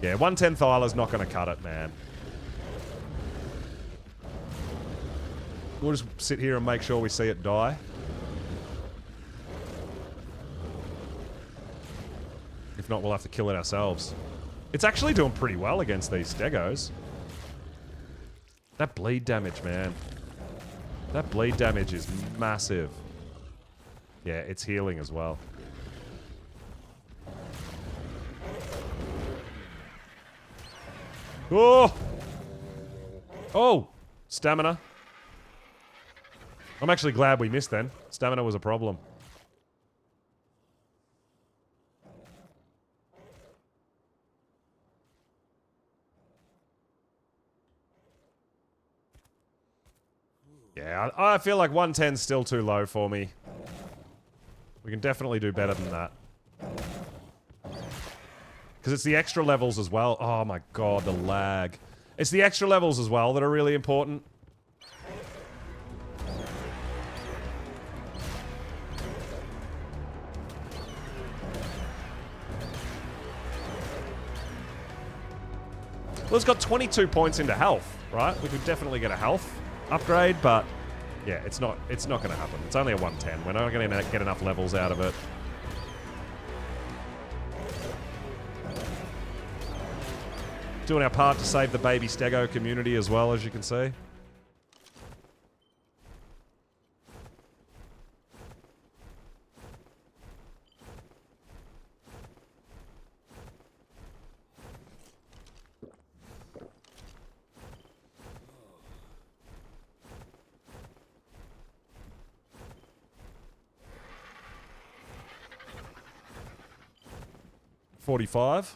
Yeah, 110 Thyla's not going to cut it, man. We'll just sit here and make sure we see it die. If not, we'll have to kill it ourselves. It's actually doing pretty well against these stegos. That bleed damage, man. That bleed damage is massive. Yeah, it's healing as well. Oh! Oh! Stamina. I'm actually glad we missed then. Stamina was a problem. Yeah, I feel like 110's still too low for me. We can definitely do better than that. Because it's the extra levels as well. Oh my god, the lag. It's the extra levels as well that are really important. Well, it's got 22 points into health, right? We could definitely get a health upgrade, but yeah, it's not going to happen. It's only a 110. We're not going to get enough levels out of it. Doing our part to save the baby Stego community as well, as you can see. $45.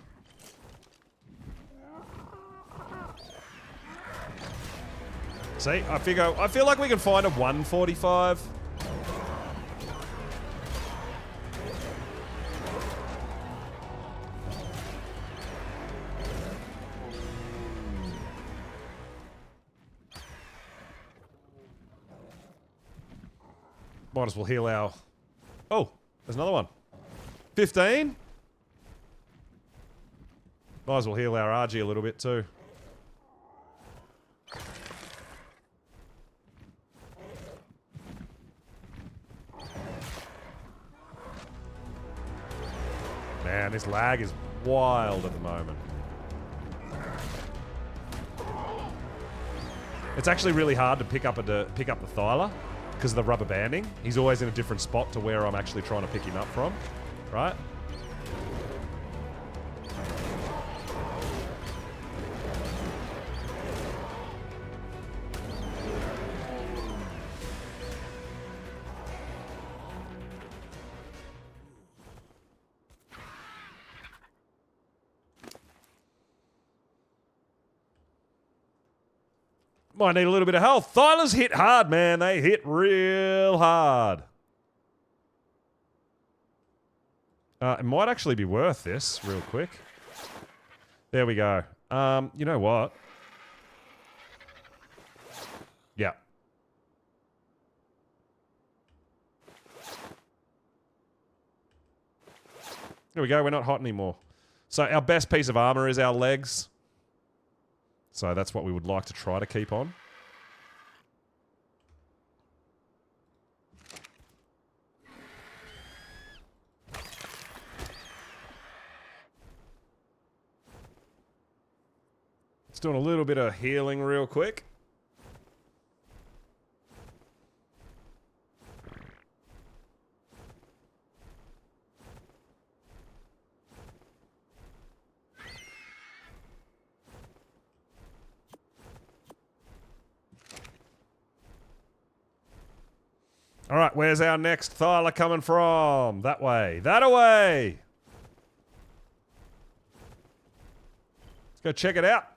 See, I feel like we can find a 145. Might as well heal our... Oh, there's another one. 15? Might as well heal our RG a little bit too. Man, this lag is wild at the moment. It's actually really hard to pick up the Thyla because of the rubber banding. He's always in a different spot to where I'm actually trying to pick him up from, right? Might need a little bit of health. Thyla's hit hard, man. They hit real hard. It might actually be worth this real quick. There we go. You know what? Yeah. There we go. We're not hot anymore. So our best piece of armor is our legs. So that's what we would like to try to keep on. It's doing a little bit of healing real quick. All right, where's our next Thyla coming from? That way. That away. Let's go check it out.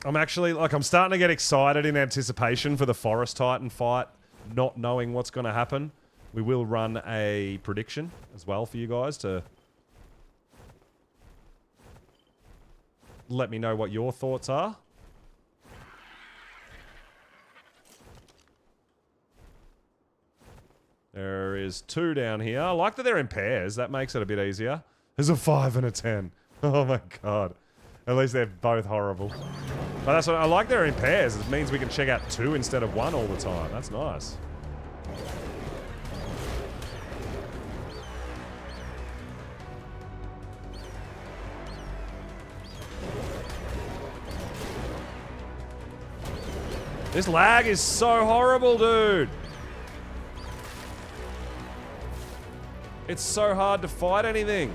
I'm actually, I'm starting to get excited in anticipation for the Forest Titan fight, not knowing what's going to happen. We will run a prediction as well for you guys to let me know what your thoughts are. There is 2 down here. I like that they're in pairs. That makes it a bit easier. There's a 5 and a 10. Oh my god. At least they're both horrible. But that's what I like they're in pairs. It means we can check out 2 instead of 1 all the time. That's nice. This lag is so horrible, dude. It's so hard to fight anything.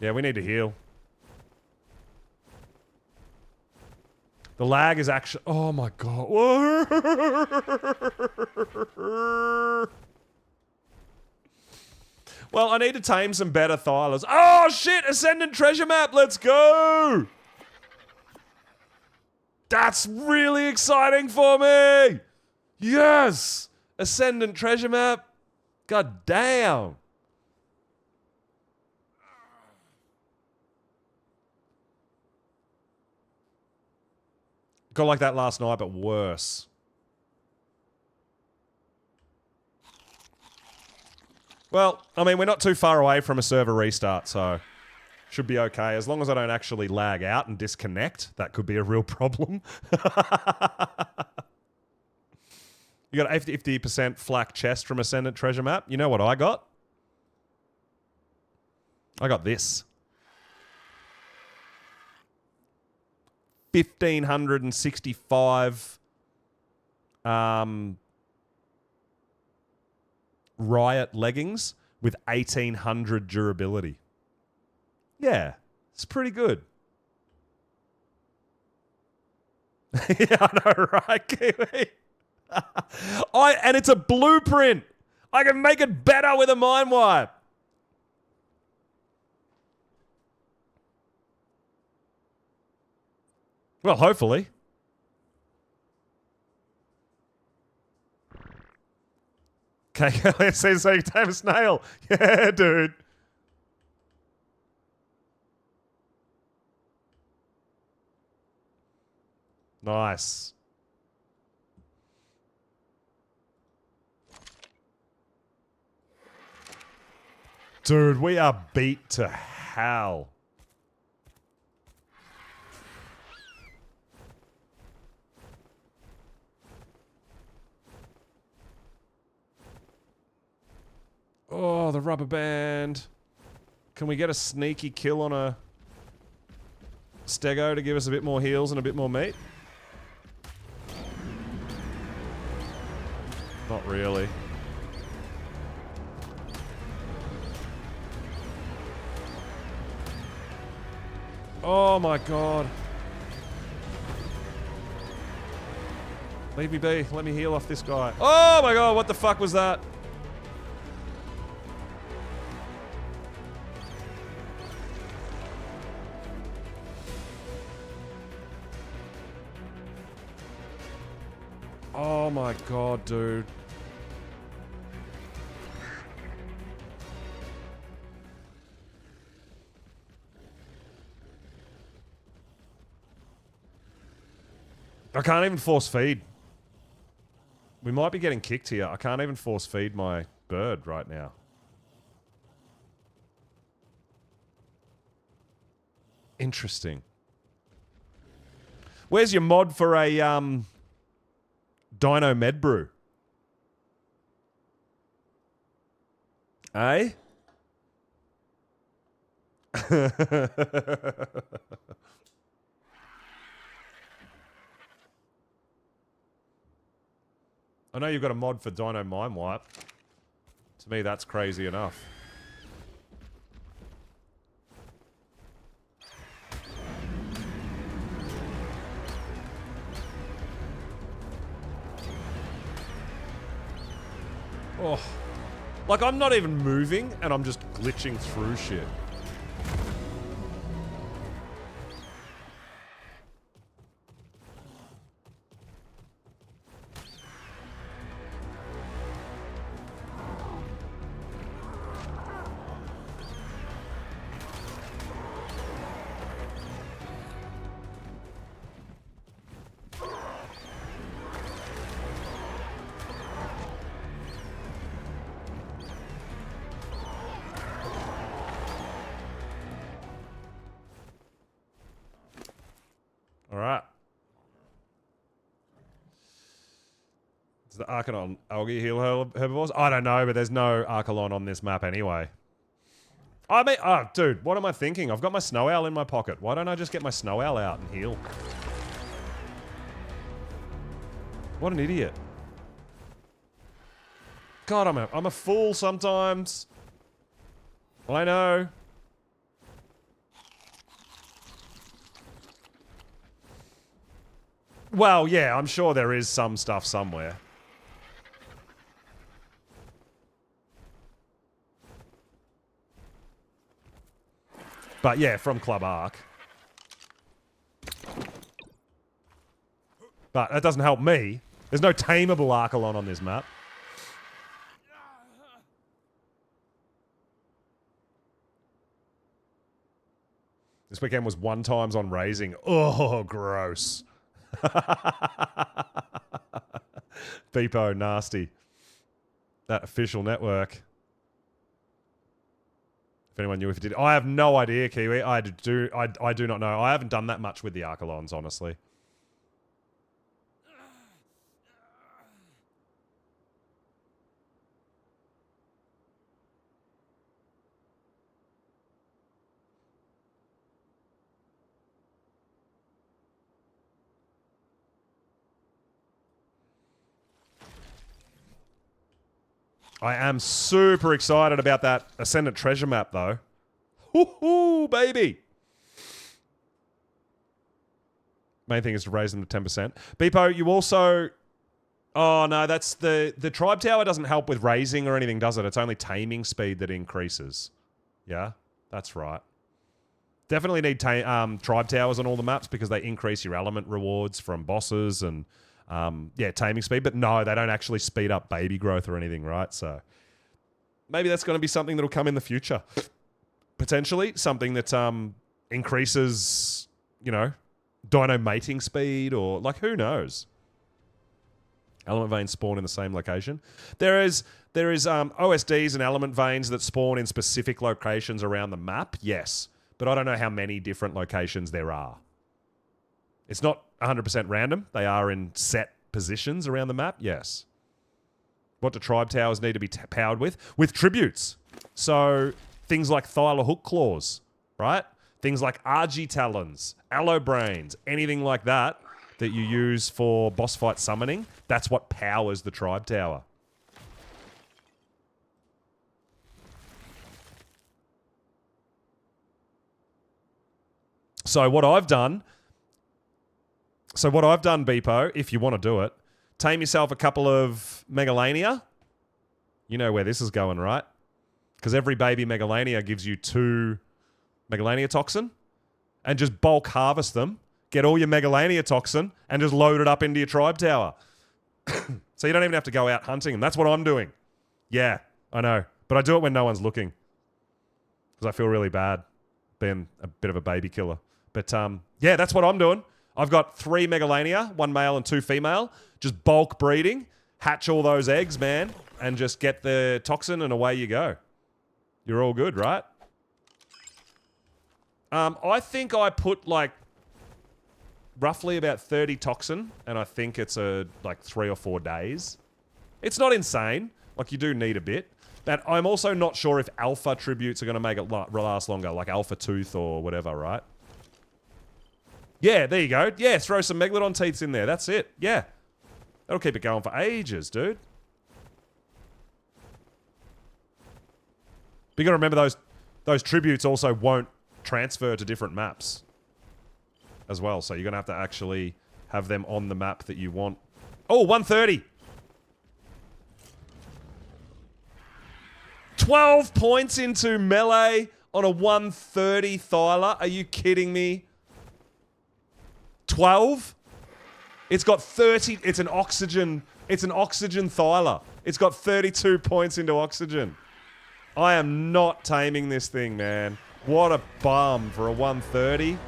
Yeah, we need to heal. The lag is actually... Oh my god. Well, I need to tame some better Thylers. Oh shit! Ascendant treasure map! Let's go! That's really exciting for me! Yes! Ascendant treasure map. God damn. Got like that last night, but worse. Well, I mean, we're not too far away from a server restart, so should be okay. As long as I don't actually lag out and disconnect, that could be a real problem. You got 50% flak chest from Ascendant treasure map. You know what I got? I got this. 1,565 riot leggings with 1,800 durability. Yeah, it's pretty good. Yeah, I know, right, Kiwi? And it's a blueprint. I can make it better with a mind wipe. Well, hopefully. Okay, let's see so you tame a snail. Yeah, dude. Nice. Dude, we are beat to hell. Oh, the rubber band. Can we get a sneaky kill on a stego to give us a bit more heals and a bit more meat? Not really. Oh my god. Leave me be. Let me heal off this guy. Oh my god, what the fuck was that? Oh my god, dude. I can't even force feed. We might be getting kicked here. I can't even force feed my bird right now. Interesting. Where's your mod for a Dino Med Brew? Eh? I know you've got a mod for Dino Mime Wipe. To me, that's crazy enough. Oh. Like, I'm not even moving, and I'm just glitching through shit. Alright. Is the Archanon algae heal herbivores? I don't know, but there's no Archelon on this map anyway. I mean, oh, dude, what am I thinking? I've got my snow owl in my pocket. Why don't I just get my snow owl out and heal? What an idiot. God, I'm a fool sometimes. I know. Well, yeah, I'm sure there is some stuff somewhere. But yeah, from Club Arc. But that doesn't help me. There's no tameable Archelon on this map. This weekend was 1 times on raising. Oh, gross. Beepo, nasty. That official network. If anyone knew if it did. I have no idea, Kiwi. I do not know. I haven't done that much with the Archelons, honestly. I am super excited about that Ascendant Treasure map, though. Woohoo, baby! Main thing is to raise them to 10%. Beepo, you also... Oh, no, that's the Tribe Tower doesn't help with raising or anything, does it? It's only taming speed that increases. Yeah, that's right. Definitely need Tribe Towers on all the maps because they increase your element rewards from bosses and... yeah, taming speed, but no, they don't actually speed up baby growth or anything, right? So maybe that's going to be something that'll come in the future. Potentially something that increases, you know, dino mating speed or like who knows. Element veins spawn in the same location. There is OSDs and element veins that spawn in specific locations around the map, yes, but I don't know how many different locations there are. It's not 100% random. They are in set positions around the map, yes. What do Tribe Towers need to be powered with? With tributes. So things like Thyla Hook Claws, right? Things like Argy Talons, Aloe Brains, anything like that that you use for boss fight summoning, that's what powers the Tribe Tower. So what I've done, Beepo, if you want to do it, tame yourself a couple of Megalania. You know where this is going, right? Because every baby Megalania gives you 2 Megalania toxin. And just bulk harvest them, get all your Megalania toxin, and just load it up into your Tribe Tower. So you don't even have to go out hunting them. That's what I'm doing. Yeah, I know. But I do it when no one's looking. Because I feel really bad being a bit of a baby killer. But yeah, that's what I'm doing. I've got 3 Megalania, 1 male and 2 female. Just bulk breeding, hatch all those eggs, man, and just get the toxin and away you go. You're all good, right? I think I put like roughly about 30 toxin, and I think it's like 3 or 4 days. It's not insane. Like you do need a bit. But I'm also not sure if alpha tributes are going to make it last longer, like alpha tooth or whatever, right? Yeah, there you go. Yeah, throw some Megalodon teeths in there. That's it. Yeah. That'll keep it going for ages, dude. But you got to remember those tributes also won't transfer to different maps as well. So you're going to have to actually have them on the map that you want. Oh, 130. 12 points into melee on a 130 Thyla. Are you kidding me? 12? It's got 30. It's an oxygen Thyla. It's got 32 points into oxygen. I am not taming this thing, man. What a bum for a 130.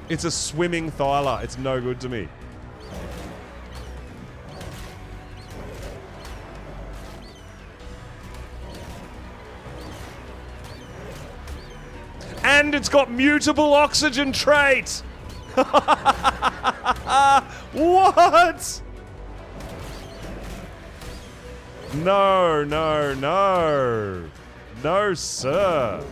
It's a swimming Thyla. It's no good to me. And it's got mutable oxygen trait. What? No, no, no. No, sir.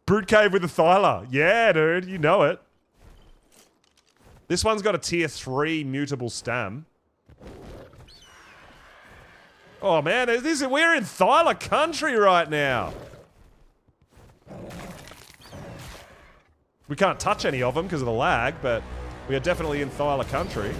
Brood Cave with a Thyla. Yeah, dude, you know it. This one's got a tier 3 mutable stam. Oh man, we're in Thyla country right now. We can't touch any of them because of the lag, but we are definitely in Thyla country.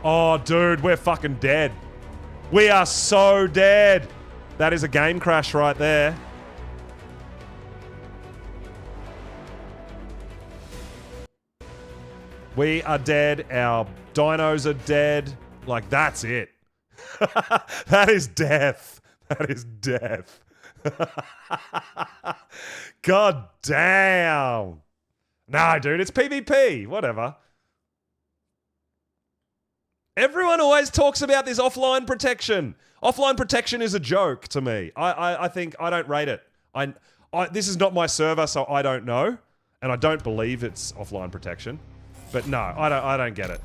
Oh, dude, we're fucking dead. We are so dead. That is a game crash right there. We are dead. Our dinos are dead. Like, that's it. That is death. That is death. God damn. Nah, dude, it's PvP. Whatever. Everyone always talks about this offline protection. Offline protection is a joke to me. I think I don't rate it. This is not my server, so I don't know, and I don't believe it's offline protection. But no, I don't get it.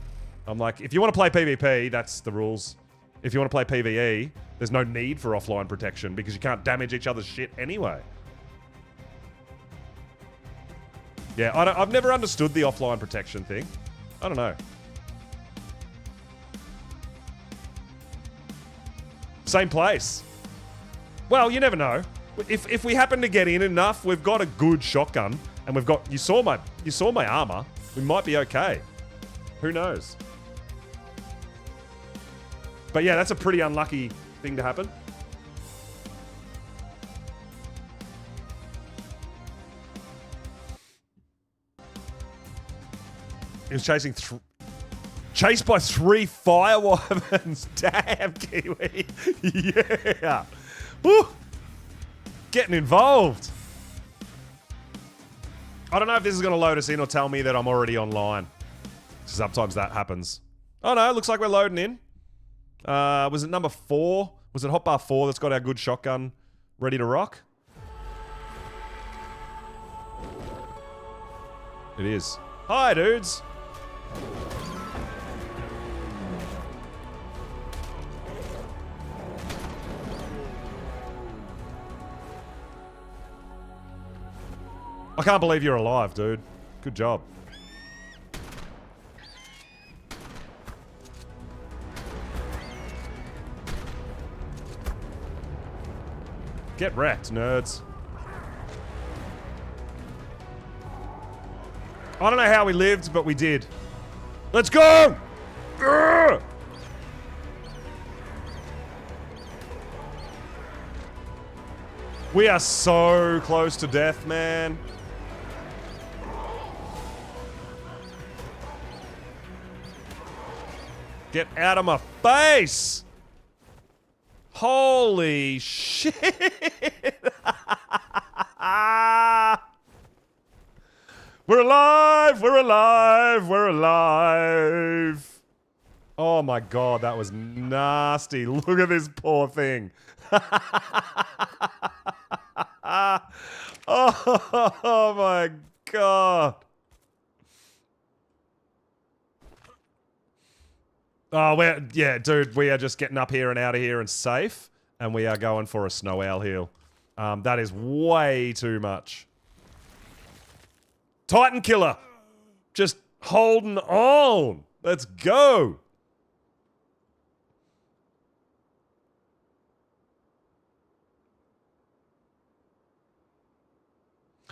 I'm like, if you want to play PvP, that's the rules. If you want to play PvE, there's no need for offline protection because you can't damage each other's shit anyway. Yeah, I've never understood the offline protection thing. I don't know. Same place. Well, you never know. If we happen to get in enough, we've got a good shotgun, and we've got. You saw my armor. We might be okay. Who knows? But yeah, that's a pretty unlucky thing to happen. He was chased by 3 fire wyverns. Damn, Kiwi. Yeah. Woo. Getting involved. I don't know if this is going to load us in or tell me that I'm already online. Sometimes that happens. Oh no, looks like we're loading in. Was it number 4? Was it hotbar 4 that's got our good shotgun ready to rock? It is. Hi, dudes. I can't believe you're alive, dude. Good job. Get wrecked, nerds. I don't know how we lived, but we did. Let's go! Urgh! We are so close to death, man. Get out of my face! Holy shit! We're alive! We're alive! We're alive! Oh my god, that was nasty. Look at this poor thing. Oh my god. Oh, yeah, dude, we are just getting up here and out of here and safe, and we are going for a snow owl heal. That is way too much. Titan Killer, just holding on. Let's go.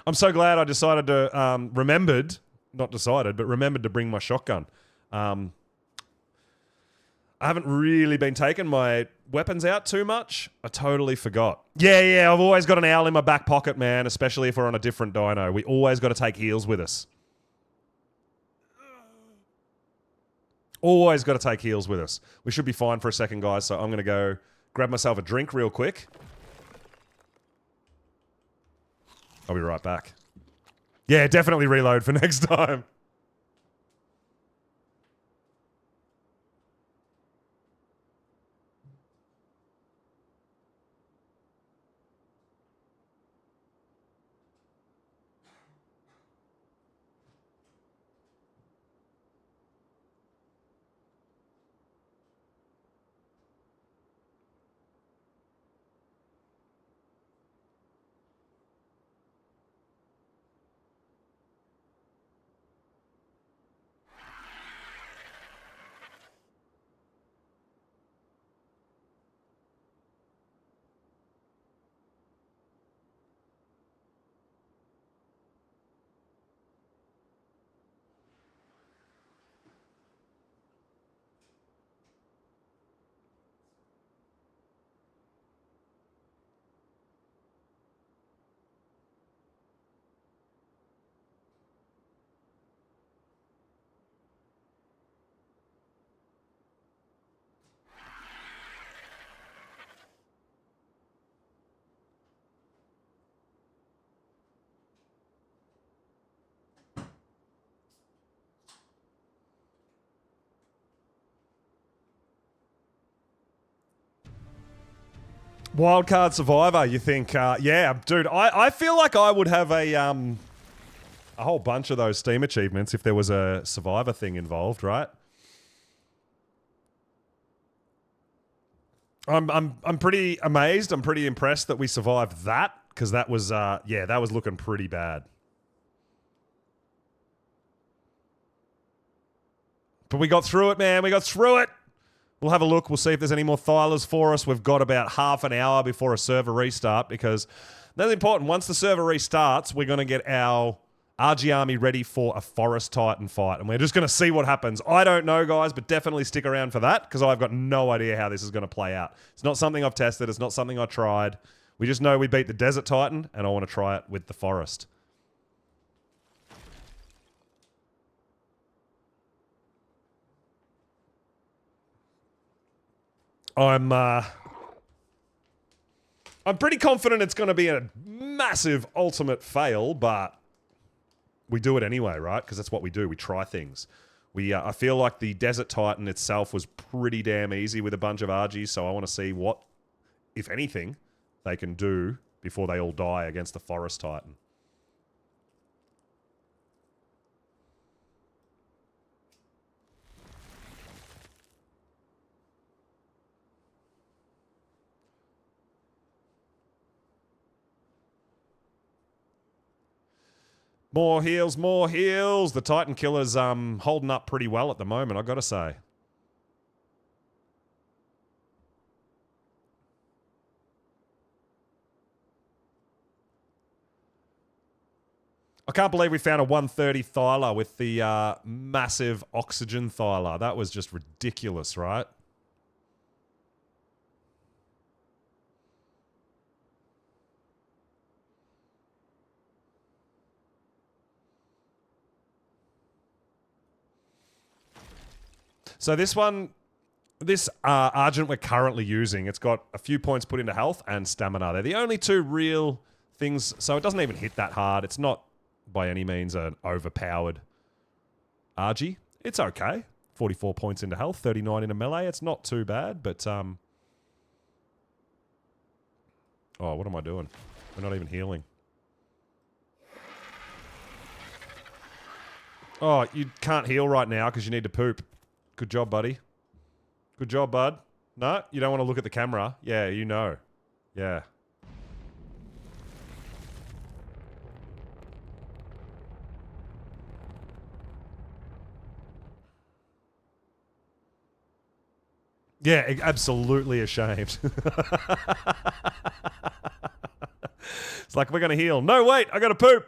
I'm so glad I decided to, remembered to bring my shotgun. I haven't really been taking my weapons out too much. I totally forgot. Yeah, I've always got an owl in my back pocket, man, especially if we're on a different dino. We always got to take heals with us. Always got to take heals with us. We should be fine for a second, guys, so I'm going to go grab myself a drink real quick. I'll be right back. Yeah, definitely reload for next time. Wildcard Survivor, you think? Yeah, dude, I feel like I would have a whole bunch of those Steam achievements if there was a Survivor thing involved, right? I'm pretty amazed. I'm pretty impressed that we survived that, because that was yeah, that was looking pretty bad. But we got through it, man. We got through it. We'll have a look. We'll see if there's any more Thylers for us. We've got about half an hour before a server restart, because that's important. Once the server restarts, we're going to get our RG army ready for a Forest Titan fight, and we're just going to see what happens. I don't know, guys, but definitely stick around for that, because I've got no idea how this is going to play out. It's not something I've tested. It's not something I tried. We just know we beat the Desert Titan, and I want to try it with the Forest. I'm pretty confident it's going to be a massive ultimate fail, but we do it anyway, right? Because that's what we do. We try things. I feel like the Desert Titan itself was pretty damn easy with a bunch of RGs, so I want to see what, if anything, they can do before they all die against the Forest Titan. More heals, more heals. The Titan Killer's holding up pretty well at the moment, I gotta say. I can't believe we found a 130 Thyla with the massive oxygen Thyla. That was just ridiculous, right? So this one, this Argent we're currently using, it's got a few points put into health and stamina. They're the only two real things, so it doesn't even hit that hard. It's not by any means an overpowered RG. It's okay. 44 points into health, 39 into melee. It's not too bad, but oh, what am I doing? We're not even healing. Oh, you can't heal right now because you need to poop. Good job, buddy. Good job, bud. No, you don't want to look at the camera. Yeah, you know. Yeah. Yeah, absolutely ashamed. It's like, we're going to heal. No, wait, I got to poop.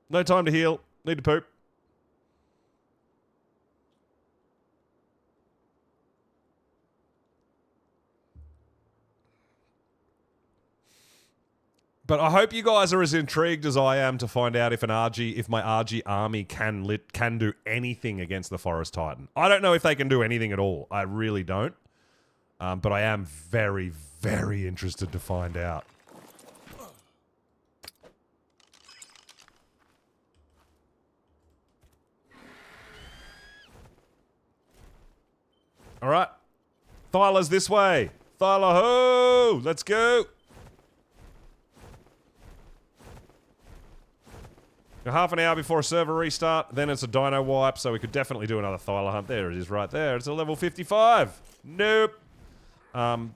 No time to heal. Need to poop. But I hope you guys are as intrigued as I am to find out if my RG army can do anything against the Forest Titan. I don't know if they can do anything at all. I really don't. But I am very, very interested to find out. All right. Thyla's this way. Thyla ho! Let's go! Half an hour before a server restart, then it's a dino wipe, so we could definitely do another Thyla hunt. There it is right there. It's a level 55. Nope. Yeah, I'm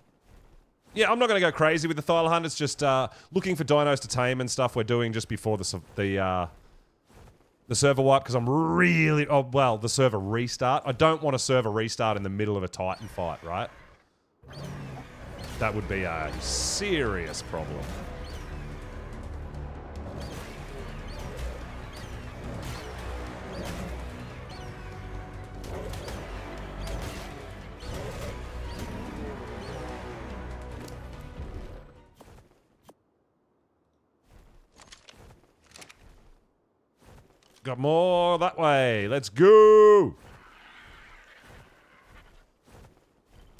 not going to go crazy with the Thyla hunt. It's just looking for dinos to tame and stuff we're doing just before the server wipe, because I'm really... Oh, well, the server restart. I don't want a server restart in the middle of a Titan fight, right? That would be a serious problem. Got more that way. Let's go.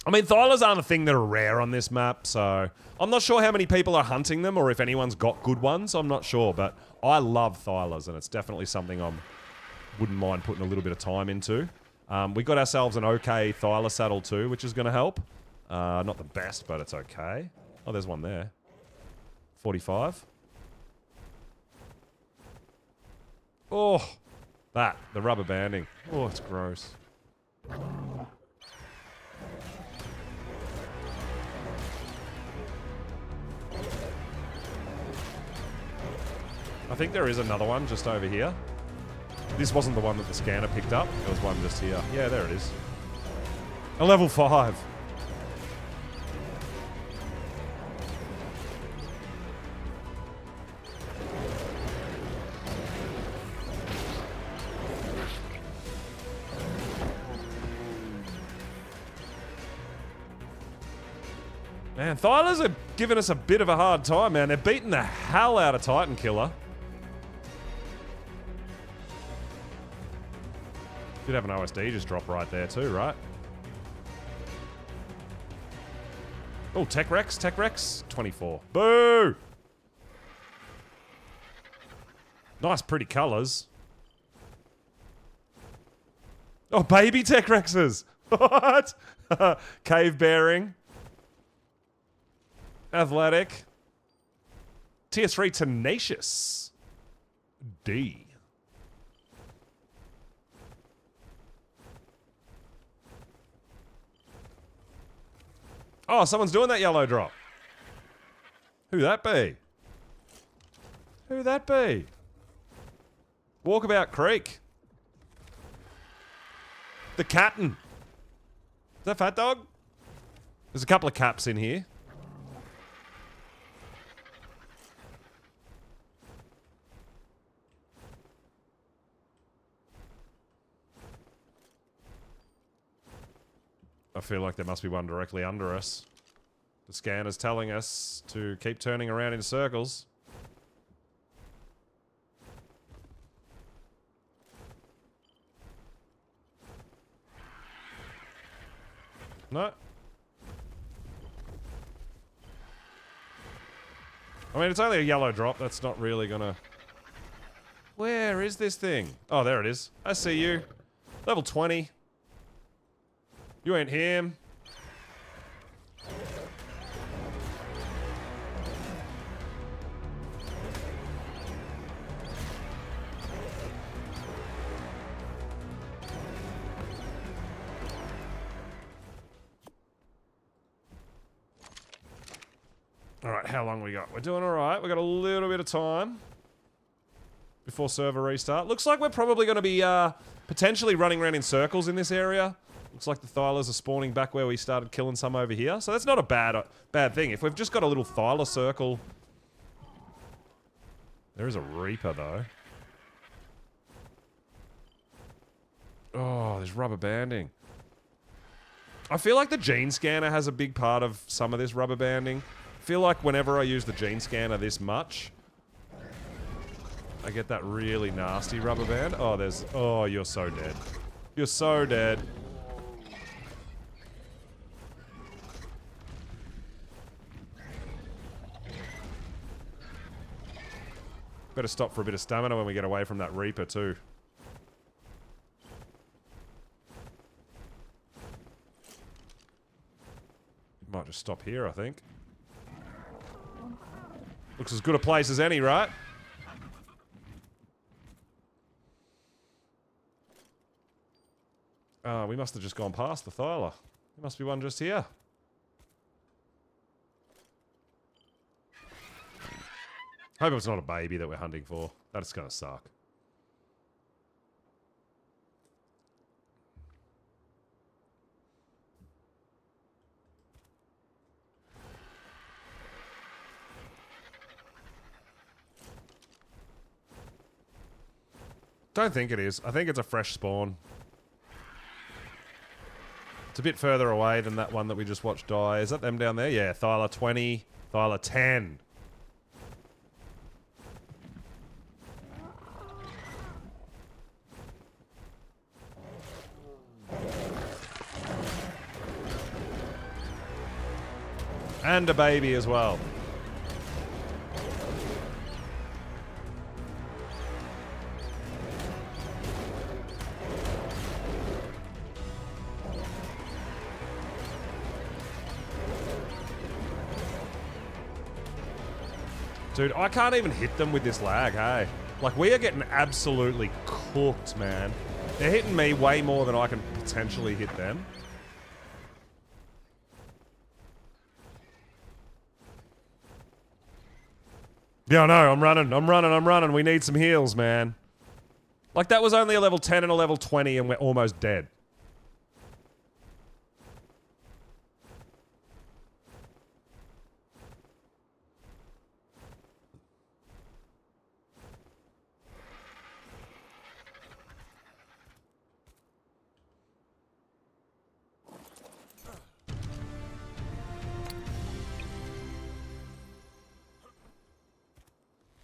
I mean, Thylas aren't a thing that are rare on this map, so I'm not sure how many people are hunting them or if anyone's got good ones. I'm not sure, but I love Thylas, and it's definitely something I wouldn't mind putting a little bit of time into. We got ourselves an okay Thyla saddle too, which is going to help. Not the best, but it's okay. Oh, there's one there. 45. Oh, the rubber banding. Oh, it's gross. I think there is another one just over here. This wasn't the one that the scanner picked up. There was one just here. Yeah, there it is. A level 5. Man, Thylas are giving us a bit of a hard time, man. They're beating the hell out of Titan Killer. Should have an OSD just drop right there too, right? Oh, Tech Rex, 24. Boo! Nice, pretty colors. Oh, baby Tech Rexes! What? Cave bearing. Athletic. Tier 3 tenacious. D. Oh, someone's doing that yellow drop. Who that be? Who that be? Walkabout Creek. The captain. Is that Fat Dog? There's a couple of caps in here. I feel like there must be one directly under us. The scanner's telling us to keep turning around in circles. No. I mean, it's only a yellow drop. That's not really gonna... Where is this thing? Oh, there it is. I see you. Level 20. You ain't him. Alright, how long we got? We're doing alright. We got a little bit of time before server restart. Looks like we're probably going to be potentially running around in circles in this area. Looks like the Thylas are spawning back where we started killing some over here. So that's not a bad thing. If we've just got a little Thyla circle... There is a Reaper, though. Oh, there's rubber banding. I feel like the gene scanner has a big part of some of this rubber banding. I feel like whenever I use the gene scanner this much, I get that really nasty rubber band. Oh, there's... Oh, you're so dead. You're so dead. Better stop for a bit of stamina when we get away from that Reaper too. Might just stop here, I think. Looks as good a place as any, right? We must have just gone past the Thyla. There must be one just here. Hope it's not a baby that we're hunting for. That's gonna suck. Don't think it is. I think it's a fresh spawn. It's a bit further away than that one that we just watched die. Is that them down there? Yeah, Thyla 20, Thyla 10. And a baby as well. Dude, I can't even hit them with this lag, hey? Like, we are getting absolutely cooked, man. They're hitting me way more than I can potentially hit them. Yeah, I know. I'm running. We need some heals, man. Like, that was only a level 10 and a level 20, and we're almost dead.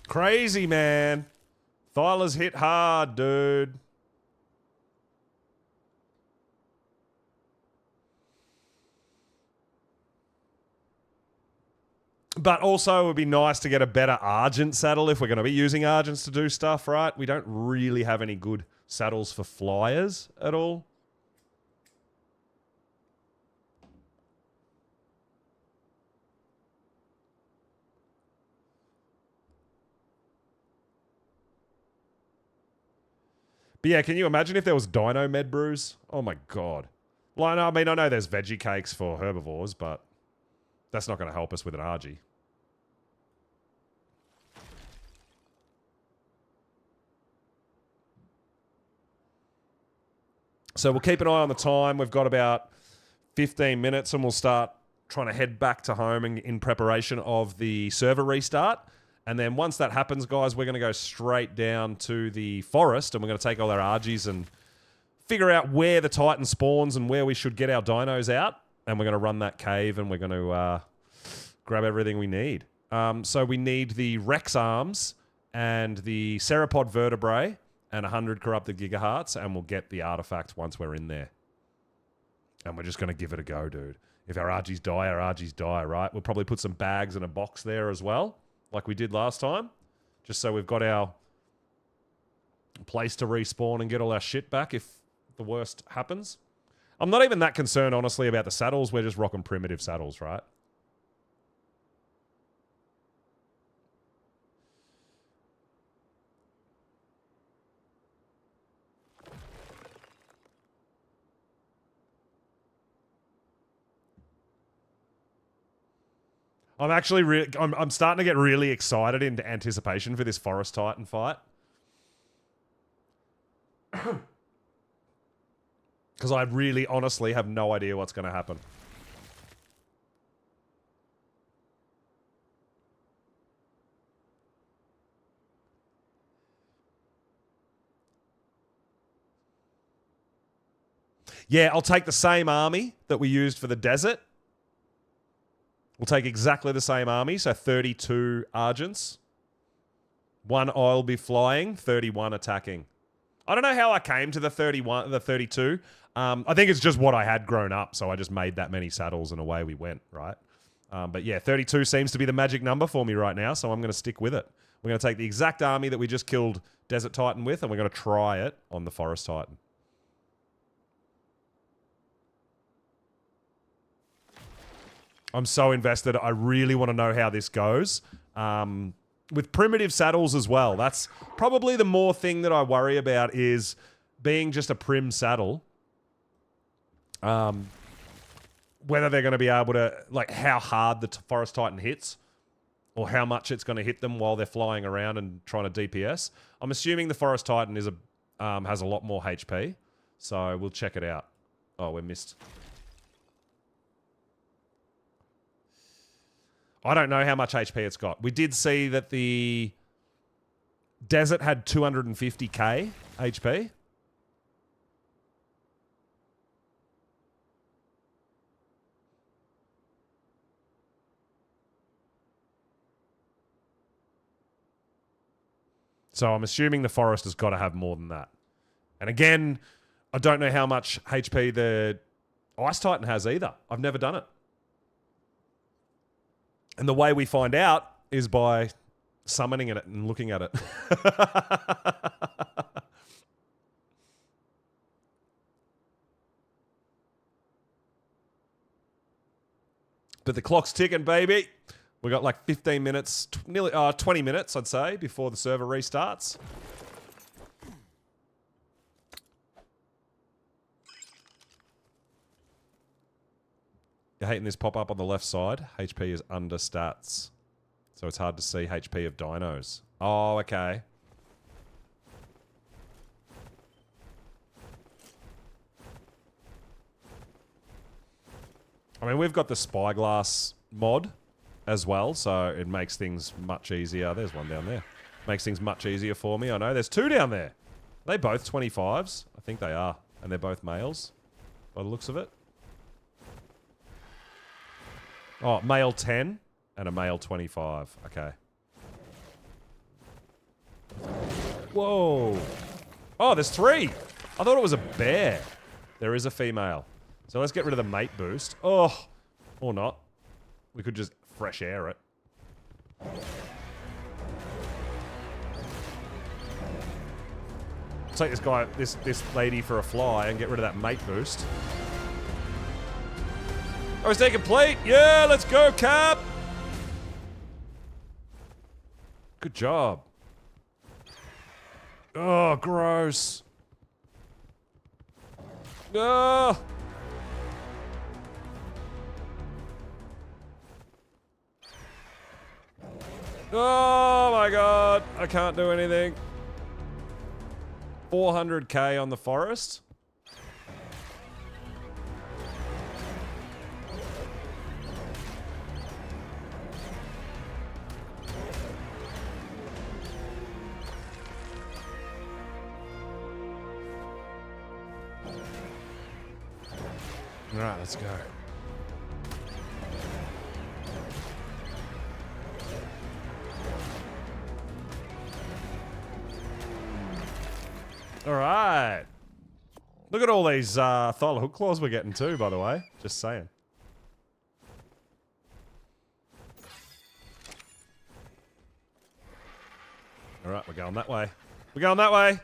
Crazy, man. Thyla's hit hard, dude. But also, it would be nice to get a better Argent saddle if we're going to be using Argents to do stuff, right? We don't really have any good saddles for flyers at all. But yeah, can you imagine if there was Dino Med Brews? Oh my god. Well, I mean, I know there's veggie cakes for herbivores, but that's not going to help us with an Argy. So we'll keep an eye on the time. We've got about 15 minutes and we'll start trying to head back to home in preparation of the server restart. And then once that happens, guys, we're going to go straight down to the forest and we're going to take all our Argies and figure out where the Titan spawns and where we should get our dinos out. And we're going to run that cave and we're going to grab everything we need. So we need the Rex arms and the Ceropod vertebrae and 100 corrupted gigahearts, and we'll get the artifact once we're in there. And we're just going to give it a go, dude. If our Argies die, right? We'll probably put some bags in a box there as well, like we did last time, just so we've got our place to respawn and get all our shit back if the worst happens. I'm not even that concerned, honestly, about the saddles. We're just rocking primitive saddles, right? I'm actually I'm starting to get really excited into anticipation for this Forest Titan fight. Because I really, honestly have no idea what's going to happen. Yeah, I'll take the same army that we used for the desert. We'll take exactly the same army, so 32 Argents. 1 I'll be flying, 31 attacking. I don't know how I came to the 32. I think it's just what I had grown up, so I just made that many saddles and away we went, right? But yeah, 32 seems to be the magic number for me right now, so I'm going to stick with it. We're going to take the exact army that we just killed Desert Titan with, and we're going to try it on the Forest Titan. I'm so invested. I really want to know how this goes. With primitive saddles as well. That's probably the more thing that I worry about is being just a prim saddle. Whether they're going to be able to, like, how hard the Forest Titan hits or how much it's going to hit them while they're flying around and trying to DPS. I'm assuming the Forest Titan is has a lot more HP, so we'll check it out. Oh, we missed. I don't know how much HP it's got. We did see that the desert had 250k HP. So I'm assuming the forest has got to have more than that. And again, I don't know how much HP the Ice Titan has either. I've never done it. And the way we find out is by summoning it and looking at it. But the clock's ticking, baby. We got like 15 minutes, nearly 20 minutes, I'd say, before the server restarts. You're hating this pop-up on the left side. HP is under stats. So it's hard to see HP of dinos. Oh, okay. I mean, we've got the spyglass mod as well, so it makes things much easier. There's one down there. Makes things much easier for me. I know there's two down there. Are they both 25s? I think they are. And they're both males, by the looks of it. Oh, male 10 and a male 25. Okay. Whoa. Oh, there's 3. I thought it was a bear. There is a female. So let's get rid of the mate boost. Oh, or not. We could just fresh air it. Take this guy, this lady for a fly and get rid of that mate boost. Oh, he's taking plate. Yeah, let's go, Cap. Good job. Oh, gross. Oh. Oh my god, I can't do anything. 400k on the forest. All right, let's go. All right. Look at all these thyla hook claws we're getting too, by the way. Just saying. All right, we're going that way. We're going that way.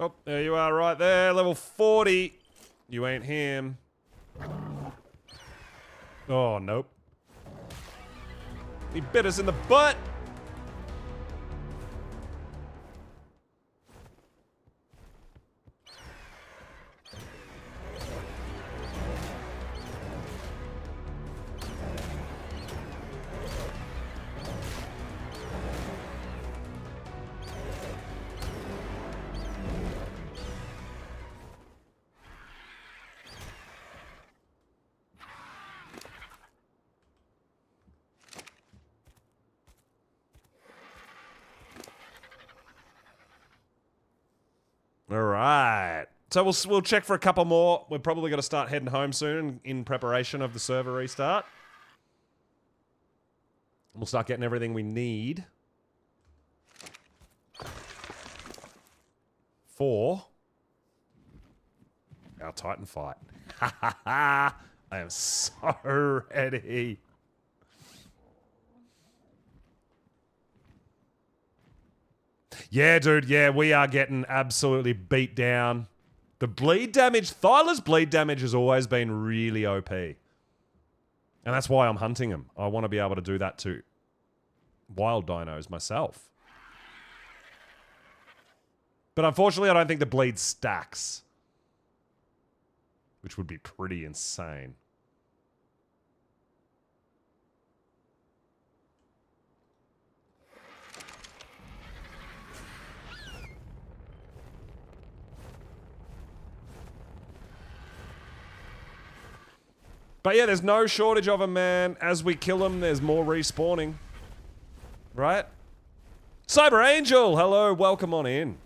Oh, there you are right there. Level 40. You ain't him. Oh, nope. He bit us in the butt. All right. So we'll check for a couple more. We're probably going to start heading home soon in preparation of the server restart. We'll start getting everything we need for our Titan fight. Ha ha ha! I am so ready. Yeah, dude, yeah, we are getting absolutely beat down. The bleed damage, Thyla's bleed damage has always been really OP. And that's why I'm hunting him. I want to be able to do that to wild dinos myself. But unfortunately, I don't think the bleed stacks. Which would be pretty insane. But yeah, there's no shortage of them, man. As we kill them, there's more respawning. Right? Cyber Angel, hello, welcome on in.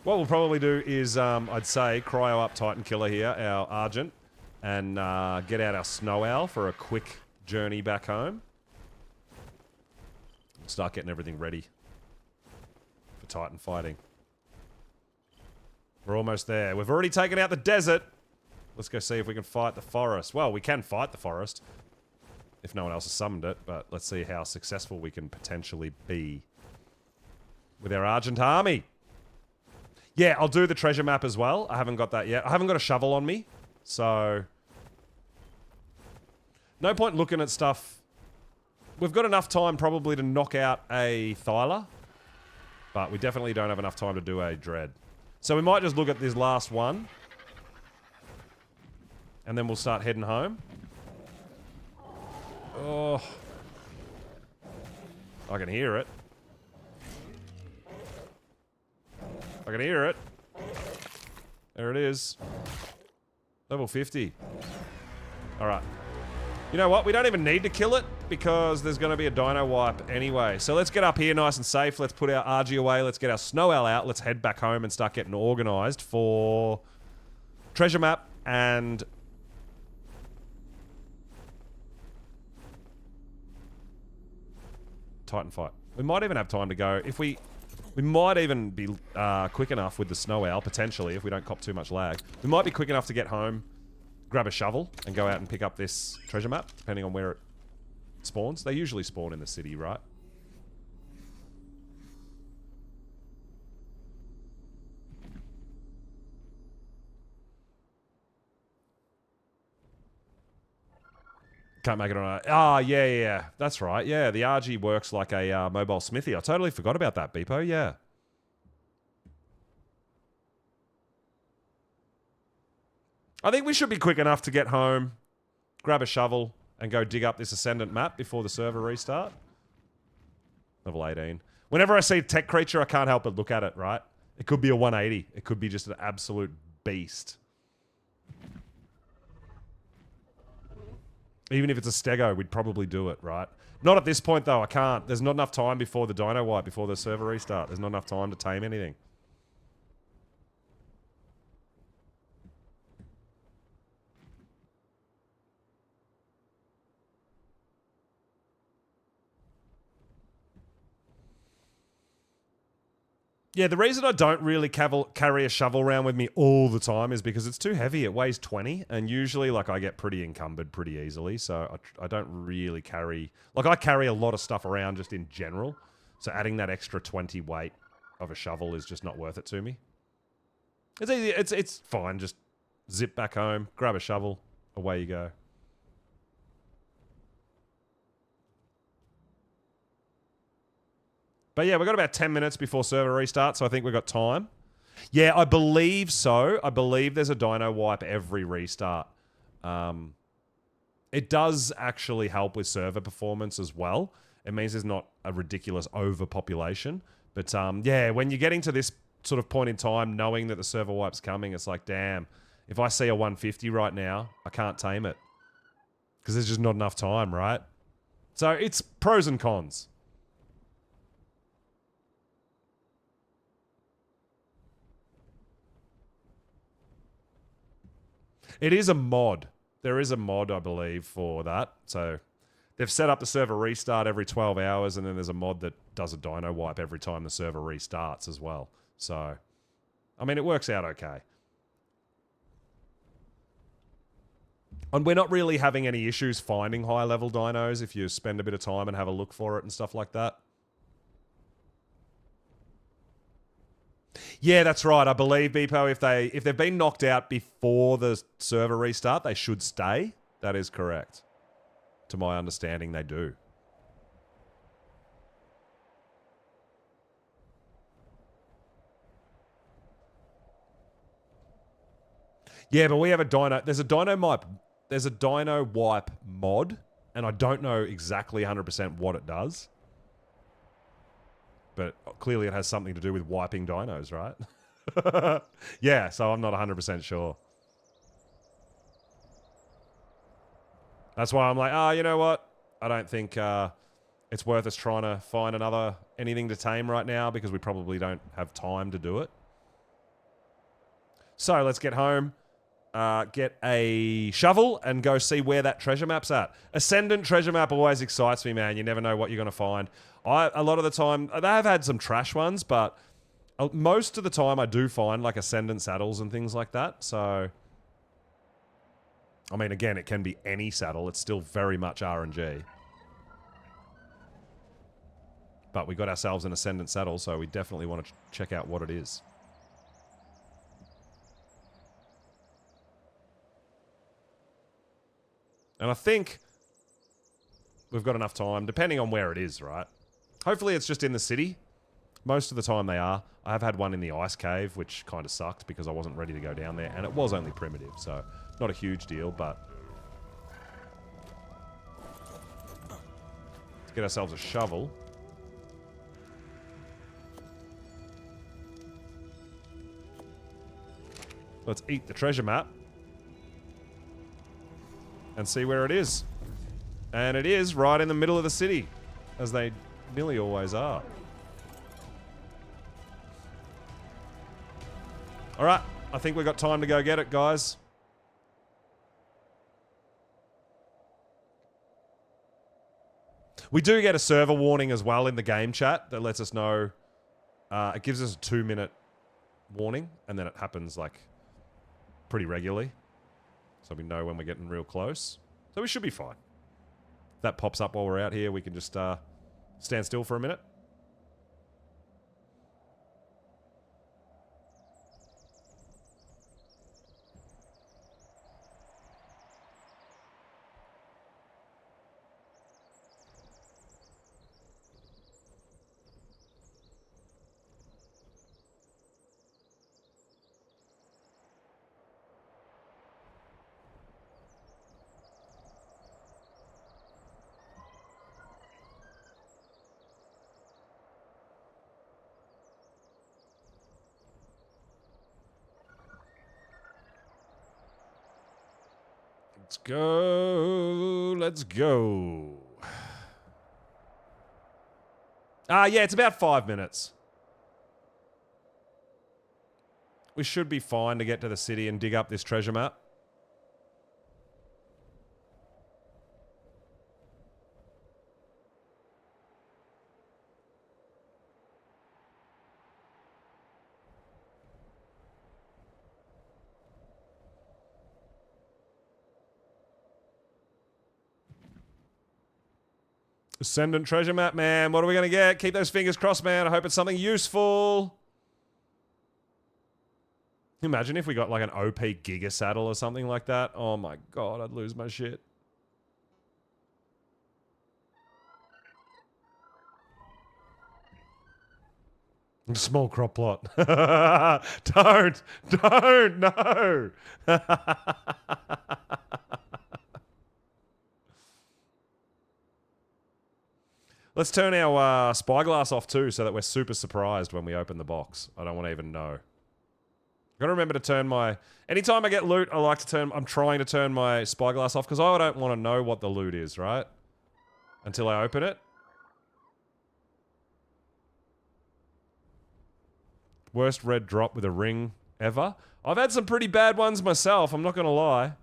What we'll probably do is, I'd say, cryo up Titan Killer here, our Argent. and get out our snow owl for a quick journey back home. Start getting everything ready for Titan fighting. We're almost there. We've already taken out the desert. Let's go see if we can fight the forest. Well, we can fight the forest if no one else has summoned it, but let's see how successful we can potentially be with our Argent army. Yeah, I'll do the treasure map as well. I haven't got that yet. I haven't got a shovel on me, so no point looking at stuff. We've got enough time probably to knock out a Thyla, but we definitely don't have enough time to do a Dread. So we might just look at this last one, and then we'll start heading home. Oh, I can hear it. I can hear it. There it is. Level 50. Alright. You know what? We don't even need to kill it because there's going to be a dino wipe anyway. So let's get up here nice and safe. Let's put our RG away. Let's get our snow owl out. Let's head back home and start getting organized for treasure map and Titan fight. We might even have time to go. If we might even be quick enough with the snow owl, potentially, if we don't cop too much lag. We might be quick enough to get home, grab a shovel, and go out and pick up this treasure map, depending on where it spawns. They usually spawn in the city, right? Can't make it on a... Ah, yeah. That's right. Yeah, the RG works like a mobile smithy. I totally forgot about that, Beepo. Yeah. I think we should be quick enough to get home, grab a shovel, and go dig up this Ascendant map before the server restart. Level 18. Whenever I see a tech creature, I can't help but look at it, right? It could be a 180. It could be just an absolute beast. Even if it's a stego, we'd probably do it, right? Not at this point, though. I can't. There's not enough time before the dino wipe, before the server restart. There's not enough time to tame anything. Yeah, the reason I don't really carry a shovel around with me all the time is because it's too heavy. It weighs 20, and usually, like, I get pretty encumbered pretty easily, so I don't really carry... Like, I carry a lot of stuff around just in general, so adding that extra 20 weight of a shovel is just not worth it to me. It's easy. It's fine. Just zip back home, grab a shovel, away you go. But yeah, we've got about 10 minutes before server restart, so I think we've got time. Yeah, I believe so. I believe there's a dino wipe every restart. It does actually help with server performance as well. It means there's not a ridiculous overpopulation. But yeah, when you're getting to this sort of point in time, knowing that the server wipe's coming, it's like, damn, if I see a 150 right now, I can't tame it. Because there's just not enough time, right? So it's pros and cons. It is a mod. There is a mod, I believe, for that. So they've set up the server restart every 12 hours, and then there's a mod that does a dino wipe every time the server restarts as well. So, I mean, it works out okay. And we're not really having any issues finding high-level dinos if you spend a bit of time and have a look for it and stuff like that. Yeah, that's right. I believe, Beepo, if they've been knocked out before the server restart, they should stay. That is correct. To my understanding, they do. Yeah, but we have a dino... There's a dino wipe mod, and I don't know exactly 100% what it does. But clearly it has something to do with wiping dinos, right? Yeah, so I'm not 100% sure. That's why I'm like, you know what? I don't think it's worth us trying to find anything to tame right now because we probably don't have time to do it. So let's get home, get a shovel and go see where that treasure map's at. Ascendant treasure map always excites me, man. You never know what you're going to find. A lot of the time, they have had some trash ones, but most of the time I do find like Ascendant saddles and things like that. So, I mean, again, it can be any saddle. It's still very much RNG. But we got ourselves an Ascendant saddle, so we definitely want to check out what it is. And I think we've got enough time, depending on where it is, right? Hopefully it's just in the city. Most of the time they are. I have had one in the ice cave, which kind of sucked because I wasn't ready to go down there. And it was only primitive, so not a huge deal, but... Let's get ourselves a shovel. Let's eat the treasure map. And see where it is. And it is right in the middle of the city, as they nearly always are. Alright, I think we've got time to go get it, guys. We do get a server warning as well in the game chat that lets us know. It gives us a 2-minute warning, and then it happens like pretty regularly. So we know when we're getting real close. So we should be fine. If that pops up while we're out here, we can just stand still for a minute. Let's go. Let's go. Yeah, it's about 5 minutes. We should be fine to get to the city and dig up this treasure map. Ascendant treasure map, man. What are we going to get? Keep those fingers crossed, man. I hope it's something useful. Imagine if we got like an OP Giga saddle or something like that. Oh my god, I'd lose my shit. Small crop plot. Don't, no. Let's turn our spyglass off too so that we're super surprised when we open the box. I don't want to even know. I've got to remember to turn my... Anytime I get loot, I'm trying to turn my spyglass off because I don't want to know what the loot is, right? Until I open it. Worst red drop with a ring ever. I've had some pretty bad ones myself, I'm not going to lie.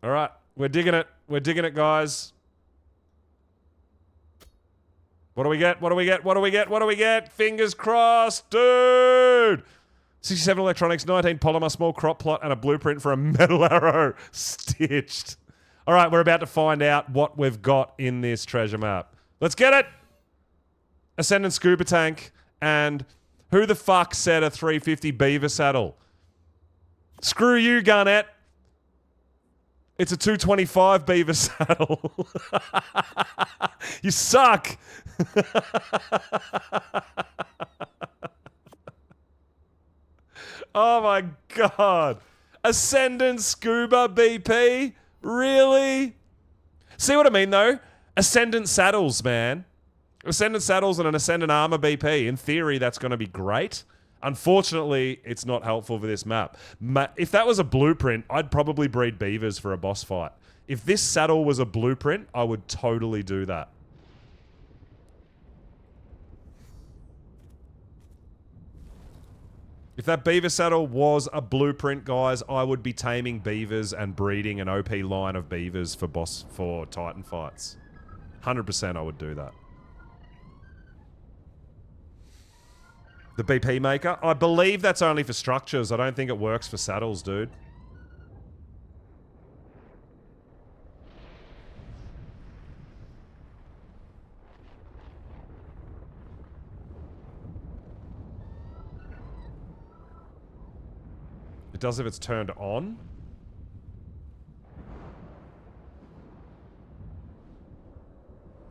All right, we're digging it. We're digging it, guys. What do we get? What do we get? What do we get? What do we get? Fingers crossed, dude! 67 electronics, 19 polymer, small crop plot, and a blueprint for a metal arrow. Stitched. All right, we're about to find out what we've got in this treasure map. Let's get it! Ascendant scuba tank, and who the fuck said a 350 beaver saddle? Screw you, Garnett. It's a 225 beaver saddle. You suck. Oh my god. Ascendant scuba BP? Really? See what I mean though? Ascendant saddles, man. Ascendant saddles and an Ascendant armor BP. In theory, that's going to be great. Unfortunately, it's not helpful for this map. If that was a blueprint, I'd probably breed beavers for a boss fight. If this saddle was a blueprint, I would totally do that. If that beaver saddle was a blueprint, guys, I would be taming beavers and breeding an OP line of beavers for Titan fights. 100% I would do that. The BP maker? I believe that's only for structures. I don't think it works for saddles, dude. It does if it's turned on.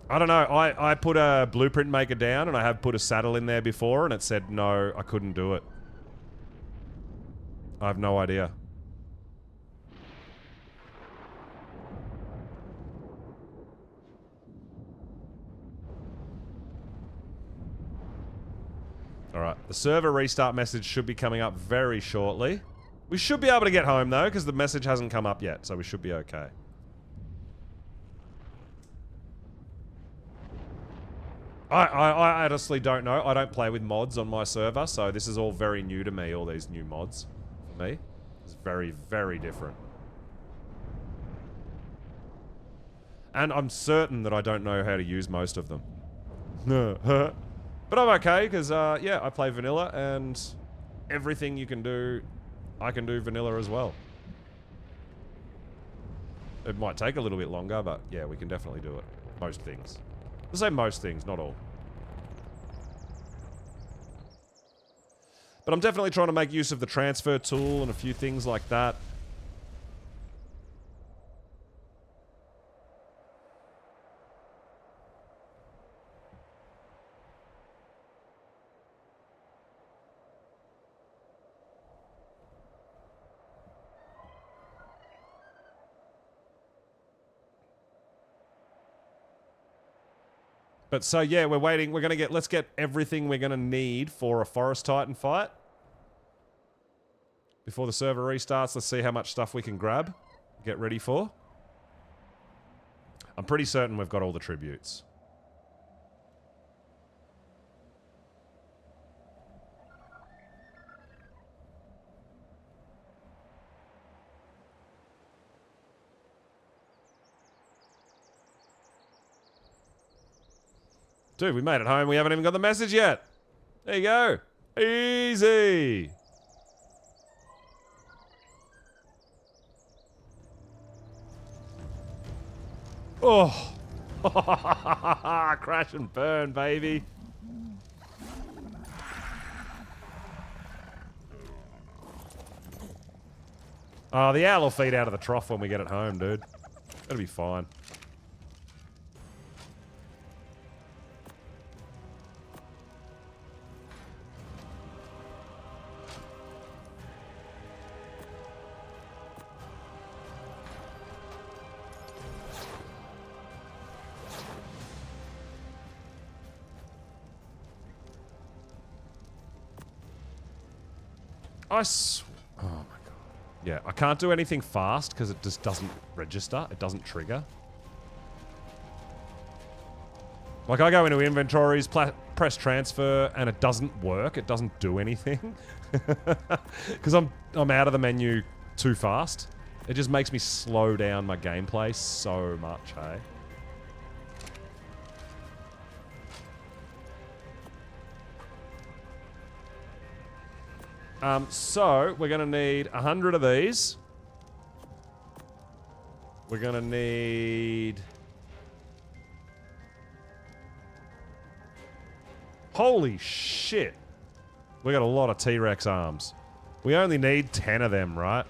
I don't know. I put a blueprint maker down and I have put a saddle in there before and it said no, I couldn't do it. I have no idea. Alright, the server restart message should be coming up very shortly. We should be able to get home though, because the message hasn't come up yet, so we should be okay. I honestly don't know. I don't play with mods on my server, so this is all very new to me, all these new mods. For me, it's very, very different. And I'm certain that I don't know how to use most of them. But I'm okay, because, yeah, I play vanilla, and everything you can do, I can do vanilla as well. It might take a little bit longer, but, yeah, we can definitely do it. Most things. I'll say most things, not all. But I'm definitely trying to make use of the transfer tool and a few things like that. But so yeah, we're waiting. We're gonna let's get everything we're gonna need for a Forest Titan fight. Before the server restarts, let's see how much stuff we can grab. Get ready for. I'm pretty certain we've got all the tributes. Dude, we made it home. We haven't even got the message yet. There you go. Easy. Oh. Crash and burn, baby. Oh, the owl will feed out of the trough when we get it home, dude. That'll be fine. Oh my god. Yeah, I can't do anything fast because it just doesn't register. It doesn't trigger. Like, I go into inventories, press transfer, and it doesn't work. It doesn't do anything. Because I'm out of the menu too fast. It just makes me slow down my gameplay so much, hey? So, we're going to need 100 of these. We're going to need... Holy shit. We got a lot of T-Rex arms. We only need 10 of them, right?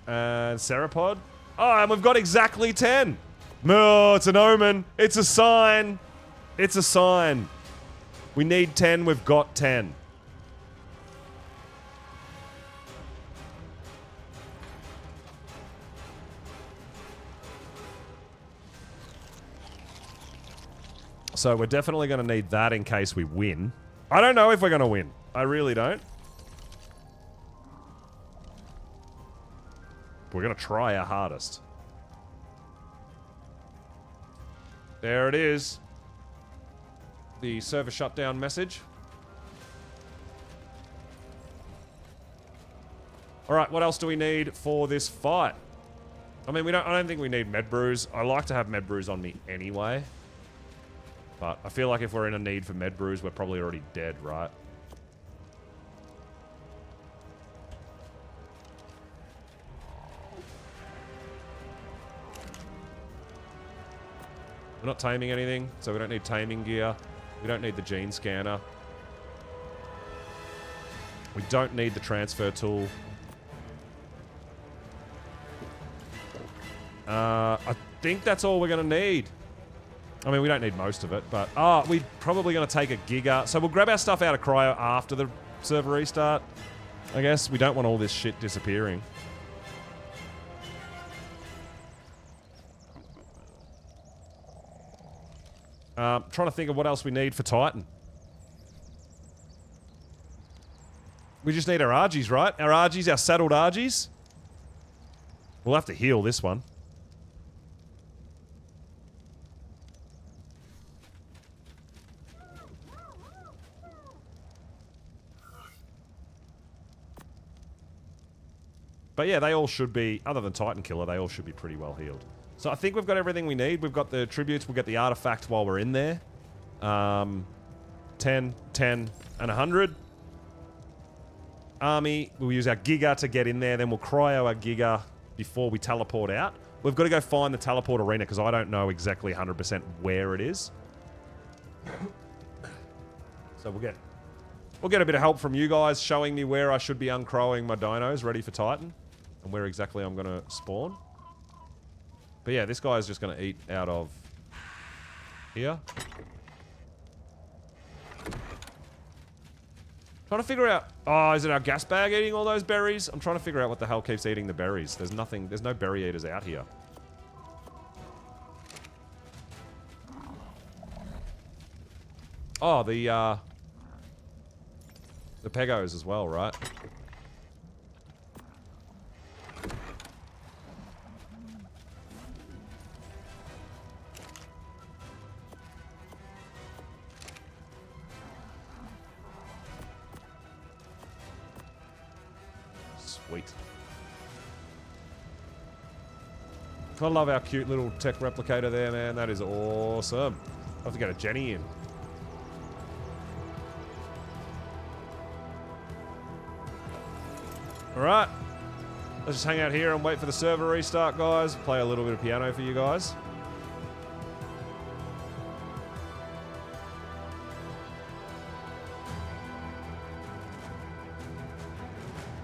And Ceropod. Oh, and we've got exactly 10. No, it's an omen. It's a sign. It's a sign. We need 10. We've got 10. So we're definitely going to need that in case we win. I don't know if we're going to win. I really don't. We're going to try our hardest. There it is. The server shutdown message. All right, what else do we need for this fight? I mean, I don't think we need med brews. I like to have med brews on me anyway. But I feel like if we're in a need for med brews, we're probably already dead, right? We're not taming anything, so we don't need taming gear. We don't need the gene scanner. We don't need the transfer tool. I think that's all we're going to need. I mean, we don't need most of it, but... we're probably going to take a giga. So we'll grab our stuff out of cryo after the server restart. I guess we don't want all this shit disappearing. Trying to think of what else we need for Titan. We just need our Argies, right? Our Argies, our saddled Argies. We'll have to heal this one. But yeah, they all should be, other than Titan Killer, they all should be pretty well healed. So I think we've got everything we need. We've got the tributes. We'll get the artifact while we're in there. 10, 10, and 100. Army, we'll use our Giga to get in there. Then we'll cryo our Giga before we teleport out. We've got to go find the teleport arena because I don't know exactly 100% where it is. So we'll get a bit of help from you guys showing me where I should be uncrowing my dinos ready for Titan. And where exactly I'm going to spawn. But yeah, this guy is just going to eat out of here. Trying to figure out... Oh, is it our gas bag eating all those berries? I'm trying to figure out what the hell keeps eating the berries. There's no berry eaters out here. Oh, the Pegos as well, right? Sweet. I love our cute little tech replicator there, man. That is awesome. I'll have to get a Jenny in. Alright. Let's just hang out here and wait for the server restart, guys. Play a little bit of piano for you guys.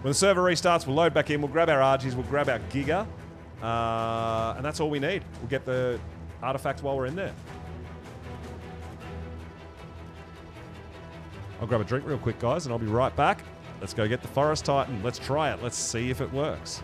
When the server restarts, we'll load back in. We'll grab our Argies. We'll grab our Giga. And that's all we need. We'll get the artifact while we're in there. I'll grab a drink real quick, guys, and I'll be right back. Let's go get the Forest Titan. Let's try it. Let's see if it works.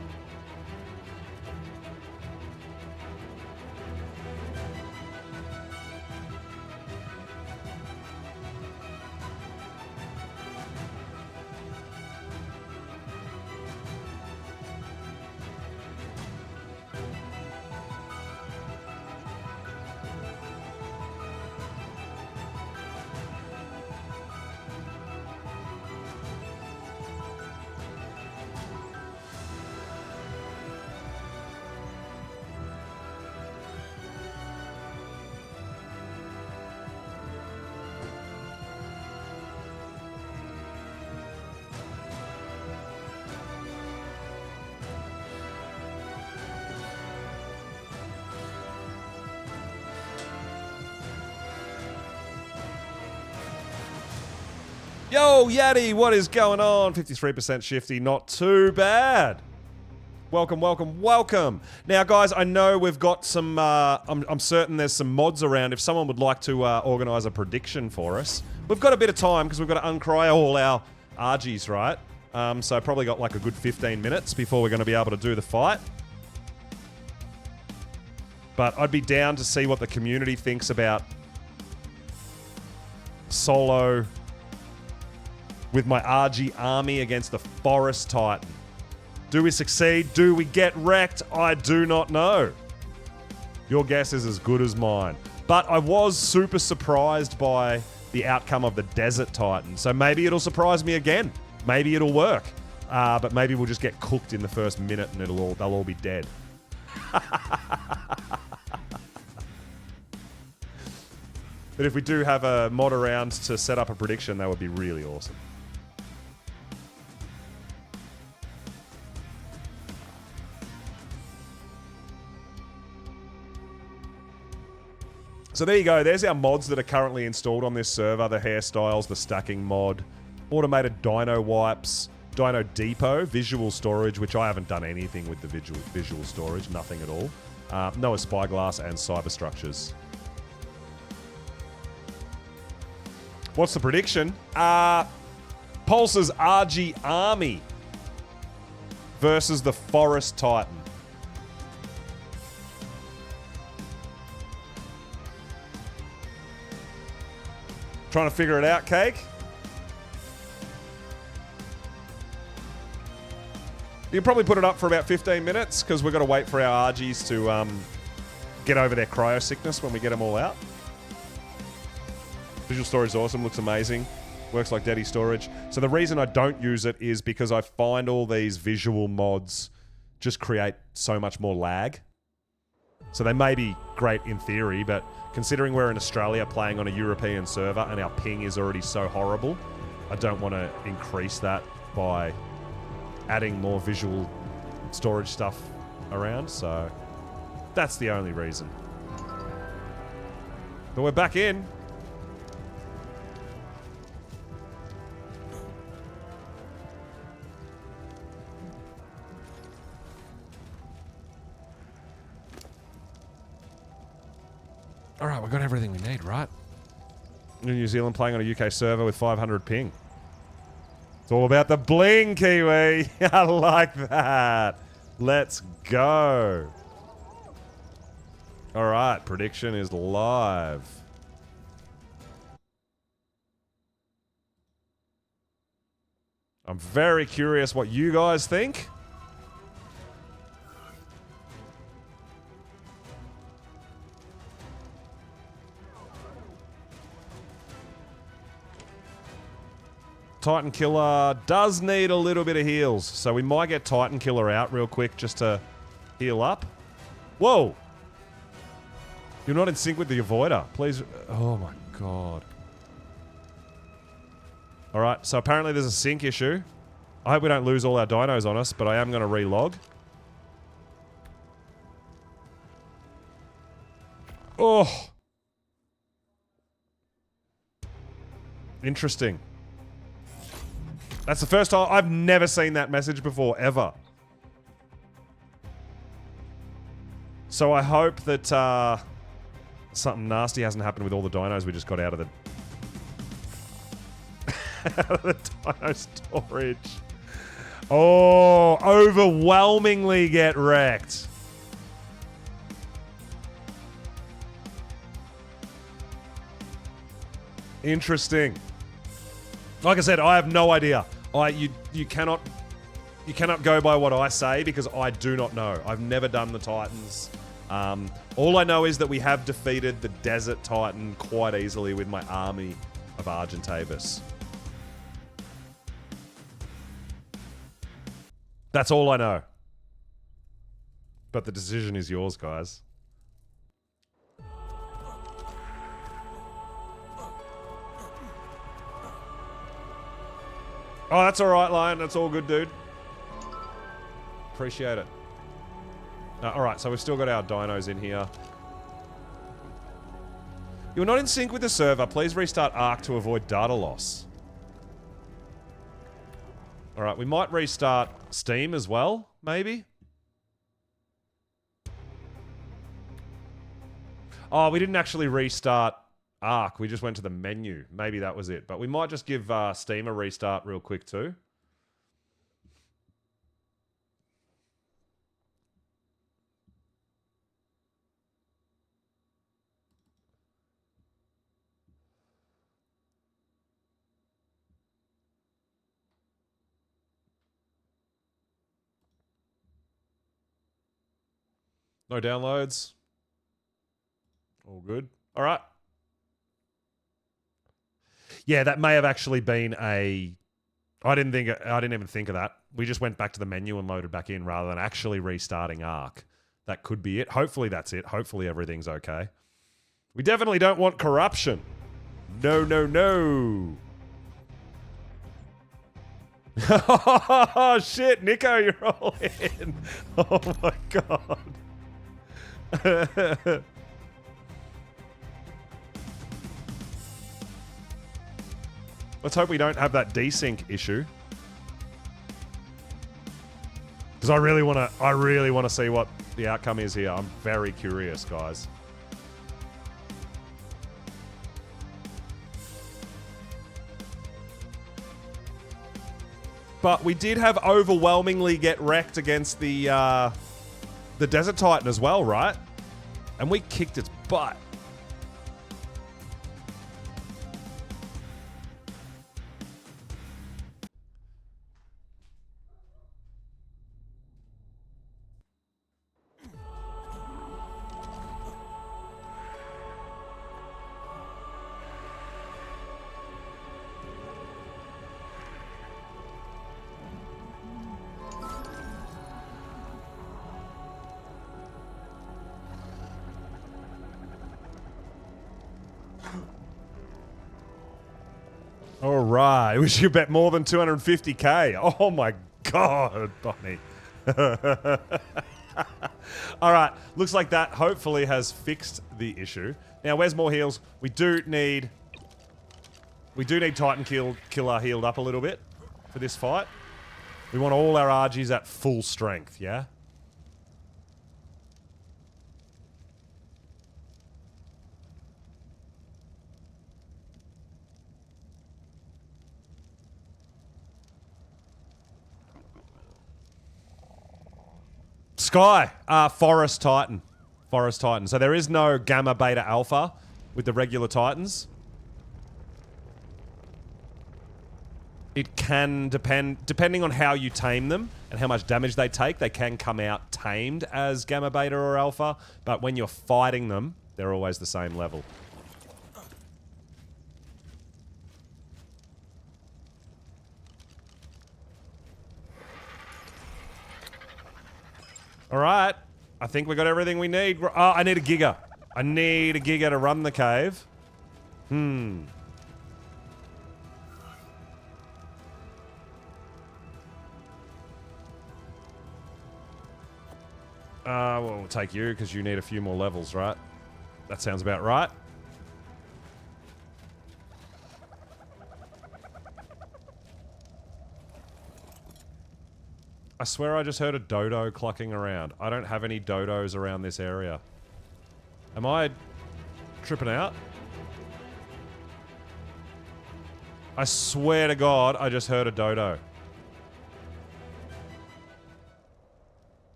Yo, Yaddy, what is going on? 53% shifty, not too bad. Welcome, welcome, welcome. Now, guys, I know we've got some, I'm certain there's some mods around. If someone would like to organise a prediction for us. We've got a bit of time because we've got to uncry all our Argies, right? So probably got like a good 15 minutes before we're going to be able to do the fight. But I'd be down to see what the community thinks about solo with my RG army against the Forest Titan. Do we succeed? Do we get wrecked? I do not know. Your guess is as good as mine. But I was super surprised by the outcome of the Desert Titan. So maybe it'll surprise me again. Maybe it'll work. But maybe we'll just get cooked in the first minute and they'll all be dead. But if we do have a mod around to set up a prediction, that would be really awesome. So there you go. There's our mods that are currently installed on this server. The hairstyles, the stacking mod, automated dyno wipes, dyno depot, visual storage, which I haven't done anything with the visual storage. Nothing at all. Noah Spyglass and cyber structures. What's the prediction? Pulse's RG Army versus the Forest Titan. Trying to figure it out, Cake? You can probably put it up for about 15 minutes because we've got to wait for our RGs to get over their cryo sickness when we get them all out. Visual storage is awesome, looks amazing. Works like daddy storage. So the reason I don't use it is because I find all these visual mods just create so much more lag. So they may be great in theory, but considering we're in Australia playing on a European server and our ping is already so horrible, I don't want to increase that by adding more visual storage stuff around. So that's the only reason. But we're back in. All right, we've got everything we need, right? New Zealand playing on a UK server with 500 ping. It's all about the bling, Kiwi. I like that. Let's go. All right, prediction is live. I'm very curious what you guys think. Titan Killer does need a little bit of heals, so we might get Titan Killer out real quick just to heal up. Whoa! You're not in sync with the Avoider. Please. Oh my god. Alright, so apparently there's a sync issue. I hope we don't lose all our dinos on us, but I am going to relog. Oh! Interesting. That's the first time. I've never seen that message before, ever. So I hope that something nasty hasn't happened with all the dinos we just got out of the... out of the dino storage. Oh, overwhelmingly get wrecked. Interesting. Like I said, I have no idea. You cannot go by what I say because I do not know. I've never done the Titans. All I know is that we have defeated the Desert Titan quite easily with my army of Argentavis. That's all I know. But the decision is yours, guys. Oh, that's all right, Lion. That's all good, dude. Appreciate it. All right, so we've still got our dinos in here. You're not in sync with the server. Please restart Arc to avoid data loss. All right, we might restart Steam as well, maybe. Oh, we didn't actually restart Arc. We just went to the menu. Maybe that was it. But we might just give Steam a restart real quick too. No downloads. All good. All right. Yeah, that may have actually been a... I didn't even think of that. We just went back to the menu and loaded back in rather than actually restarting Ark. That could be it. Hopefully that's it. Hopefully everything's okay. We definitely don't want corruption. No, no, no. Oh, shit. Nico, you're all in. Oh, my God. Let's hope we don't have that desync issue. Because I really want to see what the outcome is here. I'm very curious, guys. But we did have overwhelmingly get wrecked against the Desert Titan as well, right? And we kicked its butt. All right. We should bet more than 250k. Oh my God, Bonnie. All right. Looks like that hopefully has fixed the issue. Now, where's more heals? We do need Titan Killer healed up a little bit for this fight. We want all our RGs at full strength, yeah? Sky, Forest Titan. Forest Titan. So there is no Gamma, Beta, Alpha with the regular Titans. It can depending on how you tame them and how much damage they take, they can come out tamed as Gamma, Beta, or Alpha. But when you're fighting them, they're always the same level. All right. I think we got everything we need. Oh, I need a Giga. I need a Giga to run the cave. Well, we'll take you because you need a few more levels, right? That sounds about right. I swear I just heard a dodo clucking around. I don't have any dodos around this area. Am I tripping out? I swear to God, I just heard a dodo.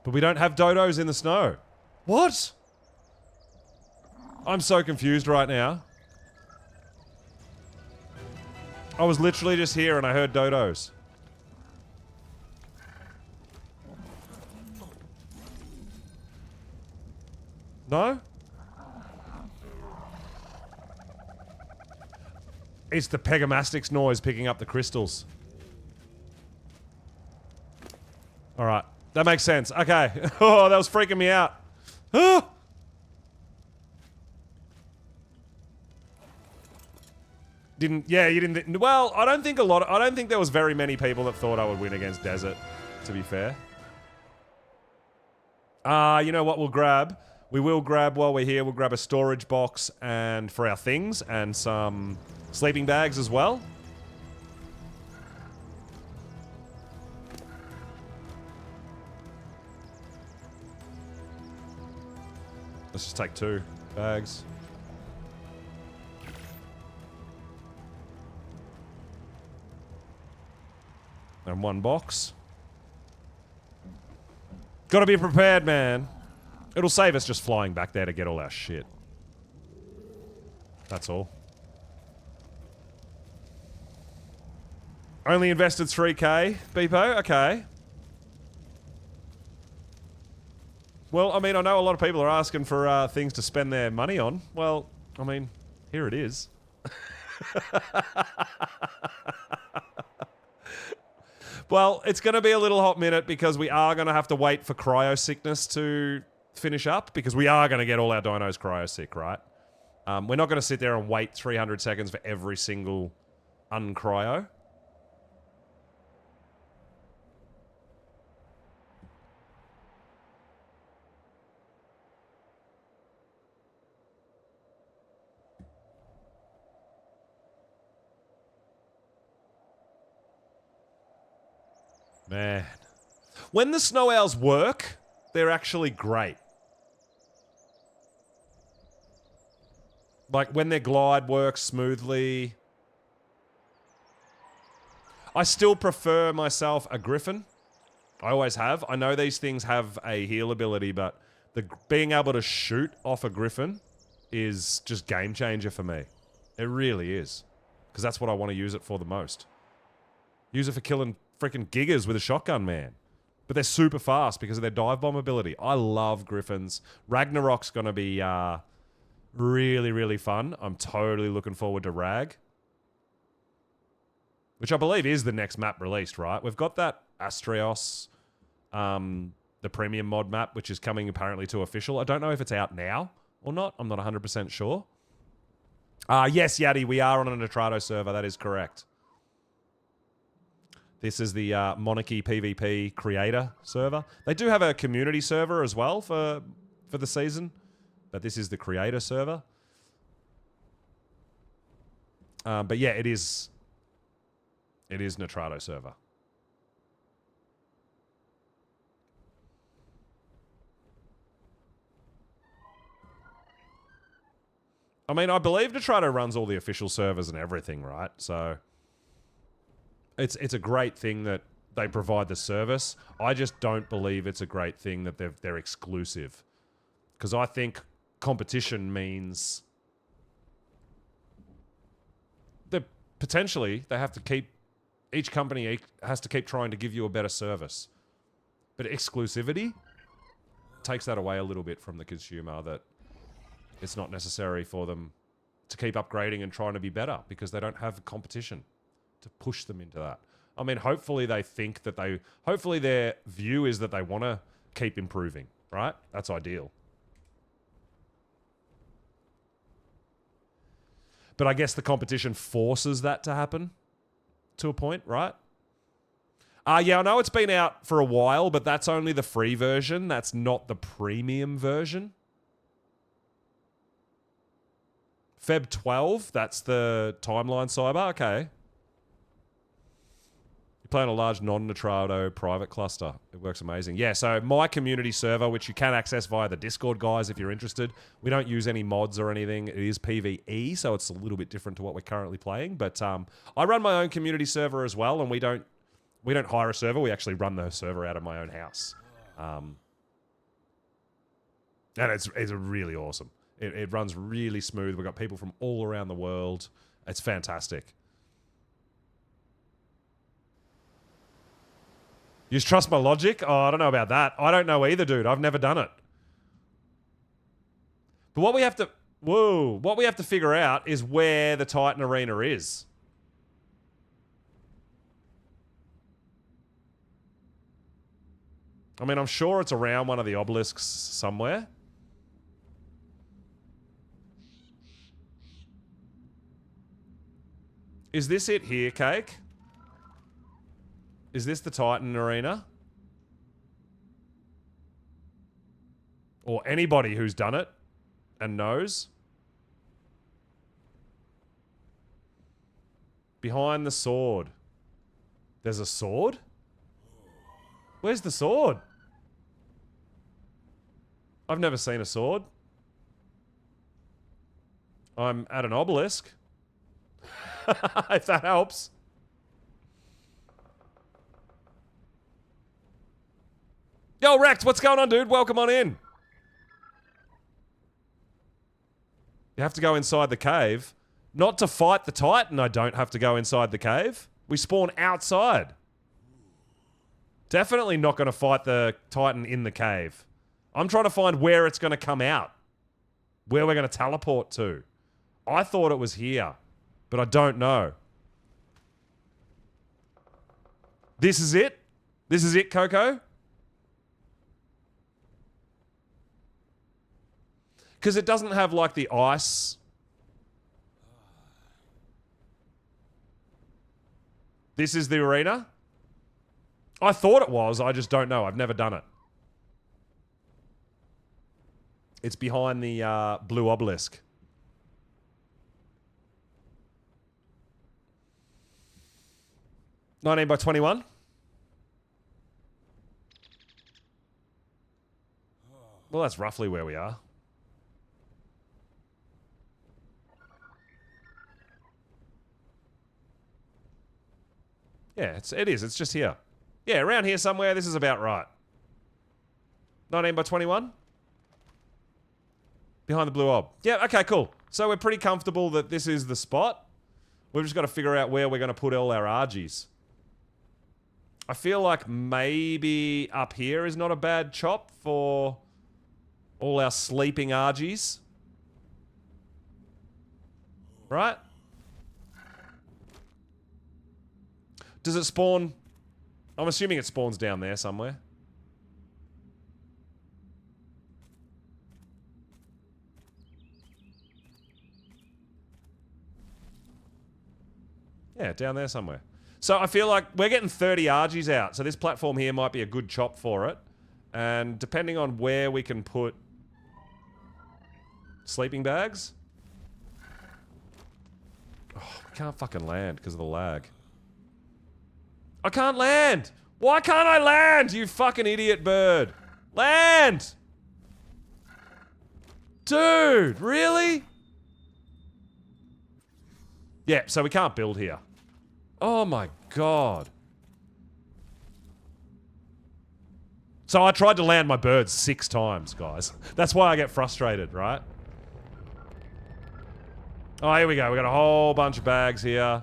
But we don't have dodos in the snow. What? I'm so confused right now. I was literally just here and I heard dodos. No? It's the Pegamastics noise picking up the crystals. Alright. That makes sense. Okay. Oh, that was freaking me out. Oh! Yeah, you didn't... Well, I don't think there was very many people that thought I would win against Desert, to be fair. You know what we'll grab? We will grab, while we're here, we'll grab a storage box and for our things and some sleeping bags as well. Let's just take 2 bags. And 1 box. Gotta be prepared, man. It'll save us just flying back there to get all our shit. That's all. Only invested 3k, Beepo? Okay. Well, I mean, I know a lot of people are asking for things to spend their money on. Well, I mean, here it is. Well, it's going to be a little hot minute because we are going to have to wait for cryo sickness to finish up because we are going to get all our dinos cryo sick, right? We're not going to sit there and wait 300 seconds for every single uncryo. Man. When the snow owls work, they're actually great. Like when their glide works smoothly. I still prefer myself a griffin. I always have. I know these things have a heal ability, but being able to shoot off a griffin is just game changer for me. It really is. Because that's what I want to use it for the most. Use it for killing freaking gigas with a shotgun, man. But they're super fast because of their dive bomb ability. I love griffins. Ragnarok's going to be really, really fun. I'm totally looking forward to Rag. Which I believe is the next map released, right? We've got that Astrios, the premium mod map, which is coming apparently to official. I don't know if it's out now or not. I'm not 100% sure. Yes, Yaddy, we are on a Nitrado server. That is correct. This is the Monarky PvP creator server. They do have a community server as well for the season, but this is the creator server. But yeah, it is Nitrado server. I mean, I believe Nitrado runs all the official servers and everything, right? So it's a great thing that they provide the service. I just don't believe it's a great thing that they're exclusive. Because I think competition means that potentially they have to keep, each company has to keep trying to give you a better service. But exclusivity takes that away a little bit from the consumer, that it's not necessary for them to keep upgrading and trying to be better because they don't have competition to push them into that. I mean, hopefully they think that hopefully their view is that they want to keep improving, right? That's ideal. But I guess the competition forces that to happen to a point, right? Yeah, I know it's been out for a while, but that's only the free version. That's not the premium version. Feb 12, that's the timeline cyber. Okay. You're playing a large non-Nitrado private cluster. It works amazing. Yeah, so my community server, which you can access via the Discord, guys, if you're interested. We don't use any mods or anything. It is PvE, so it's a little bit different to what we're currently playing. But I run my own community server as well, and we don't hire a server. We actually run the server out of my own house. And it's really awesome. It runs really smooth. We've got people from all around the world. It's fantastic. You just trust my logic? Oh, I don't know about that. I don't know either, dude. I've never done it. But what we have to figure out is where the Titan Arena is. I mean, I'm sure it's around one of the obelisks somewhere. Is this it here, Cake? Is this the Titan Arena? Or anybody who's done it and knows? Behind the sword. There's a sword? Where's the sword? I've never seen a sword. I'm at an obelisk. If that helps. Yo, Rex, what's going on, dude? Welcome on in. You have to go inside the cave. Not to fight the Titan, I don't have to go inside the cave. We spawn outside. Definitely not going to fight the Titan in the cave. I'm trying to find where it's going to come out. Where we're going to teleport to. I thought it was here, but I don't know. This is it? This is it, Coco? Because it doesn't have, like, the ice. This is the arena? I thought it was. I just don't know. I've never done it. It's behind the blue obelisk. $19 by $21. Well, that's roughly where we are. Yeah, it is. It's just here. Yeah, around here somewhere. This is about right. 19 by 21. Behind the blue ob. Yeah, okay, cool. So we're pretty comfortable that this is the spot. We've just got to figure out where we're going to put all our RGs. I feel like maybe up here is not a bad chop for all our sleeping RGs. Right? Does it spawn? I'm assuming it spawns down there somewhere. Yeah, down there somewhere. So I feel like we're getting 30 RGs out. So this platform here might be a good chop for it. And depending on where we can put sleeping bags. Oh, we can't fucking land because of the lag. I can't land! Why can't I land, you fucking idiot bird? Land! Dude, really? Yeah, so we can't build here. Oh my god. So I tried to land my birds 6 times, guys. That's why I get frustrated, right? Oh, here we go. We got a whole bunch of bags here.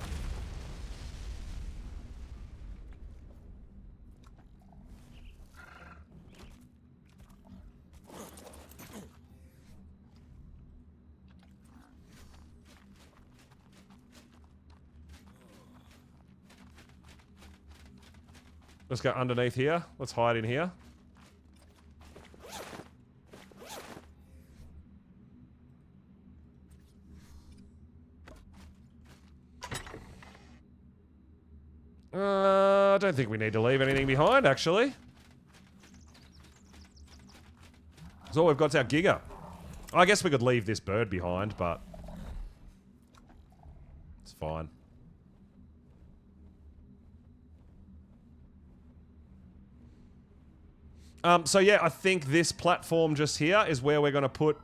Let's go underneath here. Let's hide in here. I don't think we need to leave anything behind, actually. Because all we've got is our Giga. I guess we could leave this bird behind, but it's fine. So yeah, I think this platform just here is where we're going to put...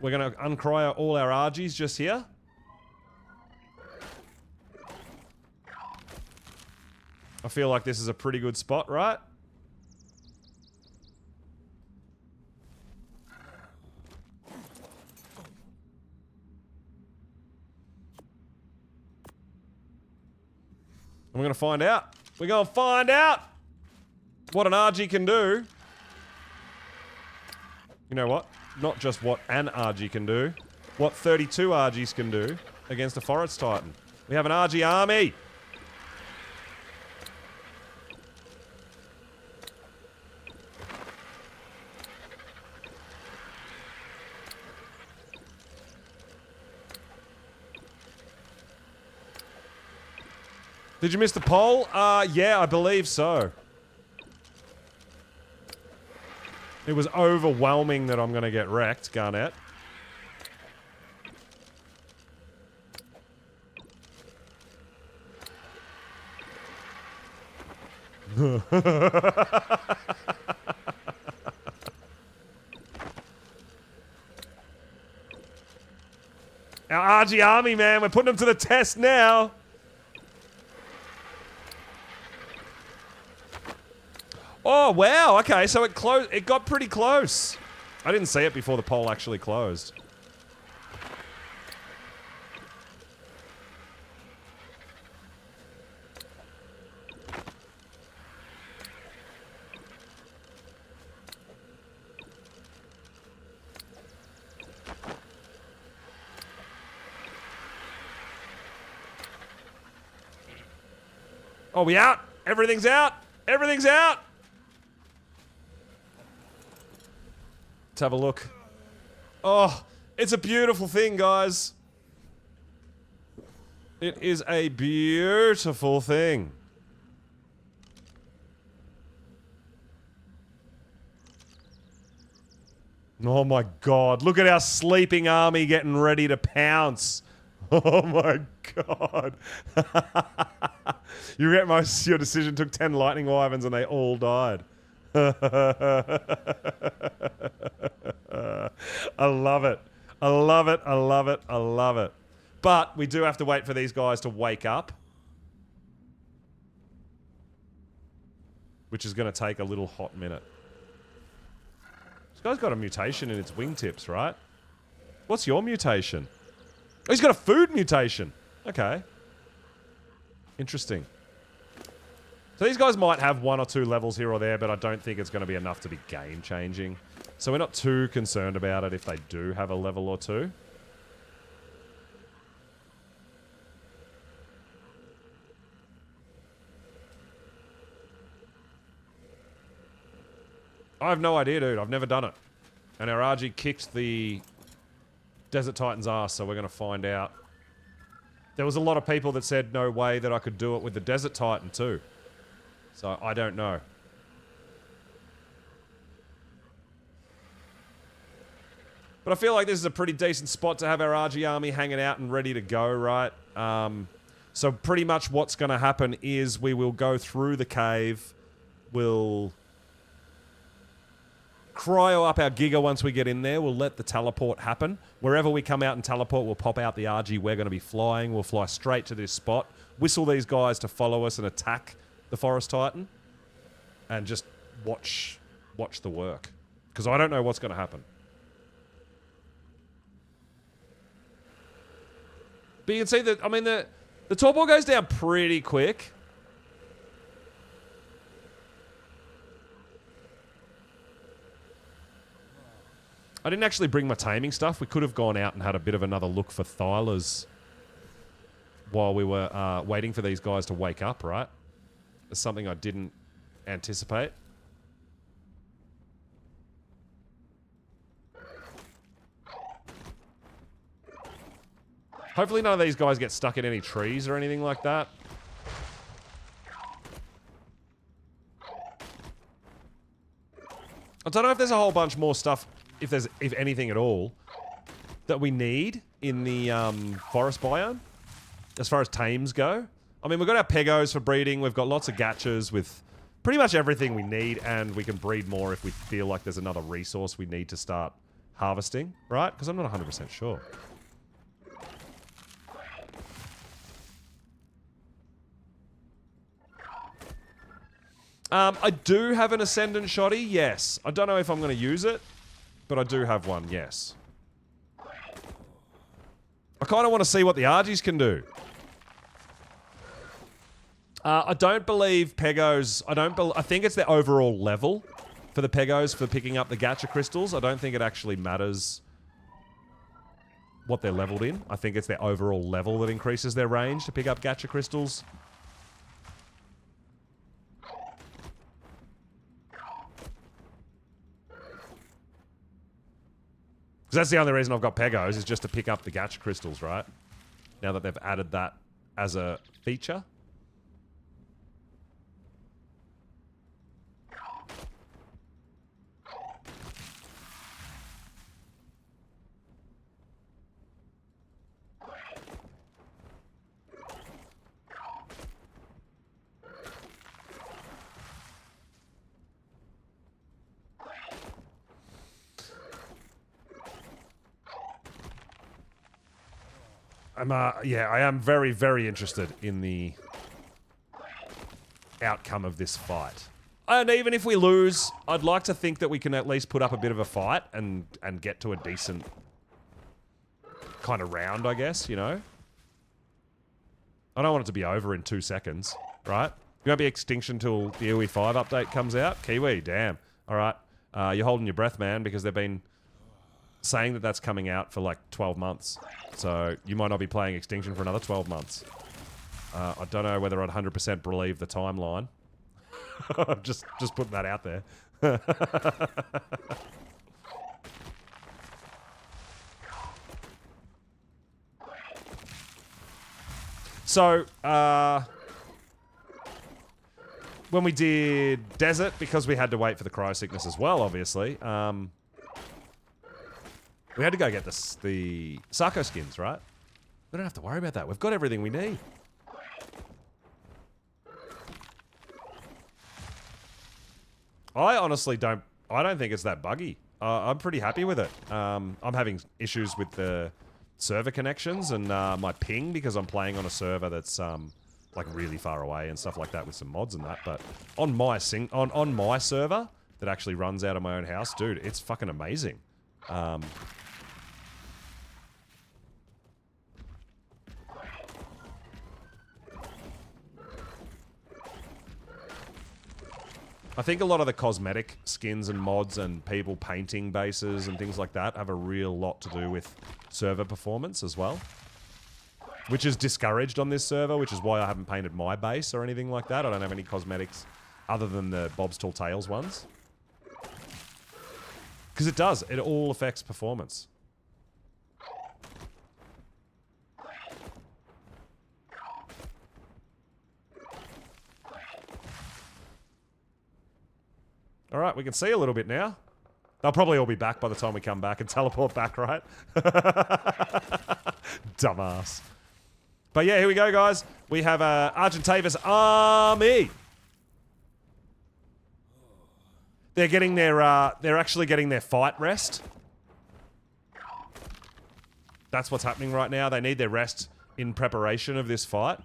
We're going to uncry all our RGs just here. I feel like this is a pretty good spot, right? And we're going to find out. We're going to find out what an RG can do. You know what? Not just what an RG can do. What 32 RGs can do against a Forest Titan. We have an RG army. Did you miss the poll? Yeah, I believe so. It was overwhelming that I'm going to get wrecked, Garnet. Our RG army, man, we're putting them to the test now. Oh, wow. Okay, so it got pretty close. I didn't see it before the poll actually closed. Oh, we out? Everything's out? Everything's out? Let's have a look. Oh, it's a beautiful thing, guys. It is a beautiful thing. Oh my god, look at our sleeping army getting ready to pounce. Oh my god. Your decision took 10 lightning wyverns and they all died. I love it. I love it. I love it. I love it. But we do have to wait for these guys to wake up. Which is going to take a little hot minute. This guy's got a mutation in its wingtips, right? What's your mutation? Oh, he's got a food mutation. Okay. Interesting. So these guys might have 1 or 2 levels here or there, but I don't think it's going to be enough to be game-changing. So we're not too concerned about it if they do have a level or 2. I have no idea, dude. I've never done it. And our RG kicked the Desert Titan's ass, so we're going to find out. There was a lot of people that said no way that I could do it with the Desert Titan too. So I don't know. But I feel like this is a pretty decent spot to have our RG army hanging out and ready to go, right? So pretty much what's going to happen is we will go through the cave. We'll cryo up our Giga once we get in there. We'll let the teleport happen. Wherever we come out and teleport, we'll pop out the RG we're going to be flying. We'll fly straight to this spot. Whistle these guys to follow us and attack the Forest Titan. And just watch the work. Because I don't know what's going to happen. But you can see that, I mean, the torpor goes down pretty quick. I didn't actually bring my taming stuff. We could have gone out and had a bit of another look for Thylas while we were waiting for these guys to wake up, right? It's something I didn't anticipate. Hopefully none of these guys get stuck in any trees or anything like that. I don't know if there's a whole bunch more stuff, if anything at all, that we need in the forest biome, as far as tames go. I mean, we've got our pegos for breeding, we've got lots of gachas with pretty much everything we need, and we can breed more if we feel like there's another resource we need to start harvesting, right? Because I'm not 100% sure. I do have an Ascendant Shoddy, yes. I don't know if I'm going to use it, but I do have one, yes. I kind of want to see what the Argies can do. I don't believe Pegos... I think it's the overall level for the Pegos for picking up the gacha crystals. I don't think it actually matters what they're leveled in. I think it's their overall level that increases their range to pick up gacha crystals. Because that's the only reason I've got Pegos, is just to pick up the gacha crystals, right? Now that they've added that as a feature. Yeah, I am very, very interested in the outcome of this fight. And even if we lose, I'd like to think that we can at least put up a bit of a fight and get to a decent kind of round, I guess, you know? I don't want it to be over in 2 seconds, right? You won't be Extinction till the UE5 update comes out? Kiwi, damn. Alright. You're holding your breath, man, because they've been saying that that's coming out for like 12 months. So you might not be playing Extinction for another 12 months. I don't know whether I'd 100% believe the timeline. just putting that out there. So, when we did Desert, because we had to wait for the cryo sickness as well, obviously, we had to go get the Sarko skins, right? We don't have to worry about that. We've got everything we need. I honestly don't think it's that buggy. I'm pretty happy with it. I'm having issues with the server connections and my ping because I'm playing on a server that's like really far away and stuff like that with some mods and that. But on my on my server that actually runs out of my own house, dude, it's fucking amazing. I think a lot of the cosmetic skins and mods and people painting bases and things like that have a real lot to do with server performance as well. Which is discouraged on this server, which is why I haven't painted my base or anything like that. I don't have any cosmetics other than the Bob's Tall Tales ones. Because it does. It all affects performance. Alright, we can see a little bit now. They'll probably all be back by the time we come back and teleport back, right? Dumbass. But yeah, here we go, guys. We have Argentavis army. They're getting their, they're actually getting their fight rest. That's what's happening right now. They need their rest in preparation of this fight.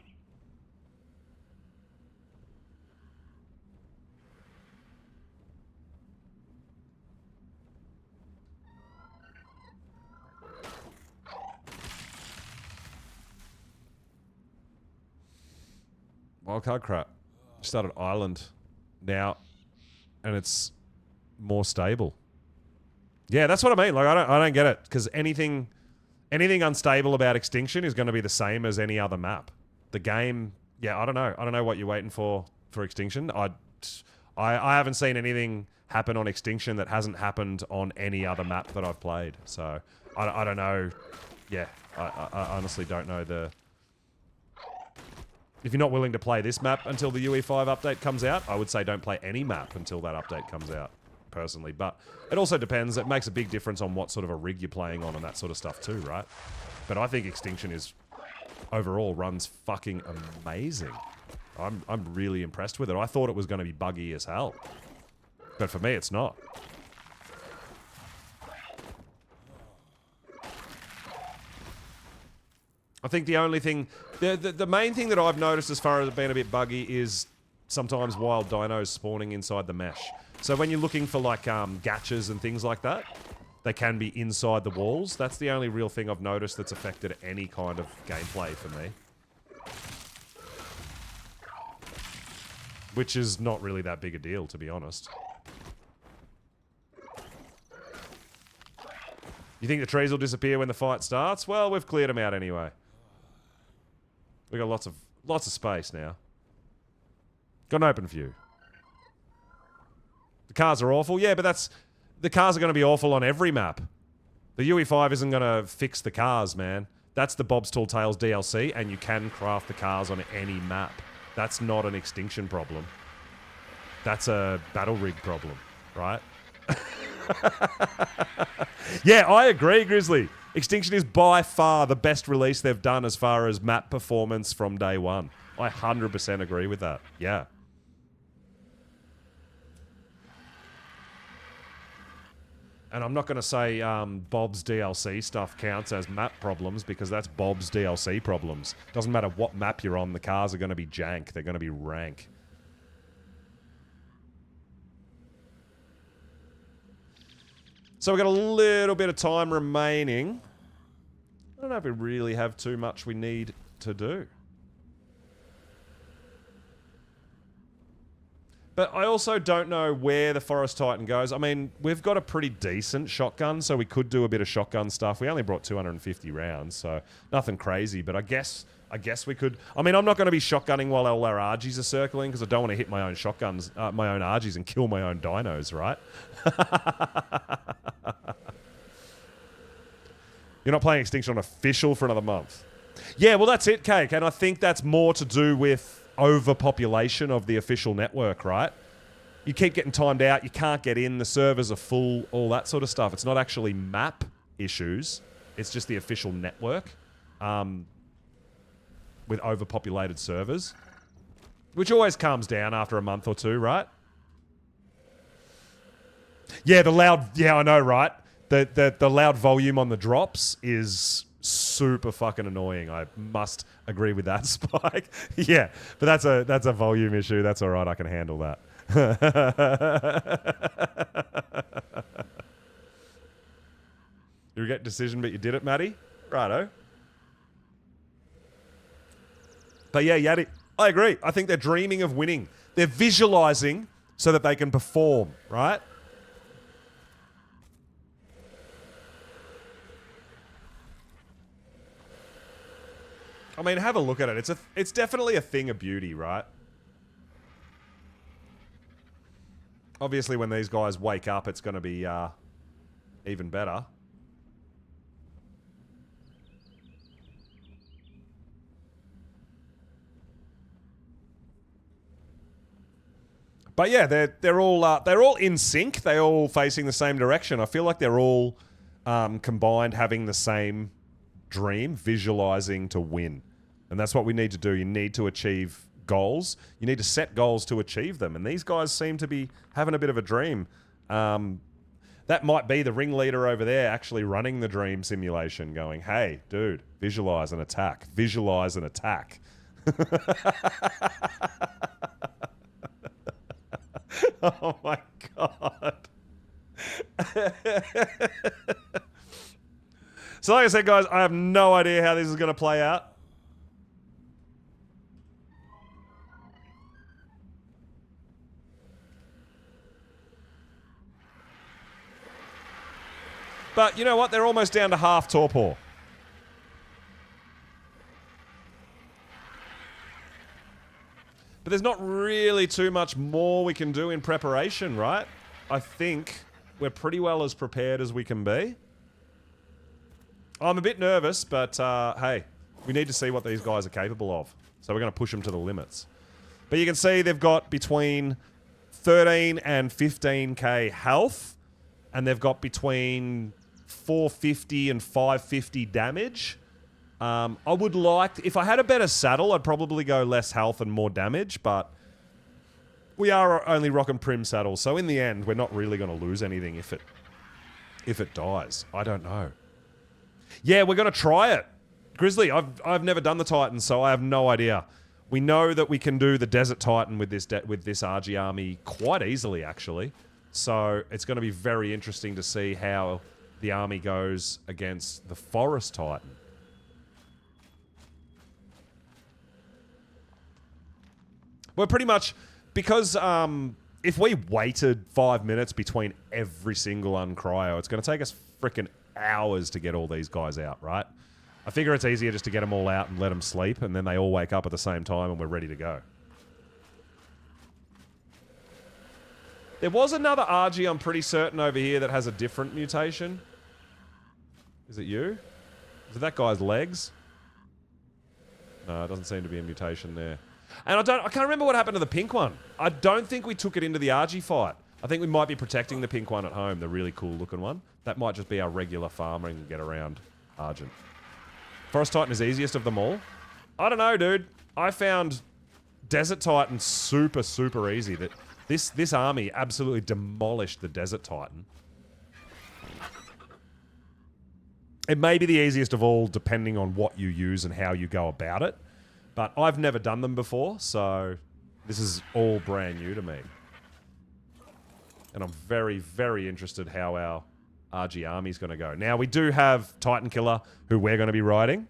Wildcard crap. Started Island now, and it's more stable. Yeah, that's what I mean. Like, I don't get it because anything unstable about Extinction is going to be the same as any other map. The game, yeah, I don't know. I don't know what you're waiting for Extinction. I haven't seen anything happen on Extinction that hasn't happened on any other map that I've played. So I don't know. Yeah, I honestly don't know the. If you're not willing to play this map until the UE5 update comes out, I would say don't play any map until that update comes out, personally. But it also depends. It makes a big difference on what sort of a rig you're playing on and that sort of stuff too, right? But I think Extinction is, overall, runs fucking amazing. I'm really impressed with it. I thought it was going to be buggy as hell. But for me, it's not. I think the only thing, the main thing that I've noticed as far as it being a bit buggy is sometimes wild dinos spawning inside the mesh. So when you're looking for like gachas and things like that, they can be inside the walls. That's the only real thing I've noticed that's affected any kind of gameplay for me. Which is not really that big a deal, to be honest. You think the trees will disappear when the fight starts? Well, we've cleared them out anyway. We got lots of space now. Got an open view. The cars are awful. Yeah, but the cars are going to be awful on every map. The UE5 isn't going to fix the cars, man. That's the Bob's Tall Tales DLC, and you can craft the cars on any map. That's not an Extinction problem. That's a battle rig problem, right? Yeah, I agree, Grizzly. Extinction is by far the best release they've done as far as map performance from day one. I 100% agree with that. Yeah. And I'm not going to say Bob's DLC stuff counts as map problems because that's Bob's DLC problems. Doesn't matter what map you're on, the cars are going to be jank. They're going to be rank. So we've got a little bit of time remaining. I don't know if we really have too much we need to do. But I also don't know where the Forest Titan goes. I mean, we've got a pretty decent shotgun, so we could do a bit of shotgun stuff. We only brought 250 rounds, so nothing crazy. But I guess we could. I mean, I'm not going to be shotgunning while all our Argies are circling because I don't want to hit my own shotguns, my own Argies, and kill my own dinos, right? You're not playing Extinction on official for another month. Yeah, well, that's it, Cake. And I think that's more to do with overpopulation of the official network, right? You keep getting timed out. You can't get in. The servers are full, all that sort of stuff. It's not actually map issues. It's just the official network with overpopulated servers, which always calms down after a month or two, right? Yeah, the loud... Yeah, I know, right? The loud volume on the drops is super fucking annoying. I must agree with that, Spike. Yeah, but that's a volume issue. That's all right. I can handle that. You regret decision, but you did it, Matty. Righto. But yeah, Yaddy, I agree. I think they're dreaming of winning. They're visualizing so that they can perform, right? I mean, have a look at it. It's definitely a thing of beauty, right? Obviously, when these guys wake up, it's going to be even better. But yeah, they're all in sync. They're all facing the same direction. I feel like they're all combined, having the same dream, visualizing to win. And that's what we need to do. You need to achieve goals. You need to set goals to achieve them. And these guys seem to be having a bit of a dream. That might be the ringleader over there actually running the dream simulation, going, hey, dude, visualize an attack. Visualize an attack. Oh my God. So like I said, guys, I have no idea how this is going to play out. But you know what? They're almost down to half torpor. But there's not really too much more we can do in preparation, right? I think we're pretty well as prepared as we can be. I'm a bit nervous, but hey, we need to see what these guys are capable of. So we're going to push them to the limits. But you can see they've got between 13 and 15k health, and they've got between 450 and 550 damage. I would like... If I had a better saddle, I'd probably go less health and more damage, but we are only rocking Prim saddles, so in the end, we're not really going to lose anything if it dies. I don't know. Yeah, we're going to try it. Grizzly, I've never done the Titan, so I have no idea. We know that we can do the Desert Titan with this RG army quite easily, actually. So it's going to be very interesting to see how the army goes against the Forest Titan. We're pretty much... Because if we waited 5 minutes between every single uncryo, it's going to take us frickin' hours to get all these guys out, right? I figure it's easier just to get them all out and let them sleep, and then they all wake up at the same time and we're ready to go. There was another RG, I'm pretty certain, over here that has a different mutation. Is it you? Is it that guy's legs? No, it doesn't seem to be a mutation there. And I can't remember what happened to the pink one. I don't think we took it into the RG fight. I think we might be protecting the pink one at home, the really cool looking one. That might just be our regular farming get around Argent. Forest Titan is easiest of them all. I don't know, dude. I found Desert Titan super, super easy. That this army absolutely demolished the Desert Titan. It may be the easiest of all, depending on what you use and how you go about it. But I've never done them before, so this is all brand new to me. And I'm very, very interested how our RG army's going to go. Now, we do have Titan Killer, who we're going to be riding.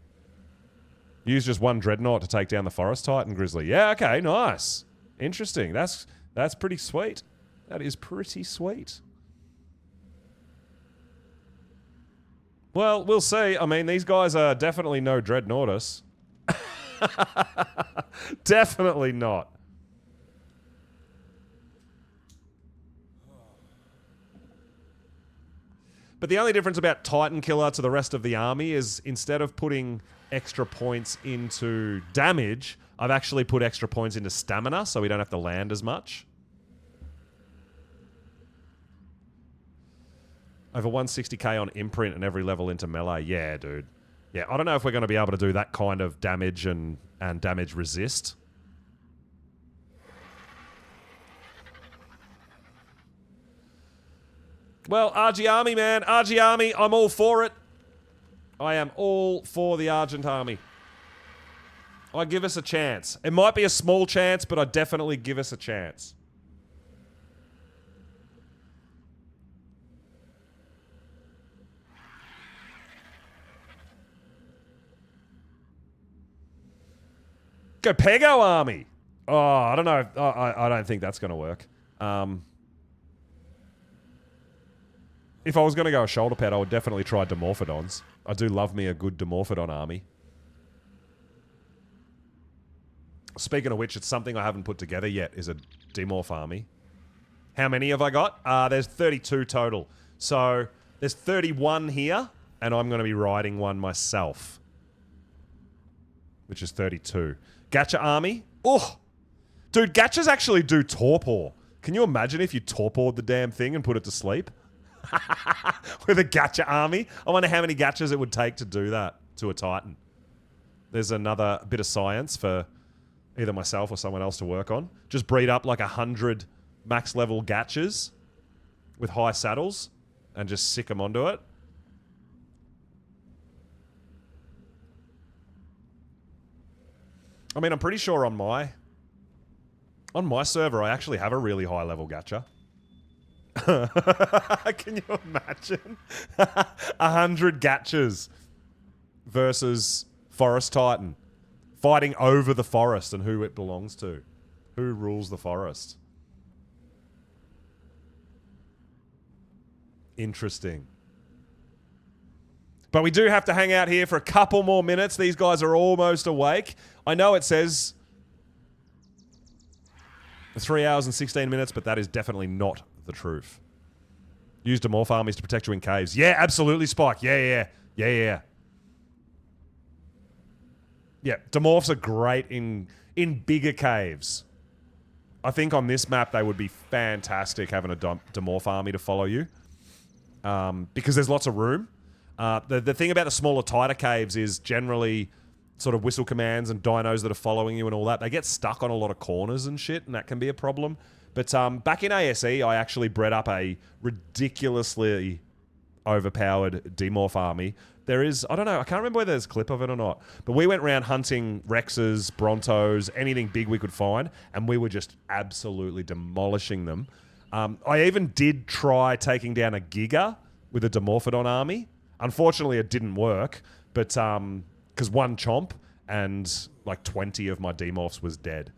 Use just one Dreadnought to take down the Forest Titan, Grizzly. Yeah, okay, nice. Interesting. That's That's pretty sweet. That is pretty sweet. Well, we'll see. I mean, these guys are definitely no Dreadnoughtus. Definitely not. But the only difference about Titan Killer to the rest of the army is instead of putting extra points into damage, I've actually put extra points into stamina, so we don't have to land as much. Over 160k on imprint and every level into melee. Yeah, dude. Yeah, I don't know if we're going to be able to do that kind of damage and damage resist. Well, RG Army, man. RG Army, I'm all for it. I am all for the Argent Army. I give us a chance. It might be a small chance, but I definitely give us a chance. Go Pego Army. Oh, I don't know. I don't think that's going to work. If I was going to go a shoulder pad, I would definitely try Dimorphodons. I do love me a good Dimorphodon army. Speaking of which, it's something I haven't put together yet, is a Dimorph army. How many have I got? There's 32 total. So there's 31 here, and I'm going to be riding one myself, which is 32. Gacha army. Oh, dude, Gachas actually do torpor. Can you imagine if you torpored the damn thing and put it to sleep? With a Gacha army? I wonder how many Gachas it would take to do that to a Titan. There's another bit of science for either myself or someone else to work on. Just breed up like 100 max level Gachas with high saddles and just sick them onto it. I mean, I'm pretty sure on my server I actually have a really high level Gacha. Can you imagine? 100 Gachas versus Forest Titan. Fighting over the forest and who it belongs to. Who rules the forest. Interesting. But we do have to hang out here for a couple more minutes. These guys are almost awake. I know it says 3 hours and 16 minutes, but that is definitely not the truth. Use Dimorph armies to protect you in caves. Yeah, absolutely, Spike. Yeah. Yeah, Dimorphs are great in bigger caves. I think on this map they would be fantastic having a Dimorph army to follow you. Because there's lots of room. The thing about the smaller, tighter caves is generally sort of whistle commands and dinos that are following you and all that. They get stuck on a lot of corners and shit, and that can be a problem. But back in ASE, I actually bred up a ridiculously overpowered Dimorph army. There is, I don't know, I can't remember whether there's a clip of it or not, but we went around hunting Rexes, Brontos, anything big we could find, and we were just absolutely demolishing them. I even did try taking down a Giga with a Dimorphodon army. Unfortunately, it didn't work, but because one chomp and like 20 of my Dimorphs was dead.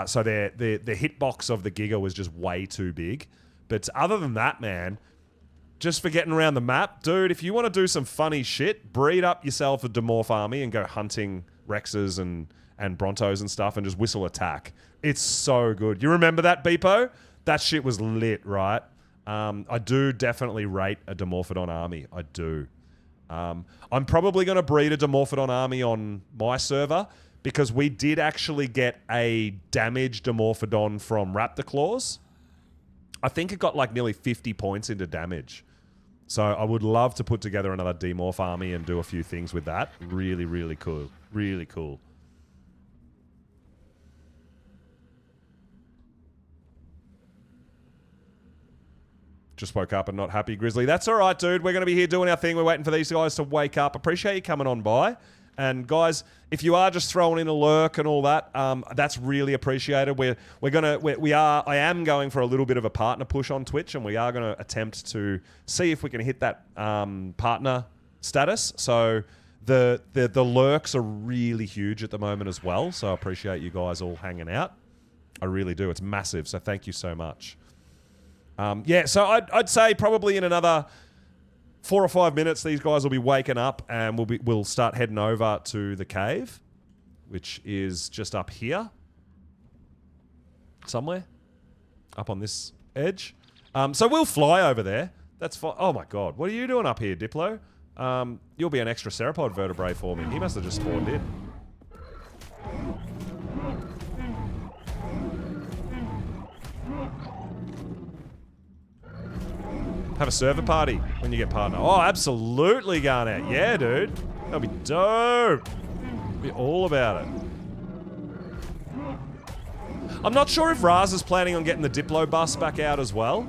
So the hitbox of the Giga was just way too big. But other than that, man, just for getting around the map, dude, if you want to do some funny shit, breed up yourself a Dimorph army and go hunting Rexes and Brontos and stuff and just whistle attack. It's so good. You remember that, Beepo? That shit was lit, right? I do definitely rate a Dimorphodon army. I do. I'm probably going to breed a Dimorphodon army on my server because we did actually get a damaged Dimorphodon from Raptor Claws. I think it got like nearly 50 points into damage. So I would love to put together another Dimorph army and do a few things with that. Really, really cool. Really cool. Just woke up and not happy, Grizzly. That's all right, dude. We're going to be here doing our thing. We're waiting for these guys to wake up. Appreciate you coming on by. And guys, if you are just throwing in a lurk and all that, that's really appreciated. I am going for a little bit of a partner push on Twitch, and we are going to attempt to see if we can hit that partner status. So the lurks are really huge at the moment as well. So I appreciate you guys all hanging out. I really do. It's massive, so thank you so much. Yeah, so I'd say probably in another 4 or 5 minutes, these guys will be waking up and we'll start heading over to the cave, which is just up here. Somewhere. Up on this edge. So we'll fly over there. That's fine. Oh my god. What are you doing up here, Diplo? You'll be an extra sauropod vertebrae for me. He must have just spawned in. Have a server party when you get partner. Oh, absolutely, Garnet. Yeah, dude. That'll be dope. Be all about it. I'm not sure if Raz is planning on getting the Diplo bus back out as well.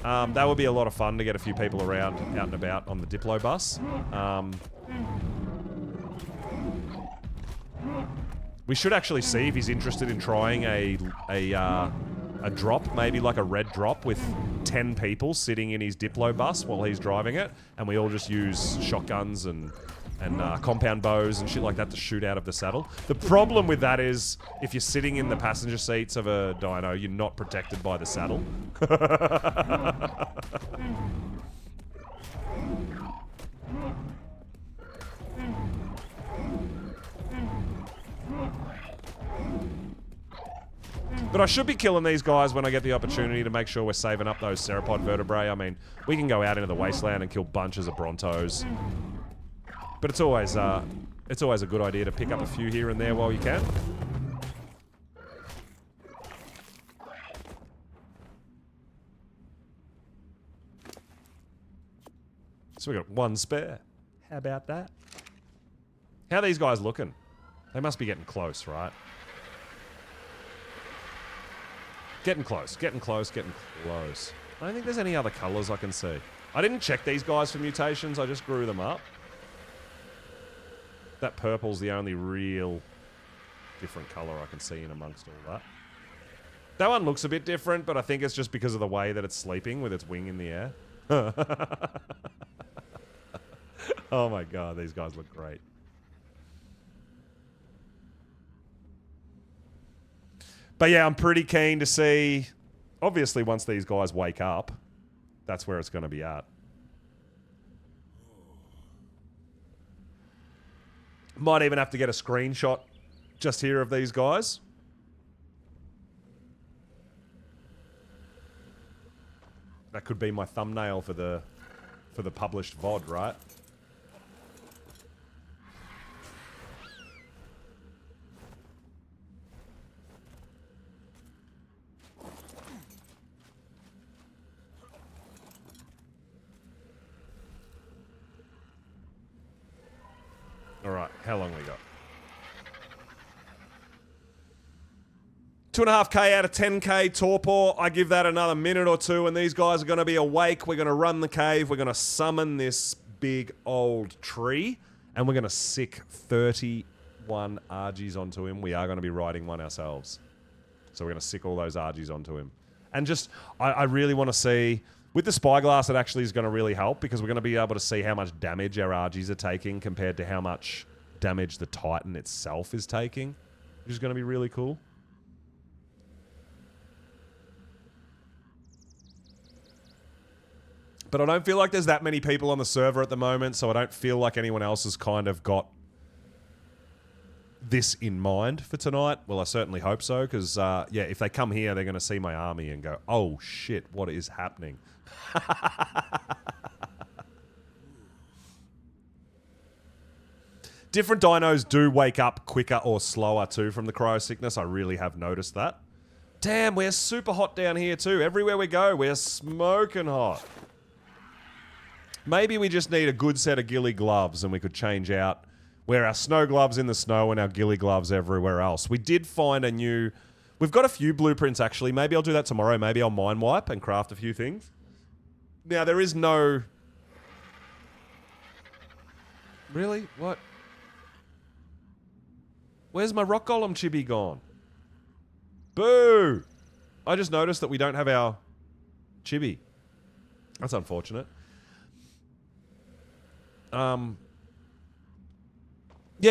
That would be a lot of fun to get a few people around, out and about on the Diplo bus. We should actually see if he's interested in trying a drop, maybe like a red drop with 10 people sitting in his Diplo bus while he's driving it, and we all just use shotguns and compound bows and shit like that to shoot out of the saddle. The problem with that is, if you're sitting in the passenger seats of a dyno, you're not protected by the saddle. But I should be killing these guys when I get the opportunity to make sure we're saving up those sauropod vertebrae. I mean, we can go out into the wasteland and kill bunches of Brontos. But it's always a good idea to pick up a few here and there while you can. So we got 1 spare. How about that? How are these guys looking? They must be getting close, right? Getting close, getting close, getting close. I don't think there's any other colours I can see. I didn't check these guys for mutations, I just grew them up. That purple's the only real different colour I can see in amongst all that. That one looks a bit different, but I think it's just because of the way that it's sleeping with its wing in the air. Oh my god, these guys look great. But yeah, I'm pretty keen to see... Obviously, once these guys wake up, that's where it's going to be at. Might even have to get a screenshot just here of these guys. That could be my thumbnail for the published VOD, right? Alright, how long we got? 2.5k out of 10k torpor. I give that another minute or two and these guys are going to be awake. We're going to run the cave. We're going to summon this big old tree and we're going to sick 31 Argies onto him. We are going to be riding one ourselves. So we're going to sick all those Argies onto him. And just, I really want to see... With the spyglass, it actually is going to really help because we're going to be able to see how much damage our Argies are taking compared to how much damage the Titan itself is taking, which is going to be really cool. But I don't feel like there's that many people on the server at the moment, so I don't feel like anyone else has kind of got this in mind for tonight. Well, I certainly hope so, because, yeah, if they come here, they're going to see my army and go, oh shit, what is happening? Different dinos do wake up quicker or slower too from the cryo sickness. I really have noticed that. Damn, we're super hot down here too. Everywhere we go, we're smoking hot. Maybe we just need a good set of ghillie gloves and we could change out, wear our snow gloves in the snow and our ghillie gloves everywhere else. We did find a new... We've got a few blueprints actually. Maybe I'll do that tomorrow. Maybe I'll mind wipe and craft a few things. Now, there is no... Really? What? Where's my rock golem chibi gone? Boo! I just noticed that we don't have our chibi. That's unfortunate. Yeah,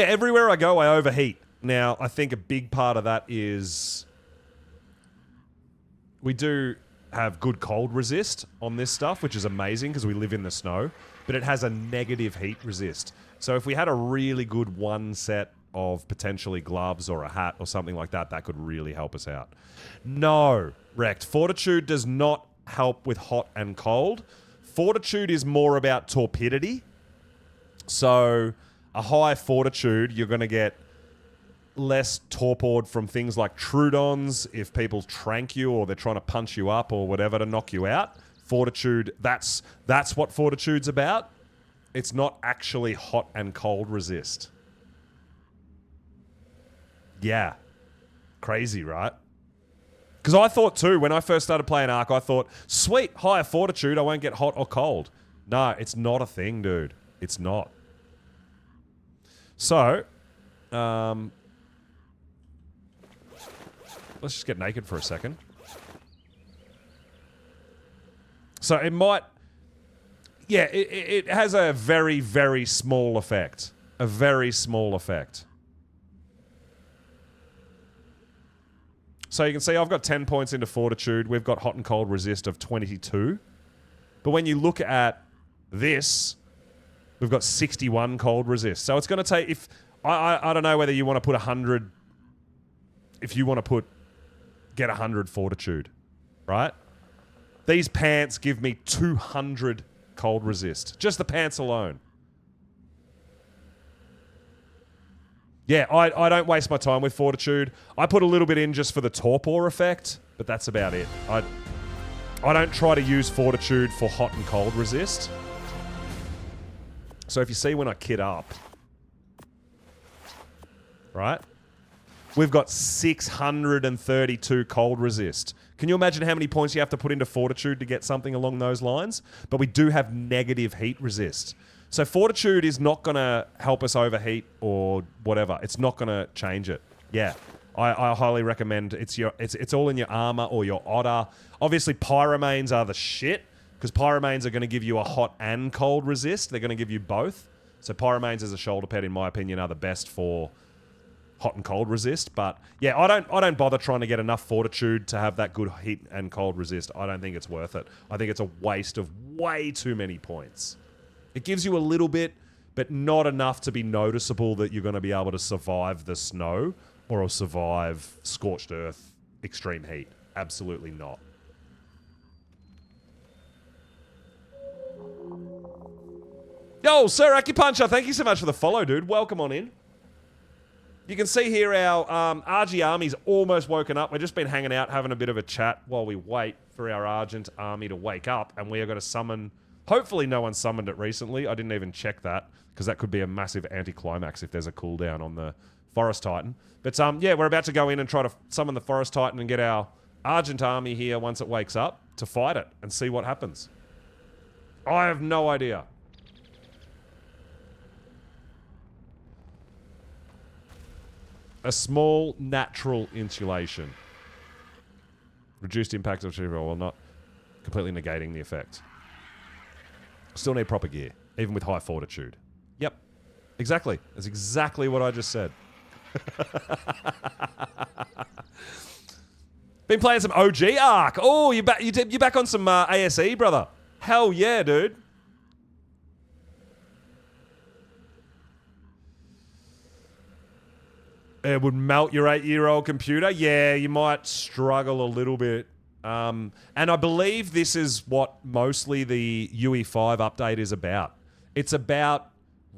everywhere I go, I overheat. Now, I think a big part of that is we do have good cold resist on this stuff, which is amazing because we live in the snow, but it has a negative heat resist. So if we had a really good one set of potentially gloves or a hat or something like that, that could really help us out. No, Wrecked. Fortitude does not help with hot and cold. Fortitude is more about torpidity. So a high fortitude, you're going to get less torpored from things like Trudons if people trank you or they're trying to punch you up or whatever to knock you out. Fortitude, that's what Fortitude's about. It's not actually hot and cold resist. Yeah. Crazy, right? Because I thought too, when I first started playing Ark, I thought, sweet, higher fortitude, I won't get hot or cold. No, it's not a thing, dude. It's not. So, let's just get naked for a second. So it might... Yeah, it has a very, very small effect. A very small effect. So you can see I've got 10 points into Fortitude. We've got hot and cold resist of 22. But when you look at this, we've got 61 cold resist. So it's going to take... If I don't know whether you want to put 100... If you want to get 100 Fortitude, right? These pants give me 200 cold resist. Just the pants alone. Yeah, I don't waste my time with Fortitude. I put a little bit in just for the torpor effect, but that's about it. I don't try to use Fortitude for hot and cold resist. So if you see when I kit up, right? We've got 632 cold resist. Can you imagine how many points you have to put into Fortitude to get something along those lines? But we do have negative heat resist. So Fortitude is not going to help us overheat or whatever. It's not going to change it. Yeah, I highly recommend it's all in your armor or your otter. Obviously, pyromanes are the shit because pyromanes are going to give you a hot and cold resist. They're going to give you both. So pyromanes as a shoulder pad, in my opinion, are the best for hot and cold resist. But yeah, I don't bother trying to get enough Fortitude to have that good heat and cold resist. I don't think it's worth it. I think it's a waste of way too many points. It gives you a little bit, but not enough to be noticeable that you're going to be able to survive the snow or survive scorched earth extreme heat. Absolutely not. Yo, Sir Acupuncture, thank you so much for the follow, dude. Welcome on in. You can see here our RG Army's almost woken up. We've just been hanging out, having a bit of a chat while we wait for our Argent Army to wake up, and we are going to summon... Hopefully no one summoned it recently. I didn't even check that, because that could be a massive anticlimax if there's a cooldown on the Forest Titan. But yeah, we're about to go in and try to summon the Forest Titan and get our Argent Army here once it wakes up to fight it and see what happens. I have no idea. A small natural insulation. Reduced impact of while not completely negating the effect. Still need proper gear, even with high fortitude. Yep. Exactly. That's exactly what I just said. Been playing some OG Ark. Oh, you back on some ASE, brother. Hell yeah, dude. It would melt your 8-year-old computer. Yeah, you might struggle a little bit. And I believe this is what mostly the UE5 update is about. It's about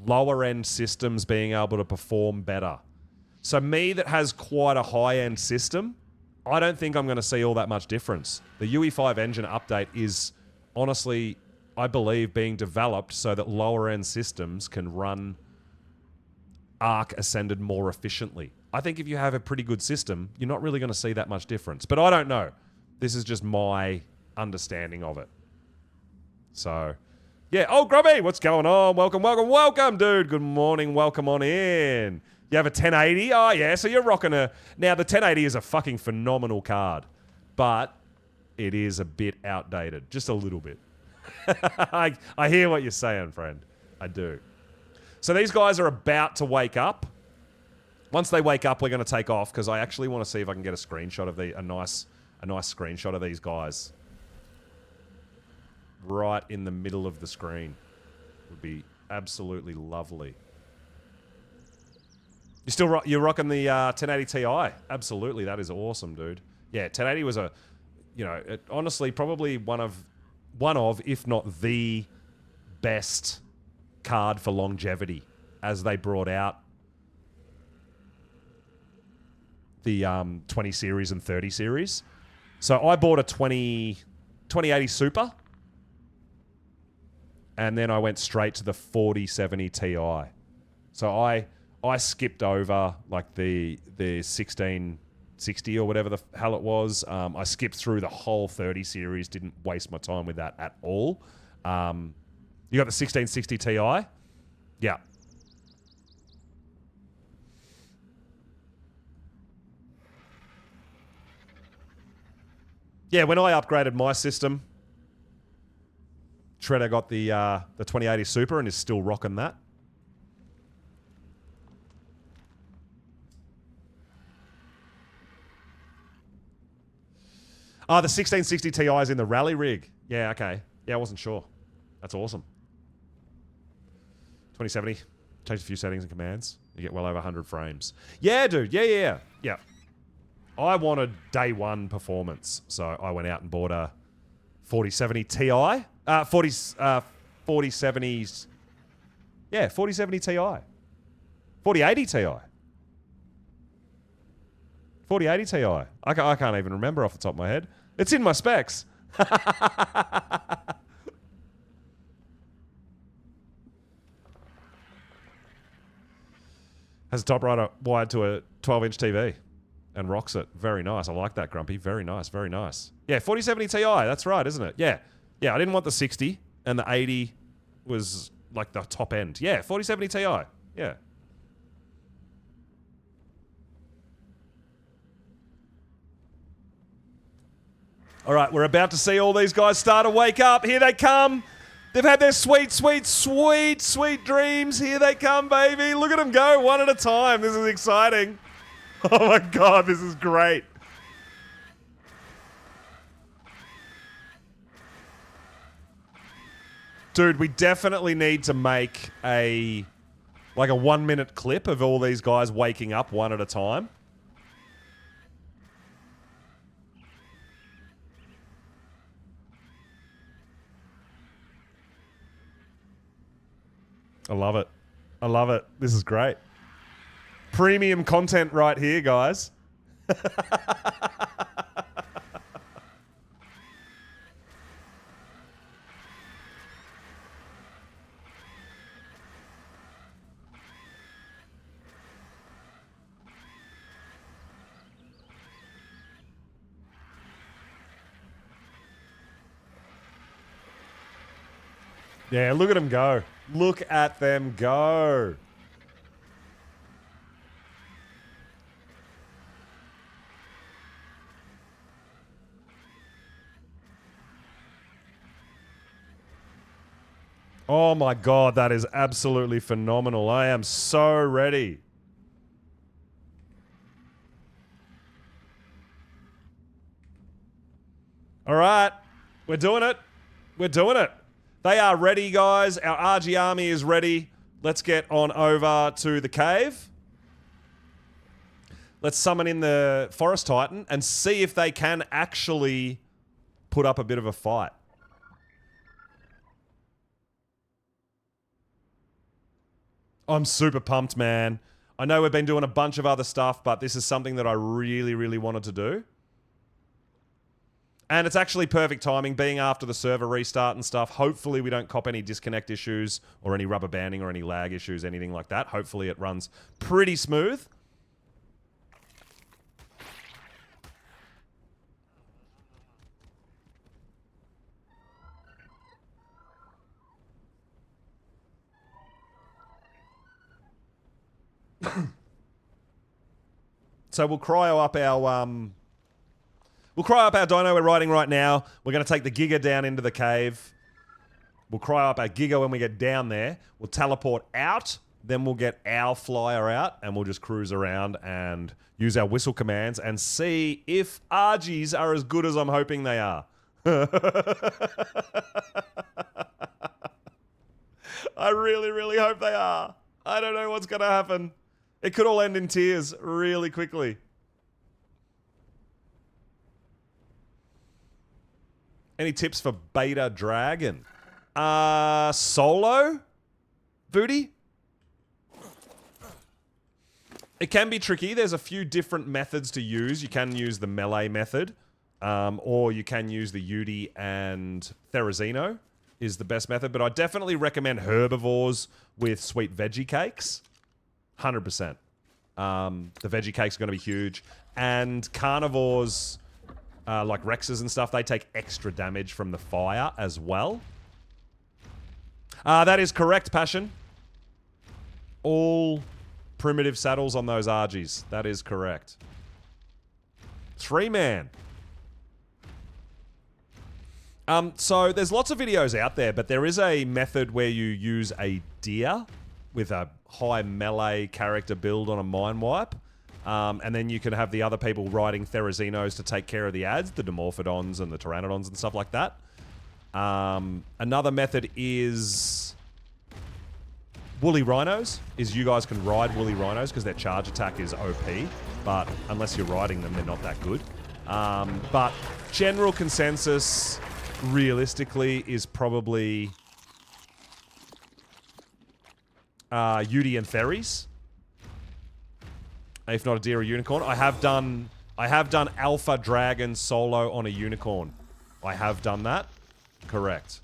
lower-end systems being able to perform better. So me that has quite a high-end system, I don't think I'm going to see all that much difference. The UE5 engine update is honestly, I believe, being developed so that lower-end systems can run Ark Ascended more efficiently. I think if you have a pretty good system, you're not really going to see that much difference. But I don't know. This is just my understanding of it. So, yeah. Oh, Grubby, what's going on? Welcome, welcome, welcome, dude. Good morning. Welcome on in. You have a 1080? Oh, yeah. So you're rocking a... Now, the 1080 is a fucking phenomenal card. But it is a bit outdated. Just a little bit. I hear what you're saying, friend. I do. So these guys are about to wake up. Once they wake up, we're going to take off because I actually want to see if I can get a screenshot of a nice a nice screenshot of these guys right in the middle of the screen. Would be absolutely lovely. You're rocking the 1080 Ti? Absolutely, that is awesome, dude. Yeah, 1080 was a, honestly probably one of, if not the best card for longevity as they brought out the 20 series and 30 series. So I bought a 2080 Super, and then I went straight to the 4070 Ti. So I skipped over like the 1660 or whatever the hell it was. I skipped through the whole 30 series, didn't waste my time with that at all. You got the 1660 Ti? Yeah. Yeah, when I upgraded my system, Shredder got the 2080 Super and is still rocking that. Oh, the 1660 Ti is in the rally rig. Yeah, okay. Yeah, I wasn't sure. That's awesome. 2070. Changed a few settings and commands. You get well over 100 frames. Yeah, dude. Yeah. I wanted day one performance, so I went out and bought a 4070 Ti. 4070s. Yeah, 4070 Ti. 4080 Ti. 4080 Ti. I can't even remember off the top of my head. It's in my specs. Has a top right wired to a 12-inch TV and rocks it. Very nice. I like that, Grumpy. Very nice. Very nice. Yeah, 4070 Ti. That's right, isn't it? Yeah. Yeah, I didn't want the 60, and the 80 was like the top end. Yeah, 4070 Ti. Yeah. All right, we're about to see all these guys start to wake up. Here they come. They've had their sweet dreams. Here they come, baby. Look at them go one at a time. This is exciting. Oh, my God. This is great. Dude, we definitely need to make a 1-minute clip of all these guys waking up one at a time. I love it. I love it. This is great. Premium content right here, guys. Yeah, look at them go. Look at them go. Oh my God, that is absolutely phenomenal. I am so ready. All right, we're doing it. We're doing it. They are ready, guys. Our RG army is ready. Let's get on over to the cave. Let's summon in the Forest Titan and see if they can actually put up a bit of a fight. I'm super pumped, man. I know we've been doing a bunch of other stuff, but this is something that I really, really wanted to do. And it's actually perfect timing, being after the server restart and stuff. Hopefully we don't cop any disconnect issues or any rubber banding or any lag issues, anything like that. Hopefully it runs pretty smooth. So we'll cryo up our dino we're riding right now. We're going to take the Giga down into the cave. We'll cryo up our Giga when we get down there. We'll teleport out then we'll get our flyer out and we'll just cruise around and use our whistle commands and see if Argies are as good as I'm hoping they are. I really, really hope they are. I don't know what's going to happen. It could all end in tears really quickly. Any tips for Beta Dragon? Solo? Booty? It can be tricky. There's a few different methods to use. You can use the melee method, or you can use the Yudi and Therizino is the best method, but I definitely recommend herbivores with sweet veggie cakes. 100%. The veggie cakes are going to be huge. And carnivores, like Rexes and stuff, they take extra damage from the fire as well. That is correct, Passion. All primitive saddles on those Argies. That is correct. 3-man. So there's lots of videos out there, but there is a method where you use a deer with a high melee character build on a mind wipe. And then you can have the other people riding Therizinos to take care of the ads, the Dimorphodons and the Pteranodons and stuff like that. Another method is woolly rhinos, is you guys can ride woolly rhinos because their charge attack is OP, but unless you're riding them, they're not that good. But general consensus, realistically, is probably Yudi and Theris. If not a deer or unicorn. I have done Alpha Dragon solo on a unicorn. I have done that. Correct.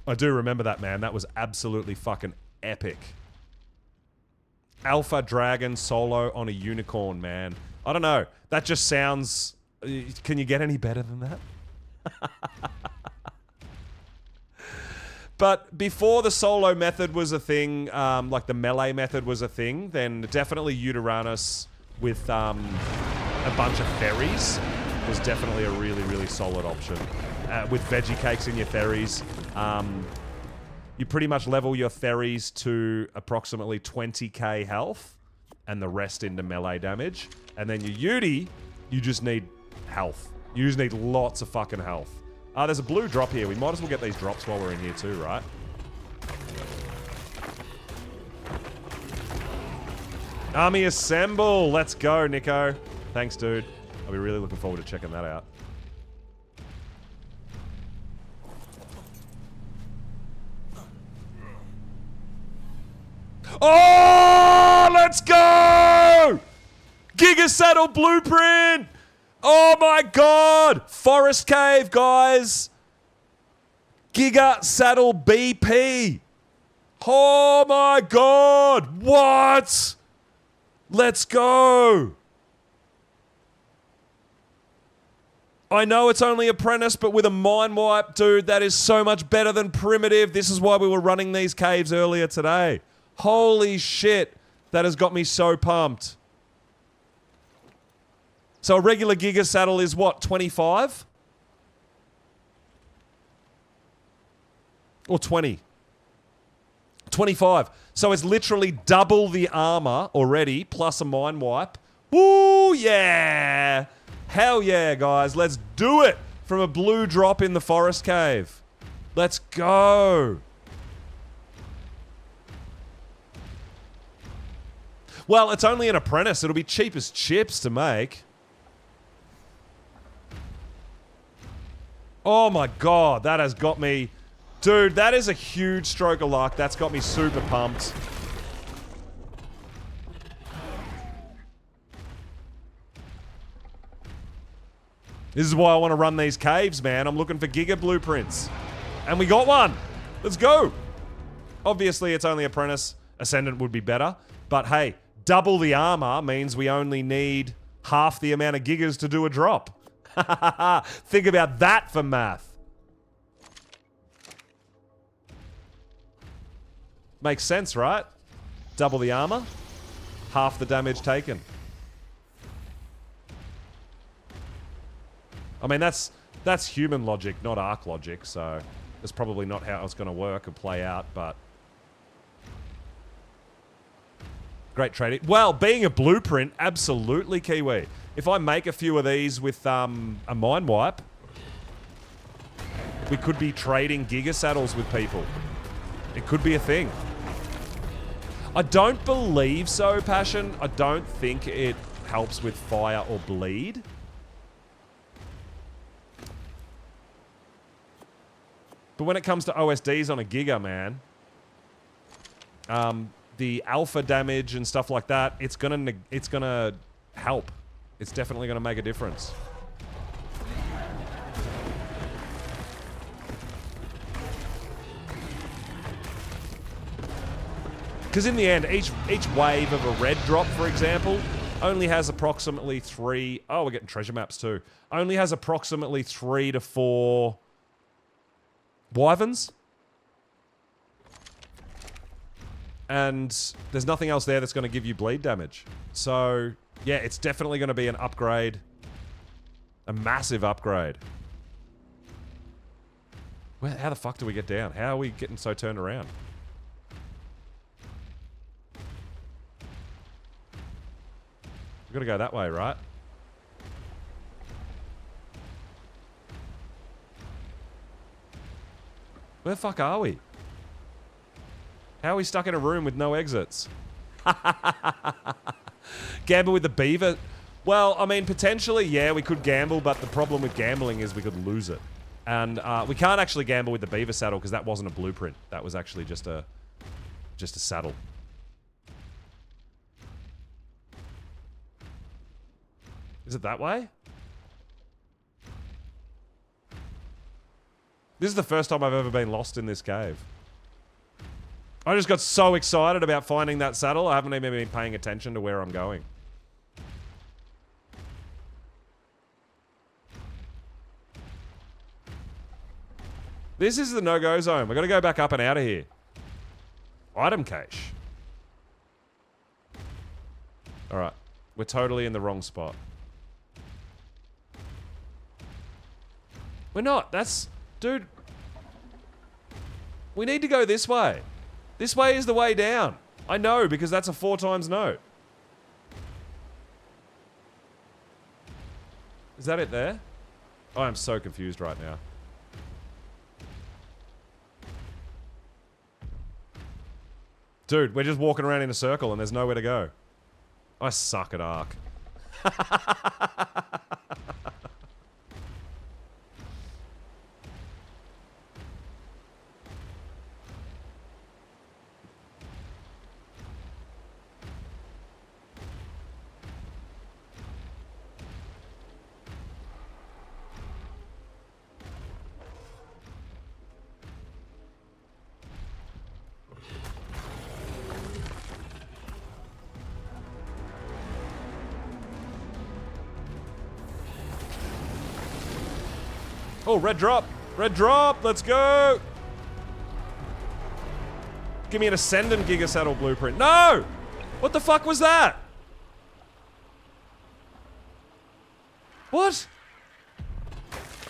I do remember that, man. That was absolutely fucking epic. Alpha Dragon solo on a unicorn, man. I don't know. That just sounds... Can you get any better than that? But before the solo method was a thing, like the melee method was a thing, then definitely Uranus with a bunch of ferries was definitely a really, really solid option. With veggie cakes in your ferries, you pretty much level your ferries to approximately 20k health and the rest into melee damage. And then your Yudi, you just need health. You just need lots of fucking health. There's a blue drop here. We might as well get these drops while we're in here too, right? Army assemble! Let's go, Nico. Thanks, dude. I'll be really looking forward to checking that out. Oh, let's go! Giga Saddle Blueprint! Oh my god! Forest Cave, guys! Giga Saddle BP! Oh my god! What? Let's go! I know it's only Apprentice, but with a mind wipe, dude, that is so much better than Primitive. This is why we were running these caves earlier today. Holy shit. That has got me so pumped. So a regular Giga Saddle is what, 25? Or 20? 25. So it's literally double the armor already, plus a mind wipe. Woo, yeah! Hell yeah, guys. Let's do it from a blue drop in the forest cave. Let's go. Well, it's only an Apprentice. It'll be cheap as chips to make. Oh my god, that has got me... Dude, that is a huge stroke of luck. That's got me super pumped. This is why I want to run these caves, man. I'm looking for Giga Blueprints. And we got one. Let's go. Obviously, it's only Apprentice. Ascendant would be better. But hey, double the armor means we only need half the amount of Gigas to do a drop. Think about that for math. Makes sense, right? Double the armor, half the damage taken. I mean, that's That's human logic, not Ark logic, so that's probably not how it's going to work or play out, but... Great trading. Well, being a blueprint, absolutely, Kiwi. If I make a few of these with a mine wipe, we could be trading Giga Saddles with people. It could be a thing. I don't believe so, Passion. I don't think it helps with fire or bleed. But when it comes to OSDs on a Giga, man, the alpha damage and stuff like that, it's gonna help. It's definitely gonna make a difference. Because in the end, each wave of a red drop, for example, only has approximately 3... Oh, we're getting treasure maps too. Only has approximately 3 to 4 wyverns. And there's nothing else there that's going to give you bleed damage. So, yeah, it's definitely going to be an upgrade. A massive upgrade. How the fuck do we get down? How are we getting so turned around? We've got to go that way, right? Where the fuck are we? How are we stuck in a room with no exits? Gamble with the beaver? Well, I mean, potentially, yeah, we could gamble, but the problem with gambling is we could lose it. And we can't actually gamble with the beaver saddle because that wasn't a blueprint. That was actually just a saddle. Is it that way? This is the first time I've ever been lost in this cave. I just got so excited about finding that saddle, I haven't even been paying attention to where I'm going. This is the no-go zone. We've got to go back up and out of here. Item cache. Alright. We're totally in the wrong spot. We're not. That's... Dude. We need to go this way. This way is the way down. I know, because that's a 4 times no. Is that it there? Oh, I'm so confused right now. Dude, we're just walking around in a circle and there's nowhere to go. I suck at Ark. Oh, red drop! Red drop! Let's go! Give me an Ascendant Giga Saddle blueprint. No! What the fuck was that? What?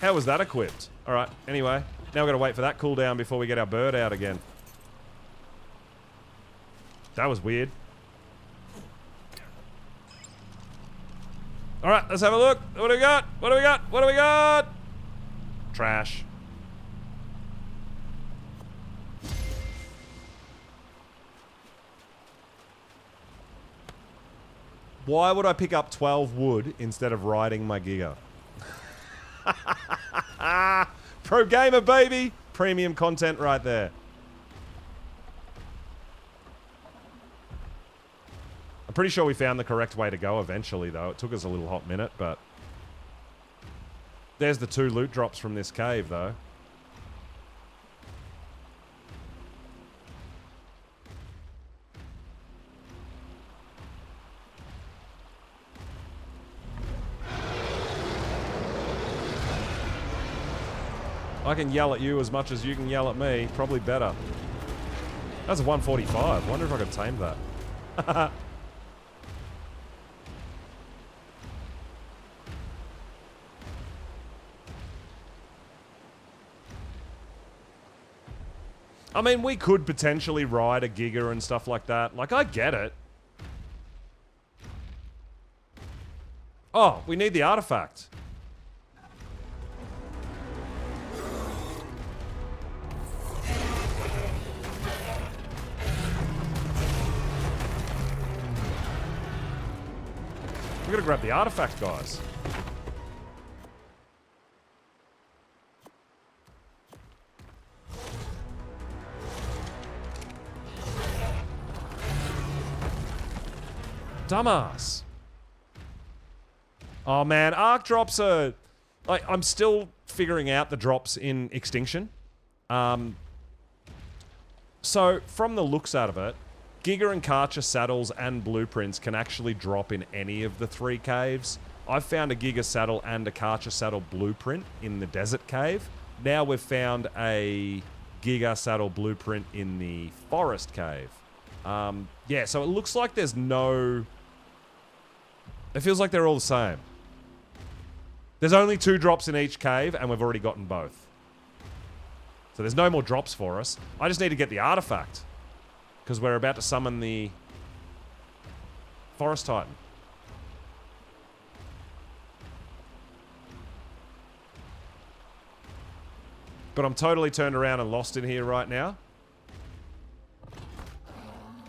How was that equipped? Alright, anyway. Now we've got to wait for that cooldown before we get our bird out again. That was weird. Alright, let's have a look. What do we got? What do we got? What do we got? Trash. Why would I pick up 12 wood instead of riding my Giga? Pro gamer, baby! Premium content right there. I'm pretty sure we found the correct way to go eventually, though. It took us a little hot minute, but... There's the 2 loot drops from this cave, though. I can yell at you as much as you can yell at me. Probably better. That's a 145. Wonder if I could tame that. I mean, we could potentially ride a Giga and stuff like that. Like, I get it. Oh, we need the artifact. We gotta grab the artifact, guys. Dumbass. Oh man, arc drops are... Like, I'm still figuring out the drops in Extinction. So, from the looks out of it, Giga and Karcher saddles and blueprints can actually drop in any of the 3 caves. I've found a Giga saddle and a Karcher saddle blueprint in the desert cave. Now we've found a Giga saddle blueprint in the forest cave. Yeah, so it looks like there's no... It feels like they're all the same. There's only 2 drops in each cave, and we've already gotten both. So there's no more drops for us. I just need to get the artifact. Because we're about to summon the Forest Titan. But I'm totally turned around and lost in here right now.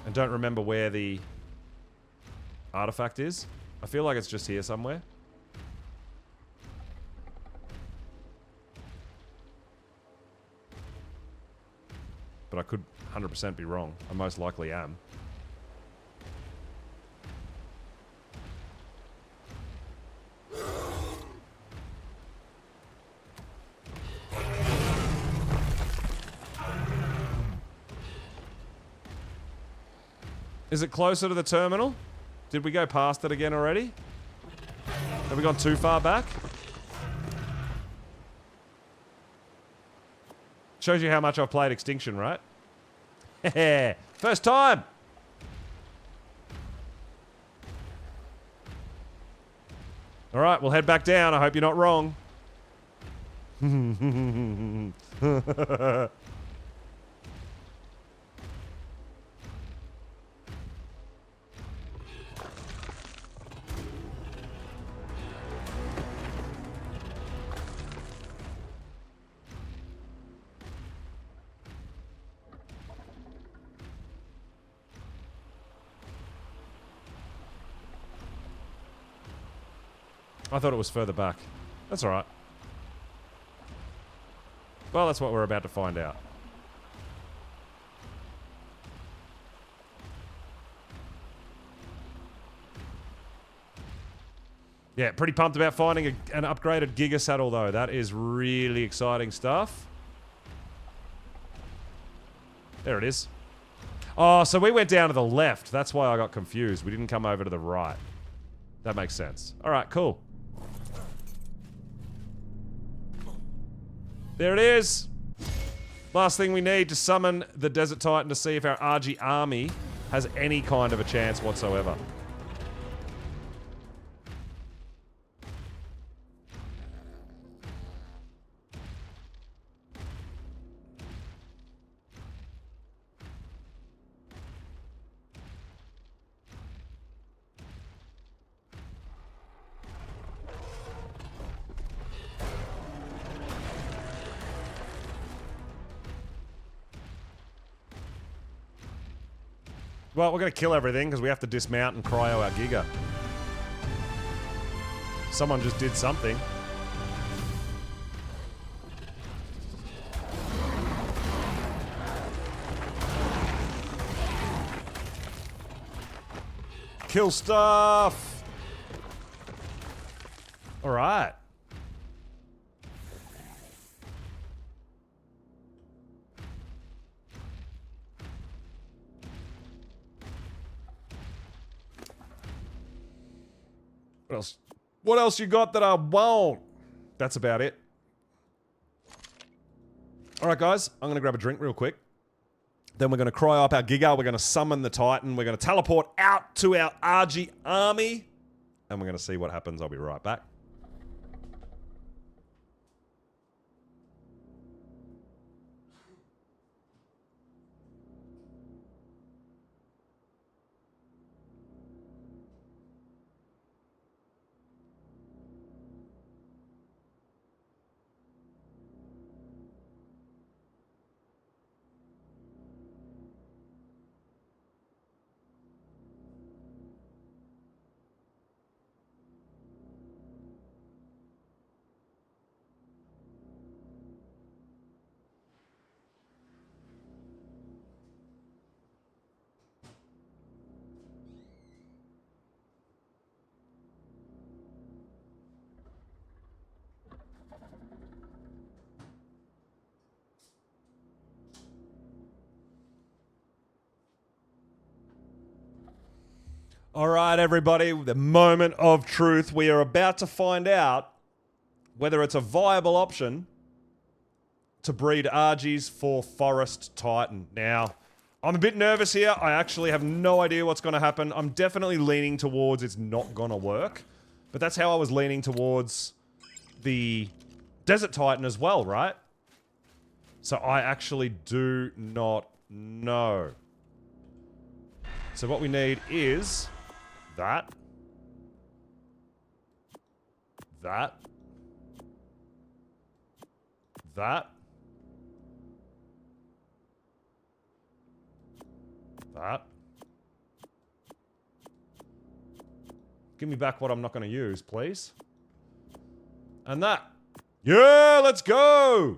And don't remember where the artifact is. I feel like it's just here somewhere. But I could 100% be wrong. I most likely am. Is it closer to the terminal? Did we go past it again already? Have we gone too far back? Shows you how much I've played Extinction, right? First time! Alright, we'll head back down. I hope you're not wrong. I thought it was further back. That's alright. Well, that's what we're about to find out. Yeah, pretty pumped about finding an upgraded Giga saddle, though. That is really exciting stuff. There it is. Oh, so we went down to the left. That's why I got confused. We didn't come over to the right. That makes sense. Alright, cool. There it is. Last thing we need to summon the Desert Titan to see if our RG army has any kind of a chance whatsoever. Well, we're going to kill everything because we have to dismount and cryo our Giga. Someone just did something. Kill stuff! Alright. What else? What else you got that I won't? That's about it. Alright guys, I'm going to grab a drink real quick. Then we're going to cry up our Giga, we're going to summon the Titan, we're going to teleport out to our RG army, and we're going to see what happens. I'll be right back. All right, everybody, the moment of truth. We are about to find out whether it's a viable option to breed Argies for Forest Titan. Now, I'm a bit nervous here. I actually have no idea what's going to happen. I'm definitely leaning towards it's not going to work. But that's how I was leaning towards the Desert Titan as well, right? So I actually do not know. So what we need is that. That. That. That. Give me back what I'm not going to use, please. And that. Yeah, let's go!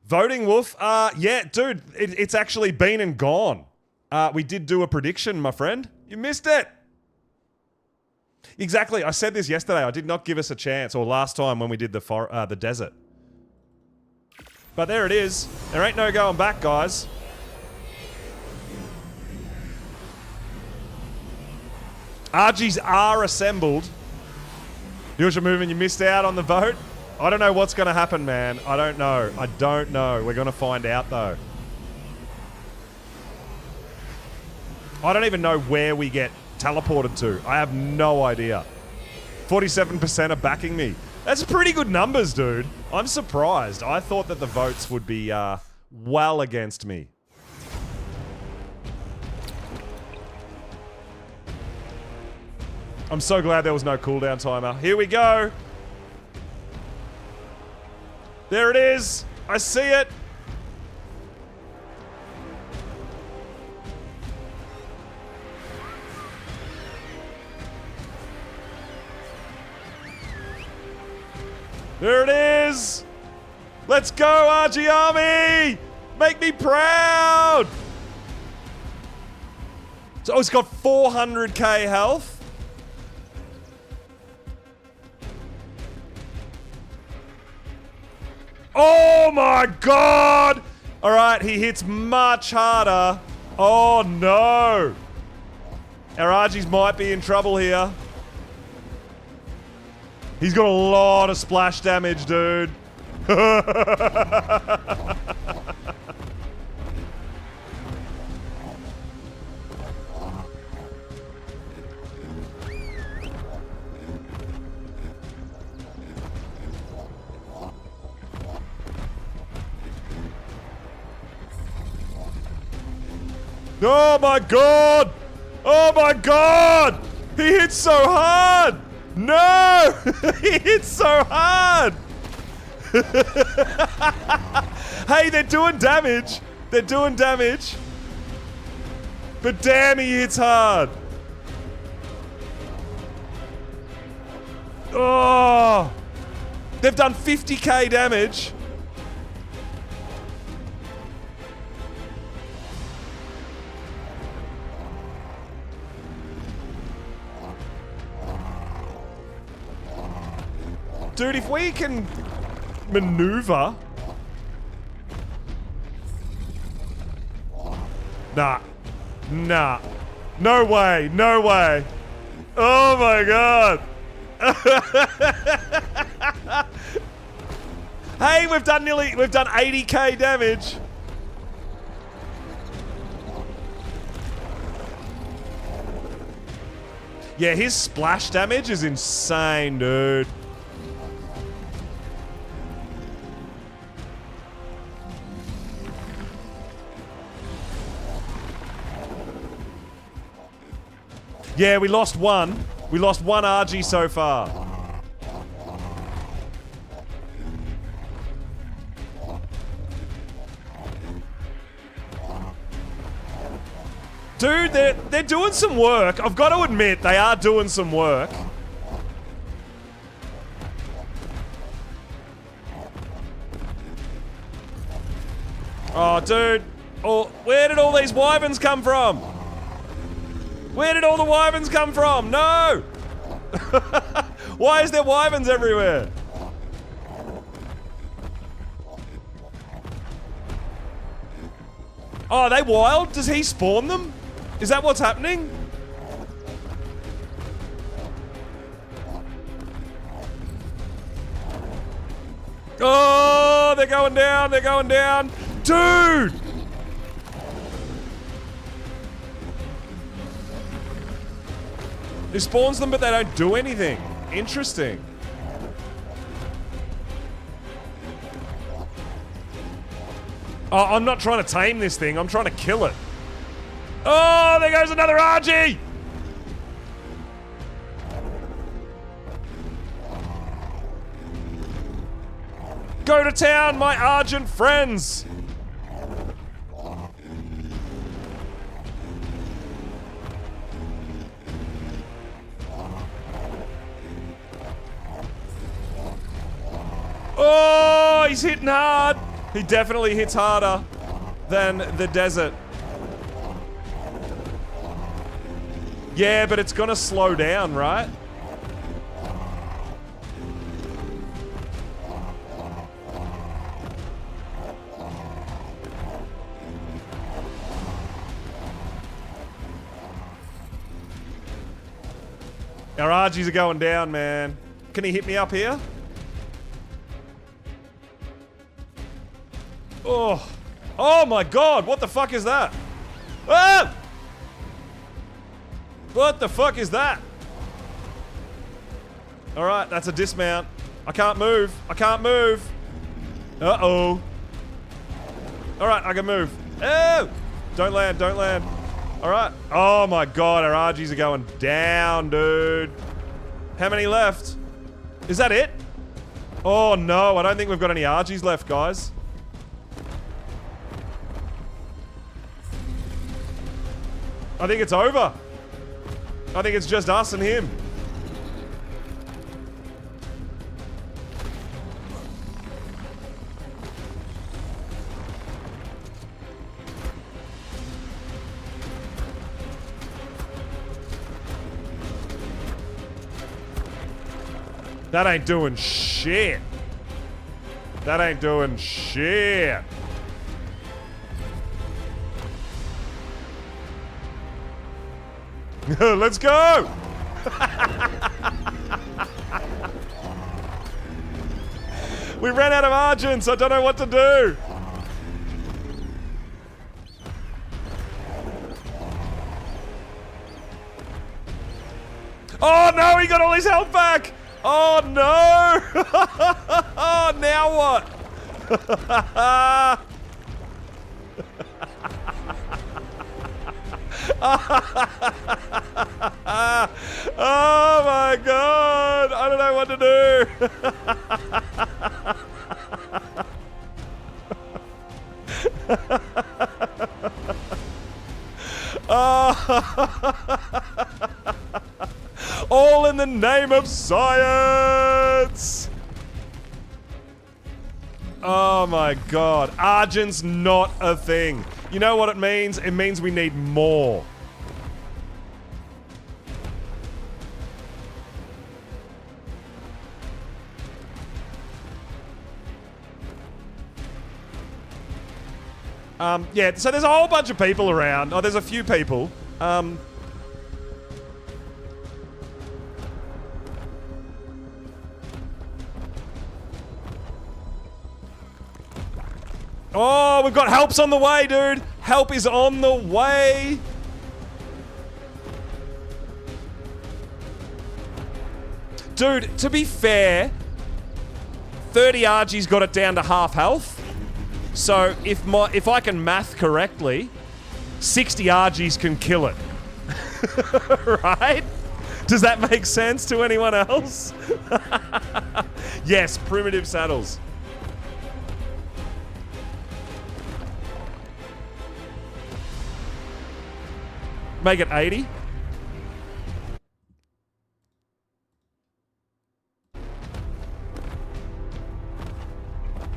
Voting Wolf, yeah, dude, it's actually been and gone. We did do a prediction, my friend. You missed it! Exactly, I said this yesterday. I did not give us a chance, or last time when we did the desert. But there it is. There ain't no going back, guys. Argies are assembled. Here's your movement. You missed out on the vote. I don't know what's going to happen, man. I don't know. I don't know. We're going to find out, though. I don't even know where we get teleported to. I have no idea. 47% are backing me. That's pretty good numbers, dude. I'm surprised. I thought that the votes would be well against me. I'm so glad there was no cooldown timer. Here we go. There it is. I see it. There it is. Let's go, RG Army. Make me proud. So it's got 400k health. Oh my god! Alright, he hits much harder. Oh no! Our Argies might be in trouble here. He's got a lot of splash damage, dude. Oh my god! Oh my god! He hits so hard! No! He hits so hard! Hey, they're doing damage. They're doing damage. But damn, he hits hard. Oh! They've done 50k damage. Dude, if we can maneuver... Nah. Nah. No way. No way. Oh my god. Hey, we've done 80k damage. Yeah, his splash damage is insane, dude. Yeah, we lost one. We lost one RG so far. Dude, they're doing some work. I've got to admit, they are doing some work. Oh, dude. Oh, where did all these wyverns come from? Where did all the wyverns come from? No! Why is there wyverns everywhere? Oh, are they wild? Does he spawn them? Is that what's happening? Oh, they're going down. They're going down. Dude! It spawns them, but they don't do anything. Interesting. Oh, I'm not trying to tame this thing. I'm trying to kill it. Oh, there goes another RG! Go to town, my Argent friends! Oh, he's hitting hard! He definitely hits harder than the desert. Yeah, but it's gonna slow down, right? Our RGs are going down, man. Can he hit me up here? Oh. Oh my god, what the fuck is that? Ah! What the fuck is that? Alright, that's a dismount. I can't move. I can't move. Uh-oh. Alright, I can move. Oh! Don't land, don't land. Alright. Oh my god, our RGs are going down, dude. How many left? Is that it? Oh no, I don't think we've got any RGs left, guys. I think it's over. I think it's just us and him. That ain't doing shit. That ain't doing shit. Let's go! We ran out of Argents. I don't know what to do. Oh no, he got all his health back! Oh no! Oh, now what? Oh my god! I don't know what to do. All in the name of science! Oh my god. Argent's not a thing. You know what it means? It means we need more. Yeah, so there's a whole bunch of people around. Oh, there's a few people. Oh, we've got help's on the way, dude. Help is on the way. Dude, to be fair, 30 RG's got it down to half health. So if I can math correctly, 60 RGs can kill it. Right? Does that make sense to anyone else? Yes, primitive saddles. Make it 80.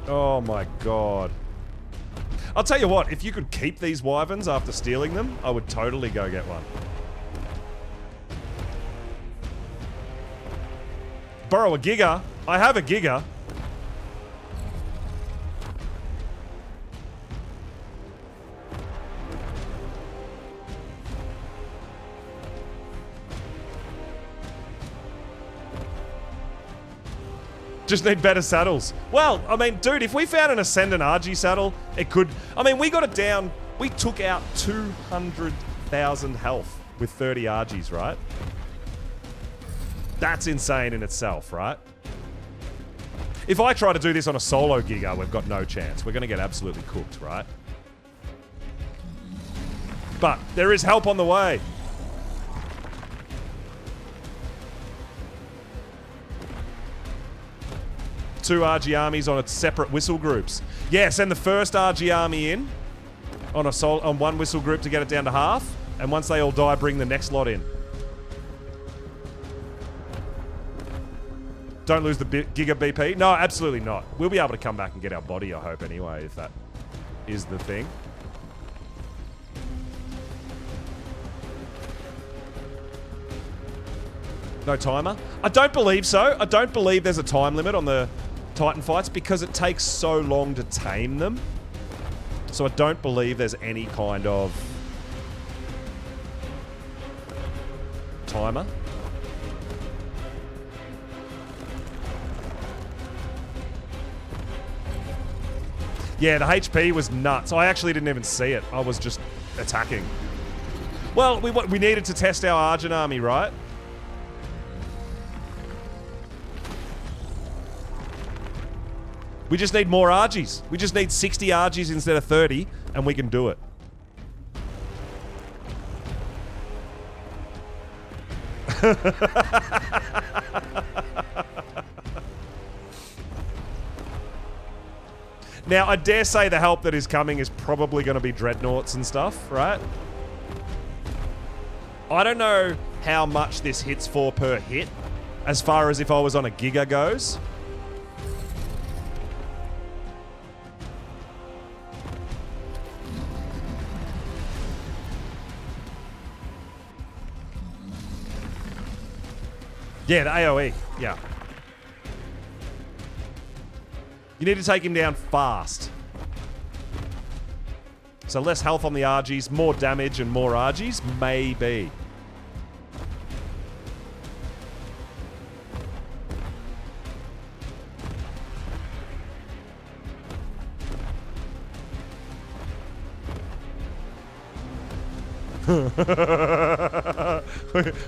Oh my god. I'll tell you what, if you could keep these wyverns after stealing them, I would totally go get one. Borrow a giga. I have a giga. Just need better saddles. Well, I mean, dude, if we found an Ascendant RG saddle, it could... I mean, we got it down... We took out 200,000 health with 30 RGs, right? That's insane in itself, right? If I try to do this on a solo Giga, we've got no chance. We're going to get absolutely cooked, right? But there is help on the way. Two RG armies on its separate whistle groups. Yeah, send the first RG army in on one whistle group to get it down to half. And once they all die, bring the next lot in. Don't lose the Giga BP. No, absolutely not. We'll be able to come back and get our body, I hope, anyway, if that is the thing. No timer? I don't believe so. I don't believe there's a time limit on the Titan fights because it takes so long to tame them. So I don't believe there's any kind of timer. Yeah, the HP was nuts. I actually didn't even see it. I was just attacking. Well, we needed to test our Argent army, right? We just need more RGs. We just need 60 RGs instead of 30, and we can do it. Now, I dare say the help that is coming is probably going to be dreadnoughts and stuff, right? I don't know how much this hits for per hit, as far as if I was on a Giga goes. Yeah, the AoE. Yeah. You need to take him down fast. So less health on the RGs, more damage and more RGs? Maybe.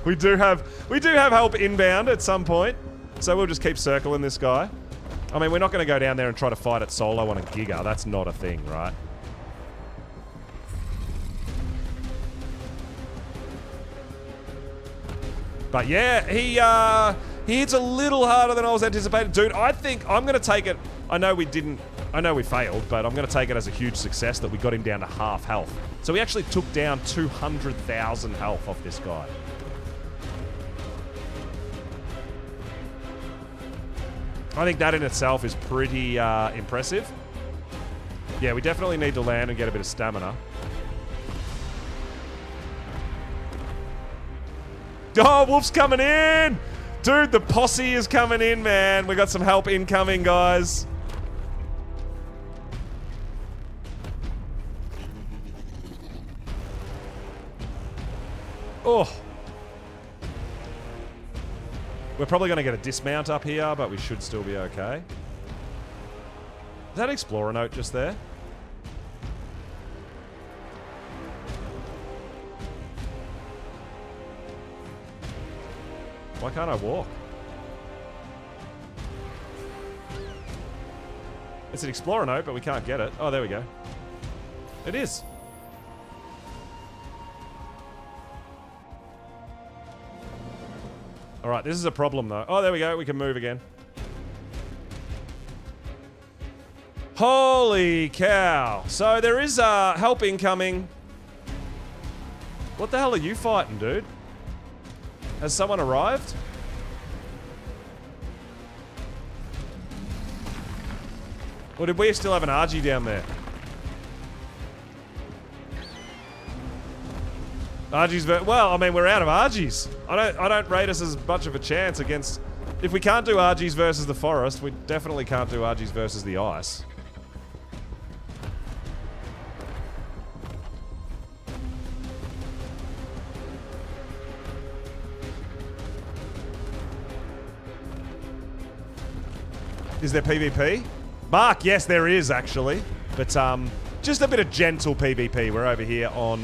we do have help inbound at some point, so we'll just keep circling this guy. I mean, we're not going to go down there and try to fight it solo on a Giga. That's not a thing, right? But yeah, he hits a little harder than I was anticipating. Dude, I think I'm going to take it. I know we failed, but I'm going to take it as a huge success that we got him down to half health. So we actually took down 200,000 health off this guy. I think that in itself is pretty impressive. Yeah, we definitely need to land and get a bit of stamina. Oh, Wolf's coming in! Dude, the posse is coming in, man. We got some help incoming, guys. Oh. We're probably going to get a dismount up here, but we should still be okay. Is that Explorer note just there? Why can't I walk? It's an Explorer note, but we can't get it. Oh, there we go. It is. Alright, this is a problem though. Oh, there we go. We can move again. Holy cow. So there is help incoming. What the hell are you fighting, dude? Has someone arrived? Or did we still have an RG down there? RGs, well, I mean, we're out of RGs. I don't rate us as much of a chance against... If we can't do RGs versus the forest, we definitely can't do RGs versus the ice. Is there PvP? Mark, yes, there is actually. But just a bit of gentle PvP. We're over here on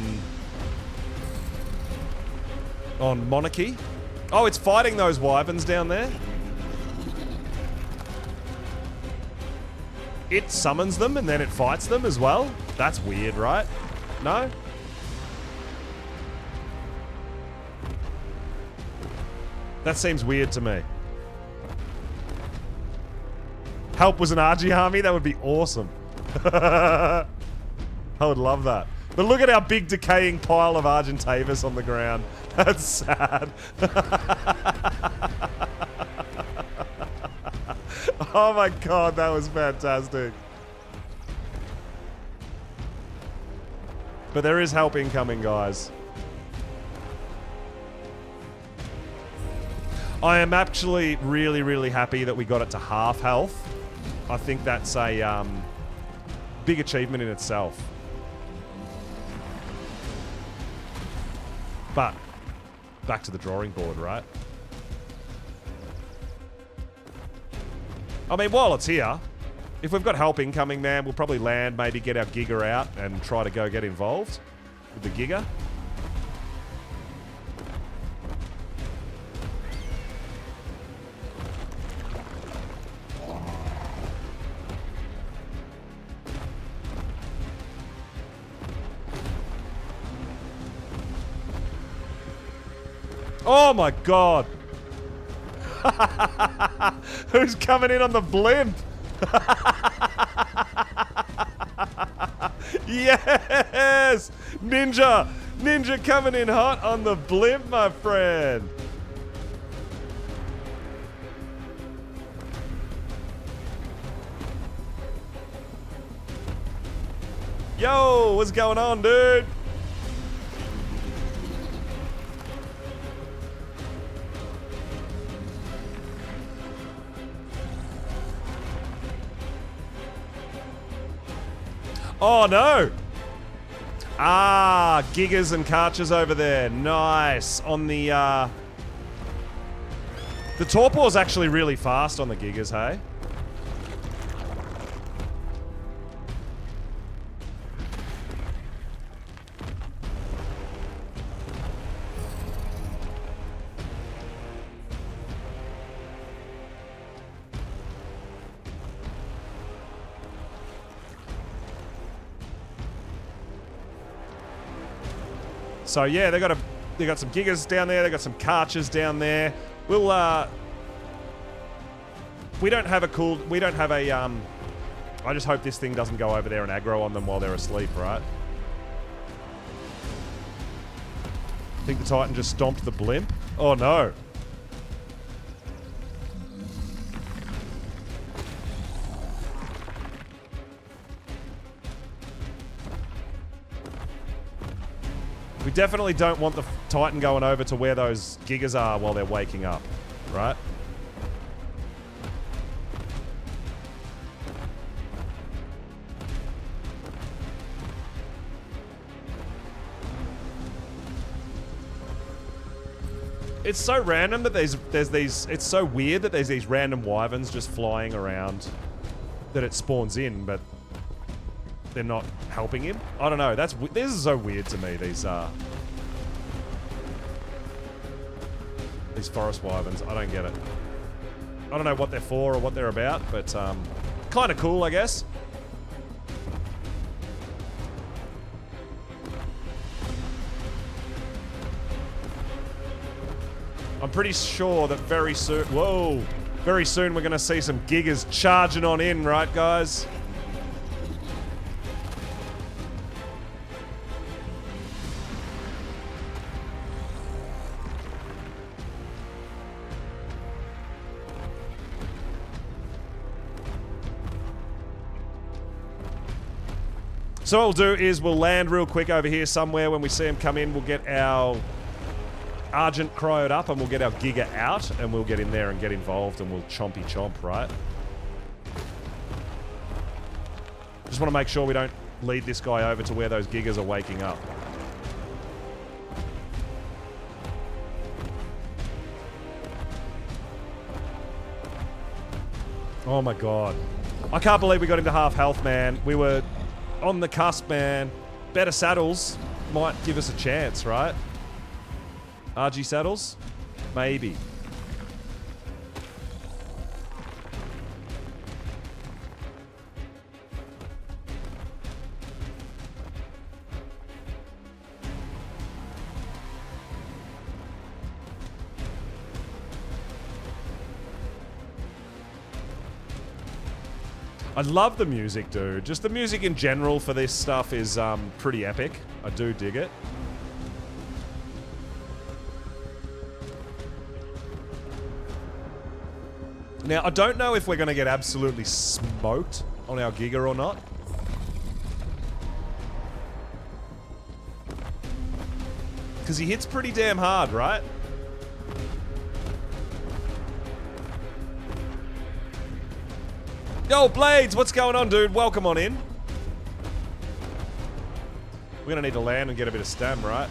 Monarchy. Oh, it's fighting those wyverns down there. It summons them and then it fights them as well. That's weird, right? No? That seems weird to me. Help was an RG army? That would be awesome. I would love that. But look at our big decaying pile of Argentavis on the ground. That's sad. Oh my god, that was fantastic. But there is help incoming, guys. I am actually really, really happy that we got it to half health. I think that's a big achievement in itself. But back to the drawing board, right? I mean, while it's here, if we've got help incoming, man, we'll probably land, maybe get our Giga out and try to go get involved with the Giga. Oh my god! Who's coming in on the blimp? Yes! Ninja! Ninja coming in hot on the blimp, my friend! Yo! What's going on, dude? Oh, no. Ah, Gigas and Karchers over there. Nice. On the Torpor's actually really fast on the Gigas, hey? So yeah, they got some Gigas down there. They got some Karchers down there. We'll we don't have a I just hope this thing doesn't go over there and aggro on them while they're asleep, right? I think the Titan just stomped the blimp. Oh no. We definitely don't want the Titan going over to where those Gigas are while they're waking up, right? It's so random that there's these... It's so weird that there's these random wyverns just flying around that it spawns in, but they're not helping him. I don't know. This is so weird to me. These forest wyverns. I don't get it. I don't know what they're for or what they're about, but kind of cool, I guess. I'm pretty sure that very soon... Whoa! Very soon we're going to see some Gigas charging on in, right, guys? So what we'll do is we'll land real quick over here somewhere. When we see him come in, we'll get our Argent cryoed up and we'll get our Giga out and we'll get in there and get involved and we'll chompy chomp, right? Just want to make sure we don't lead this guy over to where those Gigas are waking up. Oh my god. I can't believe we got into half health, man. We were on the cusp, man. Better saddles might give us a chance, right? RG saddles? Maybe. I love the music, dude. Just the music in general for this stuff is pretty epic. I do dig it. Now, I don't know if we're going to get absolutely smoked on our Giga or not. Because he hits pretty damn hard, right? Yo, Blades, what's going on, dude? Welcome on in. We're gonna need to land and get a bit of stam, right?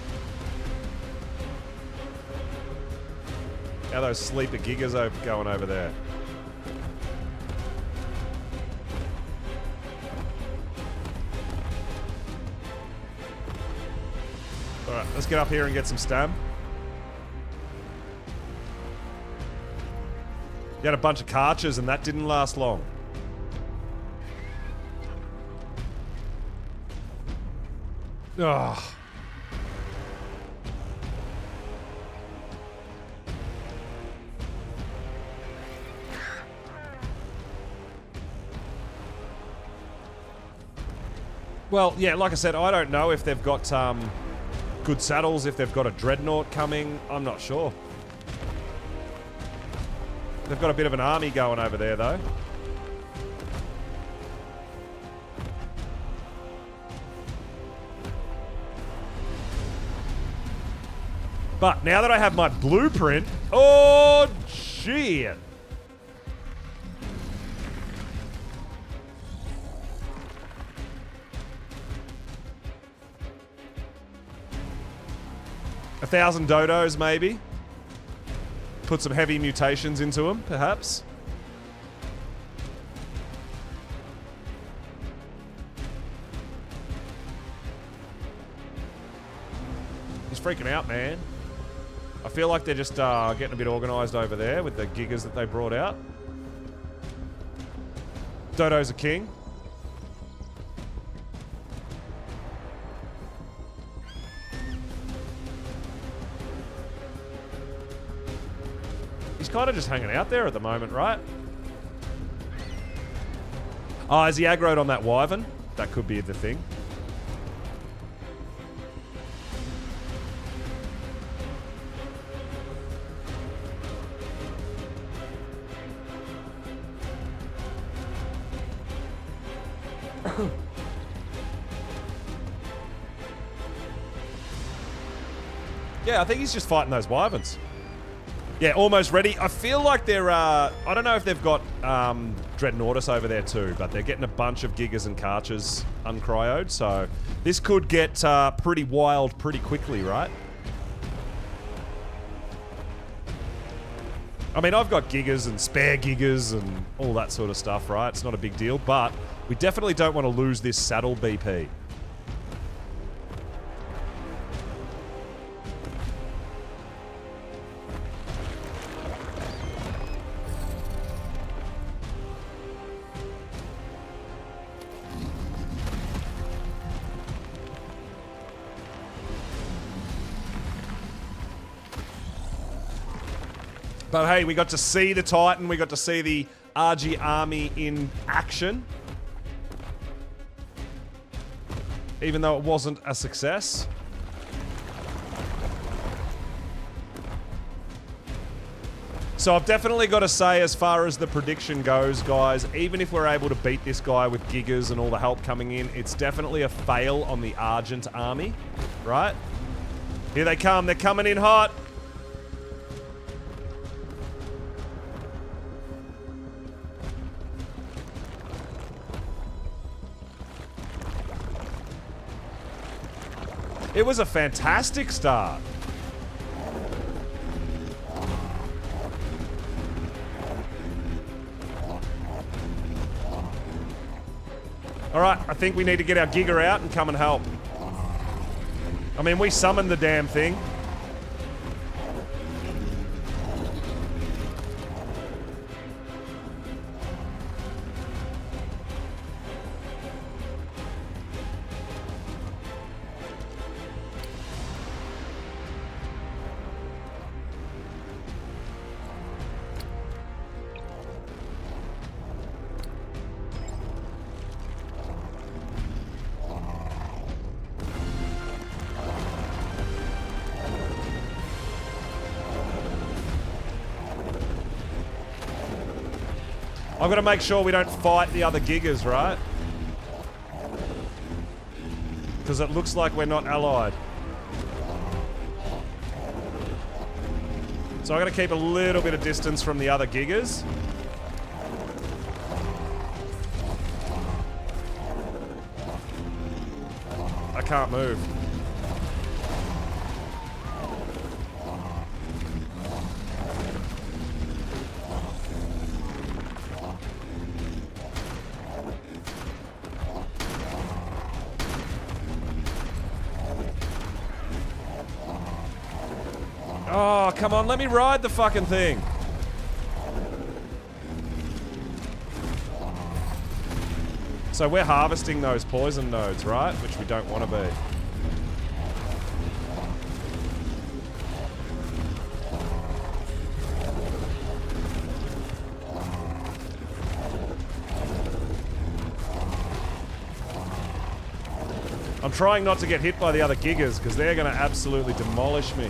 How those sleeper gigas are going over there? Alright, let's get up here and get some stam. You had a bunch of Karchers and that didn't last long. Ugh. Well, yeah, like I said, I don't know if they've got good saddles, if they've got a Dreadnought coming. I'm not sure. They've got a bit of an army going over there, though. But now that I have my blueprint, oh shit. A 1,000 dodos, maybe. Put some heavy mutations into them, perhaps. He's freaking out, man. I feel like they're just getting a bit organised over there with the gigas that they brought out. Dodo's a king. He's kind of just hanging out there at the moment, right? Oh, is he aggroed on that wyvern? That could be the thing. Yeah, I think he's just fighting those wyverns. Yeah, almost ready. I feel like they're, I don't know if they've got Dreadnoughtus over there too, but they're getting a bunch of Gigas and Karchers uncryoed, so this could get pretty wild pretty quickly, right? I mean, I've got Gigas and spare Gigas and all that sort of stuff, right? It's not a big deal, but we definitely don't want to lose this saddle BP. But hey, we got to see the Titan, we got to see the RG army in action. Even though it wasn't a success. So I've definitely got to say, as far as the prediction goes, guys, even if we're able to beat this guy with Gigas and all the help coming in, it's definitely a fail on the Argent army, right? Here they come, they're coming in hot. It was a fantastic start. Alright, I think we need to get our Giga out and come and help. I mean, we summoned the damn thing. I've got to make sure we don't fight the other Gigas, right? Because it looks like we're not allied. So I've got to keep a little bit of distance from the other Gigas. I can't move. Oh, come on, let me ride the fucking thing. So we're harvesting those poison nodes, right? Which we don't want to be. I'm trying not to get hit by the other Gigas because they're going to absolutely demolish me.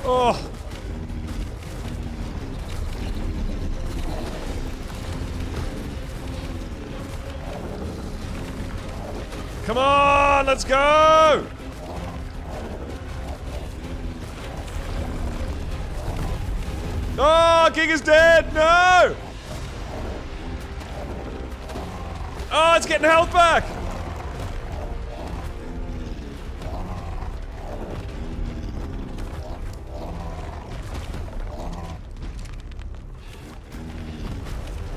Oh! Come on, let's go! Oh, Giga's dead! No! Oh, it's getting health back!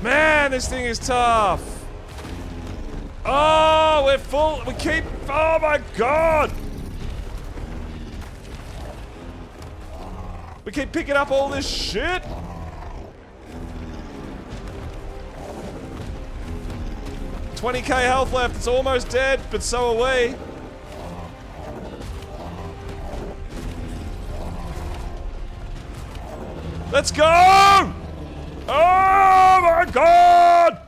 Man, this thing is tough. Oh, we're full. We keep. Oh my god. We keep picking up all this shit. $20k health left. It's almost dead, but so are we. Let's go! Oh my god!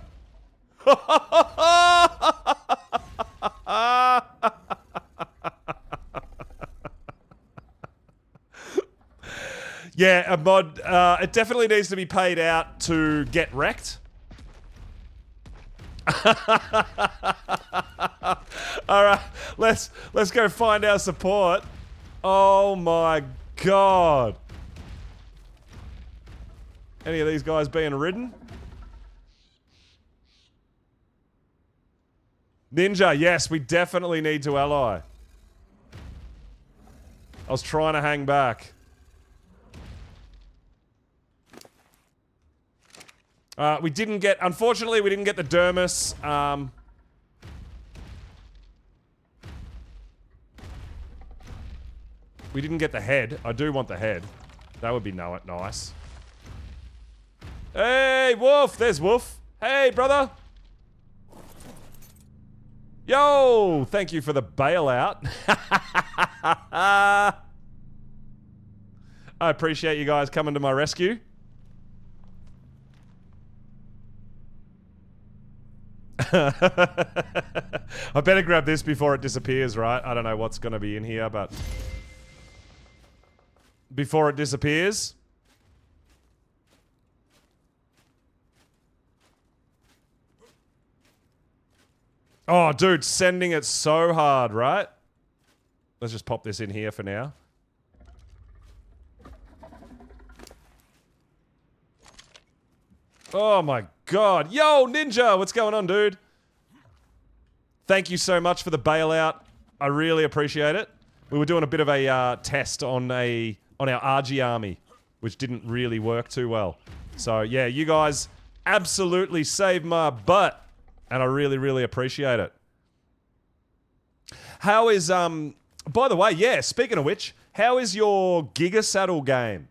Yeah, a mod, it definitely needs to be paid out to get wrecked. Alright, let's go find our support. Oh my god. Any of these guys being ridden? Ninja, yes, we definitely need to ally. I was trying to hang back. We didn't get, unfortunately, we didn't get the Dermis. We didn't get the head. I do want the head. That would be nice. Hey, Wolf! There's Wolf. Hey, brother! Yo! Thank you for the bailout. I appreciate you guys coming to my rescue. I better grab this before it disappears, right? I don't know what's going to be in here, but... Before it disappears... Oh, dude, sending it so hard, right? Let's just pop this in here for now. Oh my god. Yo, Ninja! What's going on, dude? Thank you so much for the bailout. I really appreciate it. We were doing a bit of a test on a on our RG army, which didn't really work too well. So, yeah, you guys absolutely saved my butt, and I really, really appreciate it. How is, by the way, yeah, speaking of which, how is your Giga Saddle game?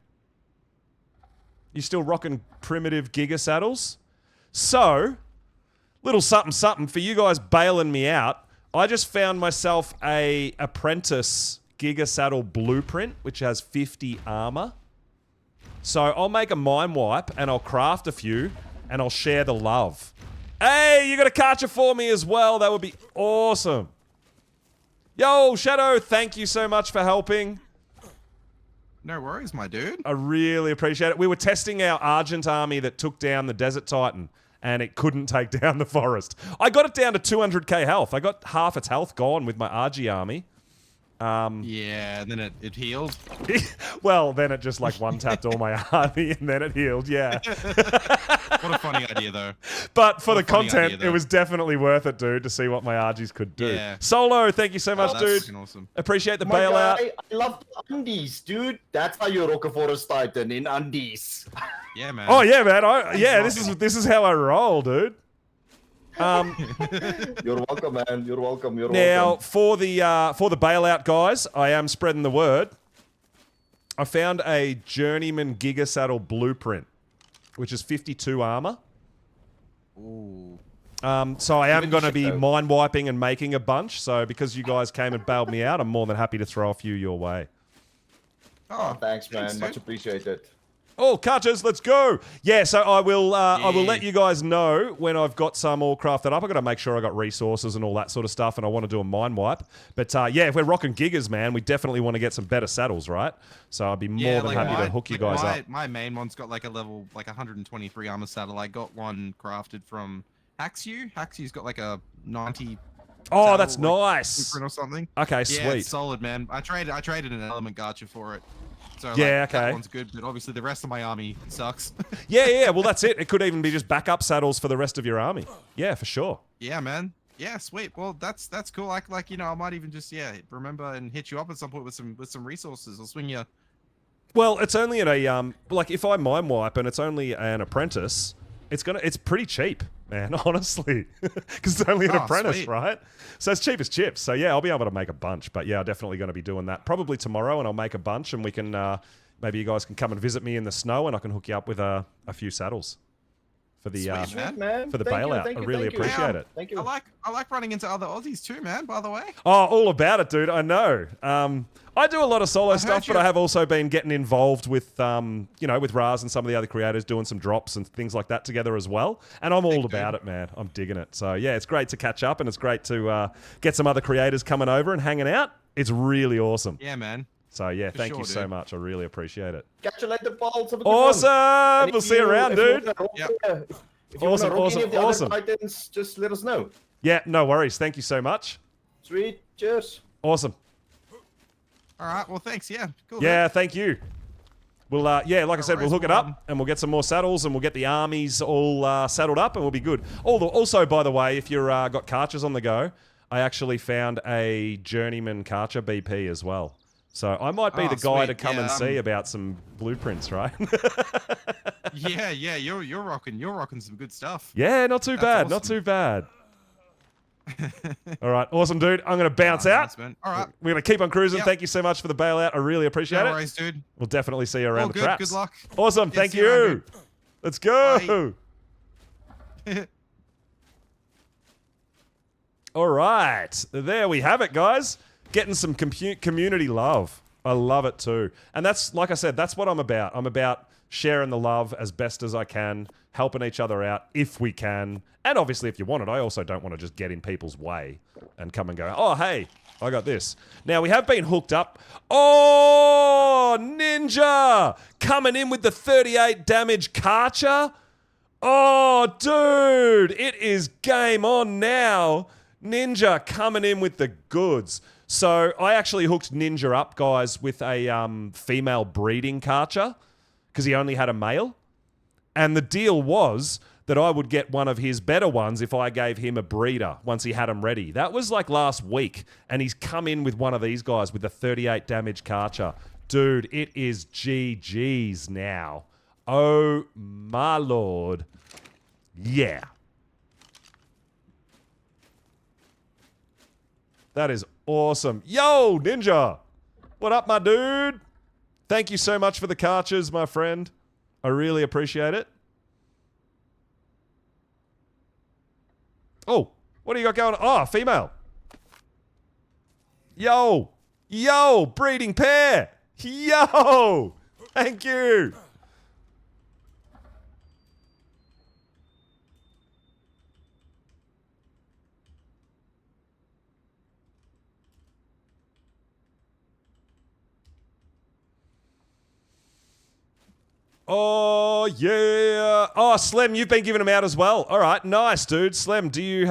You still rocking primitive Giga Saddles? So, little something something for you guys bailing me out. I just found myself a apprentice Giga Saddle blueprint, which has 50 armor. So I'll make a mind wipe and I'll craft a few and I'll share the love. Hey, you got a catcher for me as well. That would be awesome. Yo, Shadow, thank you so much for helping. No worries, my dude. I really appreciate it. We were testing our Argent army that took down the Desert Titan, and it couldn't take down the forest. I got it down to 200k health. I got half its health gone with my RG army. Yeah, and then it healed. Well, then it just like one-tapped all my army, and then it healed, yeah. What a funny idea, though. But for the content, it was definitely worth it, dude, to see what my RGs could do. Yeah. Solo, thank you so much, dude. Awesome. Appreciate the My bailout. guy, I love the undies, dude. That's how you rock a Forest Titan, in undies. Yeah, man. Oh yeah, man. This is how I roll, dude. You're welcome, man. You're welcome. You're Now, welcome. for the bailout, guys, I am spreading the word. I found a Journeyman Giga Saddle blueprint, which is 52 armor. Ooh. So I am going to be though. mind wiping and making a bunch. So because you guys came and bailed me out, I'm more than happy to throw a few your way. Oh, Thanks, man. dude. Much appreciated. Oh, catchers, let's go! Yeah, so I will let you guys know when I've got some all crafted up. I've got to make sure I got resources and all that sort of stuff, and I want to do a mind wipe. But yeah, if we're rocking gigas, man, we definitely want to get some better saddles, right? So I'd be more than happy to hook you guys up. My main one's got like a level, like 123 armor saddle. I got one crafted from Haxu. Haxu's got like a 90. Oh, saddle, that's like, nice. blueprint or something. Okay, Yeah, sweet. it's solid, man. I traded an element gacha for it. So Yeah, like, okay. That one's good, but obviously the rest of my army sucks. Yeah, well, that's it. It could even be just backup saddles for the rest of your army. Yeah, for sure. Yeah, man. Yeah, sweet. Well, that's cool. Like you know, I might even just remember and hit you up at some point with some resources. I'll swing you. Well, it's only at a like if I mind wipe and it's only an apprentice, it's pretty cheap, man, honestly, because it's only an apprentice, sweet. right? So it's cheap as chips. So yeah, I'll be able to make a bunch. But yeah, I'm definitely going to be doing that probably tomorrow, and I'll make a bunch, and we can maybe you guys can come and visit me in the snow, and I can hook you up with a few saddles for the Sweet, man. for the Thank you, bailout. thank I you, really thank you. appreciate it. Thank you. I like running into other Aussies too, man. By the way. Oh, all about it, dude. I know. I do a lot of solo stuff, but I have also been getting involved with, with Raz and some of the other creators doing some drops and things like that together as well. And I'm all about it, man. I'm digging it. So yeah, it's great to catch up, and it's great to get some other creators coming over and hanging out. It's really awesome. Yeah, man. So yeah, thank you so dude. much. I really appreciate it. Catch you later, Pauls. Have a good Awesome. one. And We'll if see you around, dude. If you want to rock any of the Awesome. other Titans, just let us know. Yeah, no worries. Thank you so much. Sweet. Cheers. Awesome. All right. Well, thanks. Yeah. Cool. Yeah, thank you. We'll, like I said, we'll worries, hook it up and we'll get some more saddles and we'll get the armies all saddled up and we'll be good. Also, by the way, if you're got Karchers on the go, I actually found a Journeyman Karcher BP as well. So I might be the guy sweet. to come and see about some blueprints, right? Yeah. You're rocking some good stuff. Yeah, not too bad. awesome. Not too bad. All right, awesome, dude. I'm going to bounce out. Nice, man. All right. We're going to keep on cruising. Yep. Thank you so much for the bailout. I really appreciate No it. worries, dude. We'll definitely see you around All the good. traps. Good luck. Awesome. Yeah, Thank see you around, you. Let's go. Bye. All right. There we have it, guys. Getting some community love. I love it too. And that's, like I said, that's what I'm about. I'm about sharing the love as best as I can, helping each other out if we can. And obviously, if you want it, I also don't want to just get in people's way and come and go, oh, hey, I got this. Now, we have been hooked up. Oh, Ninja! Coming in with the 38 damage Karcher. Oh, dude! It is game on now. Ninja coming in with the goods. So, I actually hooked Ninja up, guys, with a female breeding Karcher because he only had a male. And the deal was that I would get one of his better ones if I gave him a breeder once he had him ready. That was like last week, and he's come in with one of these guys with the 38 damage Karcher. Dude, it is GG's now. Oh, my lord. Yeah. That is awesome. Yo, Ninja. What up, my dude? Thank you so much for the cartridges, my friend. I really appreciate it. Oh, what do you got going on? Oh, female. Yo. Yo, breeding pair. Yo. Thank you. Oh, yeah. Oh, Slem, you've been giving them out as well. All right, nice, dude. Slem, do you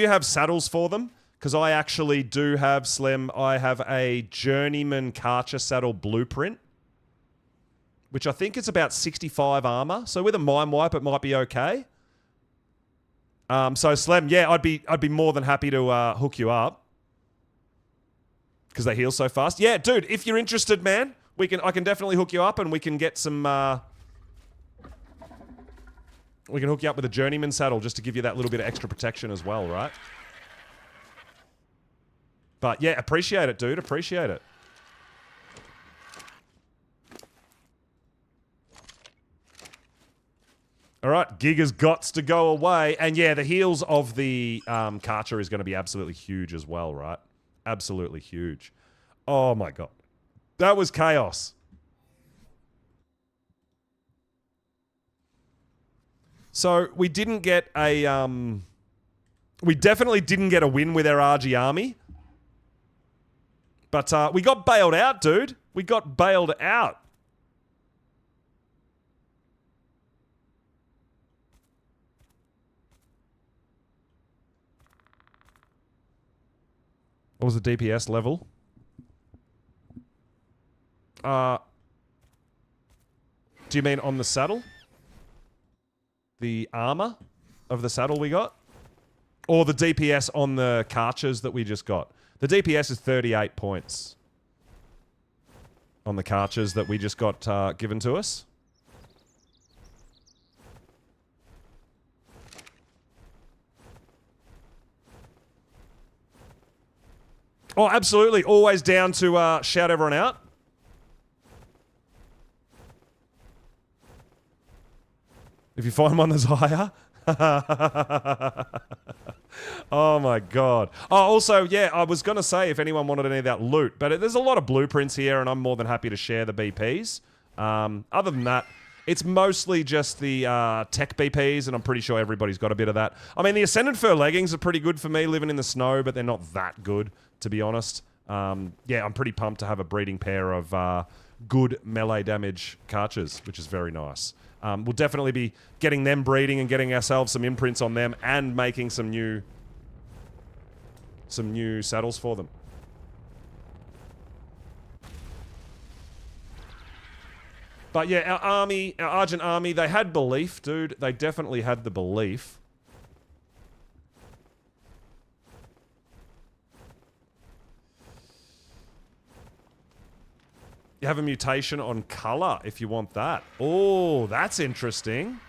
have saddles for them? Because I actually do have, Slem, I have a Journeyman Karcher saddle blueprint, which I think is about 65 armor. So with a Mind Wipe, it might be okay. So Slem, yeah, I'd be more than happy to hook you up because they heal so fast. Yeah, dude, if you're interested, man, I can definitely hook you up, and we can get some. We can hook you up with a Journeyman saddle just to give you that little bit of extra protection as well, right? But yeah, appreciate it, dude. Appreciate it. All right, Giga's gots to go away. And yeah, the heals of the Karcher is going to be absolutely huge as well, right? Absolutely huge. Oh my god. That was chaos. So we didn't get a... we definitely didn't get a win with our RG army. But we got bailed out, dude. We got bailed out. What was the DPS level? Do you mean on the saddle? The armor of the saddle we got? Or the DPS on the Karchers that we just got? The DPS is 38 points on the Karchers that we just got given to us. Oh, absolutely. Always down to shout everyone out. If you find one that's higher. Oh my god. Oh, also, yeah, I was going to say if anyone wanted any of that loot, but there's a lot of blueprints here, and I'm more than happy to share the BPs. Other than that, it's mostly just the tech BPs, and I'm pretty sure everybody's got a bit of that. I mean, the Ascended Fur leggings are pretty good for me living in the snow, but they're not that good, to be honest. Yeah, I'm pretty pumped to have a breeding pair of good melee damage Karchers, which is very nice. We'll definitely be getting them breeding and getting ourselves some imprints on them and making some new saddles for them. But yeah, our army, our Argent army, they had belief, dude. They definitely had the belief. You have a mutation on color if you want that. Oh, that's interesting.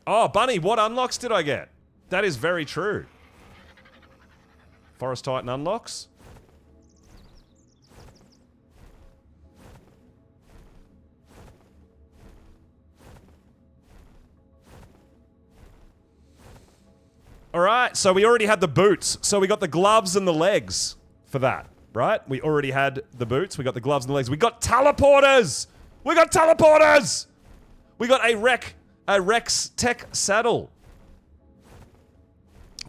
Oh, Bunny, what unlocks did I get? That is very true. Forest Titan unlocks. All right, so we already had the boots. So we got the gloves and the legs for that. Right? We already had the boots. We got the gloves and the legs. We got teleporters! We got teleporters! We got a Rex Tech saddle.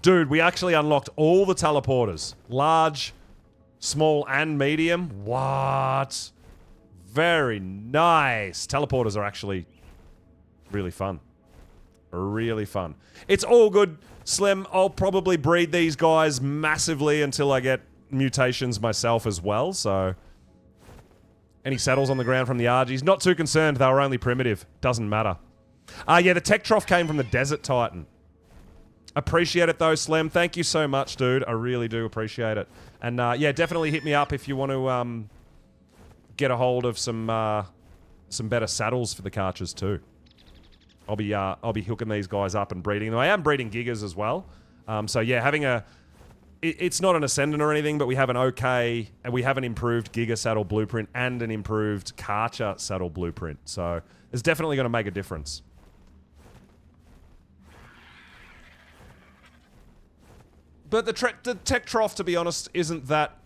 Dude, we actually unlocked all the teleporters. Large, small, and medium. What? Very nice. Teleporters are actually really fun. Really fun. It's all good, Slim. I'll probably breed these guys massively until I get mutations myself as well, so... Any saddles on the ground from the RGs? Not too concerned, they were only primitive. Doesn't matter. Yeah, the Tech Trough came from the Desert Titan. Appreciate it though, Slim. Thank you so much, dude. I really do appreciate it. And yeah, definitely hit me up if you want to get a hold of some better saddles for the Karchers too. I'll be hooking these guys up and breeding them. I am breeding Gigas as well. So yeah, having it's not an Ascendant or anything, but we have an okay, and we have an improved Giga saddle blueprint and an improved Karcher saddle blueprint. So it's definitely going to make a difference. But the Tech Trough, to be honest, isn't that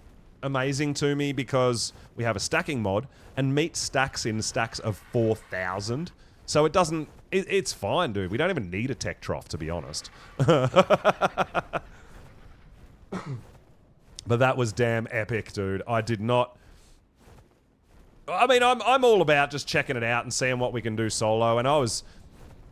amazing to me because we have a stacking mod and meat stacks in stacks of 4,000. So it doesn't... It's fine, dude. We don't even need a Tech Trough, to be honest. But that was damn epic, dude. I did not... I mean, I'm all about just checking it out and seeing what we can do solo, and I was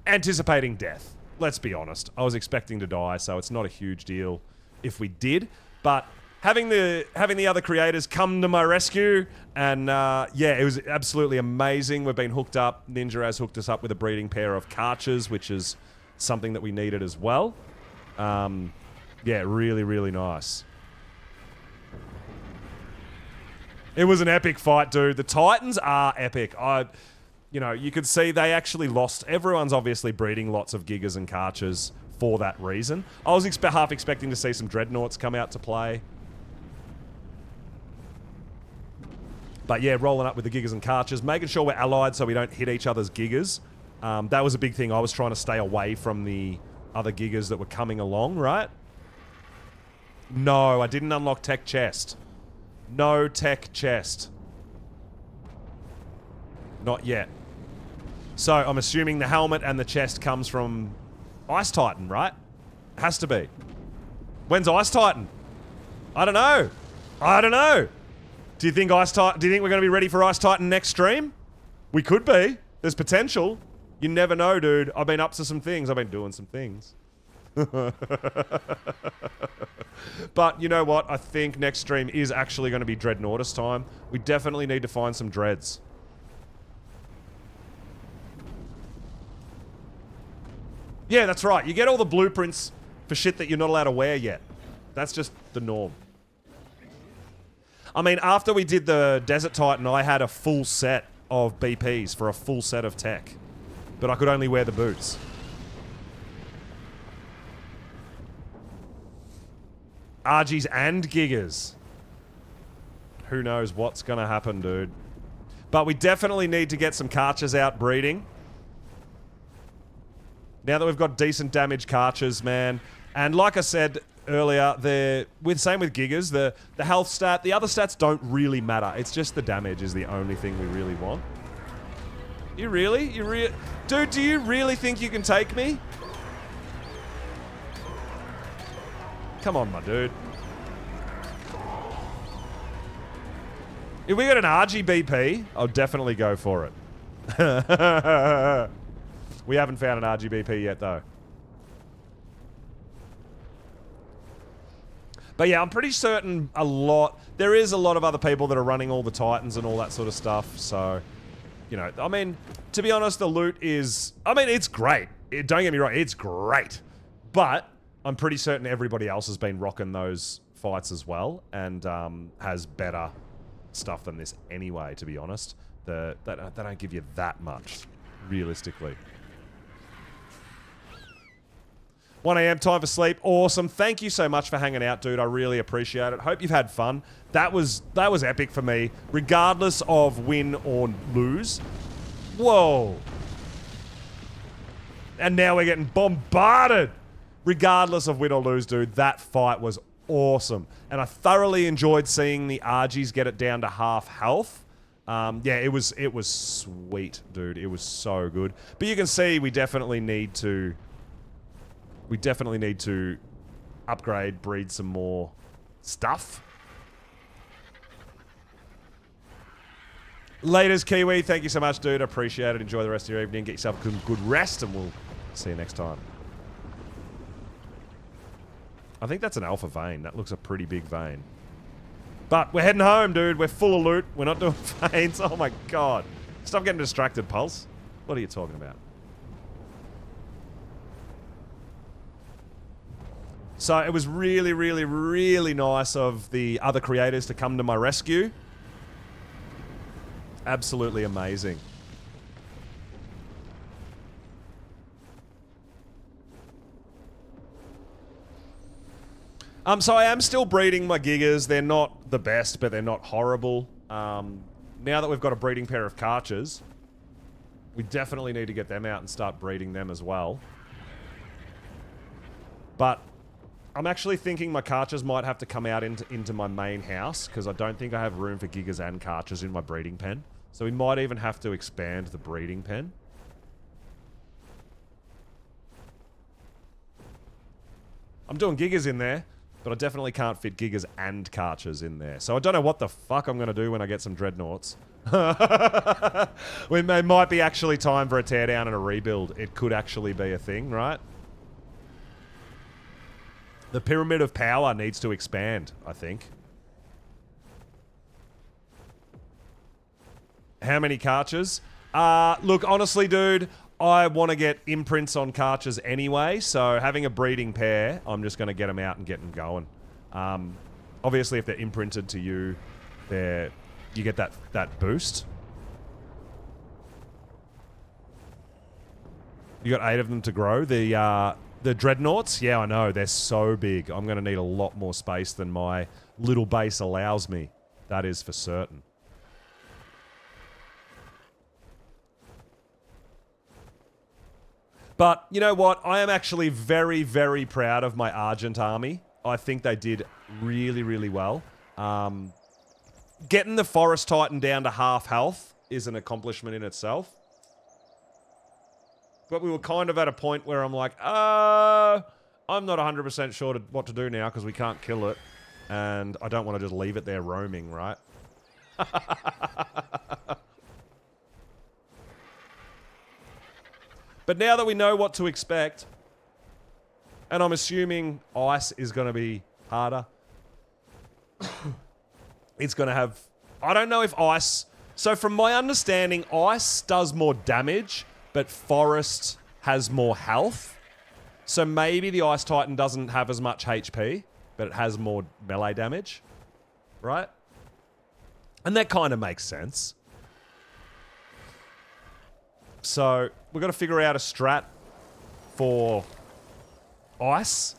anticipating death. Let's be honest. I was expecting to die, so it's not a huge deal if we did, but having the other creators come to my rescue, and yeah, it was absolutely amazing. We've been hooked up. Ninja has hooked us up with a breeding pair of Karchers, which is something that we needed as well. Yeah, really, really nice. It was an epic fight, dude. The Titans are epic. You know, you could see they actually lost. Everyone's obviously breeding lots of Gigas and Karchers for that reason. I was half expecting to see some Dreadnoughts come out to play. But yeah, rolling up with the Gigas and Karchers, making sure we're allied so we don't hit each other's Gigas. That was a big thing. I was trying to stay away from the other Gigas that were coming along, right? No, I didn't unlock Tech Chest. No Tech Chest. Not yet. So I'm assuming the helmet and the chest comes from Ice Titan, right? Has to be. When's Ice Titan? I don't know. I don't know. Do you think we're going to be ready for Ice Titan next stream? We could be. There's potential. You never know, dude. I've been up to some things. I've been doing some things. But you know what? I think next stream is actually going to be Dreadnoughtus time. We definitely need to find some Dreads. Yeah, that's right. You get all the blueprints for shit that you're not allowed to wear yet. That's just the norm. I mean, after we did the Desert Titan, I had a full set of BPs for a full set of tech. But I could only wear the boots. RGs and Gigas. Who knows what's going to happen, dude. But we definitely need to get some Karchers out breeding. Now that we've got decent damage Karchers, man. And like I said earlier, same with Gigas, the health stat, the other stats don't really matter. It's just the damage is the only thing we really want. You really? Dude, do you really think you can take me? Come on, my dude. If we got an RGBP, I'll definitely go for it. We haven't found an RGBP yet, though. But yeah, I'm pretty certain there is a lot of other people that are running all the Titans and all that sort of stuff, so, you know, I mean, to be honest, the loot is, I mean, it's great. Don't get me wrong, it's great. But I'm pretty certain everybody else has been rocking those fights as well, and has better stuff than this anyway, to be honest. They don't give you that much, realistically. 1 AM, time for sleep. Awesome. Thank you so much for hanging out, dude. I really appreciate it. Hope you've had fun. That was epic for me, regardless of win or lose. Whoa. And now we're getting bombarded. Regardless of win or lose, dude, that fight was awesome. And I thoroughly enjoyed seeing the RGs get it down to half health. Yeah, it was sweet, dude. It was so good. But you can see we definitely need to upgrade, breed some more stuff. Laters, Kiwi. Thank you so much, dude. I appreciate it. Enjoy the rest of your evening. Get yourself a good rest, and we'll see you next time. I think that's an alpha vein. That looks a pretty big vein. But we're heading home, dude. We're full of loot. We're not doing veins. Oh my god. Stop getting distracted, Pulse. What are you talking about? So it was really, really, really nice of the other creators to come to my rescue. Absolutely amazing. So I am still breeding my gigas. They're not the best, but they're not horrible. Now that we've got a breeding pair of Karchers, we definitely need to get them out and start breeding them as well. But I'm actually thinking my Karchers might have to come out into my main house, because I don't think I have room for gigas and Karchers in my breeding pen. So we might even have to expand the breeding pen. I'm doing gigas in there, but I definitely can't fit gigas and Karchers in there. So I don't know what the fuck I'm going to do when I get some dreadnoughts. It might be actually time for a teardown and a rebuild. It could actually be a thing, right? The Pyramid of Power needs to expand, I think. How many Karchers? Look, honestly, dude, I want to get imprints on Karchers anyway, so having a breeding pair, I'm just going to get them out and get them going. Obviously, if they're imprinted to you, you get that boost. You got 8 of them to grow. The dreadnoughts, yeah, I know, they're so big. I'm going to need a lot more space than my little base allows me. That is for certain. But, you know what? I am actually very, very proud of my Argent army. I think they did really, really well. Getting the Forest Titan down to half health is an accomplishment in itself. But we were kind of at a point where I'm like, I'm not 100% sure what to do now because we can't kill it. And I don't want to just leave it there roaming, right? But now that we know what to expect, and I'm assuming ice is going to be harder. It's going to have... I don't know if ice... So from my understanding, ice does more damage, but forest has more health. So maybe the Ice Titan doesn't have as much HP, but it has more melee damage. Right? And that kind of makes sense. So, we've got to figure out a strat for ice.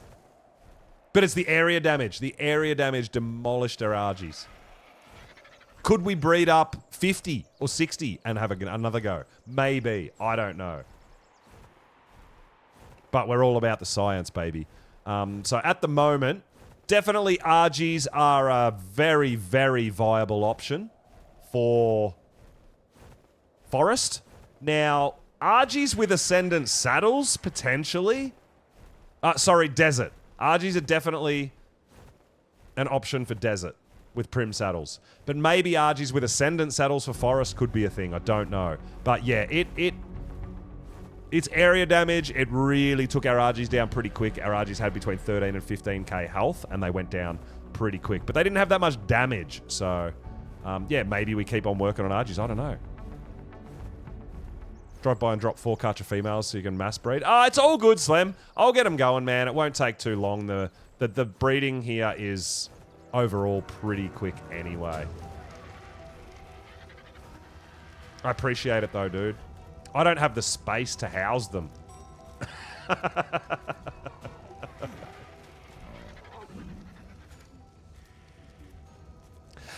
But it's the area damage. The area damage demolished our Argies. Could we breed up 50 or 60 and have another go? Maybe. I don't know. But we're all about the science, baby. So at the moment, definitely Argies are a very, very viable option for forest. Now, Argies with Ascendant Saddles, potentially. Sorry, Desert. Argies are definitely an option for Desert with Prim Saddles. But maybe Argies with Ascendant Saddles for Forest could be a thing. I don't know. But yeah, its area damage, it really took our Argies down pretty quick. Our Argies had between 13 and 15k health, and they went down pretty quick. But they didn't have that much damage, so... yeah, maybe we keep on working on Argies. I don't know. Drive by and drop 4 Karcher females so you can mass breed. It's all good, Slim. I'll get them going, man. It won't take too long. The breeding here is overall pretty quick anyway. I appreciate it though, dude. I don't have the space to house them.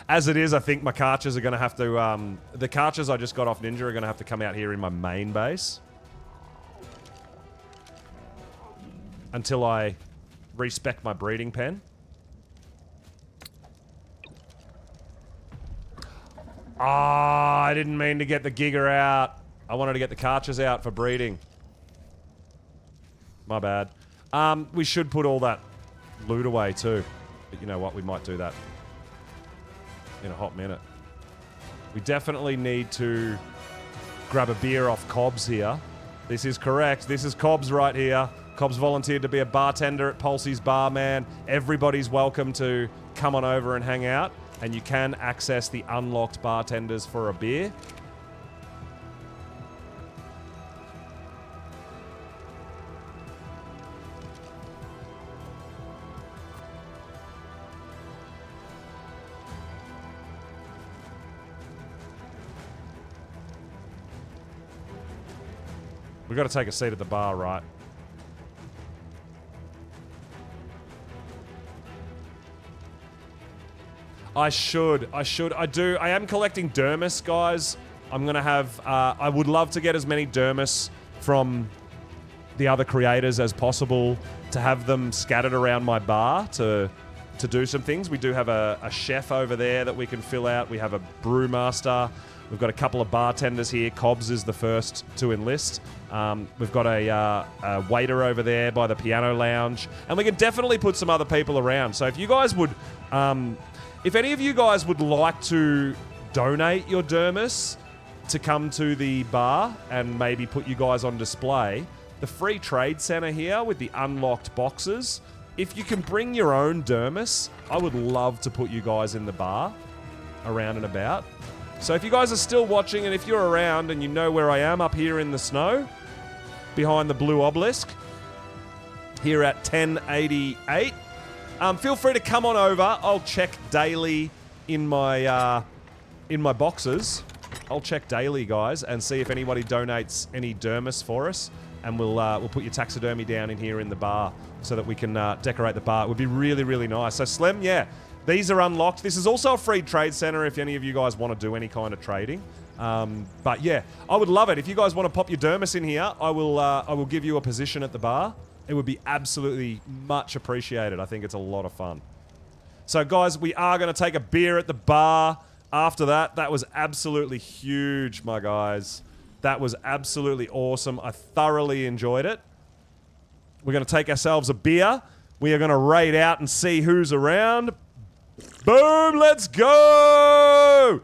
As it is, I think my Karchers are going to have to... the Karchers I just got off Ninja are going to have to come out here in my main base. Until I respec my breeding pen. I didn't mean to get the Giga out. I wanted to get the Karchers out for breeding. My bad. We should put all that loot away too. But you know what? We might do that in a hot minute. We definitely need to grab a beer off Cobbs here. This is correct. This is Cobbs right here. Cobbs volunteered to be a bartender at Pulsey's Bar, man. Everybody's welcome to come on over and hang out. And you can access the unlocked bartenders for a beer. We've got to take a seat at the bar, right? I should. I am collecting dermis, guys. I'm going to have... I would love to get as many dermis from the other creators as possible to have them scattered around my bar to do some things. We do have a chef over there that we can fill out. We have a brewmaster. We've got a couple of bartenders here. Cobbs is the first to enlist. We've got a waiter over there by the piano lounge. And we can definitely put some other people around. So if you guys would... if any of you guys would like to donate your dermis to come to the bar and maybe put you guys on display, the free trade center here with the unlocked boxes, if you can bring your own dermis, I would love to put you guys in the bar around and about. So if you guys are still watching and if you're around and you know where I am up here in the snow, behind the blue obelisk, here at 1088, feel free to come on over. I'll check daily in my boxes. I'll check daily, guys, and see if anybody donates any dermis for us, and we'll put your taxidermy down in here in the bar so that we can decorate the bar. It would be really, really nice. So Slim, yeah, these are unlocked. This is also a free trade center if any of you guys want to do any kind of trading. But yeah, I would love it. If you guys want to pop your dermis in here, I will give you a position at the bar. It would be absolutely much appreciated. I think it's a lot of fun. So guys, we are going to take a beer at the bar after that. That was absolutely huge, my guys. That was absolutely awesome. I thoroughly enjoyed it. We're going to take ourselves a beer. We are going to raid out and see who's around. Boom, let's go!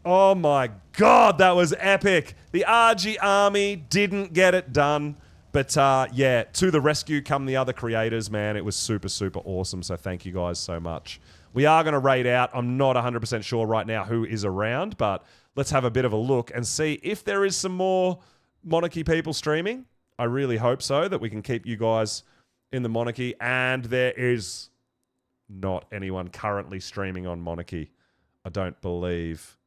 Oh my god, that was epic. The RG army didn't get it done. But yeah, to the rescue come the other creators, man. It was super, super awesome. So thank you guys so much. We are going to raid out. I'm not 100% sure right now who is around, but let's have a bit of a look and see if there is some more Monarchy people streaming. I really hope so, that we can keep you guys in the Monarchy. And there is not anyone currently streaming on Monarchy, I don't believe.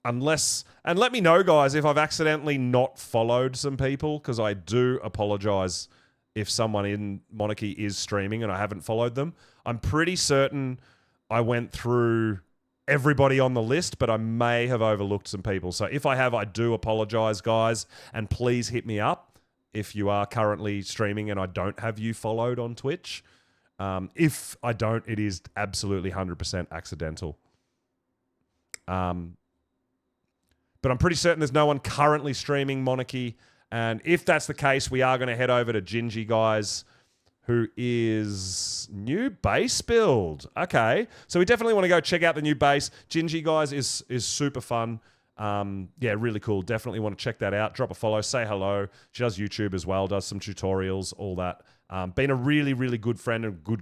Unless, and let me know, guys, if I've accidentally not followed some people, because I do apologize if someone in Monarchy is streaming and I haven't followed them. I'm pretty certain I went through everybody on the list, but I may have overlooked some people. So if I have, I do apologize, guys, and please hit me up if you are currently streaming and I don't have you followed on Twitch. If I don't, it is absolutely 100% accidental. But I'm pretty certain there's no one currently streaming Monarchy. And if that's the case, we are going to head over to Gingy, guys, who is new base build. Okay. So we definitely want to go check out the new base. Gingy, guys, is super fun. Yeah, really cool. Definitely want to check that out. Drop a follow. Say hello. She does YouTube as well. Does some tutorials, all that. Been a really, really good friend and good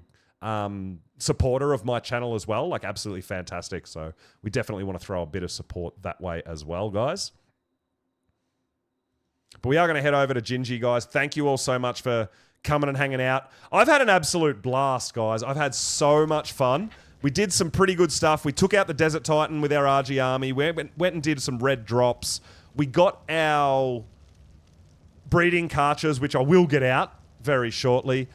supporter of my channel as well. Like, absolutely fantastic. So we definitely want to throw a bit of support that way as well, guys. But we are going to head over to Gingy, guys. Thank you all so much for coming and hanging out. I've had an absolute blast, guys. I've had so much fun. We did some pretty good stuff. We took out the Desert Titan with our RG army. We went and did some red drops. We got our breeding cartridges, which I will get out very shortly.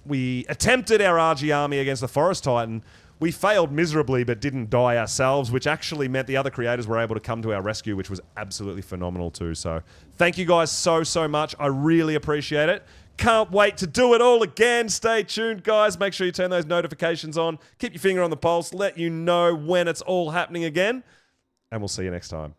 We attempted our RG army against the Forest Titan. We failed miserably, but didn't die ourselves, which actually meant the other creators were able to come to our rescue, which was absolutely phenomenal too. So thank you guys so, so much. I really appreciate it. Can't wait to do it all again. Stay tuned, guys. Make sure you turn those notifications on. Keep your finger on the pulse. Let you know when it's all happening again. And we'll see you next time.